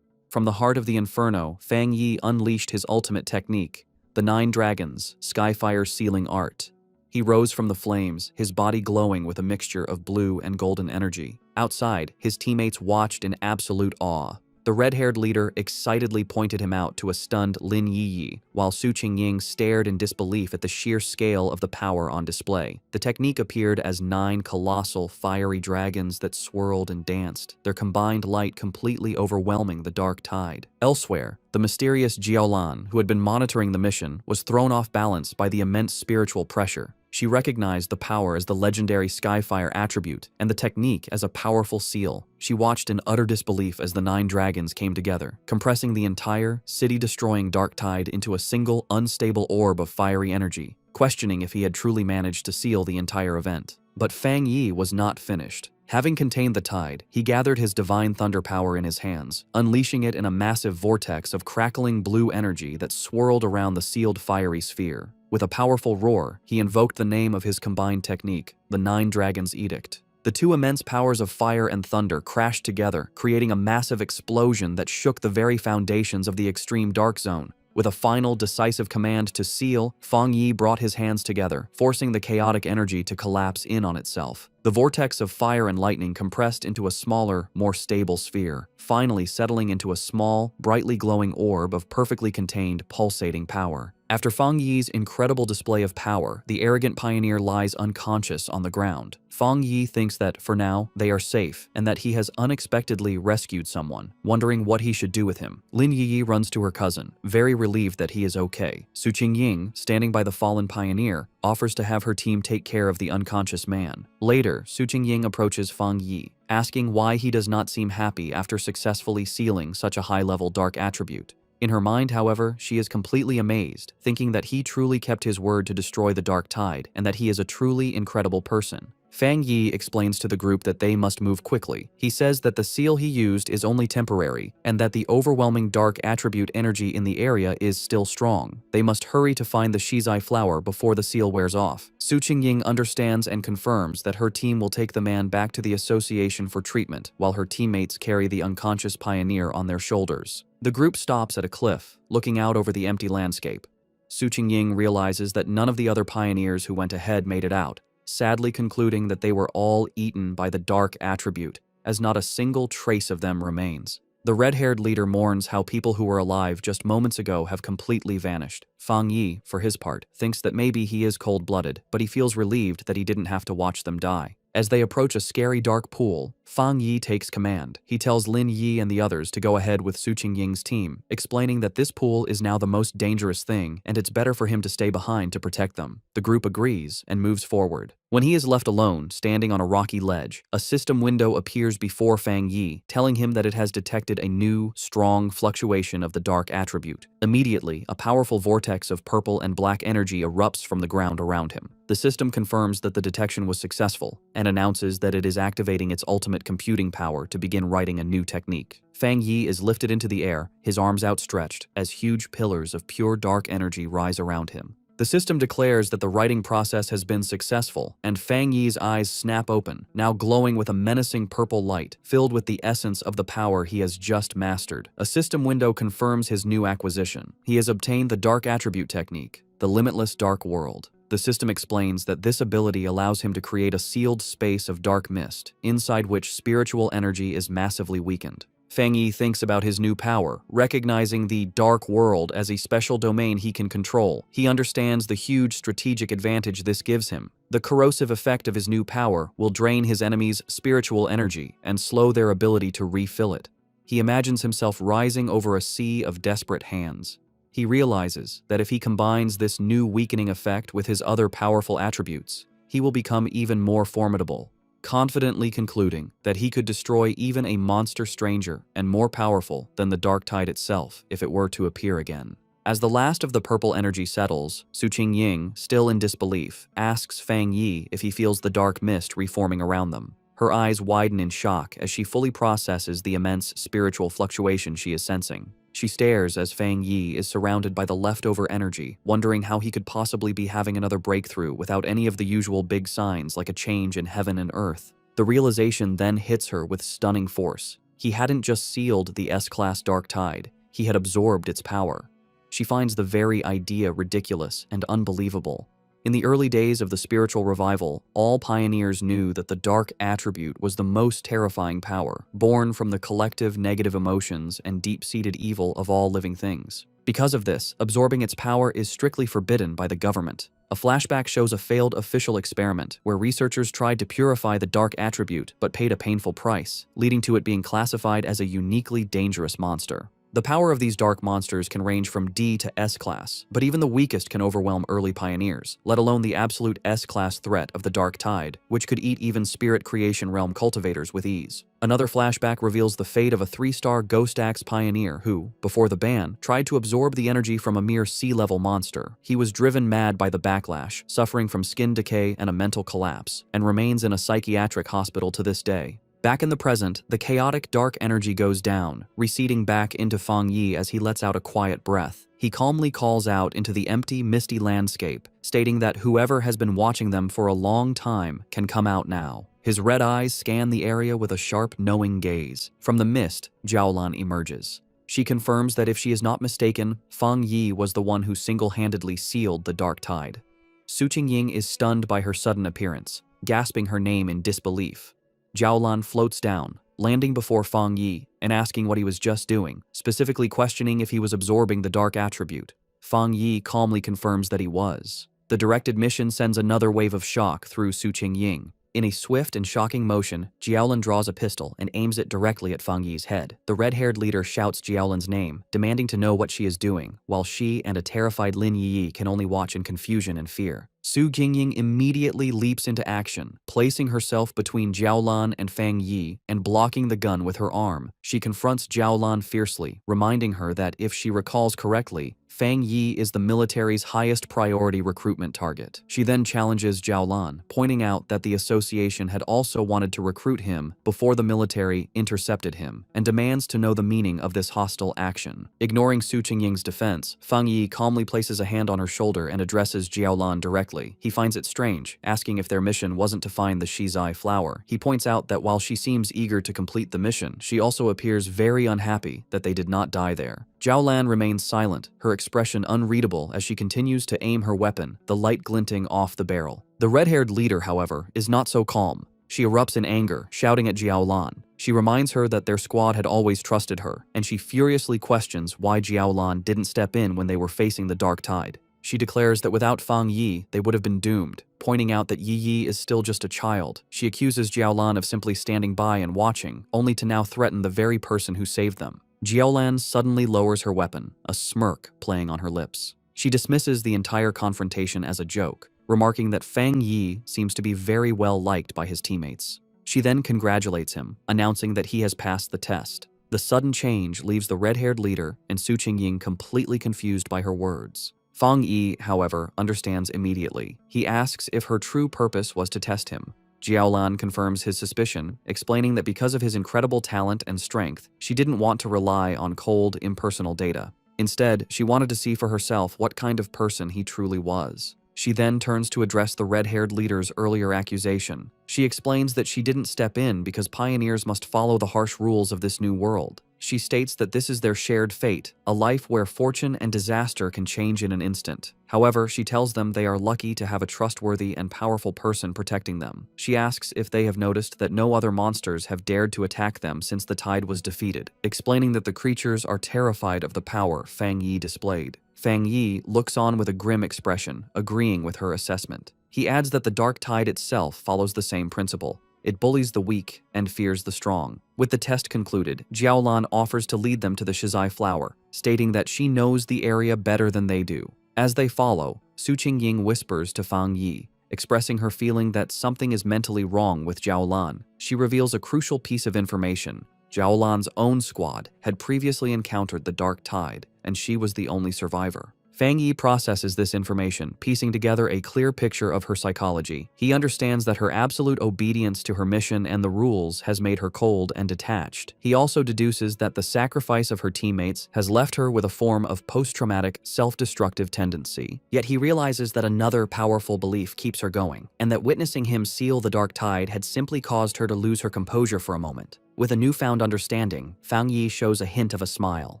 From the heart of the inferno, Fong Yi unleashed his ultimate technique, the 9 dragons, Skyfire's sealing art. He rose from the flames, his body glowing with a mixture of blue and golden energy. Outside, his teammates watched in absolute awe. The red-haired leader excitedly pointed him out to a stunned Lin Yi, while Su Qingying stared in disbelief at the sheer scale of the power on display. The technique appeared as 9 colossal, fiery dragons that swirled and danced, their combined light completely overwhelming the dark tide. Elsewhere, the mysterious Jiaolan, who had been monitoring the mission, was thrown off balance by the immense spiritual pressure. She recognized the power as the legendary Skyfire attribute and the technique as a powerful seal. She watched in utter disbelief as the 9 dragons came together, compressing the entire, city-destroying dark tide into a single, unstable orb of fiery energy, questioning if he had truly managed to seal the entire event. But Fong Yi was not finished. Having contained the tide, he gathered his divine thunder power in his hands, unleashing it in a massive vortex of crackling blue energy that swirled around the sealed fiery sphere. With a powerful roar, he invoked the name of his combined technique, the 9 Dragons' Edict. The 2 immense powers of fire and thunder crashed together, creating a massive explosion that shook the very foundations of the extreme dark zone. With a final, decisive command to seal, Fong Yi brought his hands together, forcing the chaotic energy to collapse in on itself. The vortex of fire and lightning compressed into a smaller, more stable sphere, finally settling into a small, brightly glowing orb of perfectly contained, pulsating power. After Fong Yi's incredible display of power, the arrogant pioneer lies unconscious on the ground. Fong Yi thinks that, for now, they are safe, and that he has unexpectedly rescued someone, wondering what he should do with him. Lin Yi runs to her cousin, very relieved that he is okay. Su Qingying, standing by the fallen pioneer, offers to have her team take care of the unconscious man. Later, Su Qingying approaches Fong Yi, asking why he does not seem happy after successfully sealing such a high-level dark attribute. In her mind, however, she is completely amazed, thinking that he truly kept his word to destroy the dark tide, and that he is a truly incredible person. Fong Yi explains to the group that they must move quickly. He says that the seal he used is only temporary, and that the overwhelming dark attribute energy in the area is still strong. They must hurry to find the Shizai flower before the seal wears off. Su Qingying understands and confirms that her team will take the man back to the association for treatment, while her teammates carry the unconscious pioneer on their shoulders. The group stops at a cliff, looking out over the empty landscape. Su Qingying realizes that none of the other pioneers who went ahead made it out, sadly concluding that they were all eaten by the dark attribute, as not a single trace of them remains. The red-haired leader mourns how people who were alive just moments ago have completely vanished. Fong Yi, for his part, thinks that maybe he is cold-blooded, but he feels relieved that he didn't have to watch them die. As they approach a scary dark pool, Fong Yi takes command. He tells Lin Yi and the others to go ahead with Su Qingying's team, explaining that this pool is now the most dangerous thing and it's better for him to stay behind to protect them. The group agrees and moves forward. When he is left alone, standing on a rocky ledge, a system window appears before Fong Yi, telling him that it has detected a new, strong fluctuation of the dark attribute. Immediately, a powerful vortex of purple and black energy erupts from the ground around him. The system confirms that the detection was successful, and announces that it is activating its ultimate computing power to begin writing a new technique. Fong Yi is lifted into the air, his arms outstretched, as huge pillars of pure dark energy rise around him. The system declares that the writing process has been successful, and Fong Yi's eyes snap open, now glowing with a menacing purple light, filled with the essence of the power he has just mastered. A system window confirms his new acquisition. He has obtained the dark attribute technique, the limitless dark world. The The system explains that this ability allows him to create a sealed space of dark mist, inside which spiritual energy is massively weakened. Fong Yi thinks about his new power, recognizing the dark world as a special domain he can control. He understands the huge strategic advantage this gives him. The corrosive effect of his new power will drain his enemies' spiritual energy and slow their ability to refill it. He imagines himself rising over a sea of desperate hands. He realizes that if he combines this new weakening effect with his other powerful attributes, he will become even more formidable, confidently concluding that he could destroy even a monster stranger and more powerful than the dark tide itself if it were to appear again. As the last of the purple energy settles, Su Qingying, still in disbelief, asks Fong Yi if he feels the dark mist reforming around them. Her eyes widen in shock as she fully processes the immense spiritual fluctuation she is sensing. She stares as Fong Yi is surrounded by the leftover energy, wondering how he could possibly be having another breakthrough without any of the usual big signs like a change in heaven and earth. The realization then hits her with stunning force. He hadn't just sealed the S-class dark tide, he had absorbed its power. She finds the very idea ridiculous and unbelievable. In the early days of the spiritual revival, all pioneers knew that the dark attribute was the most terrifying power, born from the collective negative emotions and deep-seated evil of all living things. Because of this, absorbing its power is strictly forbidden by the government. A flashback shows a failed official experiment where researchers tried to purify the dark attribute but paid a painful price, leading to it being classified as a uniquely dangerous monster. The power of these dark monsters can range from D to S-class, but even the weakest can overwhelm early pioneers, let alone the absolute S-class threat of the dark tide, which could eat even spirit creation realm cultivators with ease. Another flashback reveals the fate of a 3-star Ghost Axe pioneer who, before the ban, tried to absorb the energy from a mere sea-level monster. He was driven mad by the backlash, suffering from skin decay and a mental collapse, and remains in a psychiatric hospital to this day. Back in the present, the chaotic dark energy goes down, receding back into Fong Yi as he lets out a quiet breath. He calmly calls out into the empty, misty landscape, stating that whoever has been watching them for a long time can come out now. His red eyes scan the area with a sharp, knowing gaze. From the mist, Jiaolan emerges. She confirms that if she is not mistaken, Fong Yi was the one who single-handedly sealed the dark tide. Su Qingying is stunned by her sudden appearance, gasping her name in disbelief. Jiaolan floats down, landing before Fong Yi and asking what he was just doing, specifically questioning if he was absorbing the dark attribute. Fong Yi calmly confirms that he was. The directed mission sends another wave of shock through Su Qingying. In a swift and shocking motion, Jiaolan draws a pistol and aims it directly at Fong Yi's head. The red-haired leader shouts Jiaolan's name, demanding to know what she is doing, while she and a terrified Lin Yi can only watch in confusion and fear. Su Qingying immediately leaps into action, placing herself between Jiaolan and Fong Yi and blocking the gun with her arm. She confronts Jiaolan fiercely, reminding her that if she recalls correctly, Fong Yi is the military's highest priority recruitment target. She then challenges Jiaolan, pointing out that the association had also wanted to recruit him before the military intercepted him, and demands to know the meaning of this hostile action. Ignoring Su Qingying's defense, Fong Yi calmly places a hand on her shoulder and addresses Jiaolan directly. He finds it strange, asking if their mission wasn't to find the Shizai flower. He points out that while she seems eager to complete the mission, she also appears very unhappy that they did not die there. Jiaolan remains silent, her expression unreadable as she continues to aim her weapon, the light glinting off the barrel. The red-haired leader, however, is not so calm. She erupts in anger, shouting at Jiaolan. She reminds her that their squad had always trusted her, and she furiously questions why Jiaolan didn't step in when they were facing the dark tide. She declares that without Fong Yi, they would have been doomed, pointing out that Yi is still just a child. She accuses Jiaolan of simply standing by and watching, only to now threaten the very person who saved them. Jiaolan suddenly lowers her weapon, a smirk playing on her lips. She dismisses the entire confrontation as a joke, remarking that Fong Yi seems to be very well liked by his teammates. She then congratulates him, announcing that he has passed the test. The sudden change leaves the red-haired leader and Su Qingying completely confused by her words. Fong Yi, however, understands immediately. He asks if her true purpose was to test him. Jiaolan confirms his suspicion, explaining that because of his incredible talent and strength, she didn't want to rely on cold, impersonal data. Instead, she wanted to see for herself what kind of person he truly was. She then turns to address the red-haired leader's earlier accusation. She explains that she didn't step in because pioneers must follow the harsh rules of this new world. She states that this is their shared fate, a life where fortune and disaster can change in an instant. However, she tells them they are lucky to have a trustworthy and powerful person protecting them. She asks if they have noticed that no other monsters have dared to attack them since the tide was defeated, explaining that the creatures are terrified of the power Fong Yi displayed. Fong Yi looks on with a grim expression, agreeing with her assessment. He adds that the dark tide itself follows the same principle. It bullies the weak and fears the strong. With the test concluded, Jiaolan offers to lead them to the Shizai flower, stating that she knows the area better than they do. As they follow, Su Qingying whispers to Fong Yi, expressing her feeling that something is mentally wrong with Jiaolan. She reveals a crucial piece of information. Jiaolan's own squad had previously encountered the dark tide, and she was the only survivor. Fong Yi processes this information, piecing together a clear picture of her psychology. He understands that her absolute obedience to her mission and the rules has made her cold and detached. He also deduces that the sacrifice of her teammates has left her with a form of post-traumatic, self-destructive tendency. Yet he realizes that another powerful belief keeps her going, and that witnessing him seal the dark tide had simply caused her to lose her composure for a moment. With a newfound understanding, Fong Yi shows a hint of a smile.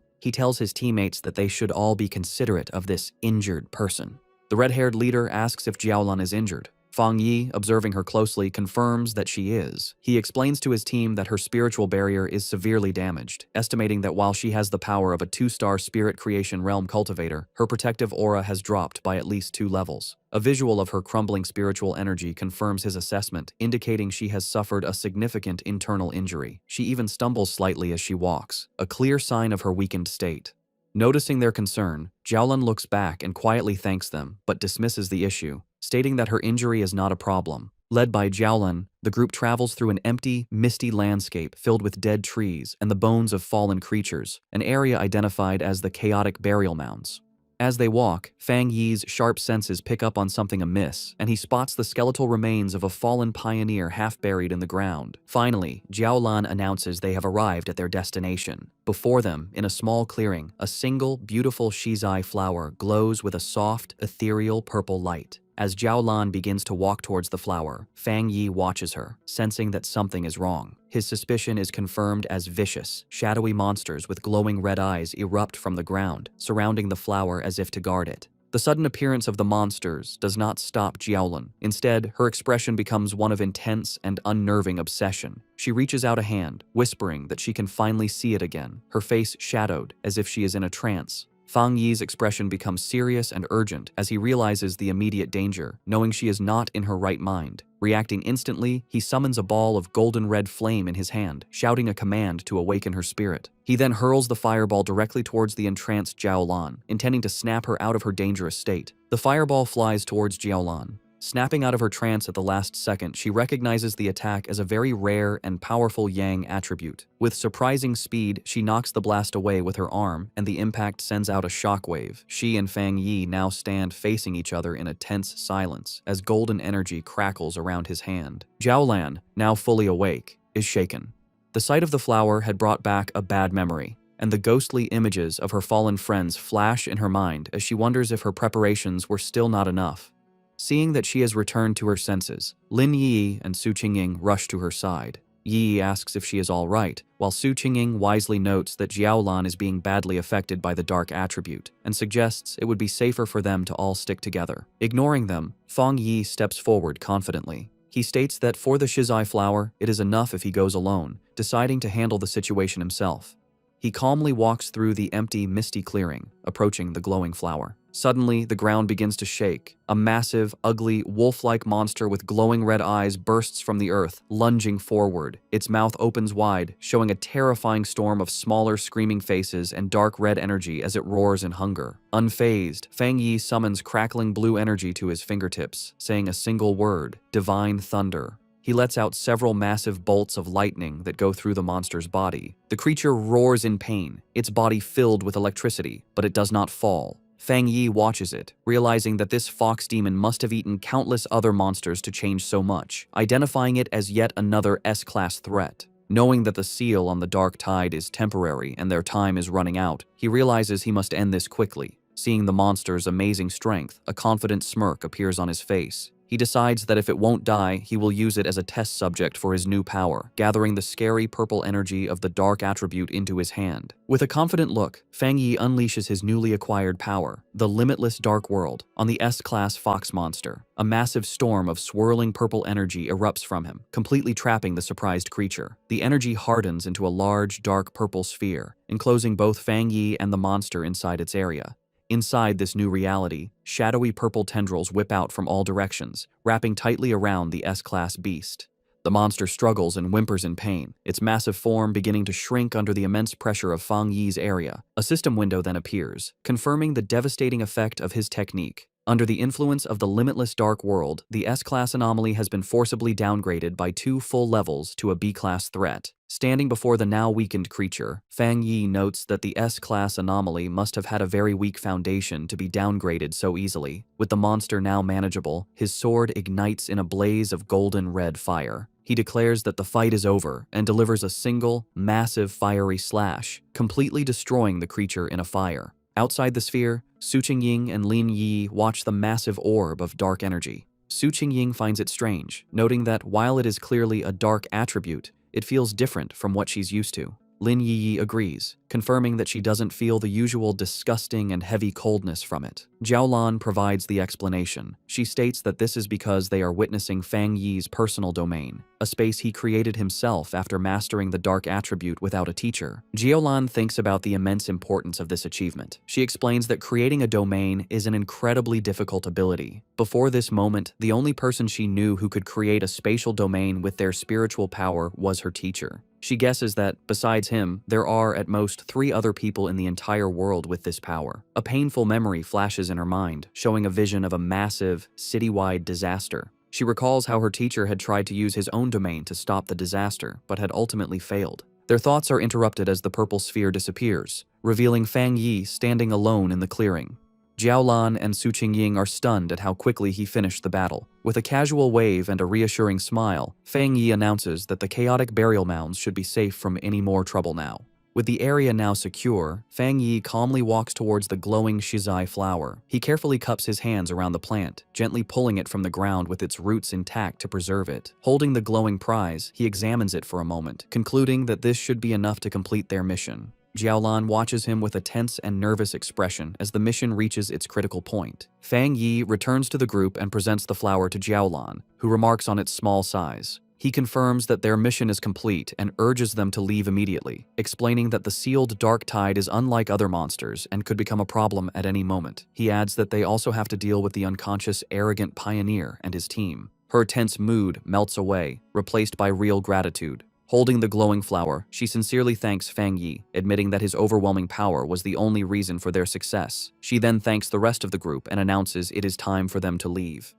He tells his teammates that they should all be considerate of this injured person. The red-haired leader asks if Jiaolan is injured. Fong Yi, observing her closely, confirms that she is. He explains to his team that her spiritual barrier is severely damaged, estimating that while she has the power of a 2-star spirit creation realm cultivator, her protective aura has dropped by at least 2 levels. A visual of her crumbling spiritual energy confirms his assessment, indicating she has suffered a significant internal injury. She even stumbles slightly as she walks, a clear sign of her weakened state. Noticing their concern, Jiaolan looks back and quietly thanks them, but dismisses the issue, stating that her injury is not a problem. Led by Jiaolan, the group travels through an empty, misty landscape filled with dead trees and the bones of fallen creatures, an area identified as the chaotic burial mounds. As they walk, Fong Yi's sharp senses pick up on something amiss, and he spots the skeletal remains of a fallen pioneer half buried in the ground. Finally, Jiaolan announces they have arrived at their destination. Before them, in a small clearing, a single, beautiful Shizai flower glows with a soft, ethereal purple light. As Jiaolan begins to walk towards the flower, Fong Yi watches her, sensing that something is wrong. His suspicion is confirmed as vicious, shadowy monsters with glowing red eyes erupt from the ground, surrounding the flower as if to guard it. The sudden appearance of the monsters does not stop Jiaolan. Instead, her expression becomes one of intense and unnerving obsession. She reaches out a hand, whispering that she can finally see it again, her face shadowed as if she is in a trance. Fong Yi's expression becomes serious and urgent as he realizes the immediate danger, knowing she is not in her right mind. Reacting instantly, he summons a ball of golden red flame in his hand, shouting a command to awaken her spirit. He then hurls the fireball directly towards the entranced Jiaolan, intending to snap her out of her dangerous state. The fireball flies towards Jiaolan. Snapping out of her trance at the last second, she recognizes the attack as a very rare and powerful Yang attribute. With surprising speed, she knocks the blast away with her arm, and the impact sends out a shockwave. She and Fong Yi now stand facing each other in a tense silence as golden energy crackles around his hand. Jiaolan, now fully awake, is shaken. The sight of the flower had brought back a bad memory, and the ghostly images of her fallen friends flash in her mind as she wonders if her preparations were still not enough. Seeing that she has returned to her senses, Lin Yi and Su Qingying rush to her side. Yi asks if she is all right, while Su Qingying wisely notes that Jiaolan is being badly affected by the dark attribute, and suggests it would be safer for them to all stick together. Ignoring them, Fong Yi steps forward confidently. He states that for the Shizai flower, it is enough if he goes alone, deciding to handle the situation himself. He calmly walks through the empty, misty clearing, approaching the glowing flower. Suddenly, the ground begins to shake. A massive, ugly, wolf-like monster with glowing red eyes bursts from the earth, lunging forward. Its mouth opens wide, showing a terrifying storm of smaller, screaming faces and dark red energy as it roars in hunger. Unfazed, Fong Yi summons crackling blue energy to his fingertips, saying a single word: Divine Thunder. He lets out several massive bolts of lightning that go through the monster's body. The creature roars in pain, its body filled with electricity, but it does not fall. Fong Yi watches it, realizing that this fox demon must have eaten countless other monsters to change so much, identifying it as yet another S-class threat. Knowing that the seal on the dark tide is temporary and their time is running out, he realizes he must end this quickly. Seeing the monster's amazing strength, a confident smirk appears on his face. He decides that if it won't die, he will use it as a test subject for his new power, gathering the scary purple energy of the dark attribute into his hand. With a confident look, Fong Yi unleashes his newly acquired power, the limitless dark world, on the S-class fox monster. A massive storm of swirling purple energy erupts from him, completely trapping the surprised creature. The energy hardens into a large, dark purple sphere, enclosing both Fong Yi and the monster inside its area. Inside this new reality, shadowy purple tendrils whip out from all directions, wrapping tightly around the S-class beast. The monster struggles and whimpers in pain, its massive form beginning to shrink under the immense pressure of Fong Yi's area. A system window then appears, confirming the devastating effect of his technique. Under the influence of the limitless dark world, the S-class anomaly has been forcibly downgraded by 2 full levels to a B-class threat. Standing before the now weakened creature, Fong Yi notes that the S-class anomaly must have had a very weak foundation to be downgraded so easily. With the monster now manageable, his sword ignites in a blaze of golden red fire. He declares that the fight is over and delivers a single, massive fiery slash, completely destroying the creature in a fire. Outside the sphere, Su Qingying and Lin Yi watch the massive orb of dark energy. Su Qingying finds it strange, noting that while it is clearly a dark attribute, it feels different from what she's used to. Lin Yi agrees, confirming that she doesn't feel the usual disgusting and heavy coldness from it. Jiaolan provides the explanation. She states that this is because they are witnessing Fong Yi's personal domain, a space he created himself after mastering the dark attribute without a teacher. Jiaolan thinks about the immense importance of this achievement. She explains that creating a domain is an incredibly difficult ability. Before this moment, the only person she knew who could create a spatial domain with their spiritual power was her teacher. She guesses that, besides him, there are at most 3 other people in the entire world with this power. A painful memory flashes in her mind, showing a vision of a massive, citywide disaster. She recalls how her teacher had tried to use his own domain to stop the disaster, but had ultimately failed. Their thoughts are interrupted as the purple sphere disappears, revealing Fong Yi standing alone in the clearing. Jiaolan and Su Qingying are stunned at how quickly he finished the battle. With a casual wave and a reassuring smile, Fong Yi announces that the chaotic burial mounds should be safe from any more trouble now. With the area now secure, Fong Yi calmly walks towards the glowing shizai flower. He carefully cups his hands around the plant, gently pulling it from the ground with its roots intact to preserve it. Holding the glowing prize, he examines it for a moment, concluding that this should be enough to complete their mission. Jiaolan watches him with a tense and nervous expression as the mission reaches its critical point. Fong Yi returns to the group and presents the flower to Jiaolan, who remarks on its small size. He confirms that their mission is complete and urges them to leave immediately, explaining that the sealed dark tide is unlike other monsters and could become a problem at any moment. He adds that they also have to deal with the unconscious, arrogant pioneer and his team. Her tense mood melts away, replaced by real gratitude. Holding the glowing flower, she sincerely thanks Fong Yi, admitting that his overwhelming power was the only reason for their success. She then thanks the rest of the group and announces it is time for them to leave.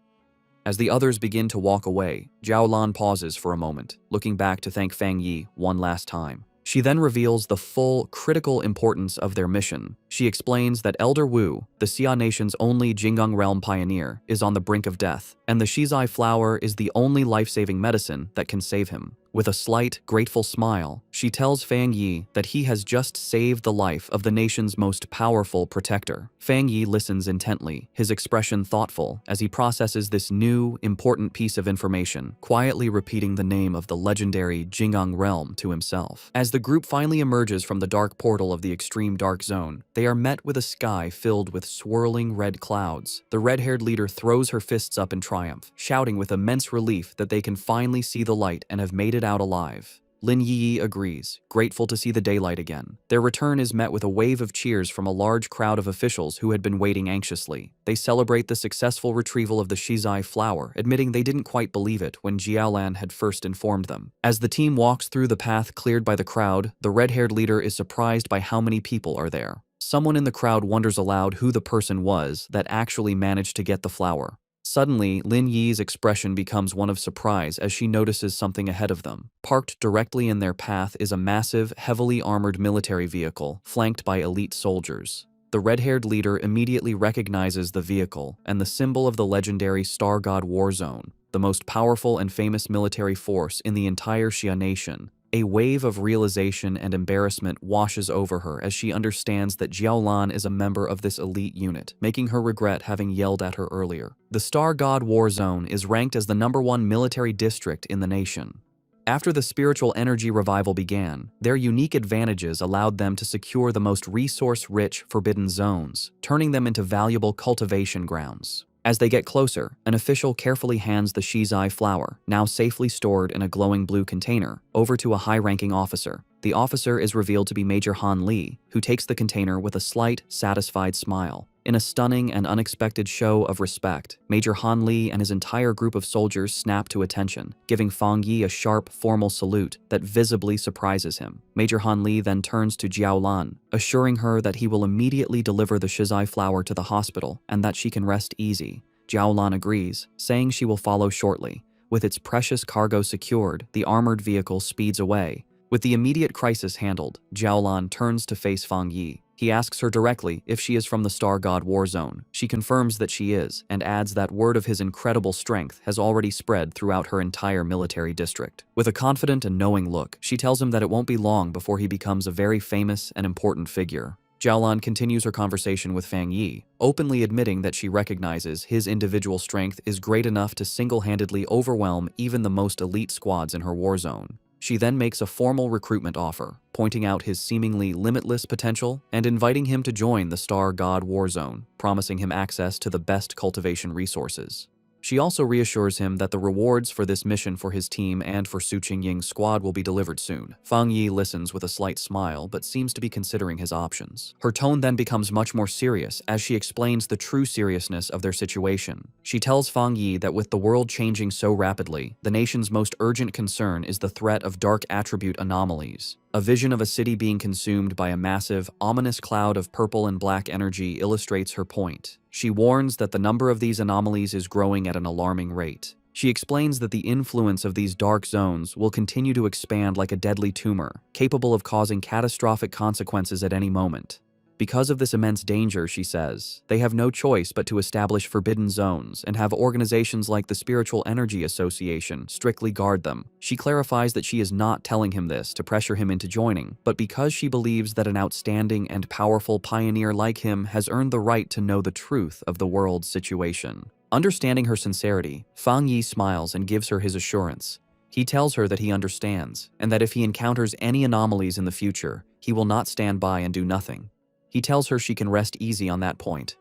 As the others begin to walk away, Jiaolan pauses for a moment, looking back to thank Fong Yi one last time. She then reveals the full, critical importance of their mission. She explains that Elder Wu, the Xia Nation's only Jinggang realm pioneer, is on the brink of death, and the Shizai flower is the only life-saving medicine that can save him. With a slight, grateful smile, she tells Fong Yi that he has just saved the life of the nation's most powerful protector. Fong Yi listens intently, his expression thoughtful as he processes this new, important piece of information, quietly repeating the name of the legendary Jinggang realm to himself. As the group finally emerges from the dark portal of the extreme dark zone, they are met with a sky filled with swirling red clouds. The red-haired leader throws her fists up in triumph, shouting with immense relief that they can finally see the light and have made it out alive. Lin Yi agrees, grateful to see the daylight again. Their return is met with a wave of cheers from a large crowd of officials who had been waiting anxiously. They celebrate the successful retrieval of the Shizai flower, admitting they didn't quite believe it when Jiaolan had first informed them. As the team walks through the path cleared by the crowd, the red-haired leader is surprised by how many people are there. Someone in the crowd wonders aloud who the person was that actually managed to get the flower. Suddenly, Lin Yi's expression becomes one of surprise as she notices something ahead of them. Parked directly in their path is a massive, heavily armored military vehicle, flanked by elite soldiers. The red-haired leader immediately recognizes the vehicle and the symbol of the legendary Star God War Zone, the most powerful and famous military force in the entire Xia Nation. A wave of realization and embarrassment washes over her as she understands that Jiaolan is a member of this elite unit, making her regret having yelled at her earlier. The Star God War Zone is ranked as the #1 military district in the nation. After the spiritual energy revival began, their unique advantages allowed them to secure the most resource-rich forbidden zones, turning them into valuable cultivation grounds. As they get closer, an official carefully hands the Shizai flower, now safely stored in a glowing blue container, over to a high-ranking officer. The officer is revealed to be Major Han Li, who takes the container with a slight, satisfied smile. In a stunning and unexpected show of respect, Major Han Li and his entire group of soldiers snap to attention, giving Fong Yi a sharp, formal salute that visibly surprises him. Major Han Li then turns to Jiaolan, assuring her that he will immediately deliver the Shizai flower to the hospital and that she can rest easy. Jiaolan agrees, saying she will follow shortly. With its precious cargo secured, the armored vehicle speeds away. With the immediate crisis handled, Jiaolan turns to face Fong Yi. He asks her directly if she is from the Star God War Zone. She confirms that she is, and adds that word of his incredible strength has already spread throughout her entire military district. With a confident and knowing look, she tells him that it won't be long before he becomes a very famous and important figure. Jiaolan continues her conversation with Fong Yi, openly admitting that she recognizes his individual strength is great enough to single-handedly overwhelm even the most elite squads in her war zone. She then makes a formal recruitment offer, pointing out his seemingly limitless potential and inviting him to join the Star God War Zone, promising him access to the best cultivation resources. She also reassures him that the rewards for this mission for his team and for Su Qingying's squad will be delivered soon. Fong Yi listens with a slight smile but seems to be considering his options. Her tone then becomes much more serious as she explains the true seriousness of their situation. She tells Fong Yi that with the world changing so rapidly, the nation's most urgent concern is the threat of dark attribute anomalies. A vision of a city being consumed by a massive, ominous cloud of purple and black energy illustrates her point. She warns that the number of these anomalies is growing at an alarming rate. She explains that the influence of these dark zones will continue to expand like a deadly tumor, capable of causing catastrophic consequences at any moment. Because of this immense danger, she says, they have no choice but to establish forbidden zones and have organizations like the Spiritual Energy Association strictly guard them. She clarifies that she is not telling him this to pressure him into joining, but because she believes that an outstanding and powerful pioneer like him has earned the right to know the truth of the world's situation. Understanding her sincerity, Fong Yi smiles and gives her his assurance. He tells her that he understands, and that if he encounters any anomalies in the future, he will not stand by and do nothing. He tells her she can rest easy on that point.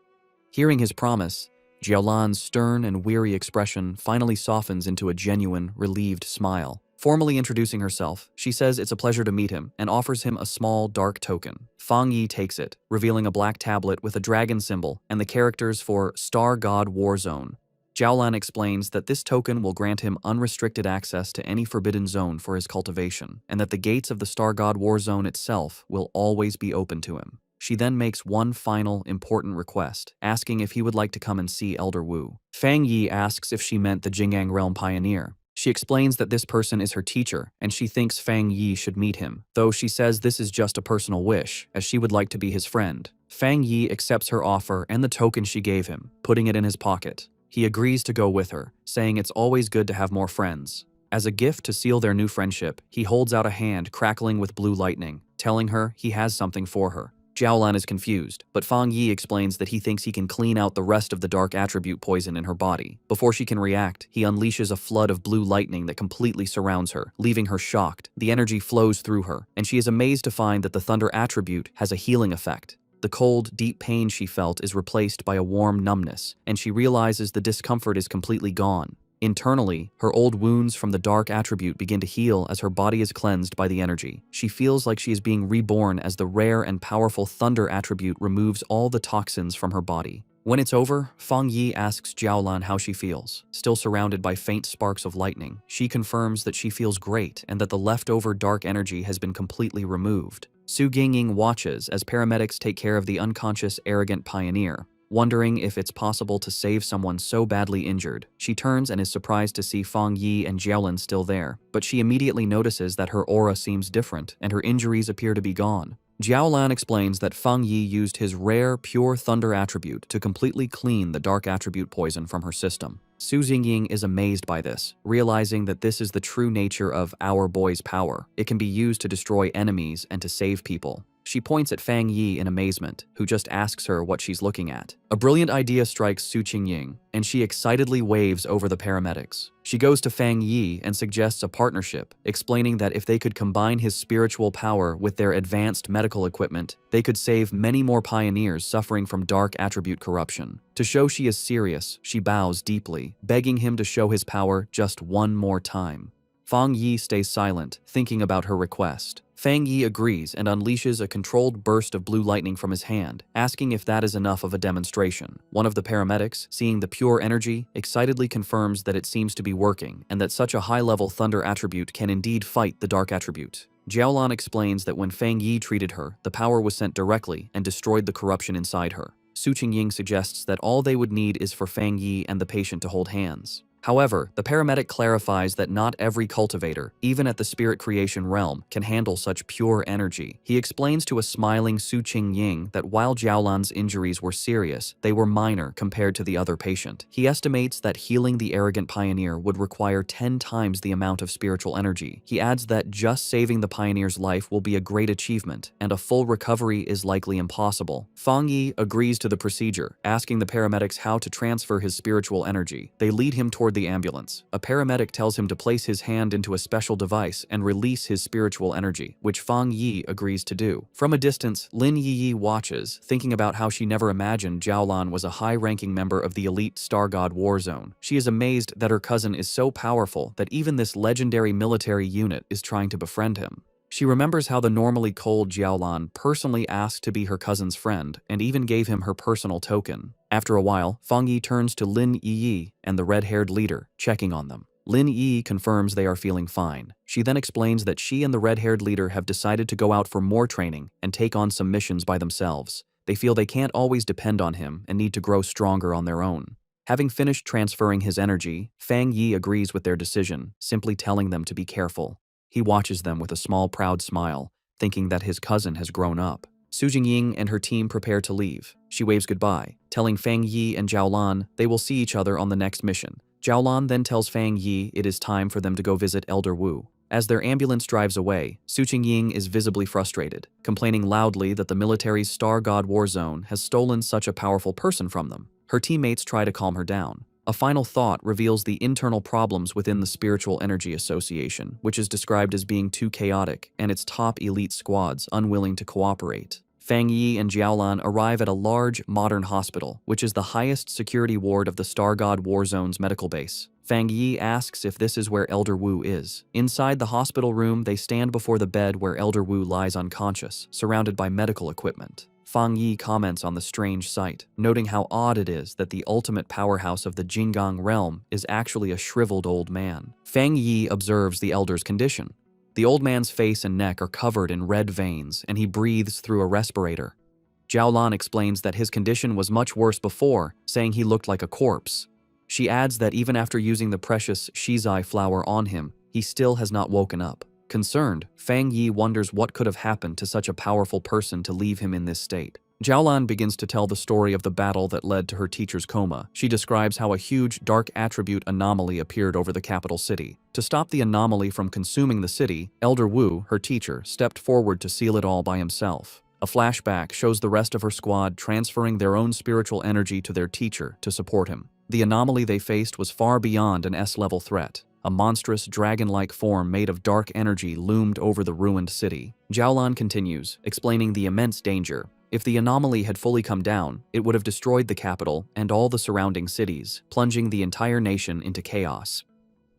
Hearing his promise, Jiaolan's stern and weary expression finally softens into a genuine, relieved smile. Formally introducing herself, she says it's a pleasure to meet him and offers him a small, dark token. Fong Yi takes it, revealing a black tablet with a dragon symbol and the characters for Star God War Zone. Jiaolan explains that this token will grant him unrestricted access to any forbidden zone for his cultivation, and that the gates of the Star God War Zone itself will always be open to him. She then makes one final, important request, asking if he would like to come and see Elder Wu. Fong Yi asks if she meant the Jingang Realm Pioneer. She explains that this person is her teacher, and she thinks Fong Yi should meet him, though she says this is just a personal wish, as she would like to be his friend. Fong Yi accepts her offer and the token she gave him, putting it in his pocket. He agrees to go with her, saying it's always good to have more friends. As a gift to seal their new friendship, he holds out a hand crackling with blue lightning, telling her he has something for her. Jiaolan is confused, but Fong Yi explains that he thinks he can clean out the rest of the dark attribute poison in her body. Before she can react, he unleashes a flood of blue lightning that completely surrounds her, leaving her shocked. The energy flows through her, and she is amazed to find that the thunder attribute has a healing effect. The cold, deep pain she felt is replaced by a warm numbness, and she realizes the discomfort is completely gone. Internally, her old wounds from the dark attribute begin to heal as her body is cleansed by the energy. She feels like she is being reborn as the rare and powerful thunder attribute removes all the toxins from her body. When it's over, Fong Yi asks Jiaolan how she feels. Still surrounded by faint sparks of lightning, she confirms that she feels great and that the leftover dark energy has been completely removed. Su Qingying watches as paramedics take care of the unconscious, arrogant pioneer. Wondering if it's possible to save someone so badly injured, she turns and is surprised to see Fong Yi and Jiaolan still there, but she immediately notices that her aura seems different and her injuries appear to be gone. Jiaolan explains that Fong Yi used his rare, pure thunder attribute to completely clean the dark attribute poison from her system. Su Jingying is amazed by this, realizing that this is the true nature of our boy's power. It can be used to destroy enemies and to save people. She points at Fong Yi in amazement, who just asks her what she's looking at. A brilliant idea strikes Su Jingying, and she excitedly waves over the paramedics. She goes to Fong Yi and suggests a partnership, explaining that if they could combine his spiritual power with their advanced medical equipment, they could save many more pioneers suffering from dark attribute corruption. To show she is serious, she bows deeply, begging him to show his power just one more time. Fong Yi stays silent, thinking about her request. Fong Yi agrees and unleashes a controlled burst of blue lightning from his hand, asking if that is enough of a demonstration. One of the paramedics, seeing the pure energy, excitedly confirms that it seems to be working and that such a high-level thunder attribute can indeed fight the dark attribute. Jiaolan explains that when Fong Yi treated her, the power was sent directly and destroyed the corruption inside her. Su Jingying suggests that all they would need is for Fong Yi and the patient to hold hands. However, the paramedic clarifies that not every cultivator, even at the spirit creation realm, can handle such pure energy. He explains to a smiling Su Jingying that while Jiaolan's injuries were serious, they were minor compared to the other patient. He estimates that healing the arrogant pioneer would require 10 times the amount of spiritual energy. He adds that just saving the pioneer's life will be a great achievement, and a full recovery is likely impossible. Fong Yi agrees to the procedure, asking the paramedics how to transfer his spiritual energy. They lead him toward the ambulance. A paramedic tells him to place his hand into a special device and release his spiritual energy, which Fong Yi agrees to do. From a distance, Lin Yi watches, thinking about how she never imagined Jiaolan was a high-ranking member of the elite Star God War Zone. She is amazed that her cousin is so powerful that even this legendary military unit is trying to befriend him. She remembers how the normally cold Jiaolan personally asked to be her cousin's friend and even gave him her personal token. After a while, Fong Yi turns to Lin Yi and the red-haired leader, checking on them. Lin Yi confirms they are feeling fine. She then explains that she and the red-haired leader have decided to go out for more training and take on some missions by themselves. They feel they can't always depend on him and need to grow stronger on their own. Having finished transferring his energy, Fong Yi agrees with their decision, simply telling them to be careful. He watches them with a small, proud smile, thinking that his cousin has grown up. Su Jingying and her team prepare to leave. She waves goodbye, telling Fong Yi and Jiaolan they will see each other on the next mission. Jiaolan then tells Fong Yi it is time for them to go visit Elder Wu. As their ambulance drives away, Su Jingying is visibly frustrated, complaining loudly that the military's Star God War Zone has stolen such a powerful person from them. Her teammates try to calm her down. A final thought reveals the internal problems within the Spiritual Energy Association, which is described as being too chaotic, and its top elite squads unwilling to cooperate. Fong Yi and Jiaolan arrive at a large, modern hospital, which is the highest security ward of the Star God War Zone's medical base. Fong Yi asks if this is where Elder Wu is. Inside the hospital room, they stand before the bed where Elder Wu lies unconscious, surrounded by medical equipment. Fong Yi comments on the strange sight, noting how odd it is that the ultimate powerhouse of the Jinggang realm is actually a shriveled old man. Fong Yi observes the elder's condition. The old man's face and neck are covered in red veins, and he breathes through a respirator. Jiaolan explains that his condition was much worse before, saying he looked like a corpse. She adds that even after using the precious shizai flower on him, he still has not woken up. Concerned, Fong Yi wonders what could have happened to such a powerful person to leave him in this state. Jiaolan begins to tell the story of the battle that led to her teacher's coma. She describes how a huge dark attribute anomaly appeared over the capital city. To stop the anomaly from consuming the city, Elder Wu, her teacher, stepped forward to seal it all by himself. A flashback shows the rest of her squad transferring their own spiritual energy to their teacher to support him. The anomaly they faced was far beyond an S-level threat. A monstrous, dragon-like form made of dark energy loomed over the ruined city. Jiaolan continues, explaining the immense danger. If the anomaly had fully come down, it would have destroyed the capital and all the surrounding cities, plunging the entire nation into chaos.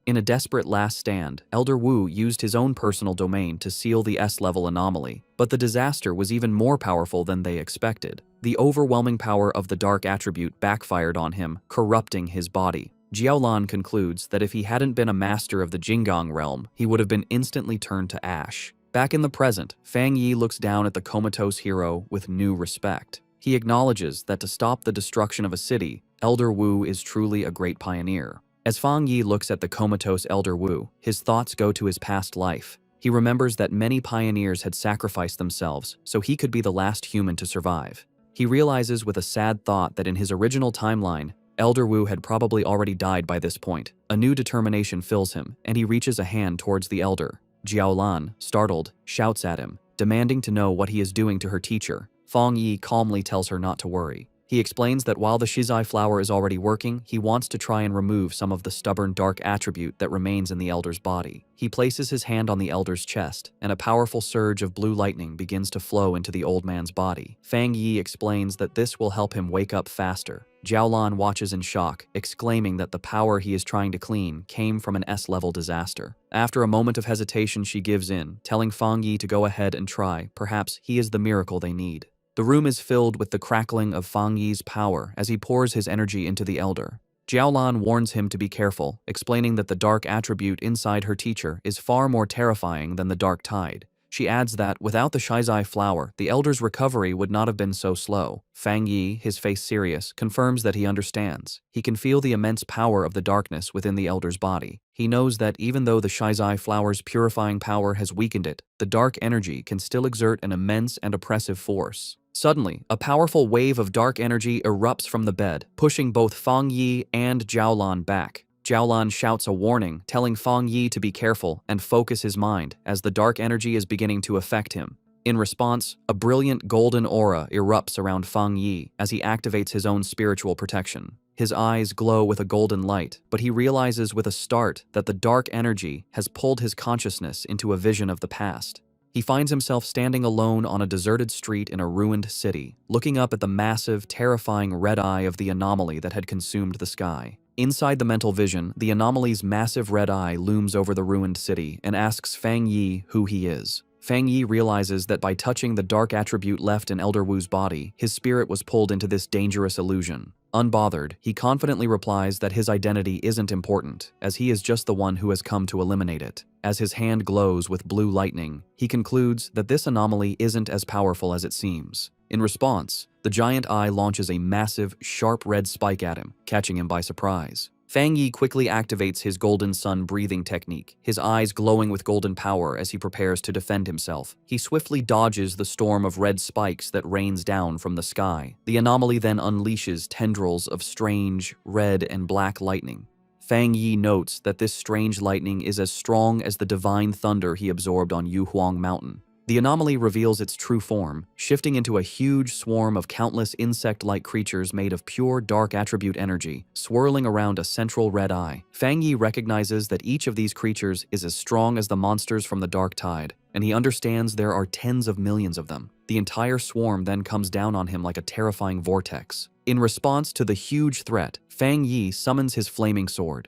In a desperate last stand, Elder Wu used his own personal domain to seal the S-level anomaly, but the disaster was even more powerful than they expected. The overwhelming power of the dark attribute backfired on him, corrupting his body. Jiaolan concludes that if he hadn't been a master of the Jinggang realm, he would have been instantly turned to ash. Back in the present, Fong Yi looks down at the comatose hero with new respect. He acknowledges that to stop the destruction of a city, Elder Wu is truly a great pioneer. As Fong Yi looks at the comatose Elder Wu, his thoughts go to his past life. He remembers that many pioneers had sacrificed themselves so he could be the last human to survive. He realizes with a sad thought that in his original timeline, Elder Wu had probably already died by this point. A new determination fills him, and he reaches a hand towards the elder. Jiaolan, startled, shouts at him, demanding to know what he is doing to her teacher. Fong Yi calmly tells her not to worry. He explains that while the shizai flower is already working, he wants to try and remove some of the stubborn dark attribute that remains in the elder's body. He places his hand on the elder's chest, and a powerful surge of blue lightning begins to flow into the old man's body. Fang Yi explains that this will help him wake up faster. Jiaolan watches in shock, exclaiming that the power he is trying to clean came from an S-level disaster. After a moment of hesitation, she gives in, telling Fong Yi to go ahead and try. Perhaps he is the miracle they need. The room is filled with the crackling of Fong Yi's power as he pours his energy into the elder. Jiaolan warns him to be careful, explaining that the dark attribute inside her teacher is far more terrifying than the dark tide. She adds that, without the shizai flower, the elder's recovery would not have been so slow. Fang Yi, his face serious, confirms that he understands. He can feel the immense power of the darkness within the elder's body. He knows that even though the shizai flower's purifying power has weakened it, the dark energy can still exert an immense and oppressive force. Suddenly, a powerful wave of dark energy erupts from the bed, pushing both Fong Yi and Jiaolan back. Jiaolan shouts a warning, telling Fong Yi to be careful and focus his mind as the dark energy is beginning to affect him. In response, a brilliant golden aura erupts around Fong Yi as he activates his own spiritual protection. His eyes glow with a golden light, but he realizes with a start that the dark energy has pulled his consciousness into a vision of the past. He finds himself standing alone on a deserted street in a ruined city, looking up at the massive, terrifying red eye of the anomaly that had consumed the sky. Inside the mental vision, the anomaly's massive red eye looms over the ruined city and asks Fang Yi who he is. Fang Yi realizes that by touching the dark attribute left in Elder Wu's body, his spirit was pulled into this dangerous illusion. Unbothered, he confidently replies that his identity isn't important, as he is just the one who has come to eliminate it. As his hand glows with blue lightning, he concludes that this anomaly isn't as powerful as it seems. In response, the giant eye launches a massive, sharp red spike at him, catching him by surprise. Fang Yi quickly activates his golden sun breathing technique, his eyes glowing with golden power as he prepares to defend himself. He swiftly dodges the storm of red spikes that rains down from the sky. The anomaly then unleashes tendrils of strange, red and black lightning. Fang Yi notes that this strange lightning is as strong as the divine thunder he absorbed on Yuhuang Mountain. The anomaly reveals its true form, shifting into a huge swarm of countless insect-like creatures made of pure dark attribute energy, swirling around a central red eye. Fang Yi recognizes that each of these creatures is as strong as the monsters from the dark tide, and he understands there are tens of millions of them. The entire swarm then comes down on him like a terrifying vortex. In response to the huge threat, Fang Yi summons his flaming sword.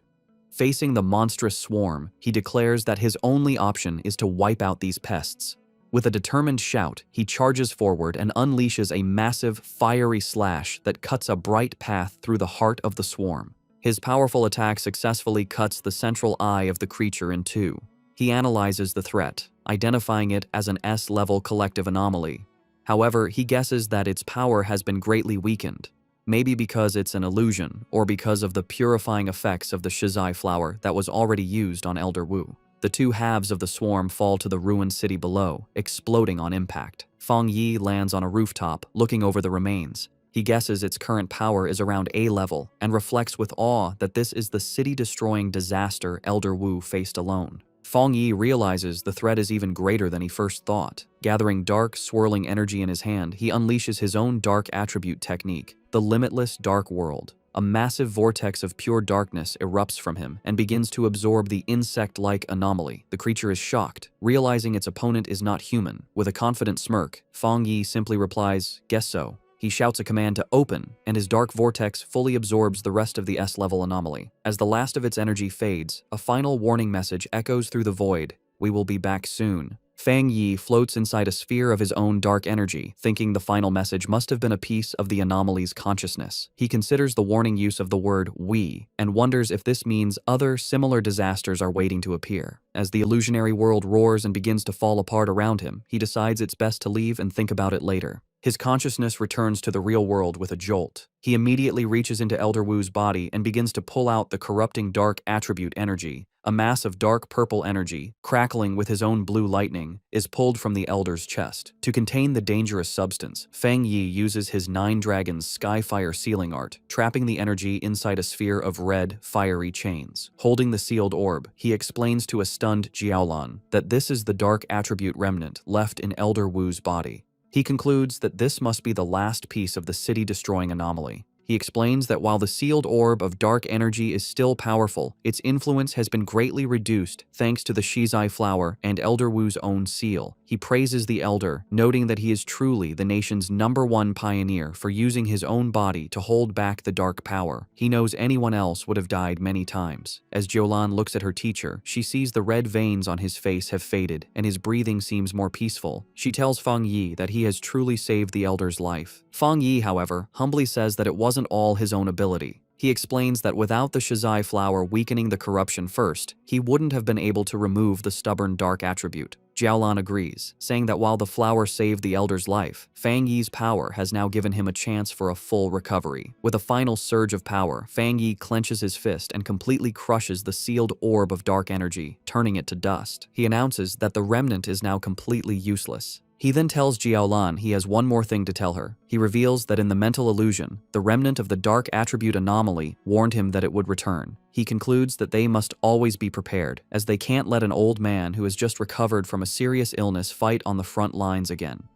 Facing the monstrous swarm, he declares that his only option is to wipe out these pests. With a determined shout, he charges forward and unleashes a massive, fiery slash that cuts a bright path through the heart of the swarm. His powerful attack successfully cuts the central eye of the creature in two. He analyzes the threat, identifying it as an S-level collective anomaly. However, he guesses that its power has been greatly weakened, maybe because it's an illusion or because of the purifying effects of the shizai flower that was already used on Elder Wu. The two halves of the swarm fall to the ruined city below, exploding on impact. Fong Yi lands on a rooftop, looking over the remains. He guesses its current power is around A level, and reflects with awe that this is the city-destroying disaster Elder Wu faced alone. Fong Yi realizes the threat is even greater than he first thought. Gathering dark, swirling energy in his hand, he unleashes his own dark attribute technique, the limitless dark world. A massive vortex of pure darkness erupts from him and begins to absorb the insect-like anomaly. The creature is shocked, realizing its opponent is not human. With a confident smirk, Fong Yi simply replies, "Guess so." He shouts a command to open, and his dark vortex fully absorbs the rest of the S-level anomaly. As the last of its energy fades, a final warning message echoes through the void: "We will be back soon." Fang Yi floats inside a sphere of his own dark energy, thinking the final message must have been a piece of the anomaly's consciousness. He considers the warning use of the word "we" and wonders if this means other similar disasters are waiting to appear. As the illusionary world roars and begins to fall apart around him, he decides it's best to leave and think about it later. His consciousness returns to the real world with a jolt. He immediately reaches into Elder Wu's body and begins to pull out the corrupting dark attribute energy. A mass of dark purple energy, crackling with his own blue lightning, is pulled from the Elder's chest. To contain the dangerous substance, Fong Yi uses his 9 Dragons Skyfire sealing art, trapping the energy inside a sphere of red, fiery chains. Holding the sealed orb, he explains to a stunned Jiaolan that this is the dark attribute remnant left in Elder Wu's body. He concludes that this must be the last piece of the city-destroying anomaly. He explains that while the sealed orb of dark energy is still powerful, its influence has been greatly reduced thanks to the Shizai flower and Elder Wu's own seal. He praises the Elder, noting that he is truly the nation's #1 pioneer for using his own body to hold back the dark power. He knows anyone else would have died many times. As Jiaolan looks at her teacher, she sees the red veins on his face have faded and his breathing seems more peaceful. She tells Fong Yi that he has truly saved the Elder's life. Fong Yi, however, humbly says that it wasn't all his own ability. He explains that without the Shizai flower weakening the corruption first, he wouldn't have been able to remove the stubborn dark attribute. Jiaolan agrees, saying that while the flower saved the Elder's life, Fong Yi's power has now given him a chance for a full recovery. With a final surge of power, Fong Yi clenches his fist and completely crushes the sealed orb of dark energy, turning it to dust. He announces that the remnant is now completely useless. He then tells Jiaolan he has one more thing to tell her. He reveals that in the mental illusion, the remnant of the dark attribute anomaly warned him that it would return. He concludes that they must always be prepared, as they can't let an old man who has just recovered from a serious illness fight on the front lines again.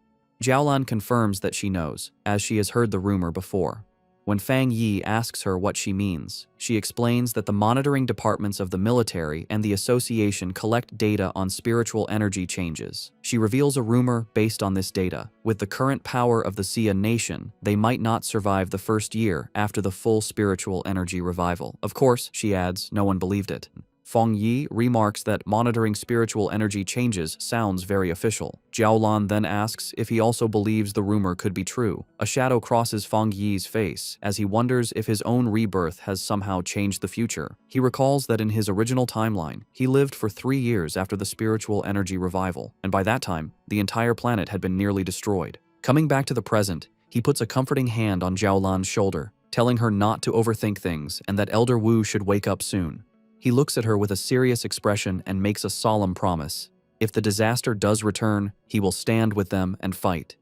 Jiaolan confirms that she knows, as she has heard the rumor before. When Fong Yi asks her what she means, she explains that the monitoring departments of the military and the association collect data on spiritual energy changes. She reveals a rumor based on this data. With the current power of the Xia nation, they might not survive the first year after the full spiritual energy revival. Of course, she adds, no one believed it. Fong Yi remarks that monitoring spiritual energy changes sounds very official. Jiaolan then asks if he also believes the rumor could be true. A shadow crosses Fong Yi's face as he wonders if his own rebirth has somehow changed the future. He recalls that in his original timeline, he lived for 3 years after the spiritual energy revival, and by that time, the entire planet had been nearly destroyed. Coming back to the present, he puts a comforting hand on Jiaolan's shoulder, telling her not to overthink things and that Elder Wu should wake up soon. He looks at her with a serious expression and makes a solemn promise. If the disaster does return, he will stand with them and fight.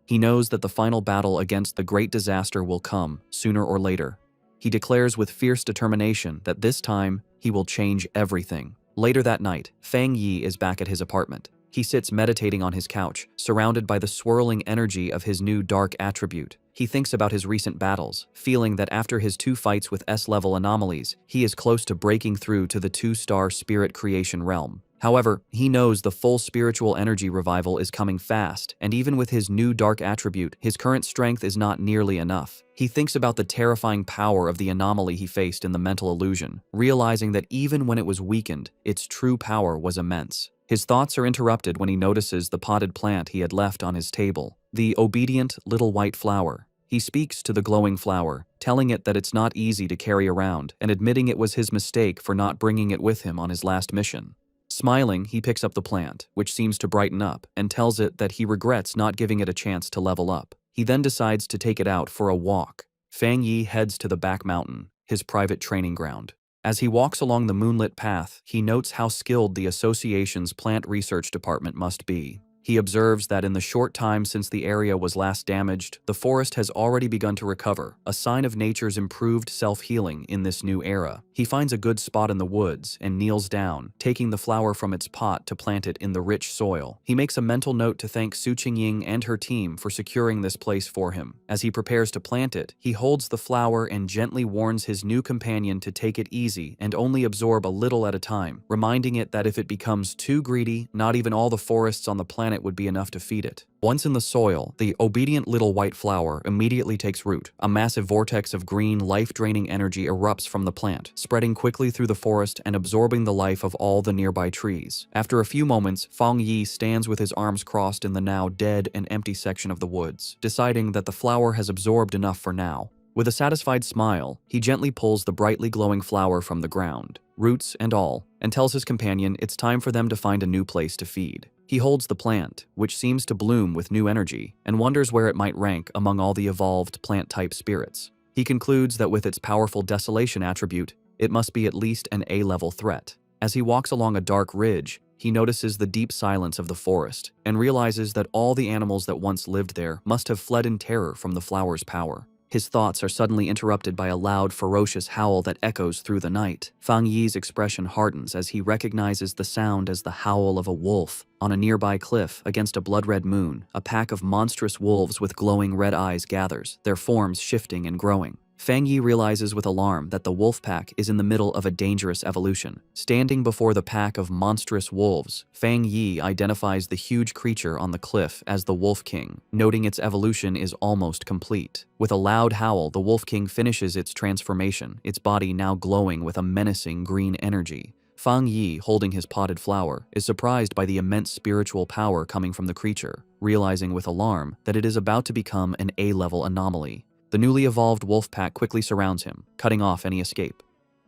He knows that the final battle against the great disaster will come, sooner or later. He declares with fierce determination that this time, he will change everything. Later that night, Fong Yi is back at his apartment. He sits meditating on his couch, surrounded by the swirling energy of his new dark attribute. He thinks about his recent battles, feeling that after his 2 fights with S-level anomalies, he is close to breaking through to the 2-star spirit creation realm. However, he knows the full spiritual energy revival is coming fast, and even with his new dark attribute, his current strength is not nearly enough. He thinks about the terrifying power of the anomaly he faced in the mental illusion, realizing that even when it was weakened, its true power was immense. His thoughts are interrupted when he notices the potted plant he had left on his table, the obedient little white flower. He speaks to the glowing flower, telling it that it's not easy to carry around and admitting it was his mistake for not bringing it with him on his last mission. Smiling, he picks up the plant, which seems to brighten up, and tells it that he regrets not giving it a chance to level up. He then decides to take it out for a walk. Fong Yi heads to the back mountain, his private training ground. As he walks along the moonlit path, he notes how skilled the association's plant research department must be. He observes that in the short time since the area was last damaged, the forest has already begun to recover, a sign of nature's improved self-healing in this new era. He finds a good spot in the woods and kneels down, taking the flower from its pot to plant it in the rich soil. He makes a mental note to thank Su Qingying and her team for securing this place for him. As he prepares to plant it, he holds the flower and gently warns his new companion to take it easy and only absorb a little at a time, reminding it that if it becomes too greedy, not even all the forests on the planet would be enough to feed it. Once in the soil, the obedient little white flower immediately takes root. A massive vortex of green, life-draining energy erupts from the plant, spreading quickly through the forest and absorbing the life of all the nearby trees. After a few moments, Fong Yi stands with his arms crossed in the now dead and empty section of the woods, deciding that the flower has absorbed enough for now. With a satisfied smile, he gently pulls the brightly glowing flower from the ground, roots and all, and tells his companion it's time for them to find a new place to feed. He holds the plant, which seems to bloom with new energy, and wonders where it might rank among all the evolved plant-type spirits. He concludes that with its powerful desolation attribute, it must be at least an A-level threat. As he walks along a dark ridge, he notices the deep silence of the forest and realizes that all the animals that once lived there must have fled in terror from the flower's power. His thoughts are suddenly interrupted by a loud, ferocious howl that echoes through the night. Fong Yi's expression hardens as he recognizes the sound as the howl of a wolf. On a nearby cliff, against a blood-red moon, a pack of monstrous wolves with glowing red eyes gathers, their forms shifting and growing. Fong Yi realizes with alarm that the wolf pack is in the middle of a dangerous evolution. Standing before the pack of monstrous wolves, Fong Yi identifies the huge creature on the cliff as the Wolf King, noting its evolution is almost complete. With a loud howl, the Wolf King finishes its transformation, its body now glowing with a menacing green energy. Fong Yi, holding his potted flower, is surprised by the immense spiritual power coming from the creature, realizing with alarm that it is about to become an A-level anomaly. The newly evolved wolf pack quickly surrounds him, cutting off any escape.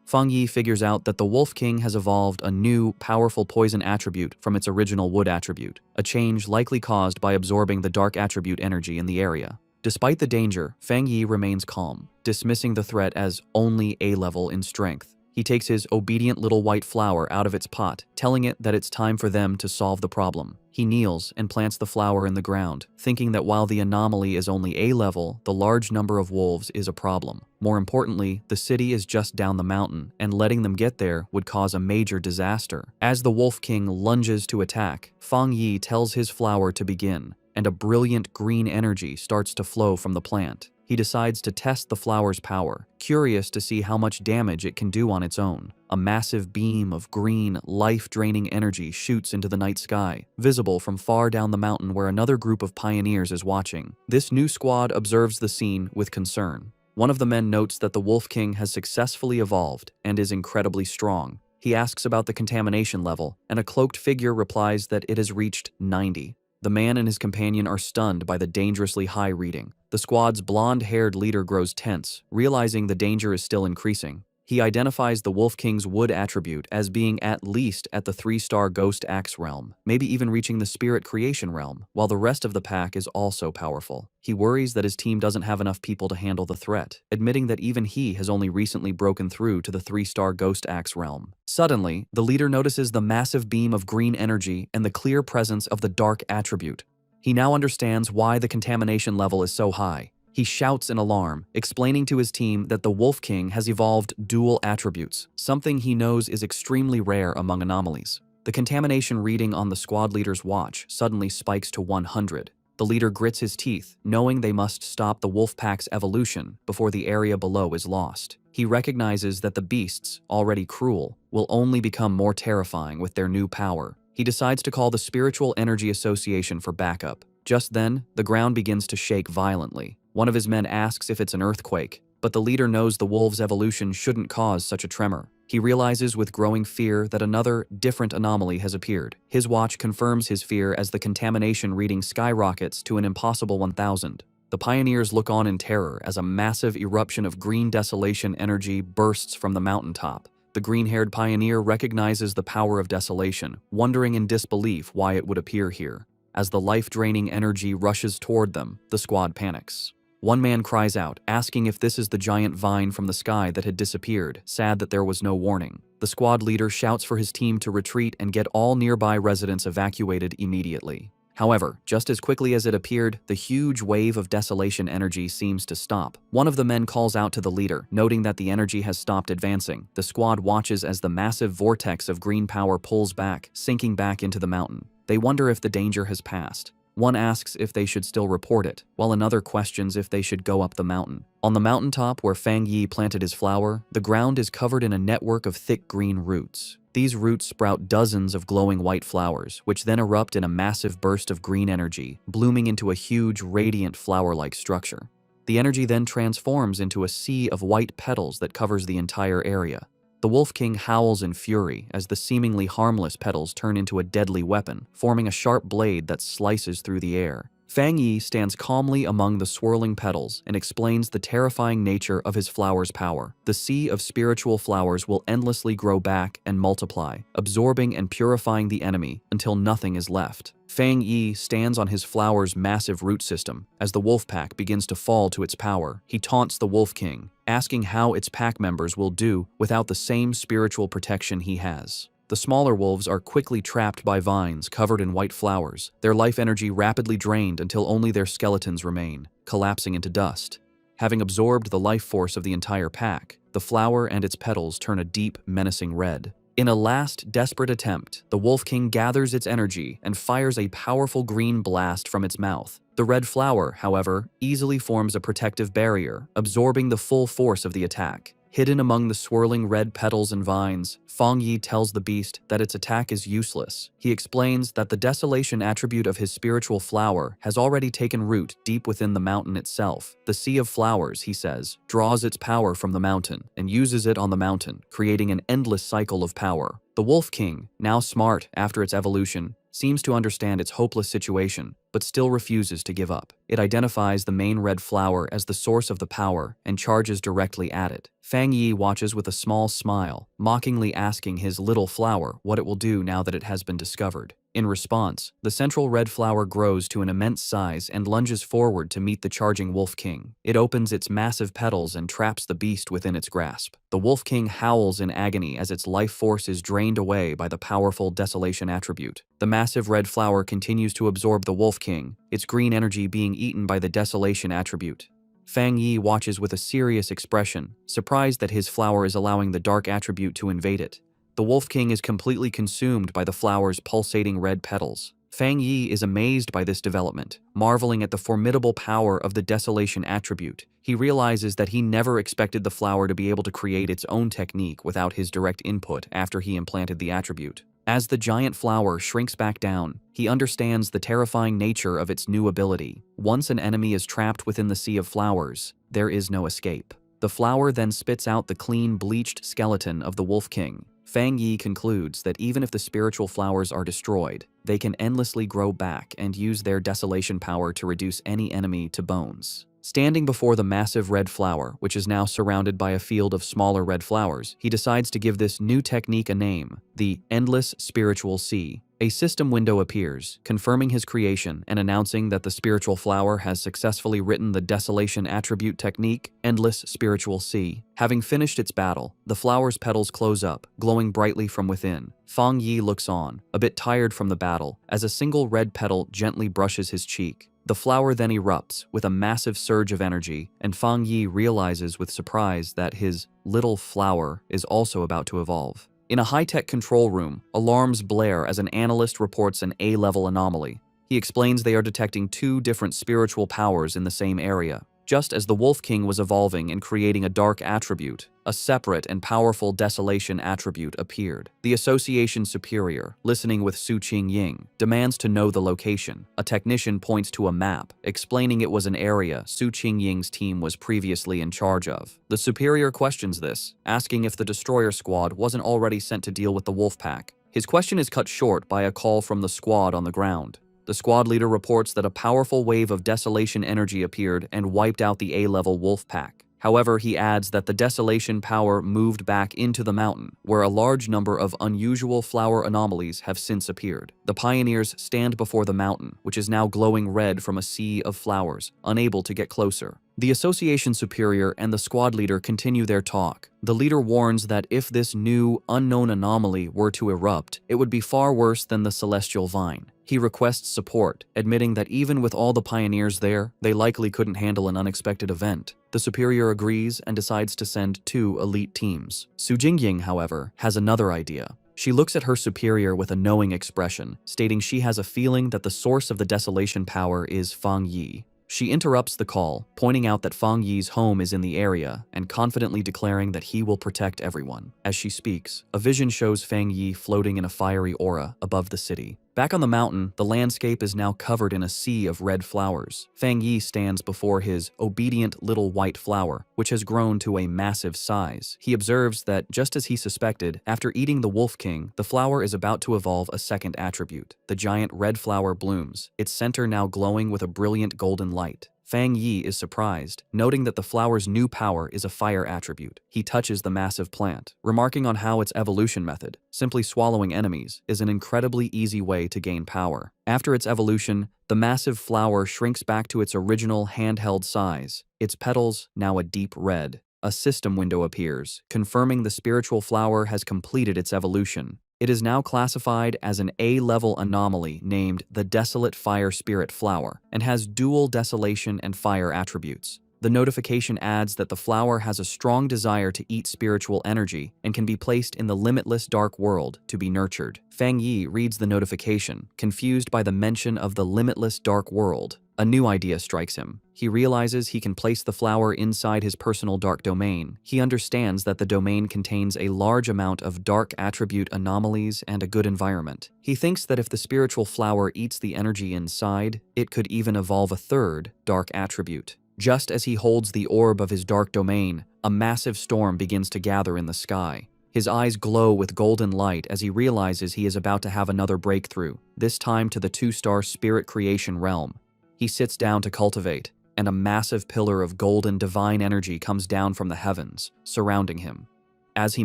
Fong Yi figures out that the Wolf King has evolved a new, powerful poison attribute from its original wood attribute, a change likely caused by absorbing the dark attribute energy in the area. Despite the danger, Fong Yi remains calm, dismissing the threat as only A-level in strength. He takes his obedient little white flower out of its pot, telling it that it's time for them to solve the problem. He kneels and plants the flower in the ground, thinking that while the anomaly is only A-level, the large number of wolves is a problem. More importantly, the city is just down the mountain, and letting them get there would cause a major disaster. As the Wolf King lunges to attack, Fong Yi tells his flower to begin, and a brilliant green energy starts to flow from the plant. He decides to test the flower's power, curious to see how much damage it can do on its own. A massive beam of green, life-draining energy shoots into the night sky, visible from far down the mountain where another group of pioneers is watching. This new squad observes the scene with concern. One of the men notes that the Wolf King has successfully evolved and is incredibly strong. He asks about the contamination level, and a cloaked figure replies that it has reached 90. The man and his companion are stunned by the dangerously high reading. The squad's blonde-haired leader grows tense, realizing the danger is still increasing. He identifies the Wolf King's wood attribute as being at least at the 3-star Ghost Axe realm, maybe even reaching the Spirit Creation realm, while the rest of the pack is also powerful. He worries that his team doesn't have enough people to handle the threat, admitting that even he has only recently broken through to the 3-star Ghost Axe realm. Suddenly, the leader notices the massive beam of green energy and the clear presence of the dark attribute. He now understands why the contamination level is so high. He shouts in alarm, explaining to his team that the Wolf King has evolved dual attributes, something he knows is extremely rare among anomalies. The contamination reading on the squad leader's watch suddenly spikes to 100. The leader grits his teeth, knowing they must stop the wolf pack's evolution before the area below is lost. He recognizes that the beasts, already cruel, will only become more terrifying with their new power. He decides to call the Spiritual Energy Association for backup. Just then, the ground begins to shake violently. One of his men asks if it's an earthquake, but the leader knows the wolf's evolution shouldn't cause such a tremor. He realizes with growing fear that another, different anomaly has appeared. His watch confirms his fear as the contamination reading skyrockets to an impossible 1000. The pioneers look on in terror as a massive eruption of green desolation energy bursts from the mountaintop. The green-haired pioneer recognizes the power of desolation, wondering in disbelief why it would appear here. As the life-draining energy rushes toward them, the squad panics. One man cries out, asking if this is the giant vine from the sky that had disappeared, sad that there was no warning. The squad leader shouts for his team to retreat and get all nearby residents evacuated immediately. However, just as quickly as it appeared, the huge wave of desolation energy seems to stop. One of the men calls out to the leader, noting that the energy has stopped advancing. The squad watches as the massive vortex of green power pulls back, sinking back into the mountain. They wonder if the danger has passed. One asks if they should still report it, while another questions if they should go up the mountain. On the mountaintop where Fong Yi planted his flower, the ground is covered in a network of thick green roots. These roots sprout dozens of glowing white flowers, which then erupt in a massive burst of green energy, blooming into a huge, radiant flower-like structure. The energy then transforms into a sea of white petals that covers the entire area. The Wolf King howls in fury as the seemingly harmless petals turn into a deadly weapon, forming a sharp blade that slices through the air. Fong Yi stands calmly among the swirling petals and explains the terrifying nature of his flower's power. The sea of spiritual flowers will endlessly grow back and multiply, absorbing and purifying the enemy until nothing is left. Fong Yi stands on his flower's massive root system. As the wolf pack begins to fall to its power, he taunts the Wolf King, asking how its pack members will do without the same spiritual protection he has. The smaller wolves are quickly trapped by vines covered in white flowers, their life energy rapidly drained until only their skeletons remain, collapsing into dust. Having absorbed the life force of the entire pack, the flower and its petals turn a deep, menacing red. In a last, desperate attempt, the Wolf King gathers its energy and fires a powerful green blast from its mouth. The red flower, however, easily forms a protective barrier, absorbing the full force of the attack. Hidden among the swirling red petals and vines, Fong Yi tells the beast that its attack is useless. He explains that the desolation attribute of his spiritual flower has already taken root deep within the mountain itself. The Sea of Flowers, he says, draws its power from the mountain and uses it on the mountain, creating an endless cycle of power. The Wolf King, now smart after its evolution, seems to understand its hopeless situation, but still refuses to give up. It identifies the main red flower as the source of the power and charges directly at it. Fong Yi watches with a small smile, mockingly asking his little flower what it will do now that it has been discovered. In response, the central red flower grows to an immense size and lunges forward to meet the charging Wolf King. It opens its massive petals and traps the beast within its grasp. The Wolf King howls in agony as its life force is drained away by the powerful desolation attribute. The massive red flower continues to absorb the Wolf King, its green energy being eaten by the desolation attribute. Fong Yi watches with a serious expression, surprised that his flower is allowing the dark attribute to invade it. The Wolf King is completely consumed by the flower's pulsating red petals. Fong Yi is amazed by this development, marveling at the formidable power of the desolation attribute. He realizes that he never expected the flower to be able to create its own technique without his direct input after he implanted the attribute. As the giant flower shrinks back down, he understands the terrifying nature of its new ability. Once an enemy is trapped within the Sea of Flowers, there is no escape. The flower then spits out the clean, bleached skeleton of the Wolf King. Fong Yi concludes that even if the spiritual flowers are destroyed, they can endlessly grow back and use their desolation power to reduce any enemy to bones. Standing before the massive red flower, which is now surrounded by a field of smaller red flowers, he decides to give this new technique a name, the Endless Spiritual Sea. A system window appears, confirming his creation and announcing that the spiritual flower has successfully written the desolation attribute technique, Endless Spiritual Sea. Having finished its battle, the flower's petals close up, glowing brightly from within. Fong Yi looks on, a bit tired from the battle, as a single red petal gently brushes his cheek. The flower then erupts with a massive surge of energy, and Fong Yi realizes with surprise that his little flower is also about to evolve. In a high-tech control room, alarms blare as an analyst reports an A-level anomaly. He explains they are detecting two different spiritual powers in the same area. Just as the Wolf King was evolving and creating a dark attribute, a separate and powerful desolation attribute appeared. The Association Superior, listening with Su Qingying, demands to know the location. A technician points to a map, explaining it was an area Su Qingying's team was previously in charge of. The Superior questions this, asking if the Destroyer Squad wasn't already sent to deal with the Wolf Pack. His question is cut short by a call from the squad on the ground. The squad leader reports that a powerful wave of desolation energy appeared and wiped out the A-level wolf pack. However, he adds that the desolation power moved back into the mountain, where a large number of unusual flower anomalies have since appeared. The pioneers stand before the mountain, which is now glowing red from a sea of flowers, unable to get closer. The Association Superior and the squad leader continue their talk. The leader warns that if this new, unknown anomaly were to erupt, it would be far worse than the Celestial Vine. He requests support, admitting that even with all the pioneers there, they likely couldn't handle an unexpected event. The Superior agrees and decides to send 2 elite teams. Su Jingying, however, has another idea. She looks at her superior with a knowing expression, stating she has a feeling that the source of the desolation power is Fong Yi. She interrupts the call, pointing out that Fong Yi's home is in the area and confidently declaring that he will protect everyone. As she speaks, a vision shows Fong Yi floating in a fiery aura above the city. Back on the mountain, the landscape is now covered in a sea of red flowers. Fong Yi stands before his obedient little white flower, which has grown to a massive size. He observes that, just as he suspected, after eating the Wolf King, the flower is about to evolve a second attribute. The giant red flower blooms, its center now glowing with a brilliant golden light. Fong Yi is surprised, noting that the flower's new power is a fire attribute. He touches the massive plant, remarking on how its evolution method, simply swallowing enemies, is an incredibly easy way to gain power. After its evolution, the massive flower shrinks back to its original handheld size, its petals now a deep red. A system window appears, confirming the spiritual flower has completed its evolution. It is now classified as an A-level anomaly named the Desolate Fire Spirit Flower and has dual desolation and fire attributes. The notification adds that the flower has a strong desire to eat spiritual energy and can be placed in the limitless dark world to be nurtured. Fong Yi reads the notification, confused by the mention of the limitless dark world. A new idea strikes him. He realizes he can place the flower inside his personal dark domain. He understands that the domain contains a large amount of dark attribute anomalies and a good environment. He thinks that if the spiritual flower eats the energy inside, it could even evolve a third dark attribute. Just as he holds the orb of his dark domain, a massive storm begins to gather in the sky. His eyes glow with golden light as he realizes he is about to have another breakthrough, this time to the 2-star spirit creation realm. He sits down to cultivate, and a massive pillar of golden divine energy comes down from the heavens, surrounding him. As he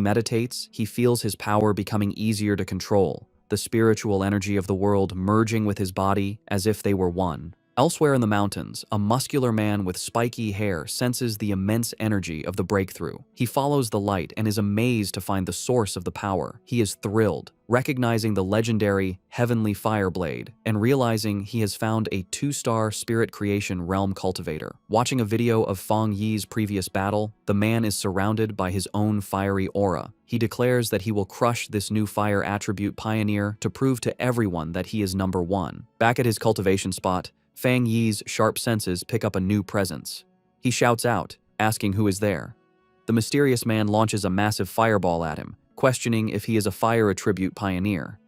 meditates, he feels his power becoming easier to control, the spiritual energy of the world merging with his body as if they were one. Elsewhere in the mountains, a muscular man with spiky hair senses the immense energy of the breakthrough. He follows the light and is amazed to find the source of the power. He is thrilled, recognizing the legendary Heavenly Fireblade and realizing he has found a 2-star spirit creation realm cultivator. Watching a video of Fong Yi's previous battle, the man is surrounded by his own fiery aura. He declares that he will crush this new fire attribute pioneer to prove to everyone that he is number one. Back at his cultivation spot, Fong Yi's sharp senses pick up a new presence. He shouts out, asking who is there. The mysterious man launches a massive fireball at him, questioning if he is a fire attribute pioneer.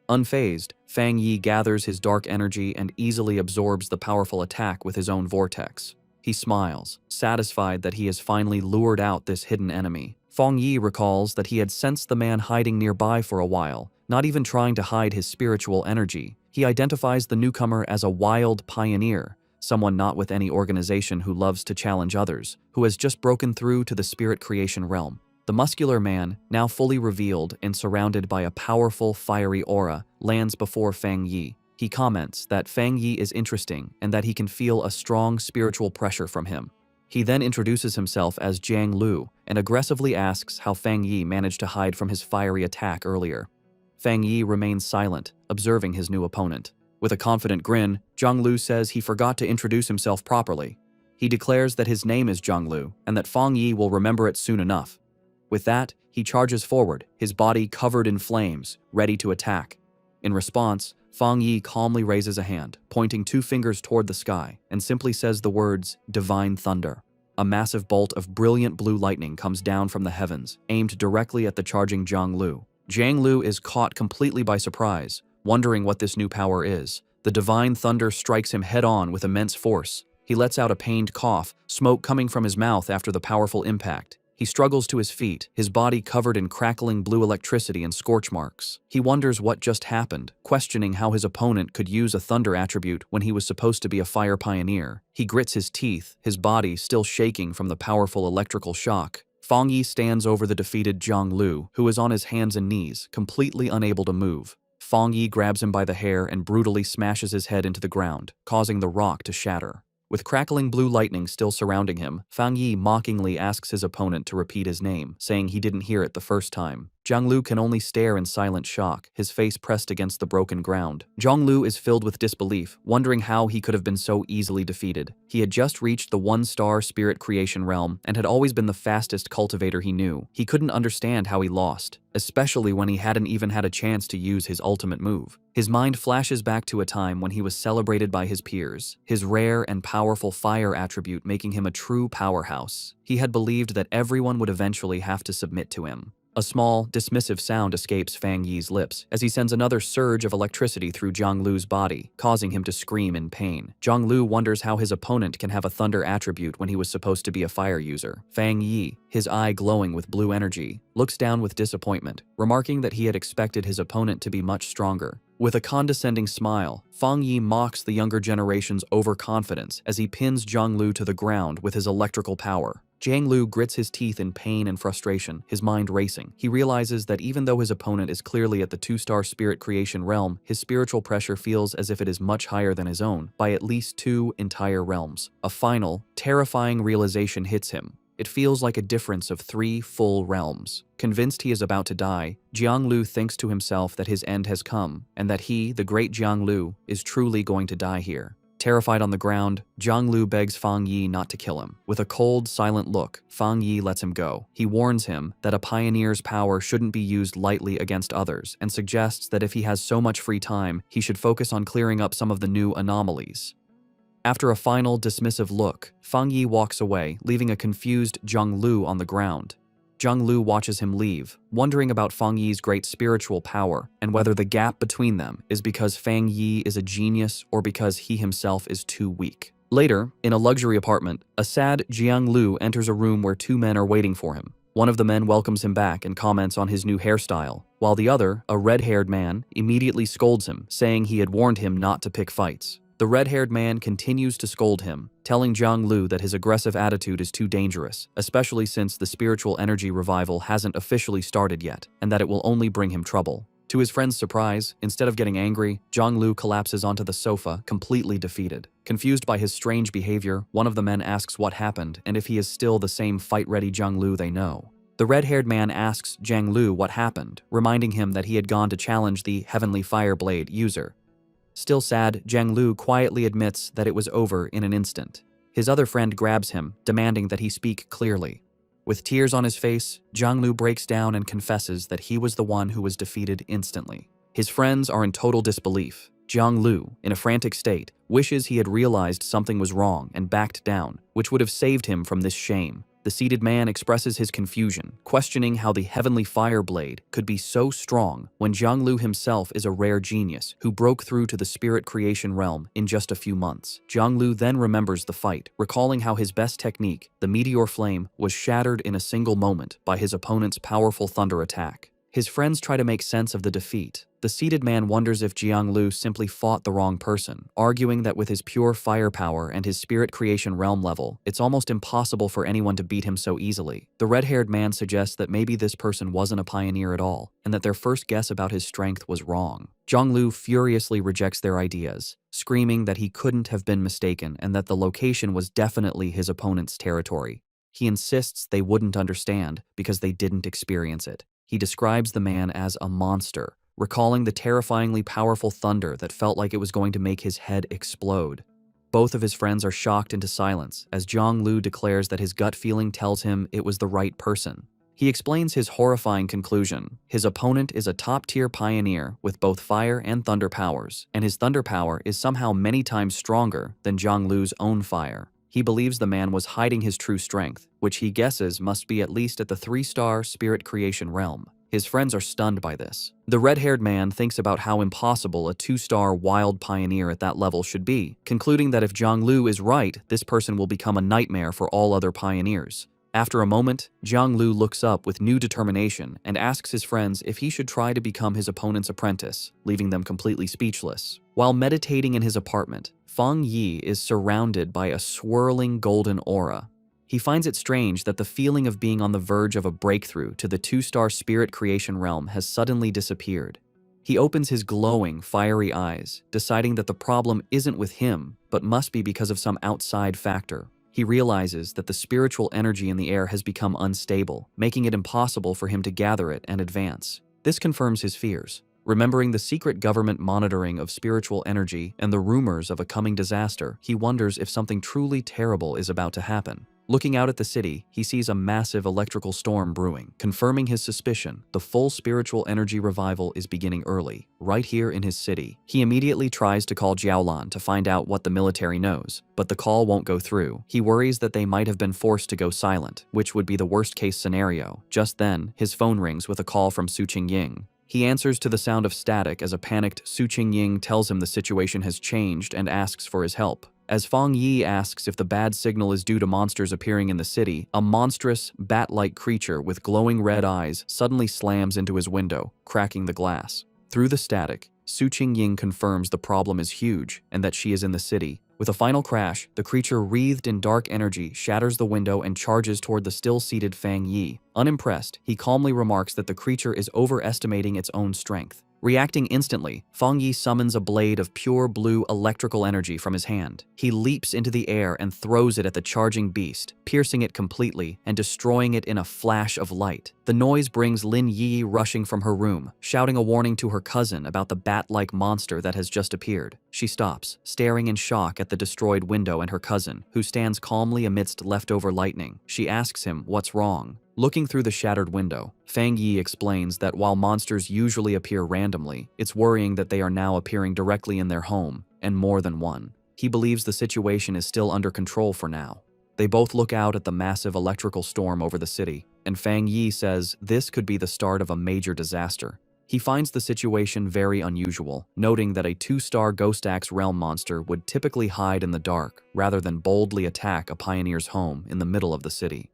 Unfazed, Fong Yi gathers his dark energy and easily absorbs the powerful attack with his own vortex. He smiles, satisfied that he has finally lured out this hidden enemy. Fong Yi recalls that he had sensed the man hiding nearby for a while, not even trying to hide his spiritual energy. He identifies the newcomer as a wild pioneer, someone not with any organization who loves to challenge others, who has just broken through to the spirit creation realm. The muscular man, now fully revealed and surrounded by a powerful, fiery aura, lands before Fong Yi. He comments that Fong Yi is interesting and that he can feel a strong spiritual pressure from him. He then introduces himself as Jiang Lu and aggressively asks how Fong Yi managed to hide from his fiery attack earlier. Fong Yi remains silent, observing his new opponent. With a confident grin, Jiang Lu says he forgot to introduce himself properly. He declares that his name is Jiang Lu and that Fong Yi will remember it soon enough. With that, he charges forward, his body covered in flames, ready to attack. In response, Fong Yi calmly raises a hand, pointing 2 fingers toward the sky, and simply says the words, "Divine Thunder." A massive bolt of brilliant blue lightning comes down from the heavens, aimed directly at the charging Jiang Lu. Jiang Lu is caught completely by surprise, wondering what this new power is. The divine thunder strikes him head-on with immense force. He lets out a pained cough, smoke coming from his mouth after the powerful impact. He struggles to his feet, his body covered in crackling blue electricity and scorch marks. He wonders what just happened, questioning how his opponent could use a thunder attribute when he was supposed to be a fire pioneer. He grits his teeth, his body still shaking from the powerful electrical shock. Fong Yi stands over the defeated Jiang Lu, who is on his hands and knees, completely unable to move. Fong Yi grabs him by the hair and brutally smashes his head into the ground, causing the rock to shatter. With crackling blue lightning still surrounding him, Fong Yi mockingly asks his opponent to repeat his name, saying he didn't hear it the first time. Jiang Lu can only stare in silent shock, his face pressed against the broken ground. Jiang Lu is filled with disbelief, wondering how he could have been so easily defeated. He had just reached the 1-star spirit creation realm and had always been the fastest cultivator he knew. He couldn't understand how he lost, especially when he hadn't even had a chance to use his ultimate move. His mind flashes back to a time when he was celebrated by his peers, his rare and powerful fire attribute making him a true powerhouse. He had believed that everyone would eventually have to submit to him. A small, dismissive sound escapes Fang Yi's lips as he sends another surge of electricity through Jiang Lu's body, causing him to scream in pain. Jiang Lu wonders how his opponent can have a thunder attribute when he was supposed to be a fire user. Fang Yi, his eye glowing with blue energy, looks down with disappointment, remarking that he had expected his opponent to be much stronger. With a condescending smile, Fong Yi mocks the younger generation's overconfidence as he pins Jiang Lu to the ground with his electrical power. Jiang Lu grits his teeth in pain and frustration, his mind racing. He realizes that even though his opponent is clearly at the 2-star spirit creation realm, his spiritual pressure feels as if it is much higher than his own, by at least 2 entire realms. A final, terrifying realization hits him. It feels like a difference of 3 full realms. Convinced he is about to die, Jiang Lu thinks to himself that his end has come, and that he, the great Jiang Lu, is truly going to die here. Terrified on the ground, Jiang Lu begs Fong Yi not to kill him. With a cold, silent look, Fong Yi lets him go. He warns him that a pioneer's power shouldn't be used lightly against others, and suggests that if he has so much free time, he should focus on clearing up some of the new anomalies. After a final, dismissive look, Fong Yi walks away, leaving a confused Jiang Lu on the ground. Jiang Lu watches him leave, wondering about Fong Yi's great spiritual power and whether the gap between them is because Fang Yi is a genius or because he himself is too weak. Later, in a luxury apartment, a sad Jiang Lu enters a room where 2 men are waiting for him. One of the men welcomes him back and comments on his new hairstyle, while the other, a red-haired man, immediately scolds him, saying he had warned him not to pick fights. The red-haired man continues to scold him, telling Jiang Lu that his aggressive attitude is too dangerous, especially since the spiritual energy revival hasn't officially started yet, and that it will only bring him trouble. To his friend's surprise, instead of getting angry, Jiang Lu collapses onto the sofa, completely defeated. Confused by his strange behavior, one of the men asks what happened and if he is still the same fight-ready Jiang Lu they know. The red-haired man asks Jiang Lu what happened, reminding him that he had gone to challenge the Heavenly Fireblade user. Still sad, Jiang Lu quietly admits that it was over in an instant. His other friend grabs him, demanding that he speak clearly. With tears on his face, Jiang Lu breaks down and confesses that he was the one who was defeated instantly. His friends are in total disbelief. Jiang Lu, in a frantic state, wishes he had realized something was wrong and backed down, which would have saved him from this shame. The seated man expresses his confusion, questioning how the Heavenly Fireblade could be so strong when Jiang Lu himself is a rare genius who broke through to the spirit creation realm in just a few months. Jiang Lu then remembers the fight, recalling how his best technique, the meteor flame, was shattered in a single moment by his opponent's powerful thunder attack. His friends try to make sense of the defeat. The seated man wonders if Jiang Lu simply fought the wrong person, arguing that with his pure firepower and his spirit creation realm level, it's almost impossible for anyone to beat him so easily. The red-haired man suggests that maybe this person wasn't a pioneer at all, and that their first guess about his strength was wrong. Jiang Lu furiously rejects their ideas, screaming that he couldn't have been mistaken and that the location was definitely his opponent's territory. He insists they wouldn't understand because they didn't experience it. He describes the man as a monster, recalling the terrifyingly powerful thunder that felt like it was going to make his head explode. Both of his friends are shocked into silence as Jiang Lu declares that his gut feeling tells him it was the right person. He explains his horrifying conclusion. His opponent is a top-tier pioneer with both fire and thunder powers, and his thunder power is somehow many times stronger than Jiang Lu's own fire. He believes the man was hiding his true strength, which he guesses must be at least at the 3-star spirit creation realm. His friends are stunned by this. The red-haired man thinks about how impossible a 2-star wild pioneer at that level should be, concluding that if Jiang Lu is right, this person will become a nightmare for all other pioneers. After a moment, Jiang Lu looks up with new determination and asks his friends if he should try to become his opponent's apprentice, leaving them completely speechless. While meditating in his apartment, Fong Yi is surrounded by a swirling golden aura. He finds it strange that the feeling of being on the verge of a breakthrough to the 2-star spirit creation realm has suddenly disappeared. He opens his glowing, fiery eyes, deciding that the problem isn't with him, but must be because of some outside factor. He realizes that the spiritual energy in the air has become unstable, making it impossible for him to gather it and advance. This confirms his fears. Remembering the secret government monitoring of spiritual energy and the rumors of a coming disaster, he wonders if something truly terrible is about to happen. Looking out at the city, he sees a massive electrical storm brewing, confirming his suspicion. The full spiritual energy revival is beginning early, right here in his city. He immediately tries to call Jiaolan to find out what the military knows, but the call won't go through. He worries that they might have been forced to go silent, which would be the worst-case scenario. Just then, his phone rings with a call from Su Qingying. He answers to the sound of static as a panicked Su Qingying tells him the situation has changed and asks for his help. As Fong Yi asks if the bad signal is due to monsters appearing in the city, a monstrous, bat-like creature with glowing red eyes suddenly slams into his window, cracking the glass. Through the static, Su Qingying confirms the problem is huge and that she is in the city. With a final crash, the creature wreathed in dark energy shatters the window and charges toward the still-seated Fong Yi. Unimpressed, he calmly remarks that the creature is overestimating its own strength. Reacting instantly, Fong Yi summons a blade of pure blue electrical energy from his hand. He leaps into the air and throws it at the charging beast, piercing it completely and destroying it in a flash of light. The noise brings Lin Yi rushing from her room, shouting a warning to her cousin about the bat-like monster that has just appeared. She stops, staring in shock at the destroyed window and her cousin, who stands calmly amidst leftover lightning. She asks him what's wrong. Looking through the shattered window, Fong Yi explains that while monsters usually appear randomly, it's worrying that they are now appearing directly in their home, and more than one. He believes the situation is still under control for now. They both look out at the massive electrical storm over the city, and Fong Yi says this could be the start of a major disaster. He finds the situation very unusual, noting that a 2-star Ghost Axe realm monster would typically hide in the dark rather than boldly attack a pioneer's home in the middle of the city.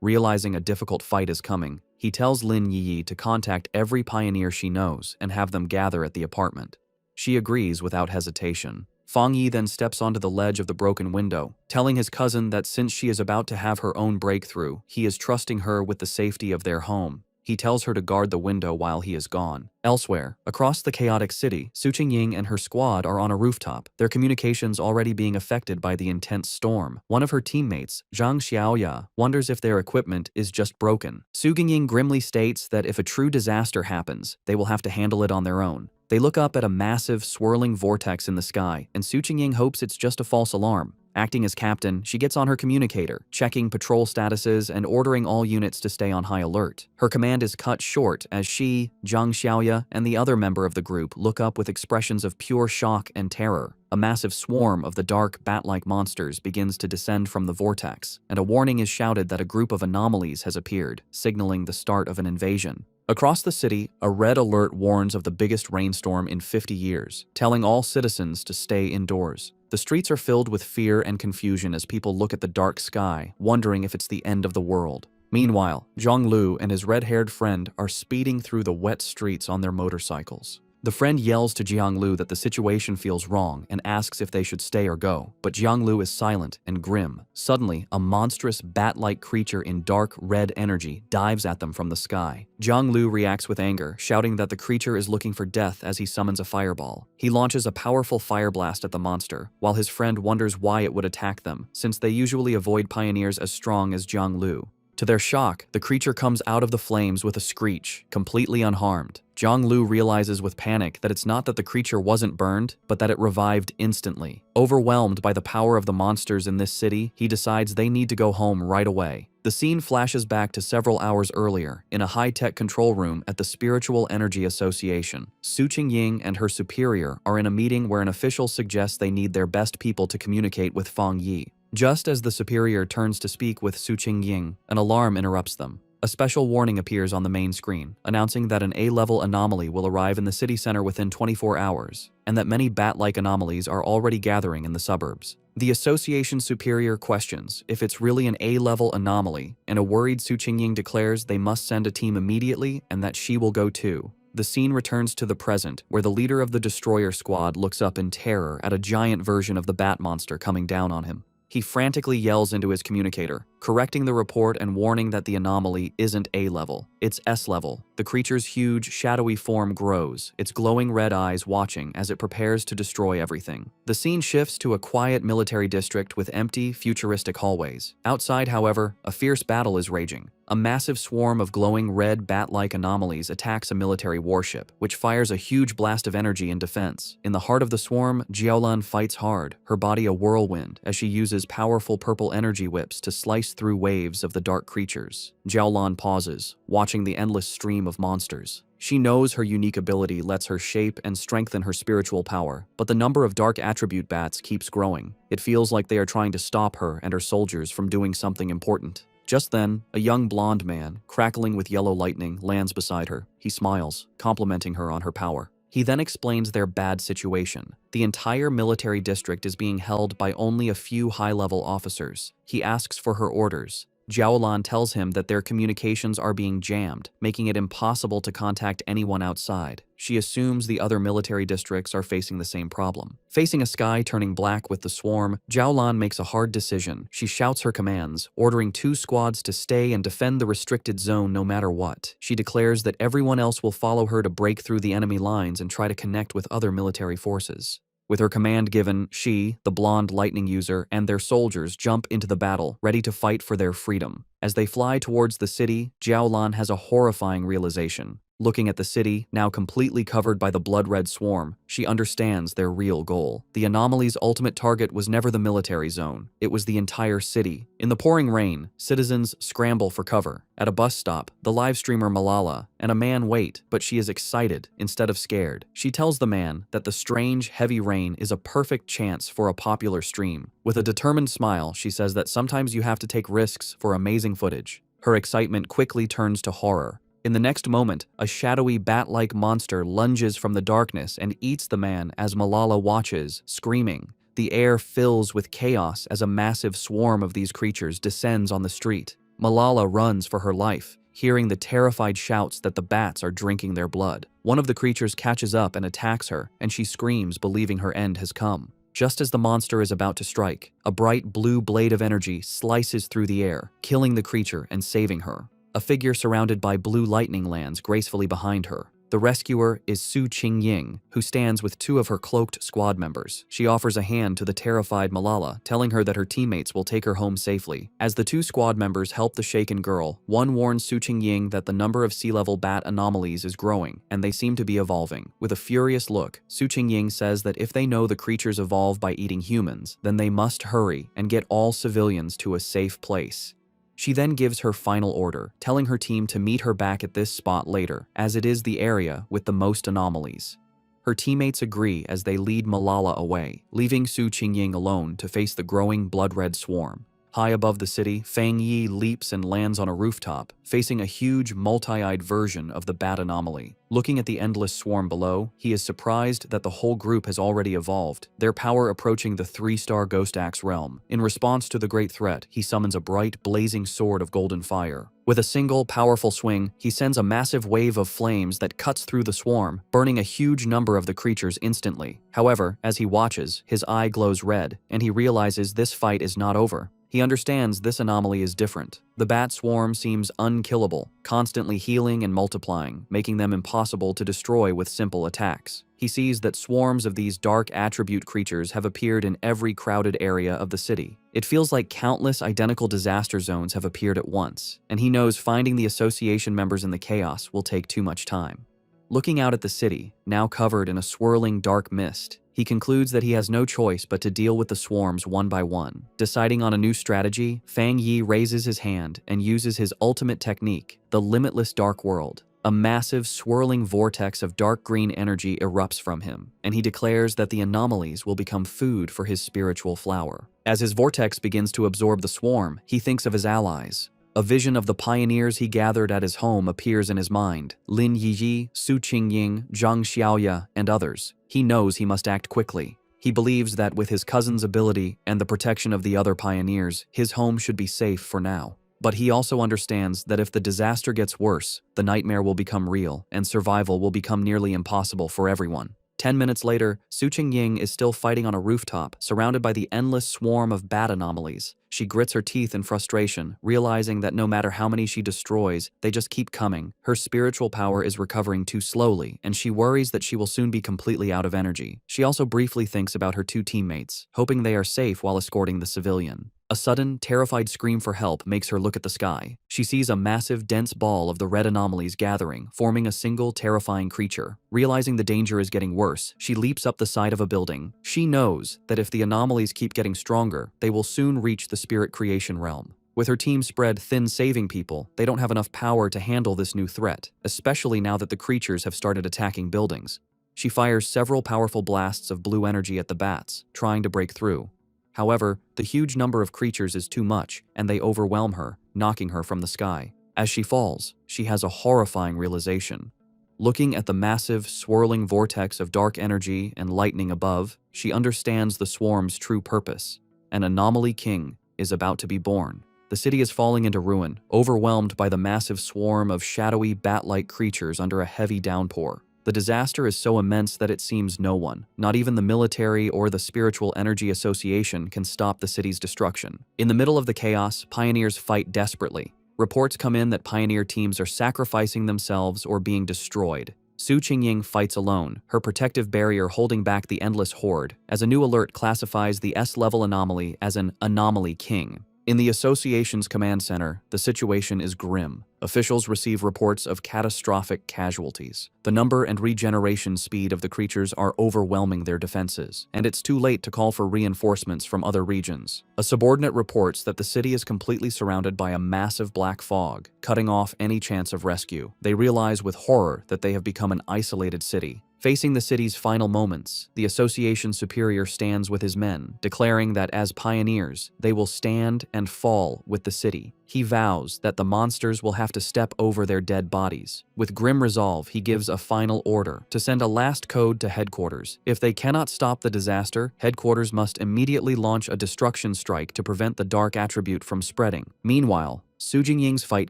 Realizing a difficult fight is coming, he tells Lin Yi to contact every pioneer she knows and have them gather at the apartment. She agrees without hesitation. Fong Yi then steps onto the ledge of the broken window, telling his cousin that since she is about to have her own breakthrough, he is trusting her with the safety of their home. He tells her to guard the window while he is gone. Elsewhere, across the chaotic city, Su Qingying and her squad are on a rooftop, their communications already being affected by the intense storm. One of her teammates, Zhang Xiaoya, wonders if their equipment is just broken. Su Qingying grimly states that if a true disaster happens, they will have to handle it on their own. They look up at a massive, swirling vortex in the sky, and Su Qingying hopes it's just a false alarm. Acting as captain, she gets on her communicator, checking patrol statuses and ordering all units to stay on high alert. Her command is cut short as she, Zhang Xiaoya, and the other member of the group look up with expressions of pure shock and terror. A massive swarm of the dark, bat-like monsters begins to descend from the vortex, and a warning is shouted that a group of anomalies has appeared, signaling the start of an invasion. Across the city, a red alert warns of the biggest rainstorm in 50 years, telling all citizens to stay indoors. The streets are filled with fear and confusion as people look at the dark sky, wondering if it's the end of the world. Meanwhile, Zhonglu and his red-haired friend are speeding through the wet streets on their motorcycles. The friend yells to Jianglu that the situation feels wrong and asks if they should stay or go, but Jianglu is silent and grim. Suddenly, a monstrous bat-like creature in dark red energy dives at them from the sky. Jianglu reacts with anger, shouting that the creature is looking for death as he summons a fireball. He launches a powerful fire blast at the monster, while his friend wonders why it would attack them, since they usually avoid pioneers as strong as Jianglu. To their shock, the creature comes out of the flames with a screech, completely unharmed. Zhonglu realizes with panic that it's not that the creature wasn't burned, but that it revived instantly. Overwhelmed by the power of the monsters in this city, he decides they need to go home right away. The scene flashes back to several hours earlier, in a high-tech control room at the Spiritual Energy Association. Su Qingying and her superior are in a meeting where an official suggests they need their best people to communicate with Fong Yi. Just as the superior turns to speak with Su Qingying, an alarm interrupts them. A special warning appears on the main screen, announcing that an A-level anomaly will arrive in the city center within 24 hours, and that many bat-like anomalies are already gathering in the suburbs. The association superior questions if it's really an A-level anomaly, and a worried Su Qingying declares they must send a team immediately and that she will go too. The scene returns to the present, where the leader of the destroyer squad looks up in terror at a giant version of the bat monster coming down on him. He frantically yells into his communicator, correcting the report and warning that the anomaly isn't A-level, it's S-level. The creature's huge, shadowy form grows, its glowing red eyes watching as it prepares to destroy everything. The scene shifts to a quiet military district with empty, futuristic hallways. Outside, however, a fierce battle is raging. a massive swarm of glowing red bat-like anomalies attacks a military warship, which fires a huge blast of energy in defense. In the heart of the swarm, Jiaolan fights hard, her body a whirlwind, as she uses powerful purple energy whips to slice through waves of the dark creatures. Jiaolan pauses, watching the endless stream of monsters. She knows her unique ability lets her shape and strengthen her spiritual power, but the number of dark attribute bats keeps growing. It feels like they are trying to stop her and her soldiers from doing something important. Just then, a young blonde man, crackling with yellow lightning, lands beside her. He smiles, complimenting her on her power. He then explains their bad situation. The entire military district is being held by only a few high-level officers. He asks for her orders. Jiaolan tells him that their communications are being jammed, making it impossible to contact anyone outside. She assumes the other military districts are facing the same problem. Facing a sky turning black with the swarm, Jiaolan makes a hard decision. She shouts her commands, ordering 2 squads to stay and defend the restricted zone no matter what. She declares that everyone else will follow her to break through the enemy lines and try to connect with other military forces. With her command given, she, the blonde lightning user, and their soldiers jump into the battle, ready to fight for their freedom. As they fly towards the city, Jiaolan has a horrifying realization. Looking at the city, now completely covered by the blood-red swarm, she understands their real goal. The anomaly's ultimate target was never the military zone. It was the entire city. In the pouring rain, citizens scramble for cover. At a bus stop, the live streamer Malala and a man wait, but she is excited instead of scared. She tells the man that the strange, heavy rain is a perfect chance for a popular stream. With a determined smile, she says that sometimes you have to take risks for amazing footage. Her excitement quickly turns to horror. In the next moment, a shadowy bat-like monster lunges from the darkness and eats the man as Malala watches, screaming. The air fills with chaos as a massive swarm of these creatures descends on the street. Malala runs for her life, hearing the terrified shouts that the bats are drinking their blood. One of the creatures catches up and attacks her, and she screams, believing her end has come. Just as the monster is about to strike, a bright blue blade of energy slices through the air, killing the creature and saving her. A figure surrounded by blue lightning lands gracefully behind her. The rescuer is Su Qingying, who stands with 2 of her cloaked squad members. She offers a hand to the terrified Malala, telling her that her teammates will take her home safely. As the 2 squad members help the shaken girl, one warns Su Qingying that the number of sea-level bat anomalies is growing, and they seem to be evolving. With a furious look, Su Qingying says that if they know the creatures evolve by eating humans, then they must hurry and get all civilians to a safe place. She then gives her final order, telling her team to meet her back at this spot later, as it is the area with the most anomalies. Her teammates agree as they lead Malala away, leaving Su Qingying alone to face the growing blood-red swarm. High above the city, Fong Yi leaps and lands on a rooftop, facing a huge, multi-eyed version of the bat anomaly. Looking at the endless swarm below, he is surprised that the whole group has already evolved, their power approaching the 3-star Ghost Axe realm. In response to the great threat, he summons a bright, blazing sword of golden fire. With a single, powerful swing, he sends a massive wave of flames that cuts through the swarm, burning a huge number of the creatures instantly. However, as he watches, his eye glows red, and he realizes this fight is not over. He understands this anomaly is different. The bat swarm seems unkillable, constantly healing and multiplying, making them impossible to destroy with simple attacks. He sees that swarms of these dark attribute creatures have appeared in every crowded area of the city. It feels like countless identical disaster zones have appeared at once, and he knows finding the association members in the chaos will take too much time. Looking out at the city, now covered in a swirling dark mist, he concludes that he has no choice but to deal with the swarms one by one. Deciding on a new strategy, Fong Yi raises his hand and uses his ultimate technique, the limitless dark world. A massive, swirling vortex of dark green energy erupts from him, and he declares that the anomalies will become food for his spiritual flower. As his vortex begins to absorb the swarm, he thinks of his allies. A vision of the pioneers he gathered at his home appears in his mind. Lin Yiyi, Su Qingying, Zhang Xiaoya, and others. He knows he must act quickly. He believes that with his cousin's ability and the protection of the other pioneers, his home should be safe for now. But he also understands that if the disaster gets worse, the nightmare will become real, and survival will become nearly impossible for everyone. 10 minutes later, Su Qingying is still fighting on a rooftop, surrounded by the endless swarm of bat anomalies. She grits her teeth in frustration, realizing that no matter how many she destroys, they just keep coming. Her spiritual power is recovering too slowly, and she worries that she will soon be completely out of energy. She also briefly thinks about her 2 teammates, hoping they are safe while escorting the civilian. A sudden, terrified scream for help makes her look at the sky. She sees a massive, dense ball of the red anomalies gathering, forming a single, terrifying creature. Realizing the danger is getting worse, she leaps up the side of a building. She knows that if the anomalies keep getting stronger, they will soon reach the spirit creation realm. With her team spread thin saving people, they don't have enough power to handle this new threat, especially now that the creatures have started attacking buildings. She fires several powerful blasts of blue energy at the bats, trying to break through. However, the huge number of creatures is too much, and they overwhelm her, knocking her from the sky. As she falls, she has a horrifying realization. Looking at the massive, swirling vortex of dark energy and lightning above, she understands the swarm's true purpose. An anomaly king is about to be born. The city is falling into ruin, overwhelmed by the massive swarm of shadowy, bat-like creatures under a heavy downpour. The disaster is so immense that it seems no one, not even the military or the Spiritual Energy Association, can stop the city's destruction. In the middle of the chaos, pioneers fight desperately. Reports come in that pioneer teams are sacrificing themselves or being destroyed. Su Qingying fights alone, her protective barrier holding back the endless horde, as a new alert classifies the S-level anomaly as an anomaly king. In the association's command center, the situation is grim. Officials receive reports of catastrophic casualties. The number and regeneration speed of the creatures are overwhelming their defenses, and it's too late to call for reinforcements from other regions. A subordinate reports that the city is completely surrounded by a massive black fog, cutting off any chance of rescue. They realize with horror that they have become an isolated city. Facing the city's final moments, the association superior stands with his men, declaring that as pioneers, they will stand and fall with the city. He vows that the monsters will have to step over their dead bodies. With grim resolve, he gives a final order to send a last code to headquarters. If they cannot stop the disaster, headquarters must immediately launch a destruction strike to prevent the dark attribute from spreading. Meanwhile, Su Jingying's fight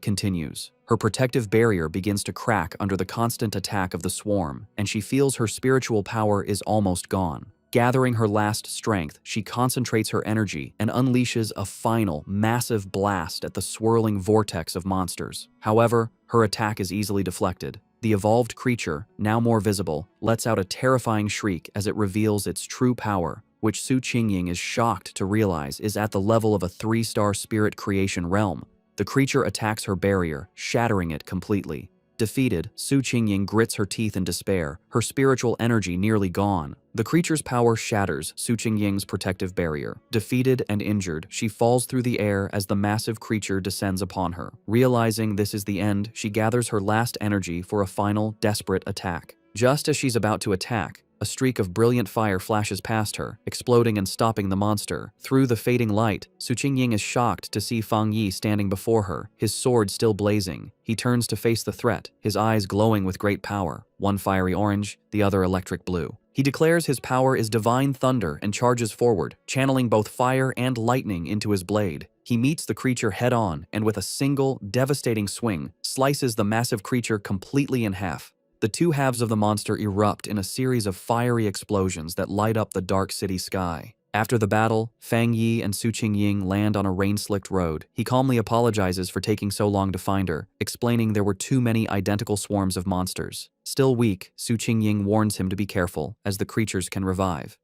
continues. Her protective barrier begins to crack under the constant attack of the swarm, and she feels her spiritual power is almost gone. Gathering her last strength, she concentrates her energy and unleashes a final, massive blast at the swirling vortex of monsters. However, her attack is easily deflected. The evolved creature, now more visible, lets out a terrifying shriek as it reveals its true power, which Su Qingying is shocked to realize is at the level of a 3-star spirit creation realm. The creature attacks her barrier, shattering it completely. Defeated, Su Qingying grits her teeth in despair, her spiritual energy nearly gone. The creature's power shatters Su Qingying's protective barrier. Defeated and injured, she falls through the air as the massive creature descends upon her. Realizing this is the end, she gathers her last energy for a final, desperate attack. Just as she's about to attack, a streak of brilliant fire flashes past her, exploding and stopping the monster. Through the fading light, Su Qingying is shocked to see Fong Yi standing before her, his sword still blazing. He turns to face the threat, his eyes glowing with great power, one fiery orange, the other electric blue. He declares his power is divine thunder and charges forward, channeling both fire and lightning into his blade. He meets the creature head-on and with a single, devastating swing, slices the massive creature completely in half. The two halves of the monster erupt in a series of fiery explosions that light up the dark city sky. After the battle, Fong Yi and Su Qingying land on a rain-slicked road. He calmly apologizes for taking so long to find her, explaining there were too many identical swarms of monsters. Still weak, Su Qingying warns him to be careful, as the creatures can revive.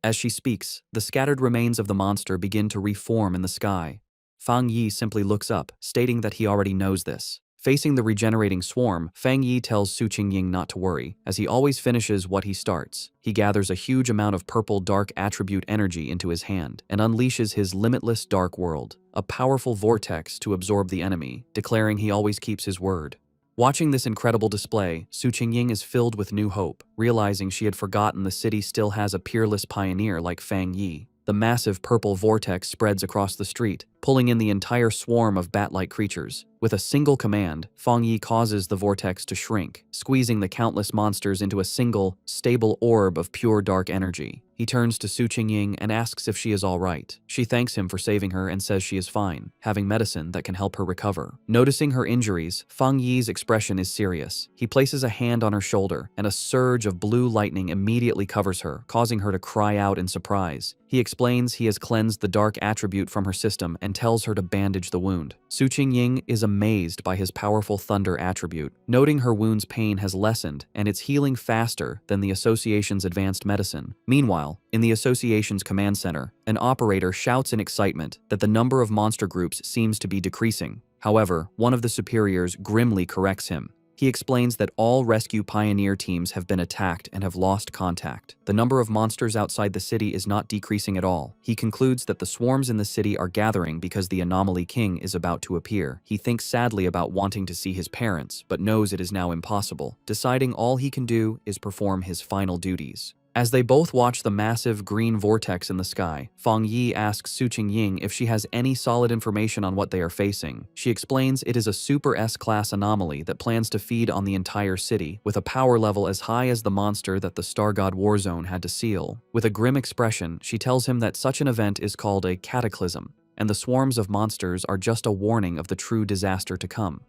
As she speaks, the scattered remains of the monster begin to reform in the sky. Fong Yi simply looks up, stating that he already knows this. Facing the regenerating swarm, Fong Yi tells Su Qingying not to worry, as he always finishes what he starts. He gathers a huge amount of purple dark attribute energy into his hand and unleashes his limitless dark world, a powerful vortex to absorb the enemy, declaring he always keeps his word. Watching this incredible display, Su Qingying is filled with new hope, realizing she had forgotten the city still has a peerless pioneer like Fong Yi. The massive purple vortex spreads across the street, pulling in the entire swarm of bat-like creatures. With a single command, Fong Yi causes the vortex to shrink, squeezing the countless monsters into a single, stable orb of pure dark energy. He turns to Su Qingying and asks if she is all right. She thanks him for saving her and says she is fine, having medicine that can help her recover. Noticing her injuries, Fong Yi's expression is serious. He places a hand on her shoulder, and a surge of blue lightning immediately covers her, causing her to cry out in surprise. He explains he has cleansed the dark attribute from her system and tells her to bandage the wound. Su Qingying is amazed by his powerful thunder attribute, noting her wound's pain has lessened and it's healing faster than the Association's advanced medicine. Meanwhile, in the Association's command center, an operator shouts in excitement that the number of monster groups seems to be decreasing. However, one of the superiors grimly corrects him. He explains that all rescue pioneer teams have been attacked and have lost contact. The number of monsters outside the city is not decreasing at all. He concludes that the swarms in the city are gathering because the Anomaly King is about to appear. He thinks sadly about wanting to see his parents, but knows it is now impossible, deciding all he can do is perform his final duties. As they both watch the massive green vortex in the sky, Fong Yi asks Su Qingying if she has any solid information on what they are facing. She explains it is a Super S-class anomaly that plans to feed on the entire city, with a power level as high as the monster that the Star God Warzone had to seal. With a grim expression, she tells him that such an event is called a cataclysm, and the swarms of monsters are just a warning of the true disaster to come.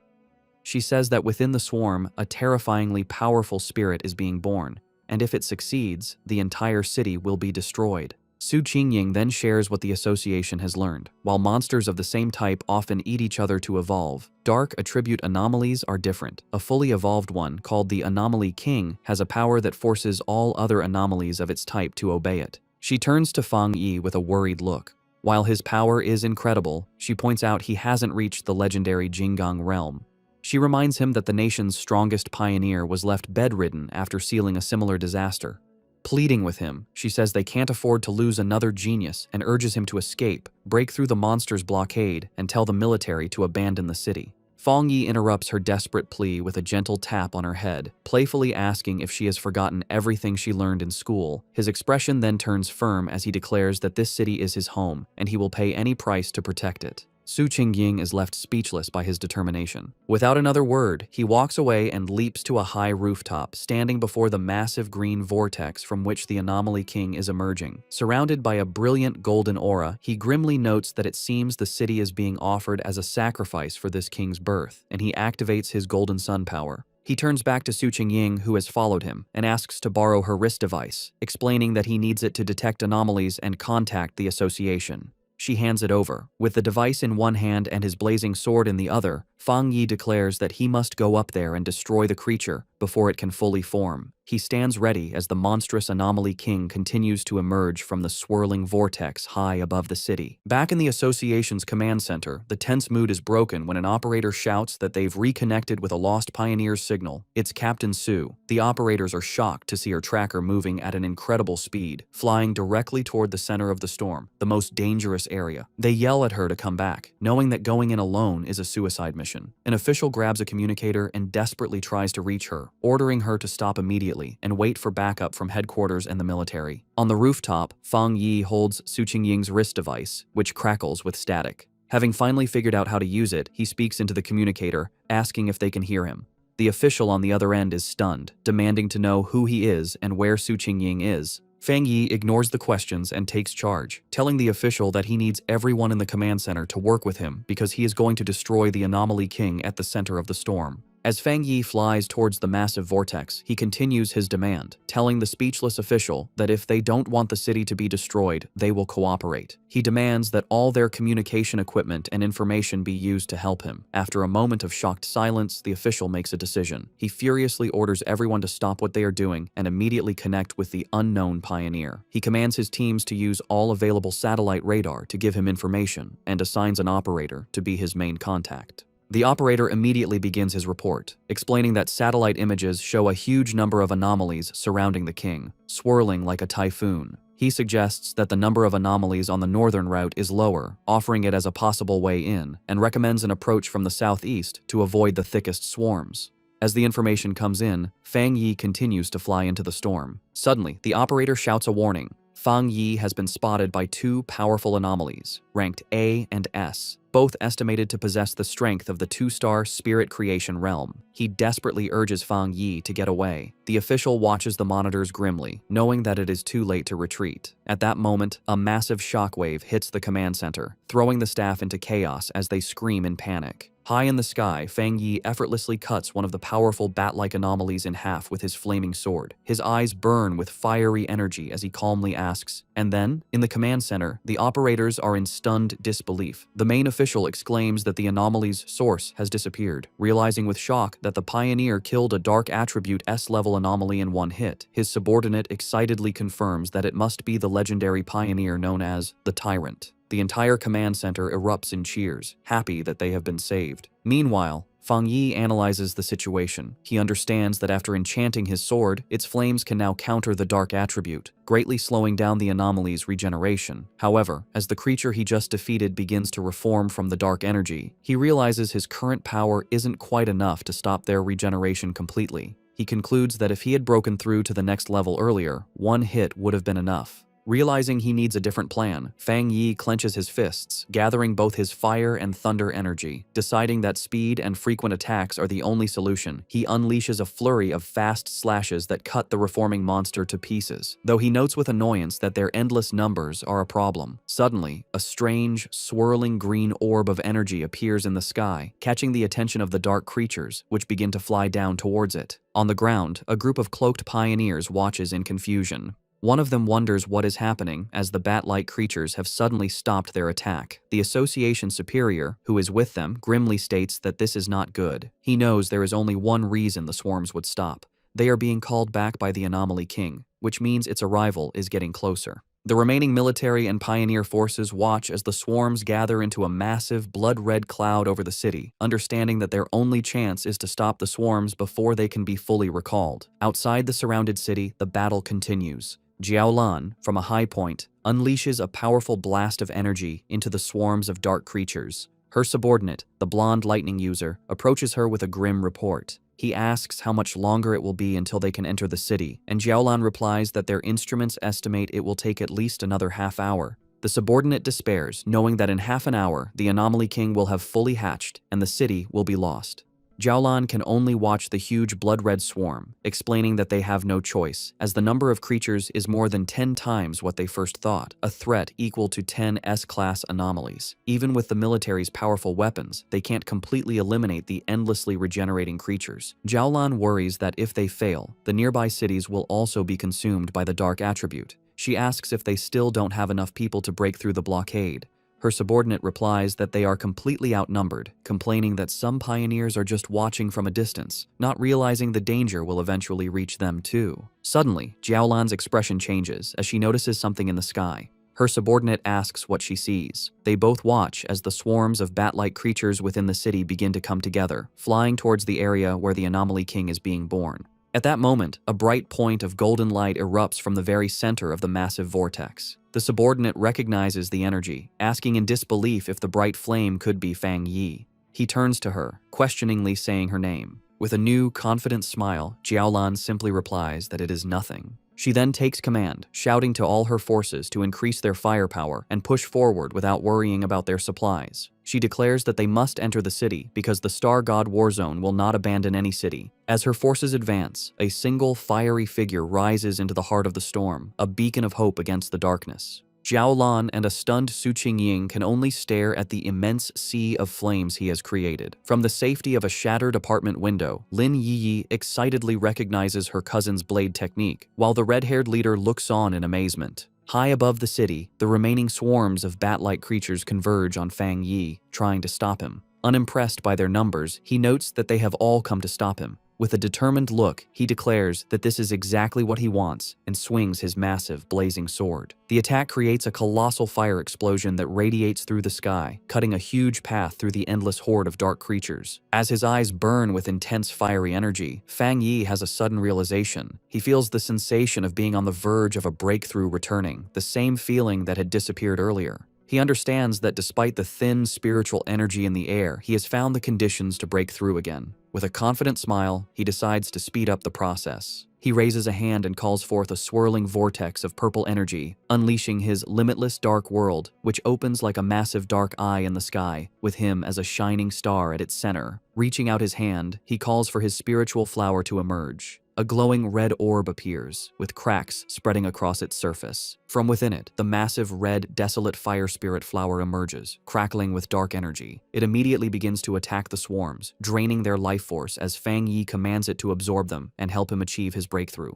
She says that within the swarm, a terrifyingly powerful spirit is being born, and if it succeeds, the entire city will be destroyed. Su Qingying then shares what the Association has learned. While monsters of the same type often eat each other to evolve, dark attribute anomalies are different. A fully evolved one, called the Anomaly King, has a power that forces all other anomalies of its type to obey it. She turns to Fong Yi with a worried look. While his power is incredible, she points out he hasn't reached the legendary Jinggang realm. She reminds him that the nation's strongest pioneer was left bedridden after sealing a similar disaster. Pleading with him, she says they can't afford to lose another genius and urges him to escape, break through the monster's blockade, and tell the military to abandon the city. Fong Yi interrupts her desperate plea with a gentle tap on her head, playfully asking if she has forgotten everything she learned in school. His expression then turns firm as he declares that this city is his home, and he will pay any price to protect it. Su Qingying is left speechless by his determination. Without another word, he walks away and leaps to a high rooftop, standing before the massive green vortex from which the Anomaly King is emerging. Surrounded by a brilliant golden aura, he grimly notes that it seems the city is being offered as a sacrifice for this king's birth, and he activates his golden sun power. He turns back to Su Qingying, who has followed him, and asks to borrow her wrist device, explaining that he needs it to detect anomalies and contact the Association. She hands it over. With the device in one hand and his blazing sword in the other, Fong Yi declares that he must go up there and destroy the creature before it can fully form. He stands ready as the monstrous Anomaly King continues to emerge from the swirling vortex high above the city. Back in the Association's command center, the tense mood is broken when an operator shouts that they've reconnected with a lost pioneer's signal. It's Captain Su. The operators are shocked to see her tracker moving at an incredible speed, flying directly toward the center of the storm, the most dangerous area. They yell at her to come back, knowing that going in alone is a suicide mission. An official grabs a communicator and desperately tries to reach her, ordering her to stop immediately and wait for backup from headquarters and the military. On the rooftop, Fong Yi holds Su Qingying's wrist device, which crackles with static. Having finally figured out how to use it, he speaks into the communicator, asking if they can hear him. The official on the other end is stunned, demanding to know who he is and where Su Qingying is. Fong Yi ignores the questions and takes charge, telling the official that he needs everyone in the command center to work with him because he is going to destroy the Anomaly King at the center of the storm. As Fong Yi flies towards the massive vortex, he continues his demand, telling the speechless official that if they don't want the city to be destroyed, they will cooperate. He demands that all their communication equipment and information be used to help him. After a moment of shocked silence, the official makes a decision. He furiously orders everyone to stop what they are doing and immediately connect with the unknown pioneer. He commands his teams to use all available satellite radar to give him information and assigns an operator to be his main contact. The operator immediately begins his report, explaining that satellite images show a huge number of anomalies surrounding the king, swirling like a typhoon. He suggests that the number of anomalies on the northern route is lower, offering it as a possible way in, and recommends an approach from the southeast to avoid the thickest swarms. As the information comes in, Fong Yi continues to fly into the storm. Suddenly, the operator shouts a warning. Fong Yi has been spotted by two powerful anomalies, ranked A and S, both estimated to possess the strength of the two-star spirit creation realm. He desperately urges Fong Yi to get away. The official watches the monitors grimly, knowing that it is too late to retreat. At that moment, a massive shockwave hits the command center, throwing the staff into chaos as they scream in panic. High in the sky, Fong Yi effortlessly cuts one of the powerful bat-like anomalies in half with his flaming sword. His eyes burn with fiery energy as he calmly asks, and then, in the command center, the operators are in stunned disbelief. The main official official exclaims that the anomaly's source has disappeared, realizing with shock that the pioneer killed a dark attribute S-level anomaly in one hit. His subordinate excitedly confirms that it must be the legendary pioneer known as the Tyrant. The entire command center erupts in cheers, happy that they have been saved. Meanwhile, Fong Yi analyzes the situation. He understands that after enchanting his sword, its flames can now counter the dark attribute, greatly slowing down the anomaly's regeneration. However, as the creature he just defeated begins to reform from the dark energy, he realizes his current power isn't quite enough to stop their regeneration completely. He concludes that if he had broken through to the next level earlier, one hit would have been enough. Realizing he needs a different plan, Fong Yi clenches his fists, gathering both his fire and thunder energy. Deciding that speed and frequent attacks are the only solution, he unleashes a flurry of fast slashes that cut the reforming monster to pieces, though he notes with annoyance that their endless numbers are a problem. Suddenly, a strange, swirling green orb of energy appears in the sky, catching the attention of the dark creatures, which begin to fly down towards it. On the ground, a group of cloaked pioneers watches in confusion. One of them wonders what is happening as the bat-like creatures have suddenly stopped their attack. The association superior, who is with them, grimly states that this is not good. He knows there is only one reason the swarms would stop. They are being called back by the Anomaly King, which means its arrival is getting closer. The remaining military and pioneer forces watch as the swarms gather into a massive blood-red cloud over the city, understanding that their only chance is to stop the swarms before they can be fully recalled. Outside the surrounded city, the battle continues. Jiaolan, from a high point, unleashes a powerful blast of energy into the swarms of dark creatures. Her subordinate, the blonde lightning user, approaches her with a grim report. He asks how much longer it will be until they can enter the city, and Jiaolan replies that their instruments estimate it will take at least another half hour. The subordinate despairs, knowing that in half an hour, the Anomaly King will have fully hatched and the city will be lost. Jiaolan can only watch the huge blood-red swarm, explaining that they have no choice, as the number of creatures is more than 10 times what they first thought, a threat equal to 10 S-class anomalies. Even with the military's powerful weapons, they can't completely eliminate the endlessly regenerating creatures. Jiaolan worries that if they fail, the nearby cities will also be consumed by the dark attribute. She asks if they still don't have enough people to break through the blockade. Her subordinate replies that they are completely outnumbered, complaining that some pioneers are just watching from a distance, not realizing the danger will eventually reach them too. Suddenly, Jiaolan's expression changes as she notices something in the sky. Her subordinate asks what she sees. They both watch as the swarms of bat-like creatures within the city begin to come together, flying towards the area where the Anomaly King is being born. At that moment, a bright point of golden light erupts from the very center of the massive vortex. The subordinate recognizes the energy, asking in disbelief if the bright flame could be Fong Yi. He turns to her, questioningly saying her name. With a new, confident smile, Jiaolan simply replies that it is nothing. She then takes command, shouting to all her forces to increase their firepower and push forward without worrying about their supplies. She declares that they must enter the city because the Star God Warzone will not abandon any city. As her forces advance, a single fiery figure rises into the heart of the storm, a beacon of hope against the darkness. Jiaolan and a stunned Su Qingying can only stare at the immense sea of flames he has created. From the safety of a shattered apartment window, Lin Yi excitedly recognizes her cousin's blade technique, while the red-haired leader looks on in amazement. High above the city, the remaining swarms of bat-like creatures converge on Fong Yi, trying to stop him. Unimpressed by their numbers, he notes that they have all come to stop him. With a determined look, he declares that this is exactly what he wants and swings his massive, blazing sword. The attack creates a colossal fire explosion that radiates through the sky, cutting a huge path through the endless horde of dark creatures. As his eyes burn with intense fiery energy, Fong Yi has a sudden realization. He feels the sensation of being on the verge of a breakthrough returning, the same feeling that had disappeared earlier. He understands that despite the thin spiritual energy in the air, he has found the conditions to break through again. With a confident smile, he decides to speed up the process. He raises a hand and calls forth a swirling vortex of purple energy, unleashing his limitless dark world, which opens like a massive dark eye in the sky, with him as a shining star at its center. Reaching out his hand, he calls for his spiritual flower to emerge. A glowing red orb appears, with cracks spreading across its surface. From within it, the massive red, desolate fire spirit flower emerges, crackling with dark energy. It immediately begins to attack the swarms, draining their life force as Fong Yi commands it to absorb them and help him achieve his breakthrough.